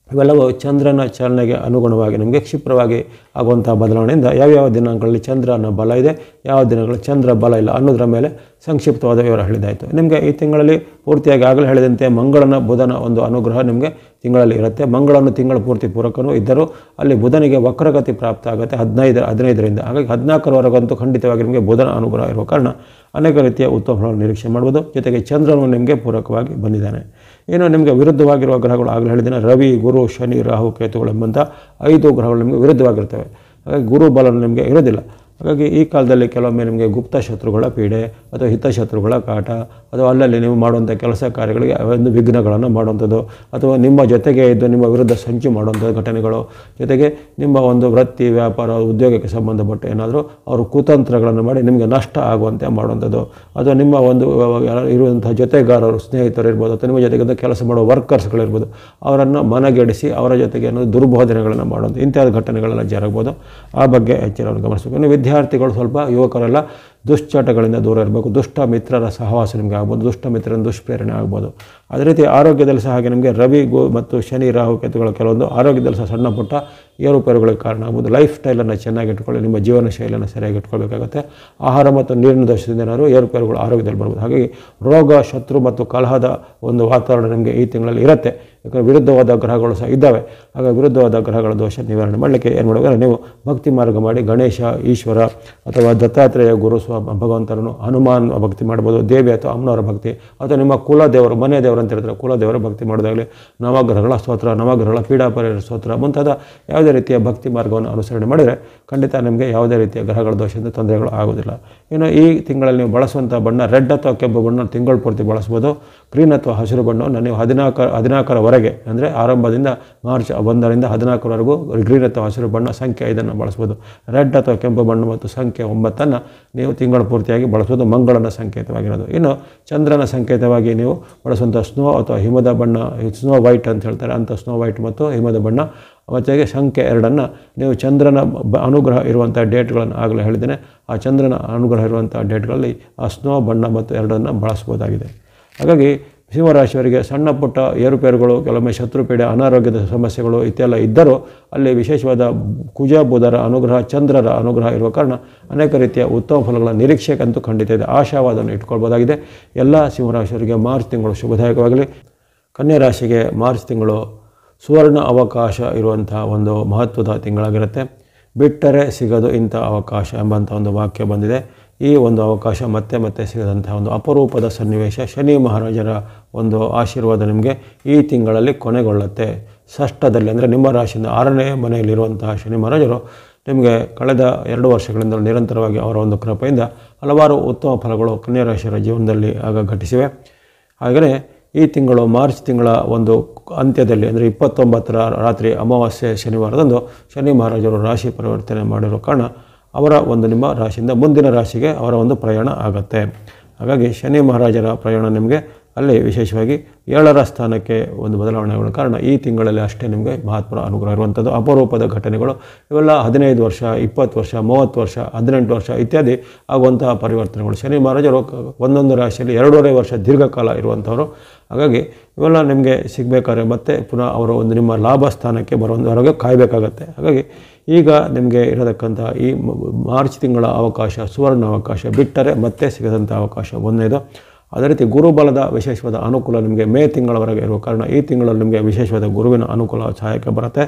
S1: ಇವೆಲ್ಲವೂ ಚಂದ್ರನ ಚಲನೆಗೆ ಅನುಗುಣವಾಗಿ ನಮಗೆ ಕ್ಷಿಪ್ರವಾಗಿ ಆಗುವಂಥ ಬದಲಾವಣೆಯಿಂದ ಯಾವ್ಯಾವ ದಿನಾಂಕಗಳಲ್ಲಿ ಚಂದ್ರನ ಬಲ ಇದೆ, ಯಾವ ದಿನಗಳಲ್ಲಿ ಚಂದ್ರ ಬಲ ಇಲ್ಲ ಅನ್ನೋದರ ಮೇಲೆ ಸಂಕ್ಷಿಪ್ತವಾದ ವಿವರ ಹೇಳಿದಾಯಿತು. ನಿಮಗೆ ಈ ತಿಂಗಳಲ್ಲಿ ಪೂರ್ತಿಯಾಗಿ ಆಗಲೇ ಹೇಳಿದಂತೆ ಮಂಗಳನ, ಬುಧನ ಒಂದು ಅನುಗ್ರಹ ನಿಮಗೆ ತಿಂಗಳಲ್ಲಿ ಇರುತ್ತೆ. ಮಂಗಳನು ತಿಂಗಳ ಪೂರ್ತಿ ಪೂರಕನೂ ಇದ್ದರೂ ಅಲ್ಲಿ ಬುಧನಿಗೆ ವಕ್ರಗತಿ ಪ್ರಾಪ್ತ ಆಗುತ್ತೆ 15ರಿಂದ. ಹಾಗಾಗಿ 14ರವರೆಗಂತೂ ಖಂಡಿತವಾಗಿ ನಿಮಗೆ ಬುಧನ ಅನುಗ್ರಹ ಇರುವ ಕಾರಣ ಅನೇಕ ರೀತಿಯ ಉತ್ತಮ ಫಲವನ್ನು ನಿರೀಕ್ಷೆ ಮಾಡ್ಬೋದು. ಜೊತೆಗೆ ಚಂದ್ರನು ನಿಮಗೆ ಪೂರಕವಾಗಿ ಬಂದಿದ್ದಾನೆ. ಏನು ನಿಮಗೆ ವಿರುದ್ಧವಾಗಿರುವ ಗ್ರಹಗಳು ಆಗಲೇ ಹೇಳಿದ್ದೇನೆ, ರವಿ, ಗುರು, ಶನಿ, ರಾಹು, ಕೇತುಗಳು ಎಂಬಂಥ 5 ಗ್ರಹಗಳು ನಿಮಗೆ ವಿರುದ್ಧವಾಗಿರ್ತವೆ. ಹಾಗಾಗಿ ಗುರು ಬಲನು ನಿಮಗೆ ಇರೋದಿಲ್ಲ. ಹಾಗಾಗಿ ಈ ಕಾಲದಲ್ಲಿ ಕೆಲವೊಮ್ಮೆ ನಿಮಗೆ ಗುಪ್ತ ಶತ್ರುಗಳ ಪೀಡೆ ಅಥವಾ ಹಿತಶತ್ರುಗಳ ಕಾಟ ಅಥವಾ ಅಲ್ಲಲ್ಲಿ ನೀವು ಮಾಡುವಂಥ ಕೆಲಸ ಕಾರ್ಯಗಳಿಗೆ ಒಂದು ವಿಘ್ನಗಳನ್ನು ಮಾಡುವಂಥದ್ದು ಅಥವಾ ನಿಮ್ಮ ಜೊತೆಗೆ ಇದ್ದು ನಿಮ್ಮ ವಿರುದ್ಧ ಸಂಚು ಮಾಡುವಂಥ ಘಟನೆಗಳು, ಜೊತೆಗೆ ನಿಮ್ಮ ಒಂದು ವೃತ್ತಿ, ವ್ಯಾಪಾರ, ಉದ್ಯೋಗಕ್ಕೆ ಸಂಬಂಧಪಟ್ಟ ಏನಾದರೂ ಅವರು ಕುತಂತ್ರಗಳನ್ನು ಮಾಡಿ ನಿಮಗೆ ನಷ್ಟ ಆಗುವಂತೆ ಮಾಡುವಂಥದ್ದು. ಅಥವಾ ನಿಮ್ಮ ಒಂದು ಇರುವಂಥ ಜೊತೆಗಾರರು, ಸ್ನೇಹಿತರು ಇರ್ಬೋದು ಅಥವಾ ನಿಮ್ಮ ಜೊತೆಗೆ ಕೆಲಸ ಮಾಡುವ ವರ್ಕರ್ಸ್ಗಳಿರ್ಬೋದು, ಅವರನ್ನು ಮನಗೆಡಿಸಿ ಅವರ ಜೊತೆಗೆ ಅನ್ನೋದು ದುರ್ಬೋಧನೆಗಳನ್ನು ಮಾಡುವಂಥ ಇಂಥ ಘಟನೆಗಳೆಲ್ಲ ಜರಗ್ಬೋದು. ಆ ಬಗ್ಗೆ ಎಚ್ಚರವನ್ನು ಗಮನಿಸಬೇಕು. ಇನ್ನು ವಿದ್ಯಾರ್ಥಿಗಳು, ಸ್ವಲ್ಪ ಯುವಕರೆಲ್ಲ ದುಶ್ಚಟಗಳಿಂದ ದೂರ ಇರಬೇಕು. ದುಷ್ಟ ಮಿತ್ರರ ಸಹವಾಸ ನಿಮಗೆ ಆಗ್ಬೋದು, ದುಷ್ಟ ಮಿತ್ರನ ದುಷ್ಪ್ರೇರಣೆ ಆಗ್ಬೋದು. ಅದೇ ರೀತಿ ಆರೋಗ್ಯದಲ್ಲಿ ಸಹ ಹಾಗೆ ನಿಮಗೆ ರವಿ, ಮತ್ತು ಶನಿ, ರಾಹು, ಕೇತುಗಳು ಕೆಲವೊಂದು ಆರೋಗ್ಯದಲ್ಲಿ ಸಹ ಸಣ್ಣ ಪುಟ್ಟ ಏರುಪೇರುಗಳಿಗೆ ಕಾರಣ ಆಗ್ಬೋದು. ಲೈಫ್ ಸ್ಟೈಲನ್ನು ಚೆನ್ನಾಗಿ ಇಟ್ಕೊಳ್ಳಿ, ನಿಮ್ಮ ಜೀವನ ಶೈಲಿಯನ್ನು ಸರಿಯಾಗಿ ಇಟ್ಕೊಳ್ಬೇಕಾಗುತ್ತೆ. ಆಹಾರ ಮತ್ತು ನೀರಿನ ದೋಷದಿಂದ ಏನಾದರೂ ಏರುಪೇರುಗಳು ಆರೋಗ್ಯದಲ್ಲಿ ಬರ್ಬೋದು. ಹಾಗಾಗಿ ರೋಗ, ಶತ್ರು ಮತ್ತು ಕಲಹದ ಒಂದು ವಾತಾವರಣ ನಿಮಗೆ ಈ ತಿಂಗಳಲ್ಲಿ ಇರುತ್ತೆ. ಯಾಕಂದರೆ ವಿರುದ್ಧವಾದ ಗ್ರಹಗಳು ಸಹ ಇದ್ದಾವೆ. ಹಾಗಾಗಿ ವಿರುದ್ಧವಾದ ಗ್ರಹಗಳ ದೋಷ ನಿವಾರಣೆ ಮಾಡಲಿಕ್ಕೆ ಏನು ಮಾಡಬೇಕು, ನೀವು ಭಕ್ತಿ ಮಾರ್ಗ ಮಾಡಿ ಗಣೇಶ, ಈಶ್ವರ ಅಥವಾ ದತ್ತಾತ್ರೇಯ, ಗುರು ಭಗವಂತರನ್ನು, ಹನುಮಾನ್ ಭಕ್ತಿ ಮಾಡ್ಬೋದು, ದೇವಿ ಅಥವಾ ಅಮ್ಮನವರ ಭಕ್ತಿ, ಅಥವಾ ನಿಮ್ಮ ಕುಲದೇವರು, ಮನೆ ದೇವರು ಅಂತ ಹೇಳ್ತಾರೆ, ಕುಲದೇವರ ಭಕ್ತಿ ಮಾಡೋದಾಗಲಿ, ನವಗ್ರಹಗಳ ಸ್ತೋತ್ರ, ನವಗ್ರಹಗಳ ಪೀಡಾಪರಿಹಾರ ಸ್ತೋತ್ರ ಮುಂತಾದ ಯಾವುದೇ ರೀತಿಯ ಭಕ್ತಿ ಮಾರ್ಗವನ್ನು ಅನುಸರಣೆ ಮಾಡಿದರೆ ಖಂಡಿತ ನಿಮಗೆ ಯಾವುದೇ ರೀತಿಯ ಗ್ರಹಗಳ ದೋಷದಿಂದ ತೊಂದರೆಗಳು ಆಗೋದಿಲ್ಲ. ಇನ್ನು ಈ ತಿಂಗಳಲ್ಲಿ ನೀವು ಬಳಸುವಂಥ ಬಣ್ಣ ರೆಡ್ ಅಥವಾ ಕೆಂಪು ಬಣ್ಣ ತಿಂಗಳು ಪೂರ್ತಿ ಬಳಸ್ಬೋದು. ಗ್ರೀನ್ ಅಥವಾ ಹಸಿರು ಬಣ್ಣವನ್ನು ನೀವು 14ರವರೆಗೆ ಅಂದರೆ ಆರಂಭದಿಂದ ಮಾರ್ಚ್ 1ರಿಂದ 14ರವರೆಗೂ ಗ್ರೀನ್ ಅಥವಾ ಹಸಿರು ಬಣ್ಣ ಸಂಖ್ಯೆ 5 ಬಳಸ್ಬೋದು. ರೆಡ್ ಅಥವಾ ಕೆಂಪು ಬಣ್ಣ ಮತ್ತು ಸಂಖ್ಯೆ 9 ನೀವು ತಿಂಗಳು ಪೂರ್ತಿಯಾಗಿ ಬಳಸ್ಬೋದು, ಮಂಗಳನ ಸಂಕೇತವಾಗಿರೋದು. ಇನ್ನು ಚಂದ್ರನ ಸಂಕೇತವಾಗಿ ನೀವು ಬಳಸುವಂಥ ಸ್ನೋ ಅಥವಾ ಹಿಮದ ಬಣ್ಣ, ಸ್ನೋ ವೈಟ್ ಅಂತ ಹೇಳ್ತಾರೆ, ಅಂಥ ಸ್ನೋ ವೈಟ್ ಮತ್ತು ಹಿಮದ ಬಣ್ಣ, ಜೊತೆಗೆ ಸಂಖ್ಯೆ 2 ನೀವು ಚಂದ್ರನ ಅನುಗ್ರಹ ಇರುವಂಥ ಡೇಟ್ಗಳನ್ನು ಆಗಲೇ ಹೇಳಿದ್ದೇನೆ. ಆ ಚಂದ್ರನ ಅನುಗ್ರಹ ಇರುವಂಥ ಡೇಟ್ಗಳಲ್ಲಿ ಆ ಸ್ನೋ ಬಣ್ಣ ಮತ್ತು 2 ಬಳಸ್ಬೋದಾಗಿದೆ. ಹಾಗಾಗಿ ಸಿಂಹರಾಶಿಯವರಿಗೆ ಸಣ್ಣ ಪುಟ್ಟ ಏರುಪೇರುಗಳು, ಕೆಲವೊಮ್ಮೆ ಶತ್ರುಪೀಡೆ, ಅನಾರೋಗ್ಯದ ಸಮಸ್ಯೆಗಳು ಇತ್ತೆಲ್ಲ ಇದ್ದರೂ ಅಲ್ಲಿ ವಿಶೇಷವಾದ ಕುಜ, ಬುಧರ ಅನುಗ್ರಹ, ಚಂದ್ರರ ಅನುಗ್ರಹ ಇರುವ ಕಾರಣ ಅನೇಕ ರೀತಿಯ ಉತ್ತಮ ಫಲಗಳ ನಿರೀಕ್ಷೆಗಂತೂ ಖಂಡಿತ ಇದೆ. ಆಶಾವಾದವನ್ನು ಇಟ್ಕೊಳ್ಬೋದಾಗಿದೆ. ಎಲ್ಲ ಸಿಂಹರಾಶಿಯವರಿಗೆ ಮಾರ್ಚ್ ತಿಂಗಳು ಶುಭದಾಯಕವಾಗಲಿ. ಕನ್ಯಾ ರಾಶಿಗೆ ಮಾರ್ಚ್ ತಿಂಗಳು ಸುವರ್ಣ ಅವಕಾಶ ಇರುವಂಥ ಒಂದು ಮಹತ್ವದ ತಿಂಗಳಾಗಿರುತ್ತೆ. ಬಿಟ್ಟರೆ ಸಿಗದು ಇಂಥ ಅವಕಾಶ ಎಂಬಂಥ ಒಂದು ವಾಕ್ಯ ಬಂದಿದೆ. ಈ ಒಂದು ಅವಕಾಶ ಮತ್ತೆ ಮತ್ತೆ ಸಿಗದಂಥ ಒಂದು ಅಪರೂಪದ ಸನ್ನಿವೇಶ. ಶನಿ ಮಹಾರಾಜರ ಒಂದು ಆಶೀರ್ವಾದ ನಿಮಗೆ ಈ ತಿಂಗಳಲ್ಲಿ ಕೊನೆಗೊಳ್ಳುತ್ತೆ. ಷಷ್ಠದಲ್ಲಿ ಅಂದರೆ ನಿಮ್ಮ ರಾಶಿಯಿಂದ 6ನೇ ಮನೆಯಲ್ಲಿರುವಂತಹ ಶನಿ ಮಹಾರಾಜರು ನಿಮಗೆ ಕಳೆದ 2 ವರ್ಷಗಳಿಂದ ನಿರಂತರವಾಗಿ ಅವರ ಒಂದು ಕೃಪೆಯಿಂದ ಹಲವಾರು ಉತ್ತಮ ಫಲಗಳು ಕನ್ಯಾ ರಾಶಿಯರ ಜೀವನದಲ್ಲಿ ಆಗ ಘಟಿಸಿವೆ. ಹಾಗೆಯೇ ಈ ತಿಂಗಳು ಮಾರ್ಚ್ ತಿಂಗಳ ಒಂದು ಅಂತ್ಯದಲ್ಲಿ ಅಂದರೆ 29ರ ರಾತ್ರಿ ಅಮಾವಾಸ್ಯೆ ಶನಿವಾರದಂದು ಶನಿ ಮಹಾರಾಜರು ರಾಶಿ ಪರಿವರ್ತನೆ ಮಾಡಿರೋ ಕಾರಣ ಅವರ ಒಂದು ನಿಮ್ಮ ರಾಶಿಯಿಂದ ಮುಂದಿನ ರಾಶಿಗೆ ಅವರ ಒಂದು ಪ್ರಯಾಣ ಆಗುತ್ತೆ. ಹಾಗಾಗಿ ಶನಿ ಮಹಾರಾಜರ ಪ್ರಯಾಣ ನಿಮಗೆ ಅಲ್ಲಿ ವಿಶೇಷವಾಗಿ 7ರ ಸ್ಥಾನಕ್ಕೆ ಒಂದು ಬದಲಾವಣೆಗಳ ಕಾರಣ ಈ ತಿಂಗಳಲ್ಲಿ ಅಷ್ಟೇ ನಿಮಗೆ ಮಹತ್ವದ ಅನುಗ್ರಹ ಇರುವಂಥದ್ದು. ಅಪರೂಪದ ಘಟನೆಗಳು ಇವೆಲ್ಲ 15 ವರ್ಷ, 20 ವರ್ಷ, 30 ವರ್ಷ, 18 ವರ್ಷ ಇತ್ಯಾದಿ ಆಗುವಂತಹ ಪರಿವರ್ತನೆಗಳು. ಶನಿ ಮಹಾರಾಜರು ಒಂದೊಂದು ರಾಶಿಯಲ್ಲಿ 2.5 ವರ್ಷ ದೀರ್ಘಕಾಲ ಇರುವಂಥವರು. ಹಾಗಾಗಿ ಇವೆಲ್ಲ ನಿಮಗೆ ಸಿಗಬೇಕಾದ್ರೆ ಮತ್ತೆ ಪುನಃ ಅವರು ಒಂದು ನಿಮ್ಮ ಲಾಭ ಸ್ಥಾನಕ್ಕೆ ಬರುವವರೆಗೆ ಕಾಯಬೇಕಾಗತ್ತೆ. ಹಾಗಾಗಿ ಈಗ ನಿಮಗೆ ಇರತಕ್ಕಂಥ ಈ ಮಾರ್ಚ್ ತಿಂಗಳ ಅವಕಾಶ ಸುವರ್ಣ ಅವಕಾಶ ಬಿಟ್ಟರೆ ಮತ್ತೆ ಸಿಗದಂಥ ಅವಕಾಶ ಒಂದನೇದು. ಅದೇ ರೀತಿ ಗುರುಬಲದ ವಿಶೇಷವಾದ ಅನುಕೂಲ ನಿಮಗೆ ಮೇ ತಿಂಗಳವರೆಗೆ ಇರುವ ಕಾರಣ ಈ ತಿಂಗಳಲ್ಲಿ ನಿಮಗೆ ವಿಶೇಷವಾದ ಗುರುವಿನ ಅನುಕೂಲ ಸಹಾಯಕ್ಕೆ ಬರುತ್ತೆ.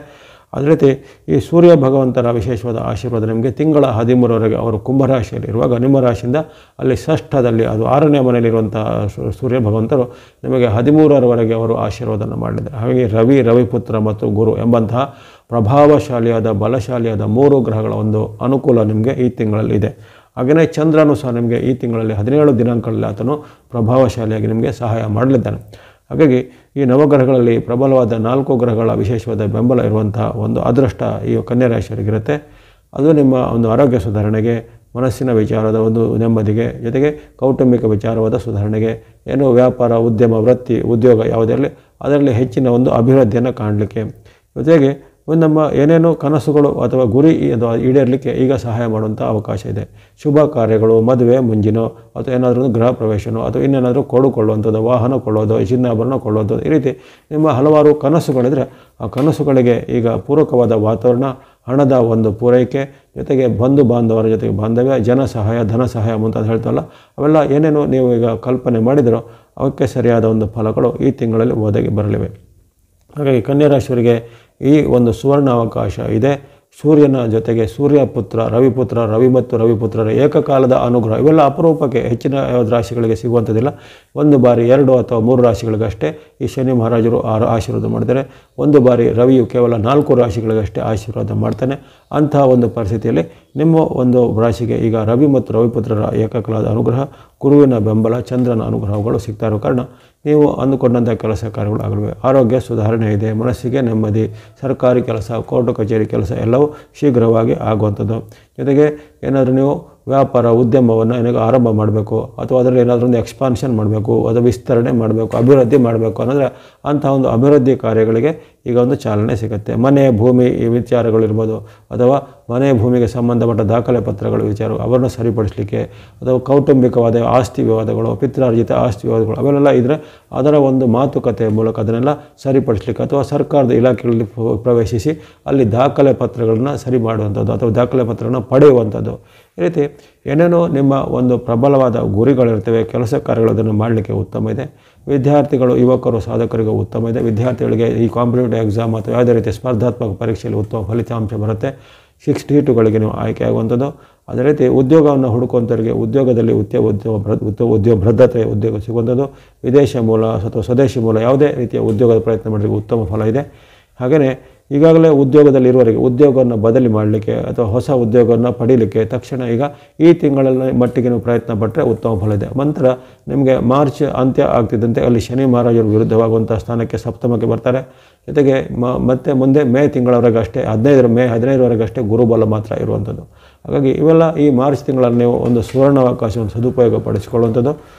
S1: ಅದೇ ರೀತಿ ಈ ಸೂರ್ಯ ಭಗವಂತರ ವಿಶೇಷವಾದ ಆಶೀರ್ವಾದ ನಿಮಗೆ ತಿಂಗಳ 13ರವರೆಗೆ ಅವರು ಕುಂಭರಾಶಿಯಲ್ಲಿ ಇರುವಾಗ ನಿಮ್ಮ ರಾಶಿಯಿಂದ ಅಲ್ಲಿ ಷಷ್ಠದಲ್ಲಿ ಅದು 6ನೇ ಮನೆಯಲ್ಲಿರುವಂಥ ಸೂರ್ಯ ಭಗವಂತರು ನಿಮಗೆ 13ರವರೆಗೆ ಅವರು ಆಶೀರ್ವಾದನ ಮಾಡಿದ್ದಾರೆ. ಹಾಗಾಗಿ ರವಿಪುತ್ರ ಮತ್ತು ಗುರು ಎಂಬಂತಹ ಪ್ರಭಾವಶಾಲಿಯಾದ ಬಲಶಾಲಿಯಾದ 3 ಗ್ರಹಗಳ ಒಂದು ಅನುಕೂಲ ನಿಮಗೆ ಈ ತಿಂಗಳಲ್ಲಿ ಇದೆ. ಹಾಗೆಯೇ ಚಂದ್ರನು ಸಹ ನಿಮಗೆ ಈ ತಿಂಗಳಲ್ಲಿ 17 ದಿನಾಂಕಗಳಲ್ಲಿ ಆತನು ಪ್ರಭಾವಶಾಲಿಯಾಗಿ ನಿಮಗೆ ಸಹಾಯ ಮಾಡಲಿದ್ದಾನೆ. ಹಾಗಾಗಿ ಈ ನವಗ್ರಹಗಳಲ್ಲಿ ಪ್ರಬಲವಾದ 4 ಗ್ರಹಗಳ ವಿಶೇಷವಾದ ಬೆಂಬಲ ಇರುವಂತಹ ಒಂದು ಅದೃಷ್ಟ ಈ ಕನ್ಯಾ ರಾಶಿಯವರಿಗಿರುತ್ತೆ. ಅದು ನಿಮ್ಮ ಒಂದು ಆರೋಗ್ಯ ಸುಧಾರಣೆಗೆ, ಮನಸ್ಸಿನ ವಿಚಾರದ ಒಂದು ನೆಮ್ಮದಿಗೆ, ಜೊತೆಗೆ ಕೌಟುಂಬಿಕ ವಿಚಾರವಾದ ಸುಧಾರಣೆಗೆ, ಏನು ವ್ಯಾಪಾರ, ಉದ್ಯಮ, ವೃತ್ತಿ, ಉದ್ಯೋಗ ಯಾವುದೇ ಅದರಲ್ಲಿ ಹೆಚ್ಚಿನ ಒಂದು ಅಭಿವೃದ್ಧಿಯನ್ನು ಕಾಣಲಿಕ್ಕೆ, ಜೊತೆಗೆ ನಮ್ಮ ಏನೇನೋ ಕನಸುಗಳು ಅಥವಾ ಗುರಿ ಅಥವಾ ಈಡೇರಲಿಕ್ಕೆ ಈಗ ಸಹಾಯ ಮಾಡುವಂಥ ಅವಕಾಶ ಇದೆ. ಶುಭ ಕಾರ್ಯಗಳು, ಮದುವೆ ಮುಂಜಿನೋ ಅಥವಾ ಏನಾದರೂ ಗೃಹ ಪ್ರವೇಶನೋ ಅಥವಾ ಇನ್ನೇನಾದರೂ ಕೊಳ್ಳುವಂಥದ್ದು, ವಾಹನ ಕೊಳ್ಳೋದು, ಚಿನ್ನಾಭರಣ ಕೊಳ್ಳೋದು, ಈ ರೀತಿ ನಿಮ್ಮ ಹಲವಾರು ಕನಸುಗಳಿದ್ರೆ ಆ ಕನಸುಗಳಿಗೆ ಈಗ ಪೂರಕವಾದ ವಾತಾವರಣ, ಹಣದ ಒಂದು ಪೂರೈಕೆ, ಜೊತೆಗೆ ಬಂಧು ಬಾಂಧವರ ಜೊತೆಗೆ ಬಾಂಧವ್ಯ, ಜನ ಸಹಾಯ, ಧನ ಸಹಾಯ ಮುಂತಾದ ಹೇಳ್ತಾರಲ್ಲ ಅವೆಲ್ಲ ಏನೇನೋ ನೀವು ಈಗ ಕಲ್ಪನೆ ಮಾಡಿದರೋ ಅವಕ್ಕೆ ಸರಿಯಾದ ಒಂದು ಫಲಗಳು ಈ ತಿಂಗಳಲ್ಲಿ ಒದಗಿ ಬರಲಿವೆ. ಹಾಗಾಗಿ ಕನ್ಯಾ ರಾಶಿಯವರಿಗೆ ಈ ಒಂದು ಸುವರ್ಣ ಅವಕಾಶ ಇದೆ. ಸೂರ್ಯನ ಜೊತೆಗೆ ಸೂರ್ಯಪುತ್ರ ರವಿ ಮತ್ತು ರವಿಪುತ್ರರ ಏಕಕಾಲದ ಅನುಗ್ರಹ ಇವೆಲ್ಲ ಅಪರೂಪಕ್ಕೆ ಹೆಚ್ಚಿನ ರಾಶಿಗಳಿಗೆ ಸಿಗುವಂಥದ್ದಿಲ್ಲ. ಒಂದು ಬಾರಿ 2 ಅಥವಾ 3 ರಾಶಿಗಳಿಗಷ್ಟೇ ಈ ಶನಿ ಮಹಾರಾಜರು ಆಶೀರ್ವಾದ ಮಾಡ್ತಾರೆ. ಒಂದು ಬಾರಿ ರವಿಯು ಕೇವಲ 4 ರಾಶಿಗಳಿಗಷ್ಟೇ ಆಶೀರ್ವಾದ ಮಾಡ್ತಾನೆ. ಅಂತಹ ಒಂದು ಪರಿಸ್ಥಿತಿಯಲ್ಲಿ ನಿಮ್ಮ ಒಂದು ರಾಶಿಗೆ ಈಗ ರವಿ ಮತ್ತು ರವಿಪುತ್ರರ ಏಕಕಾಲದ ಅನುಗ್ರಹ, ಗುರುವಿನ ಬೆಂಬಲ, ಚಂದ್ರನ ಅನುಗ್ರಹಗಳು ಸಿಗ್ತಾ ಇರೋ ಕಾರಣ ನೀವು ಅಂದುಕೊಂಡಂಥ ಕೆಲಸ ಕಾರ್ಯಗಳು ಆಗಲಿವೆ. ಆರೋಗ್ಯ ಸುಧಾರಣೆ ಇದೆ, ಮನಸ್ಸಿಗೆ ನೆಮ್ಮದಿ, ಸರ್ಕಾರಿ ಕೆಲಸ, ಕೋರ್ಟು ಕಚೇರಿ ಕೆಲಸ ಎಲ್ಲವೂ ಶೀಘ್ರವಾಗಿ ಆಗುವಂಥದ್ದು. ಜೊತೆಗೆ ಏನಾದರೂ ನೀವು ವ್ಯಾಪಾರ ಉದ್ಯಮವನ್ನು ಏನಾದರೂ ಆರಂಭ ಮಾಡಬೇಕು ಅಥವಾ ಅದರಲ್ಲಿ ಏನಾದರೂ ಒಂದು ಎಕ್ಸ್ಪಾನ್ಷನ್ ಮಾಡಬೇಕು, ಅದು ವಿಸ್ತರಣೆ ಮಾಡಬೇಕು, ಅಭಿವೃದ್ಧಿ ಮಾಡಬೇಕು ಅನ್ನೋದ್ರೆ ಅಂತಹ ಒಂದು ಅಭಿವೃದ್ಧಿ ಕಾರ್ಯಗಳಿಗೆ ಈಗ ಒಂದು ಚಾಲನೆ ಸಿಗುತ್ತೆ. ಮನೆ ಭೂಮಿ ಈ ವಿಚಾರಗಳಿರ್ಬೋದು ಅಥವಾ ಮನೆ ಭೂಮಿಗೆ ಸಂಬಂಧಪಟ್ಟ ದಾಖಲೆ ಪತ್ರಗಳ ವಿಚಾರ ಅವರನ್ನು ಸರಿಪಡಿಸಲಿಕ್ಕೆ ಅಥವಾ ಕೌಟುಂಬಿಕವಾದ ಆಸ್ತಿ ವಿವಾದಗಳು, ಪಿತ್ರಾರ್ಜಿತ ಆಸ್ತಿ ವಿವಾದಗಳು ಅವೆಲ್ಲ ಇದ್ದರೆ ಅದರ ಒಂದು ಮಾತುಕತೆ ಮೂಲಕ ಅದನ್ನೆಲ್ಲ ಸರಿಪಡಿಸಲಿಕ್ಕೆ ಅಥವಾ ಸರ್ಕಾರದ ಇಲಾಖೆಗಳಲ್ಲಿ ಪ್ರವೇಶಿಸಿ ಅಲ್ಲಿ ದಾಖಲೆ ಪತ್ರಗಳನ್ನು ಸರಿ ಮಾಡುವಂಥದ್ದು ಅಥವಾ ದಾಖಲೆ ಪತ್ರಗಳನ್ನು ಪಡೆಯುವಂಥದ್ದು, ಈ ರೀತಿ ಏನೇನೋ ನಿಮ್ಮ ಒಂದು ಪ್ರಬಲವಾದ ಗುರಿಗಳಿರ್ತವೆ, ಕೆಲಸ ಕಾರ್ಯಗಳು ಅದನ್ನು ಮಾಡಲಿಕ್ಕೆ ಉತ್ತಮ ಇದೆ. ವಿದ್ಯಾರ್ಥಿಗಳು, ಯುವಕರು, ಸಾಧಕರಿಗೆ ಉತ್ತಮ ಇದೆ. ವಿದ್ಯಾರ್ಥಿಗಳಿಗೆ ಈ ಕಾಂಪಿಟೇಟಿವ್ ಎಕ್ಸಾಮ್ ಅಥವಾ ಯಾವುದೇ ರೀತಿಯ ಸ್ಪರ್ಧಾತ್ಮಕ ಪರೀಕ್ಷೆಯಲ್ಲಿ ಉತ್ತಮ ಫಲಿತಾಂಶ ಬರುತ್ತೆ. 62ಗಳಿಗೆ ನೀವು ಆಯ್ಕೆ ಆಗುವಂಥದ್ದು. ಅದೇ ರೀತಿ ಉದ್ಯೋಗವನ್ನು ಹುಡುಕುವಂಥವರಿಗೆ ಉದ್ಯೋಗದಲ್ಲಿ ಉದ್ಯೋಗ ಭದ್ರತೆ ಉದ್ಯೋಗ ಸಿಗುವಂಥದ್ದು. ವಿದೇಶ ಮೂಲ ಅಥವಾ ಸ್ವದೇಶಿ ಮೂಲ ಯಾವುದೇ ರೀತಿಯ ಉದ್ಯೋಗದ ಪ್ರಯತ್ನ ಮಾಡೋರಿಗೆ ಉತ್ತಮ ಫಲ ಇದೆ. ಹಾಗೆಯೇ ಈಗಾಗಲೇ ಉದ್ಯೋಗದಲ್ಲಿ ಇರುವವರಿಗೆ ಉದ್ಯೋಗವನ್ನು ಬದಲಿ ಮಾಡಲಿಕ್ಕೆ ಅಥವಾ ಹೊಸ ಉದ್ಯೋಗವನ್ನು ಪಡೀಲಿಕ್ಕೆ ತಕ್ಷಣ ಈಗ ಈ ತಿಂಗಳಲ್ಲಿ ಮಟ್ಟಿಗೆ ನೀವು ಪ್ರಯತ್ನ ಪಟ್ಟರೆ ಉತ್ತಮ ಫಲ ಇದೆ. ನಂತರ ನಿಮಗೆ ಮಾರ್ಚ್ ಅಂತ್ಯ ಆಗ್ತಿದ್ದಂತೆ ಅಲ್ಲಿ ಶನಿ ಮಹಾರಾಜರು ವಿರುದ್ಧವಾಗುವಂಥ ಸ್ಥಾನಕ್ಕೆ ಸಪ್ತಮಕ್ಕೆ ಬರ್ತಾರೆ. ಜೊತೆಗೆ ಮತ್ತೆ ಮುಂದೆ ಮೇ ತಿಂಗಳವರೆಗೆ ಅಷ್ಟೇ, ಮೇ 15ರವರೆಗೆ ಅಷ್ಟೇ ಗುರುಬಲ ಮಾತ್ರ ಇರುವಂಥದ್ದು. ಹಾಗಾಗಿ ಇವೆಲ್ಲ ಈ ಮಾರ್ಚ್ ತಿಂಗಳಲ್ಲಿ ನೀವು ಒಂದು ಸುವರ್ಣ ಅವಕಾಶವನ್ನು ಸದುಪಯೋಗ ಪಡಿಸಿಕೊಳ್ಳುವಂಥದ್ದು.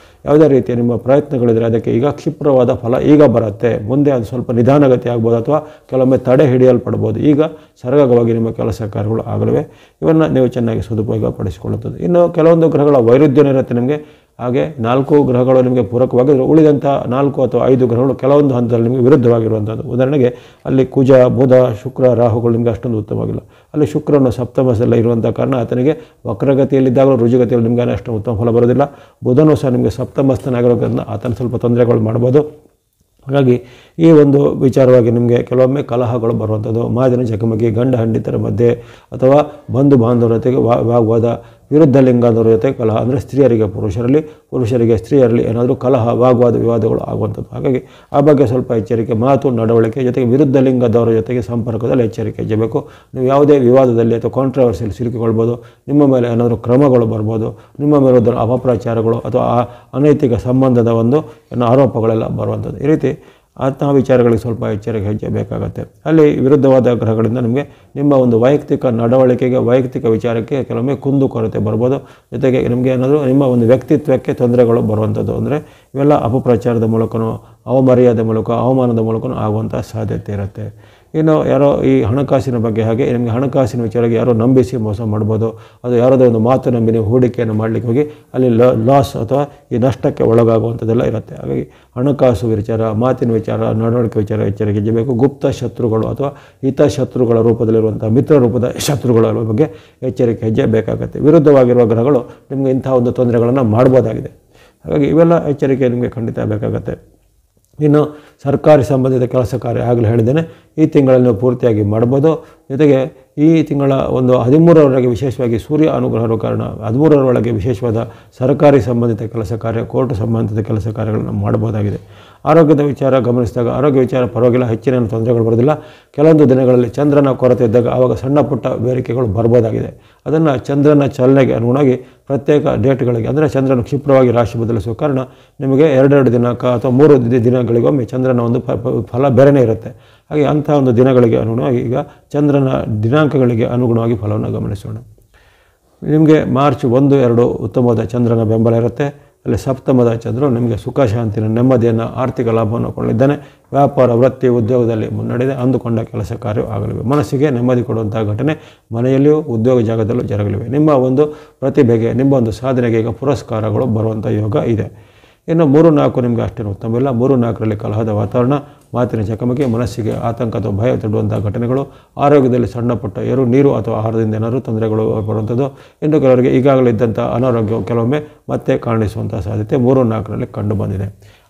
S1: ಯಾವುದೇ ರೀತಿಯ ನಿಮ್ಮ ಪ್ರಯತ್ನಗಳಿದ್ರೆ ಅದಕ್ಕೆ ಈಗ ಕ್ಷಿಪ್ರವಾದ ಫಲ ಈಗ ಬರುತ್ತೆ. ಮುಂದೆ ಅದು ಸ್ವಲ್ಪ ನಿಧಾನಗತಿ ಆಗ್ಬೋದು ಅಥವಾ ಕೆಲವೊಮ್ಮೆ ತಡೆ ಹಿಡಿಯಲ್ಪಡ್ಬೋದು. ಈಗ ಸರಾಗವಾಗಿ ನಿಮ್ಮ ಕೆಲಸ ಕಾರ್ಯಗಳು ಆಗಲಿವೆ. ಇವನ್ನು ನೀವು ಚೆನ್ನಾಗಿ ಸದುಪಯೋಗ ಪಡಿಸಿಕೊಳ್ಳುತ್ತದೆ. ಇನ್ನು ಕೆಲವೊಂದು ಗ್ರಹಗಳ ವೈರುಧ್ಯನೇ ಇರುತ್ತೆ ನಿಮಗೆ. ಹಾಗೆ 4 ಗ್ರಹಗಳು ನಿಮಗೆ ಪೂರಕವಾಗಿದ್ದರೆ ಉಳಿದಂಥ 4 ಅಥವಾ 5 ಗ್ರಹಗಳು ಕೆಲವೊಂದು ಹಂತದಲ್ಲಿ ನಿಮಗೆ ವಿರುದ್ಧವಾಗಿರುವಂಥದ್ದು. ಉದಾಹರಣೆಗೆ ಅಲ್ಲಿ ಕುಜ, ಬುಧ, ಶುಕ್ರ, ರಾಹುಗಳು ನಿಮಗೆ ಅಷ್ಟೊಂದು ಉತ್ತಮವಾಗಿಲ್ಲ. ಅಲ್ಲಿ ಶುಕ್ರನು ಸಪ್ತಮದಲ್ಲಿ ಇರುವಂಥ ಕಾರಣ ಆತನಿಗೆ ವಕ್ರಗತಿಯಲ್ಲಿದ್ದಾಗಲೂ ರುಜುಗತಿಯಲ್ಲಿ ನಿಮಗೆ ಅಷ್ಟು ಉತ್ತಮ ಫಲ ಬರೋದಿಲ್ಲ. ಬುಧನೂ ಸಹ ನಿಮಗೆ ಸಪ್ತಮಸ್ಥನಾಗಿರೋದ್ರಿಂದ ಆತನ ಸ್ವಲ್ಪ ತೊಂದರೆಗಳು ಮಾಡ್ಬೋದು. ಹಾಗಾಗಿ ಈ ಒಂದು ವಿಚಾರವಾಗಿ ನಿಮಗೆ ಕೆಲವೊಮ್ಮೆ ಕಲಹಗಳು ಬರುವಂಥದ್ದು, ಮಾತಿನ ಚಕಮಕಿ, ಗಂಡ ಹೆಂಡತಿಯರ ಮಧ್ಯೆ ಅಥವಾ ಬಂಧು ಬಾಂಧವರ ಜೊತೆಗೆ ವಾಗ್ವಾದ, ವಿರುದ್ಧ ಲಿಂಗದವರ ಜೊತೆ ಕಲಹ, ಅಂದರೆ ಸ್ತ್ರೀಯರಿಗೆ ಪುರುಷರಲ್ಲಿ, ಪುರುಷರಿಗೆ ಸ್ತ್ರೀಯರಲ್ಲಿ ಏನಾದರೂ ಕಲಹ, ವಾಗ್ವಾದ, ವಿವಾದಗಳು ಆಗುವಂಥದ್ದು. ಹಾಗಾಗಿ ಆ ಬಗ್ಗೆ ಸ್ವಲ್ಪ ಎಚ್ಚರಿಕೆ, ಮಾತು, ನಡವಳಿಕೆ, ಜೊತೆಗೆ ವಿರುದ್ಧ ಲಿಂಗದವರ ಜೊತೆಗೆ ಸಂಪರ್ಕದಲ್ಲಿ ಎಚ್ಚರಿಕೆ ಇರಬೇಕು. ನೀವು ಯಾವುದೇ ವಿವಾದದಲ್ಲಿ ಅಥವಾ ಕಾಂಟ್ರವರ್ಸಿಯಲ್ಲಿ ಸಿಲುಕಿಕೊಳ್ಬೋದು, ನಿಮ್ಮ ಮೇಲೆ ಏನಾದರೂ ಕ್ರಮಗಳು ಬರ್ಬೋದು, ನಿಮ್ಮ ವಿರುದ್ಧ ಅಪಪ್ರಚಾರಗಳು ಅಥವಾ ಅನೈತಿಕ ಸಂಬಂಧದ ಒಂದು ಆರೋಪಗಳೆಲ್ಲ ಬರುವಂಥದ್ದು. ಈ ರೀತಿ ಅಂತಹ ವಿಚಾರಗಳಿಗೆ ಸ್ವಲ್ಪ ಎಚ್ಚರಿಕೆ ಹೆಜ್ಜೆ ಬೇಕಾಗುತ್ತೆ. ಅಲ್ಲಿ ವಿರುದ್ಧವಾದ ಗ್ರಹಗಳಿಂದ ನಿಮಗೆ ನಿಮ್ಮ ಒಂದು ವೈಯಕ್ತಿಕ ನಡವಳಿಕೆಗೆ, ವೈಯಕ್ತಿಕ ವಿಚಾರಕ್ಕೆ ಕೆಲವೊಮ್ಮೆ ಕುಂದು ಕೊರತೆ ಬರ್ಬೋದು. ಜೊತೆಗೆ ನಿಮಗೆ ಏನಾದರೂ ನಿಮ್ಮ ಒಂದು ವ್ಯಕ್ತಿತ್ವಕ್ಕೆ ತೊಂದರೆಗಳು ಬರುವಂಥದ್ದು, ಅಂದರೆ ಇವೆಲ್ಲ ಅಪಪ್ರಚಾರದ ಮೂಲಕನೋ, ಅವಮರ್ಯಾದೆ ಮೂಲಕ, ಅವಮಾನದ ಮೂಲಕನೂ ಆಗುವಂಥ ಸಾಧ್ಯತೆ ಇರುತ್ತೆ. ಇನ್ನು ಯಾರೋ ಈ ಹಣಕಾಸಿನ ಬಗ್ಗೆ, ಹಾಗೆ ನಿಮಗೆ ಹಣಕಾಸಿನ ವಿಚಾರಕ್ಕೆ ಯಾರೋ ನಂಬಿಸಿ ಮೋಸ ಮಾಡ್ಬೋದು. ಅದು ಯಾರದೇ ಒಂದು ಮಾತು ನಂಬಿ ನೀವು ಹೂಡಿಕೆಯನ್ನು ಮಾಡಲಿಕ್ಕೆ ಹೋಗಿ ಅಲ್ಲಿ ಲಾಸ್ ಅಥವಾ ಈ ನಷ್ಟಕ್ಕೆ ಒಳಗಾಗುವಂಥದ್ದೆಲ್ಲ ಇರುತ್ತೆ. ಹಾಗಾಗಿ ಹಣಕಾಸು ವಿಚಾರ, ಮಾತಿನ ವಿಚಾರ, ನಡವಳಿಕೆ ವಿಚಾರ ಎಚ್ಚರಿಕೆ ಇರಬೇಕು. ಗುಪ್ತ ಶತ್ರುಗಳು ಅಥವಾ ಹಿತಶತ್ರುಗಳ ರೂಪದಲ್ಲಿರುವಂಥ ಮಿತ್ರ ರೂಪದ ಶತ್ರುಗಳ ಬಗ್ಗೆ ಎಚ್ಚರಿಕೆ ಹೆಜ್ಜೆ ಬೇಕಾಗುತ್ತೆ. ವಿರುದ್ಧವಾಗಿರುವ ಗ್ರಹಗಳು ನಿಮಗೆ ಇಂಥ ಒಂದು ತೊಂದರೆಗಳನ್ನು ಮಾಡ್ಬೋದಾಗಿದೆ. ಹಾಗಾಗಿ ಇವೆಲ್ಲ ಎಚ್ಚರಿಕೆ ನಿಮಗೆ ಖಂಡಿತ ಬೇಕಾಗುತ್ತೆ. ಇನ್ನು ಸರ್ಕಾರಿ ಸಂಬಂಧಿತ ಕೆಲಸ ಕಾರ್ಯ ಆಗಲೇ ಹೇಳಿದ್ದೇನೆ, ಈ ತಿಂಗಳಲ್ಲಿ ನೀವು ಪೂರ್ತಿಯಾಗಿ ಮಾಡ್ಬೋದು. ಜೊತೆಗೆ ಈ ತಿಂಗಳ ಒಂದು 13ರವರೆಗೆ ವಿಶೇಷವಾಗಿ ಸೂರ್ಯ ಅನುಗ್ರಹ ಇರೋ ಕಾರಣ 13ರೊಳಗೆ ವಿಶೇಷವಾದ ಸರ್ಕಾರಿ ಸಂಬಂಧಿತ ಕೆಲಸ ಕಾರ್ಯ, ಕೋರ್ಟ್ ಸಂಬಂಧಿತ ಕೆಲಸ ಕಾರ್ಯಗಳನ್ನು ಮಾಡ್ಬೋದಾಗಿದೆ. ಆರೋಗ್ಯದ ವಿಚಾರ ಗಮನಿಸಿದಾಗ ಆರೋಗ್ಯ ವಿಚಾರ ಪರವಾಗಿಲ್ಲ, ಹೆಚ್ಚಿನ ತೊಂದರೆಗಳು ಬರೋದಿಲ್ಲ. ಕೆಲವೊಂದು ದಿನಗಳಲ್ಲಿ ಚಂದ್ರನ ಕೊರತೆ ಇದ್ದಾಗ ಆವಾಗ ಸಣ್ಣ ಪುಟ್ಟ ಬೇರಿಕೆಗಳು ಬರ್ಬೋದಾಗಿದೆ. ಅದನ್ನು ಚಂದ್ರನ ಚಲನೆಗೆ ಅನುಗುಣವಾಗಿ ಪ್ರತ್ಯೇಕ ಡೇಟ್ಗಳಿಗೆ, ಅಂದರೆ ಚಂದ್ರನ ಕ್ಷಿಪ್ರವಾಗಿ ರಾಶಿ ಬದಲಿಸುವ ಕಾರಣ ನಿಮಗೆ 2 ದಿನಕ್ಕೆ ಅಥವಾ 3 ದಿನಗಳಿಗೊಮ್ಮೆ ಚಂದ್ರನ ಒಂದು ಫಲ ಬೇರೆಯೇ ಇರುತ್ತೆ. ಹಾಗೆ ಅಂಥ ಒಂದು ದಿನಗಳಿಗೆ ಅನುಗುಣವಾಗಿ ಈಗ ಚಂದ್ರನ ದಿನಾಂಕಗಳಿಗೆ ಅನುಗುಣವಾಗಿ ಫಲವನ್ನು ಗಮನಿಸೋಣ. ನಿಮಗೆ ಮಾರ್ಚ್ 1, 2 ಉತ್ತಮವಾದ ಚಂದ್ರನ ಬೆಂಬಲ ಇರುತ್ತೆ. ಅಲ್ಲಿ ಸಪ್ತಮದ ಚಂದ್ರನು ನಿಮಗೆ ಸುಖ, ಶಾಂತಿನ, ನೆಮ್ಮದಿಯನ್ನು, ಆರ್ಥಿಕ ಲಾಭವನ್ನು ಕೊಳ್ಳಿದ್ದಾನೆ. ವ್ಯಾಪಾರ, ವೃತ್ತಿ, ಉದ್ಯೋಗದಲ್ಲಿ ಮುನ್ನಡೆದೆ. ಅಂದುಕೊಂಡ ಕೆಲಸ ಕಾರ್ಯ ಆಗಲಿವೆ. ಮನಸ್ಸಿಗೆ ನೆಮ್ಮದಿ ಕೊಡುವಂಥ ಘಟನೆ ಮನೆಯಲ್ಲಿಯೂ ಉದ್ಯೋಗ ಜಾಗದಲ್ಲೂ ಜರಗಲಿವೆ. ನಿಮ್ಮ ಒಂದು ಪ್ರತಿಭೆಗೆ, ನಿಮ್ಮ ಒಂದು ಸಾಧನೆಗೆ ಈಗ ಪುರಸ್ಕಾರಗಳು ಬರುವಂಥ ಯೋಗ ಇದೆ. ಇನ್ನು 3, 4 ನಿಮಗೆ ಅಷ್ಟೇನು ಉತ್ತಮ ಇಲ್ಲ. 3, 4ರಲ್ಲಿ ಕಲಹದ ವಾತಾವರಣ, ಮಾತಿನ ಚಕಮಕಿ, ಮನಸ್ಸಿಗೆ ಆತಂಕ ಅಥವಾ ಭಯ ತಡುವಂಥ ಘಟನೆಗಳು, ಆರೋಗ್ಯದಲ್ಲಿ ಸಣ್ಣ ಪುಟ್ಟ ನೀರು ಅಥವಾ ಆಹಾರದಿಂದ ಏನಾದರೂ ತೊಂದರೆಗಳು ಬರುವಂಥದ್ದು. ಇನ್ನು ಕೆಲವರಿಗೆ ಈಗಾಗಲೇ ಇದ್ದಂಥ ಅನಾರೋಗ್ಯ ಕೆಲವೊಮ್ಮೆ ಮತ್ತೆ ಕಾಣಿಸುವಂಥ ಸಾಧ್ಯತೆ 3, 4ರಲ್ಲಿ ಕಂಡು ಬಂದಿದೆ.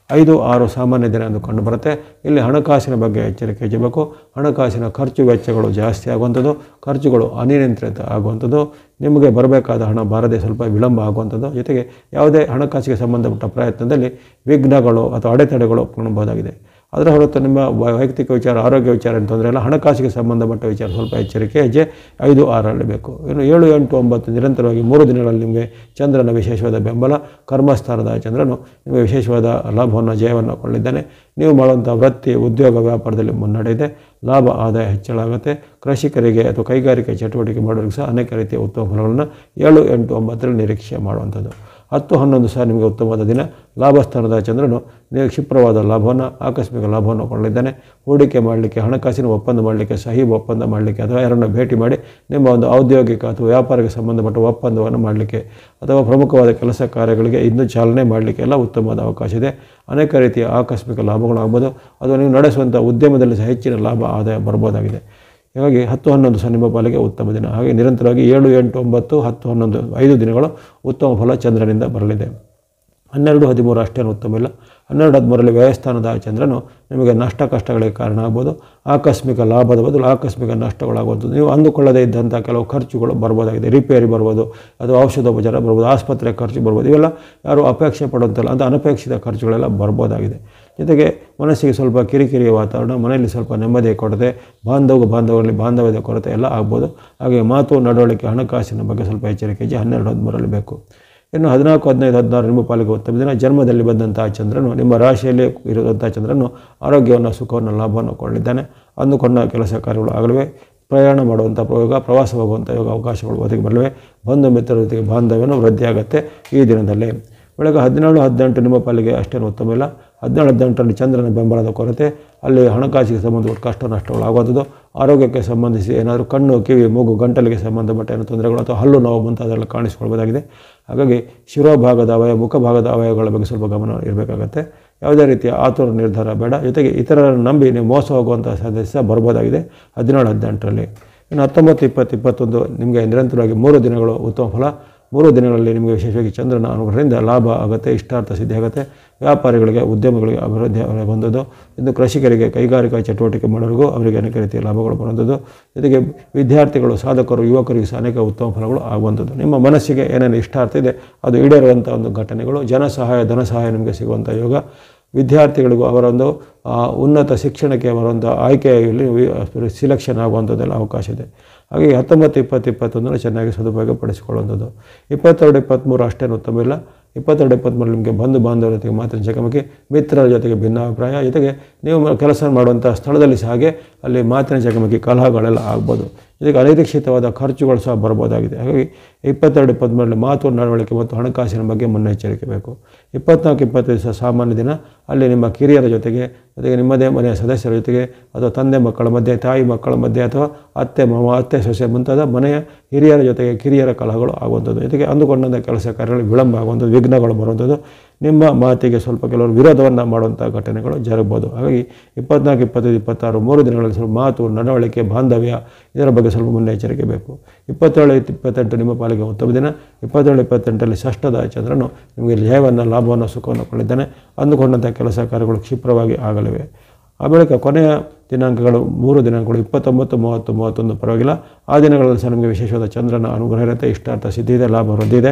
S1: 5, 6 ಸಾಮಾನ್ಯ ದಿನ ಎಂದು ಕಂಡು ಬರುತ್ತೆ. ಇಲ್ಲಿ ಹಣಕಾಸಿನ ಬಗ್ಗೆ ಎಚ್ಚರಿಕೆ ಇರಬೇಕು. ಹಣಕಾಸಿನ ಖರ್ಚು ವೆಚ್ಚಗಳು ಜಾಸ್ತಿ ಆಗುವಂಥದ್ದು, ಖರ್ಚುಗಳು ಅನಿಯಂತ್ರಿತ ಆಗುವಂಥದ್ದು, ನಿಮಗೆ ಬರಬೇಕಾದ ಹಣ ಬಾರದೆ ಸ್ವಲ್ಪ ವಿಳಂಬ ಆಗುವಂಥದ್ದು. ಜೊತೆಗೆ ಯಾವುದೇ ಹಣಕಾಸಿಗೆ ಸಂಬಂಧಪಟ್ಟ ಪ್ರಯತ್ನದಲ್ಲಿ ವಿಘ್ನಗಳು ಅಥವಾ ಅಡೆತಡೆಗಳು ಕಾಣಬಹುದಾಗಿದೆ. ಅದರ ಹೊರತು ನಿಮ್ಮ ವೈಯಕ್ತಿಕ ವಿಚಾರ, ಆರೋಗ್ಯ ವಿಚಾರ ಏನು ತೊಂದರೆ ಇಲ್ಲ. ಹಣಕಾಸಿಗೆ ಸಂಬಂಧಪಟ್ಟ ವಿಚಾರ ಸ್ವಲ್ಪ ಎಚ್ಚರಿಕೆ ಹೆಜ್ಜೆ 5, 6ರಲ್ಲಿ ಬೇಕು. ಇನ್ನು 7, 8, 9 ನಿರಂತರವಾಗಿ 3 ದಿನಗಳಲ್ಲಿ ನಿಮಗೆ ಚಂದ್ರನ ವಿಶೇಷವಾದ ಬೆಂಬಲ, ಕರ್ಮಸ್ಥಾನದ ಚಂದ್ರನು ನಿಮಗೆ ವಿಶೇಷವಾದ ಲಾಭವನ್ನು, ಜಯವನ್ನು ಕೊಳ್ಳಿದ್ದಾನೆ. ನೀವು ಮಾಡುವಂಥ ವೃತ್ತಿ, ಉದ್ಯೋಗ, ವ್ಯಾಪಾರದಲ್ಲಿ ಮುನ್ನಡೆ ಇದೆ. ಲಾಭ, ಆದಾಯ ಹೆಚ್ಚಳ ಆಗುತ್ತೆ. ಕೃಷಿಕರಿಗೆ ಅಥವಾ ಕೈಗಾರಿಕೆ ಚಟುವಟಿಕೆ ಮಾಡೋರಿಗೆ ಸಹ ಅನೇಕ ರೀತಿಯ ಉತ್ತಮ ಫಲಗಳನ್ನು 7, 8, 9ರಲ್ಲಿ ನಿರೀಕ್ಷೆ ಮಾಡುವಂಥದ್ದು. 10, 11 ಸಹ ನಿಮಗೆ ಉತ್ತಮವಾದ ದಿನ. ಲಾಭಸ್ಥಾನದ ಚಂದ್ರನು ನೀವು ಕ್ಷಿಪ್ರವಾದ ಲಾಭವನ್ನು, ಆಕಸ್ಮಿಕ ಲಾಭವನ್ನು ಕೊಳ್ಳಿದ್ದಾನೆ. ಹೂಡಿಕೆ ಮಾಡಲಿಕ್ಕೆ, ಹಣಕಾಸಿನ ಒಪ್ಪಂದ ಮಾಡಲಿಕ್ಕೆ, ಸಹಿ ಒಪ್ಪಂದ ಮಾಡಲಿಕ್ಕೆ ಅಥವಾ ಯಾರನ್ನು ಭೇಟಿ ಮಾಡಿ ನಿಮ್ಮ ಒಂದು ಔದ್ಯೋಗಿಕ ಅಥವಾ ವ್ಯಾಪಾರಕ್ಕೆ ಸಂಬಂಧಪಟ್ಟ ಒಪ್ಪಂದವನ್ನು ಮಾಡಲಿಕ್ಕೆ ಅಥವಾ ಪ್ರಮುಖವಾದ ಕೆಲಸ ಕಾರ್ಯಗಳಿಗೆ ಇನ್ನೂ ಚಾಲನೆ ಮಾಡಲಿಕ್ಕೆ ಎಲ್ಲ ಉತ್ತಮವಾದ ಅವಕಾಶ ಇದೆ. ಅನೇಕ ರೀತಿಯ ಆಕಸ್ಮಿಕ ಲಾಭಗಳಾಗ್ಬೋದು. ಅಥವಾ ನೀವು ನಡೆಸುವಂಥ ಉದ್ಯಮದಲ್ಲಿ ಸಹ ಹೆಚ್ಚಿನ ಲಾಭ, ಆದಾಯ ಬರ್ಬೋದಾಗಿದೆ. ಹೀಗಾಗಿ 10, 11 ಸಹ ನಿಮ್ಮ ಪಾಲಿಗೆ ಉತ್ತಮ ದಿನ. ಹಾಗೆ ನಿರಂತರವಾಗಿ 7, 8, 9, 10, 11 5 ದಿನಗಳು ಉತ್ತಮ ಫಲ ಚಂದ್ರನಿಂದ ಬರಲಿದೆ. 12, 13 ಅಷ್ಟೇನು ಉತ್ತಮ ಇಲ್ಲ. 12, 13ರಲ್ಲಿ ವ್ಯಯಸ್ಥಾನದ ಚಂದ್ರನು ನಿಮಗೆ ನಷ್ಟ ಕಷ್ಟಗಳಿಗೆ ಕಾರಣ ಆಗ್ಬೋದು. ಆಕಸ್ಮಿಕ ಲಾಭದ ಬದಲು ಆಕಸ್ಮಿಕ ನಷ್ಟಗಳಾಗುವಂಥದ್ದು. ನೀವು ಅಂದುಕೊಳ್ಳದೇ ಇದ್ದಂಥ ಕೆಲವು ಖರ್ಚುಗಳು ಬರ್ಬೋದಾಗಿದೆ. ರಿಪೇರಿ ಬರ್ಬೋದು, ಅಥವಾ ಔಷಧೋಪಚಾರ ಬರ್ಬೋದು, ಆಸ್ಪತ್ರೆ ಖರ್ಚು ಬರ್ಬೋದು. ಇವೆಲ್ಲ ಯಾರು ಅಪೇಕ್ಷೆ ಪಡುವಂಥಲ್ಲ, ಅಂತ ಅನಪೇಕ್ಷಿತ ಖರ್ಚುಗಳೆಲ್ಲ ಬರ್ಬೋದಾಗಿದೆ. ಜೊತೆಗೆ ಮನಸ್ಸಿಗೆ ಸ್ವಲ್ಪ ಕಿರಿಕಿರಿಯ ವಾತಾವರಣ, ಮನೆಯಲ್ಲಿ ಸ್ವಲ್ಪ ನೆಮ್ಮದಿಯ ಕೊರತೆ, ಬಾಂಧವ್ಯದಲ್ಲಿ ಬಾಂಧವ್ಯದ ಕೊರತೆ ಎಲ್ಲ ಆಗ್ಬೋದು. ಹಾಗೆ ಮಾತು, ನಡವಳಿಕೆ, ಹಣಕಾಸಿನ ಬಗ್ಗೆ ಸ್ವಲ್ಪ ಎಚ್ಚರಿಕೆ 12, 13ರಲ್ಲಿ ಬೇಕು. ಇನ್ನು 14, 15, 16 ನಿಮ್ಮ ಪಾಲಿಗೆ ಉತ್ತಮ ದಿನ. ಜನ್ಮದಲ್ಲಿ ಬಂದಂಥ ಚಂದ್ರನು, ನಿಮ್ಮ ರಾಶಿಯಲ್ಲಿ ಇರುವಂಥ ಚಂದ್ರನು ಆರೋಗ್ಯವನ್ನು, ಸುಖವನ್ನು, ಲಾಭವನ್ನು ಕೊಳ್ಳಿದ್ದಾನೆ. ಅಂದುಕೊಂಡ ಕೆಲಸ ಕಾರ್ಯಗಳು ಆಗಲಿವೆ. ಪ್ರಯಾಣ ಮಾಡುವಂಥ ಯೋಗ, ಪ್ರವಾಸ ಹೋಗುವಂಥ ಯೋಗ ಅವಕಾಶಗಳು ಒದಗಿ ಬರಲಿವೆ. ಬಂಧು ಮಿತ್ರರ ಜೊತೆಗೆ ಬಾಂಧವ್ಯನೂ ವೃದ್ಧಿಯಾಗುತ್ತೆ ಈ ದಿನದಲ್ಲಿ. ಬೆಳಗ್ಗೆ 17, 18 ನಿಮ್ಮ ಪಾಲಿಗೆ ಅಷ್ಟೇನು ಉತ್ತಮ ಇಲ್ಲ. 17, 18ರಲ್ಲಿ ಚಂದ್ರನ ಬೆಂಬಲದ ಕೊರತೆ, ಅಲ್ಲಿ ಹಣಕಾಸಿಗೆ ಸಂಬಂಧಪಟ್ಟ ಕಷ್ಟ ನಷ್ಟಗಳು ಆಗುವಂಥದ್ದು. ಆರೋಗ್ಯಕ್ಕೆ ಸಂಬಂಧಿಸಿ ಏನಾದರೂ ಕಣ್ಣು, ಕಿವಿ, ಮೂಗು, ಗಂಟಲಿಗೆ ಸಂಬಂಧಪಟ್ಟ ಏನೋ ತೊಂದರೆಗಳು ಅಥವಾ ಹಲ್ಲು ನೋವು ಮುಂತಾದೆಲ್ಲ ಕಾಣಿಸ್ಕೊಳ್ಬೋದಾಗಿದೆ. ಹಾಗಾಗಿ ಶಿರೋಭಾಗದ ಅವಯವ, ಮುಖಭಾಗದ ಅವಯವಗಳ ಬಗ್ಗೆ ಸ್ವಲ್ಪ ಗಮನ ಇರಬೇಕಾಗತ್ತೆ. ಯಾವುದೇ ರೀತಿಯ ಆತುರ ನಿರ್ಧಾರ ಬೇಡ. ಜೊತೆಗೆ ಇತರರನ್ನು ನಂಬಿ ನೀವು ಮೋಸ ಹೋಗುವಂಥ ಸಾಧ್ಯತೆ ಬರ್ಬೋದಾಗಿದೆ 17, 18ರಲ್ಲಿ. ಇನ್ನು 19, 20, 21 ನಿಮಗೆ ನಿರಂತರವಾಗಿ 3 ದಿನಗಳು ಉತ್ತಮ ಫಲ. 3 ದಿನಗಳಲ್ಲಿ ನಿಮಗೆ ವಿಶೇಷವಾಗಿ ಚಂದ್ರನ ಅನುಗ್ರಹದಿಂದ ಲಾಭ ಆಗುತ್ತೆ, ಇಷ್ಟಾರ್ಥ ಸಿದ್ಧಿ ಆಗುತ್ತೆ. ವ್ಯಾಪಾರಿಗಳಿಗೆ, ಉದ್ಯಮಗಳಿಗೆ ಅಭಿವೃದ್ಧಿ ಬಂದದ್ದು. ಇನ್ನು ಕೃಷಿಕರಿಗೆ, ಕೈಗಾರಿಕಾ ಚಟುವಟಿಕೆ ಮಾಡೋರಿಗೂ ಅವರಿಗೆ ಅನೇಕ ರೀತಿಯ ಲಾಭಗಳು ಬರುವಂಥದ್ದು. ಜೊತೆಗೆ ವಿದ್ಯಾರ್ಥಿಗಳು, ಸಾಧಕರು, ಯುವಕರಿಗೆ ಸಹ ಅನೇಕ ಉತ್ತಮ ಫಲಗಳು ಆಗುವಂಥದ್ದು. ನಿಮ್ಮ ಮನಸ್ಸಿಗೆ ಏನೇನು ಇಷ್ಟಾರ್ಥ ಇದೆ ಅದು ಈಡೇರುವಂಥ ಒಂದು ಘಟನೆಗಳು. ಜನ ಸಹಾಯ, ಧನ ಸಹಾಯ ನಿಮಗೆ ಸಿಗುವಂಥ ಯೋಗ. ವಿದ್ಯಾರ್ಥಿಗಳಿಗೂ ಅವರೊಂದು ಉನ್ನತ ಶಿಕ್ಷಣಕ್ಕೆ ಬರುವಂಥ ಆಯ್ಕೆಯಲ್ಲಿ ಸಿಲೆಕ್ಷನ್ ಆಗುವಂಥದ್ದೆಲ್ಲ ಅವಕಾಶ ಇದೆ. ಹಾಗೆ 19, 20, 21 ಚೆನ್ನಾಗಿ ಸದುಪಯೋಗ ಪಡಿಸಿಕೊಳ್ಳುವಂಥದ್ದು. 22, 23 ಅಷ್ಟೇನು ಉತ್ತಮ ಇಲ್ಲ. 22, 23 ನಿಮಗೆ ಬಂಧು ಬಾಂಧವರ ಜೊತೆಗೆ ಮಾತಿನ ಚಕಮಕಿ, ಮಿತ್ರರ ಜೊತೆಗೆ ಭಿನ್ನಾಭಿಪ್ರಾಯ, ಜೊತೆಗೆ ನೀವು ಕೆಲಸ ಮಾಡುವಂಥ ಸ್ಥಳದಲ್ಲಿ ಸಹ ಹಾಗೆ ಅಲ್ಲಿ ಮಾತಿನ ಚಕಮಕಿ, ಕಲಹಗಳೆಲ್ಲ ಆಗ್ಬೋದು. ಜೊತೆಗೆ ಅನಿರೀಕ್ಷಿತವಾದ ಖರ್ಚುಗಳು ಸಹ ಬರ್ಬೋದಾಗಿದೆ. ಹಾಗಾಗಿ 22, 23 ಮಾತು, ನಡವಳಿಕೆ ಮತ್ತು ಹಣಕಾಸಿನ ಬಗ್ಗೆ ಮುನ್ನೆಚ್ಚರಿಕೆ ಬೇಕು. 24, 25 ಸಾಮಾನ್ಯ ದಿನ. ಅಲ್ಲಿ ನಿಮ್ಮ ಕಿರಿಯರ ಜೊತೆಗೆ ನಿಮ್ಮದೇ ಮನೆಯ ಸದಸ್ಯರ ಜೊತೆಗೆ ಅಥವಾ ತಂದೆ ಮಕ್ಕಳ ಮಧ್ಯೆ, ತಾಯಿ ಮಕ್ಕಳ ಮಧ್ಯೆ ಅಥವಾ ಅತ್ತೆ ಮಾವ, ಅತ್ತೆ ಸೊಸೆ ಮುಂತಾದ ಮನೆಯ ಹಿರಿಯರ ಜೊತೆಗೆ ಕಿರಿಯರ ಕಲಹಗಳು ಆಗುವಂಥದ್ದು. ಜೊತೆಗೆ ಅಂದುಕೊಂಡಂಥ ಕೆಲಸ ಕಾರ್ಯಗಳು ವಿಳಂಬ ಆಗುವಂಥದ್ದು, ವಿಘ್ನಗಳು ಬರುವಂಥದ್ದು. ನಿಮ್ಮ ಮಾತಿಗೆ ಸ್ವಲ್ಪ ಕೆಲವರು ವಿರೋಧವನ್ನು ಮಾಡುವಂಥ ಘಟನೆಗಳು ಜರುಗಬಹುದು. ಹಾಗಾಗಿ 24, 25, 26 3 ದಿನಗಳಲ್ಲಿ ಸ್ವಲ್ಪ ಮಾತು, ನಡವಳಿಕೆ, ಬಾಂಧವ್ಯ ಇದರ ಬಗ್ಗೆ ಸ್ವಲ್ಪ ಮುನ್ನೆಚ್ಚರಿಕೆ ಬೇಕು. 27, 28 ನಿಮ್ಮ ಪಾಲಿಗೆ ಉತ್ತಮ ದಿನ. 27, 28ರಲ್ಲಿ ಷಷ್ಠದ ಚಂದ್ರನು ನಿಮಗೆ ಜಯವನ್ನು, ಲಾಭವನ್ನು, ಸುಖವನ್ನು ಕೊಳ್ಳಿದ್ದಾನೆ. ಅಂದುಕೊಂಡಂಥ ಕೆಲಸ ಕಾರ್ಯಗಳು ಕ್ಷಿಪ್ರವಾಗಿ ಆಗಲಿವೆ. ಆ ಬಳಿಕ ಕೊನೆಯ ದಿನಾಂಕಗಳು 3 ದಿನಾಂಕಗಳು 29, 30, 31 ಪರವಾಗಿಲ್ಲ. ಆ ದಿನಗಳಲ್ಲಿ ಸಹ ನಿಮಗೆ ವಿಶೇಷವಾದ ಚಂದ್ರನ ಅನುಗ್ರಹ ಇರುತ್ತೆ, ಇಷ್ಟಾರ್ಥ ಸಿದ್ಧಿ ಇದೆ, ಲಾಭ ವೃದ್ಧಿ ಇದೆ,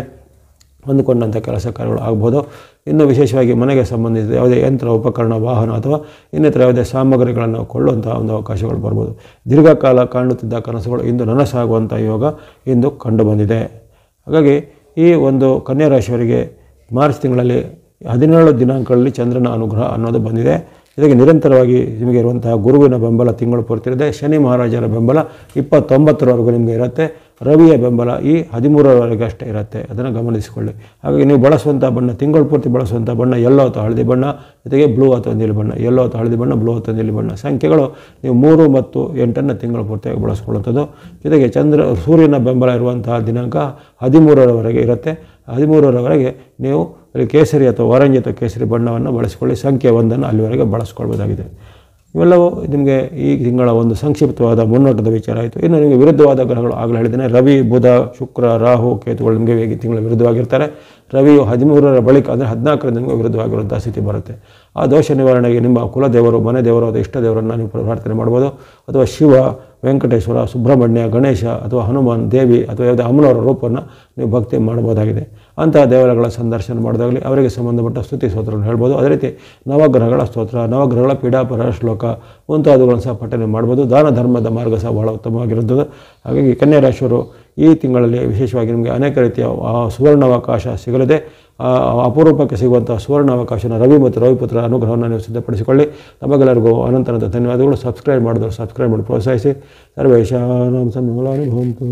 S1: ಅಂದುಕೊಂಡಂಥ ಕೆಲಸ ಕಾರ್ಯಗಳು ಆಗ್ಬೋದು. ಇನ್ನು ವಿಶೇಷವಾಗಿ ಮನೆಗೆ ಸಂಬಂಧಿಸಿದ ಯಾವುದೇ ಯಂತ್ರ, ಉಪಕರಣ, ವಾಹನ ಅಥವಾ ಇನ್ನಿತರ ಯಾವುದೇ ಸಾಮಗ್ರಿಗಳನ್ನು ಕೊಳ್ಳುವಂಥ ಒಂದು ಅವಕಾಶಗಳು ಬರ್ಬೋದು. ದೀರ್ಘಕಾಲ ಕಾಣುತ್ತಿದ್ದ ಕನಸುಗಳು ಇಂದು ನನಸಾಗುವಂಥ ಯೋಗ ಇಂದು ಕಂಡುಬಂದಿದೆ. ಹಾಗಾಗಿ ಈ ಒಂದು ಕನ್ಯಾ ರಾಶಿಯವರಿಗೆ ಮಾರ್ಚ್ ತಿಂಗಳಲ್ಲಿ 17 ದಿನಾಂಕಗಳಲ್ಲಿ ಚಂದ್ರನ ಅನುಗ್ರಹ ಅನ್ನೋದು ಬಂದಿದೆ. ಜೊತೆಗೆ ನಿರಂತರವಾಗಿ ನಿಮಗೆ ಇರುವಂತಹ ಗುರುವಿನ ಬೆಂಬಲ ತಿಂಗಳು ಪೂರ್ತಿ ಇದೆ. ಶನಿ ಮಹಾರಾಜರ ಬೆಂಬಲ 29ರವರೆಗೂ ನಿಮಗೆ ಇರುತ್ತೆ. ರವಿಯ ಬೆಂಬಲ ಈ 13ರವರೆಗೆ ಅಷ್ಟೇ ಇರುತ್ತೆ, ಅದನ್ನು ಗಮನಿಸಿಕೊಳ್ಳಿ. ಹಾಗಾಗಿ ನೀವು ಬಳಸುವಂಥ ಬಣ್ಣ, ತಿಂಗಳು ಪೂರ್ತಿ ಬಳಸುವಂಥ ಬಣ್ಣ ಯೆಲ್ಲೋ ಅಥವಾ ಹಳದಿ ಬಣ್ಣ, ಜೊತೆಗೆ ಬ್ಲೂ ಅಥವಾ ನೀಲಿ ಬಣ್ಣ. ಯೆಲ್ಲೋ ಅಥವಾ ಹಳದಿ ಬಣ್ಣ, ಬ್ಲೂ ಅಥವಾ ನೀಲಿ ಬಣ್ಣ. ಸಂಖ್ಯೆಗಳು ನೀವು 3 ಮತ್ತು 8 ತಿಂಗಳು ಪೂರ್ತಿಯಾಗಿ ಬಳಸ್ಕೊಳ್ಳುವಂಥದ್ದು. ಜೊತೆಗೆ ಸೂರ್ಯನ ಬೆಂಬಲ ಇರುವಂತಹ ದಿನಾಂಕ 13ರವರೆಗೆ ಇರುತ್ತೆ. 13ರವರೆಗೆ ನೀವು ಕೇಸರಿ ಅಥವಾ ಆರೆಂಜ್ ಅಥವಾ ಕೇಸರಿ ಬಣ್ಣವನ್ನು ಬಳಸಿಕೊಳ್ಳಿ. ಸಂಖ್ಯೆ 1 ಅಲ್ಲಿವರೆಗೆ ಬಳಸ್ಕೊಳ್ಬೋದಾಗಿದೆ. ಇವೆಲ್ಲವೂ ನಿಮಗೆ ಈ ತಿಂಗಳ ಒಂದು ಸಂಕ್ಷಿಪ್ತವಾದ ಮುನ್ನೋಟದ ವಿಚಾರ ಆಯಿತು. ಇನ್ನು ನಿಮಗೆ ವಿರುದ್ಧವಾದ ಗ್ರಹಗಳು ಆಗಲೇ ಹೇಳಿದ್ದೇನೆ. ರವಿ, ಬುಧ, ಶುಕ್ರ, ರಾಹು, ಕೇತುಗಳು ನಿಮಗೆ ಈ ತಿಂಗಳ ವಿರುದ್ಧವಾಗಿರ್ತಾರೆ. ರವಿಯು 13ರ ಬಳಿಕ ಅಂದರೆ 14ರಿಂದ ನಿಮಗೆ ವಿರುದ್ಧವಾಗಿರುವಂಥ ಸ್ಥಿತಿ ಬರುತ್ತೆ. ಆ ದೋಷ ನಿವಾರಣೆಗೆ ನಿಮ್ಮ ಕುಲದೇವರು, ಮನೆ ದೇವರು ಅಥವಾ ಇಷ್ಟ ದೇವರನ್ನು ನೀವು ಪ್ರಾರ್ಥನೆ ಮಾಡ್ಬೋದು. ಅಥವಾ ಶಿವ, ವೆಂಕಟೇಶ್ವರ, ಸುಬ್ರಹ್ಮಣ್ಯ, ಗಣೇಶ ಅಥವಾ ಹನುಮಾನ್, ದೇವಿ ಅಥವಾ ಯಾವುದೇ ಅಮ್ಮನವರ ರೂಪವನ್ನು ನೀವು ಭಕ್ತಿ ಮಾಡ್ಬೋದಾಗಿದೆ. ಅಂತಹ ದೇವರುಗಳ ಸಂದರ್ಶನ ಮಾಡೋದಾಗಲಿ, ಅವರಿಗೆ ಸಂಬಂಧಪಟ್ಟ ಸ್ತುತಿ ಸ್ತೋತ್ರವನ್ನು ಹೇಳ್ಬೋದು. ಅದೇ ರೀತಿ ನವಗ್ರಹಗಳ ಸ್ತೋತ್ರ, ನವಗ್ರಹಗಳ ಪೀಡಾಪರ ಶ್ಲೋಕ ಮುಂತಾದವುಗಳನ್ನು ಸಹ ಪಠನೆ ಮಾಡ್ಬೋದು. ದಾನ ಧರ್ಮದ ಮಾರ್ಗ ಸಹ ಬಹಳ ಉತ್ತಮವಾಗಿರುತ್ತದೆ. ಹಾಗಾಗಿ ಕನ್ಯಾ ರಾಶಿಯವರು ಈ ತಿಂಗಳಲ್ಲಿ ವಿಶೇಷವಾಗಿ ನಿಮಗೆ ಅನೇಕ ರೀತಿಯ ಸುವರ್ಣಾವಕಾಶ ಸಿಗಲಿದೆ. ಅಪರೂಪಕ್ಕೆ ಸಿಗುವಂಥ ಸುವರ್ಣಾವಕಾಶನ ರವಿ ಮತ್ತು ರವಿಪುತ್ರ ಅನುಗ್ರಹವನ್ನು ನೀವು ಸಿದ್ಧಪಡಿಸಿಕೊಳ್ಳಿ. ನಮಗೆಲ್ಲರಿಗೂ ಅನಂತ ಧನ್ಯವಾದಗಳು. ಸಬ್ಸ್ಕ್ರೈಬ್ ಮಾಡಿದ್ರು ಸಬ್ಸ್ಕ್ರೈಬ್ ಮಾಡಿ ಪ್ರೋತ್ಸಾಹಿಸಿ. ಸರ್ವೇಶಾನಾಂ ಸನ್ಮಂಗಳಾನಿ ಭವಂತು.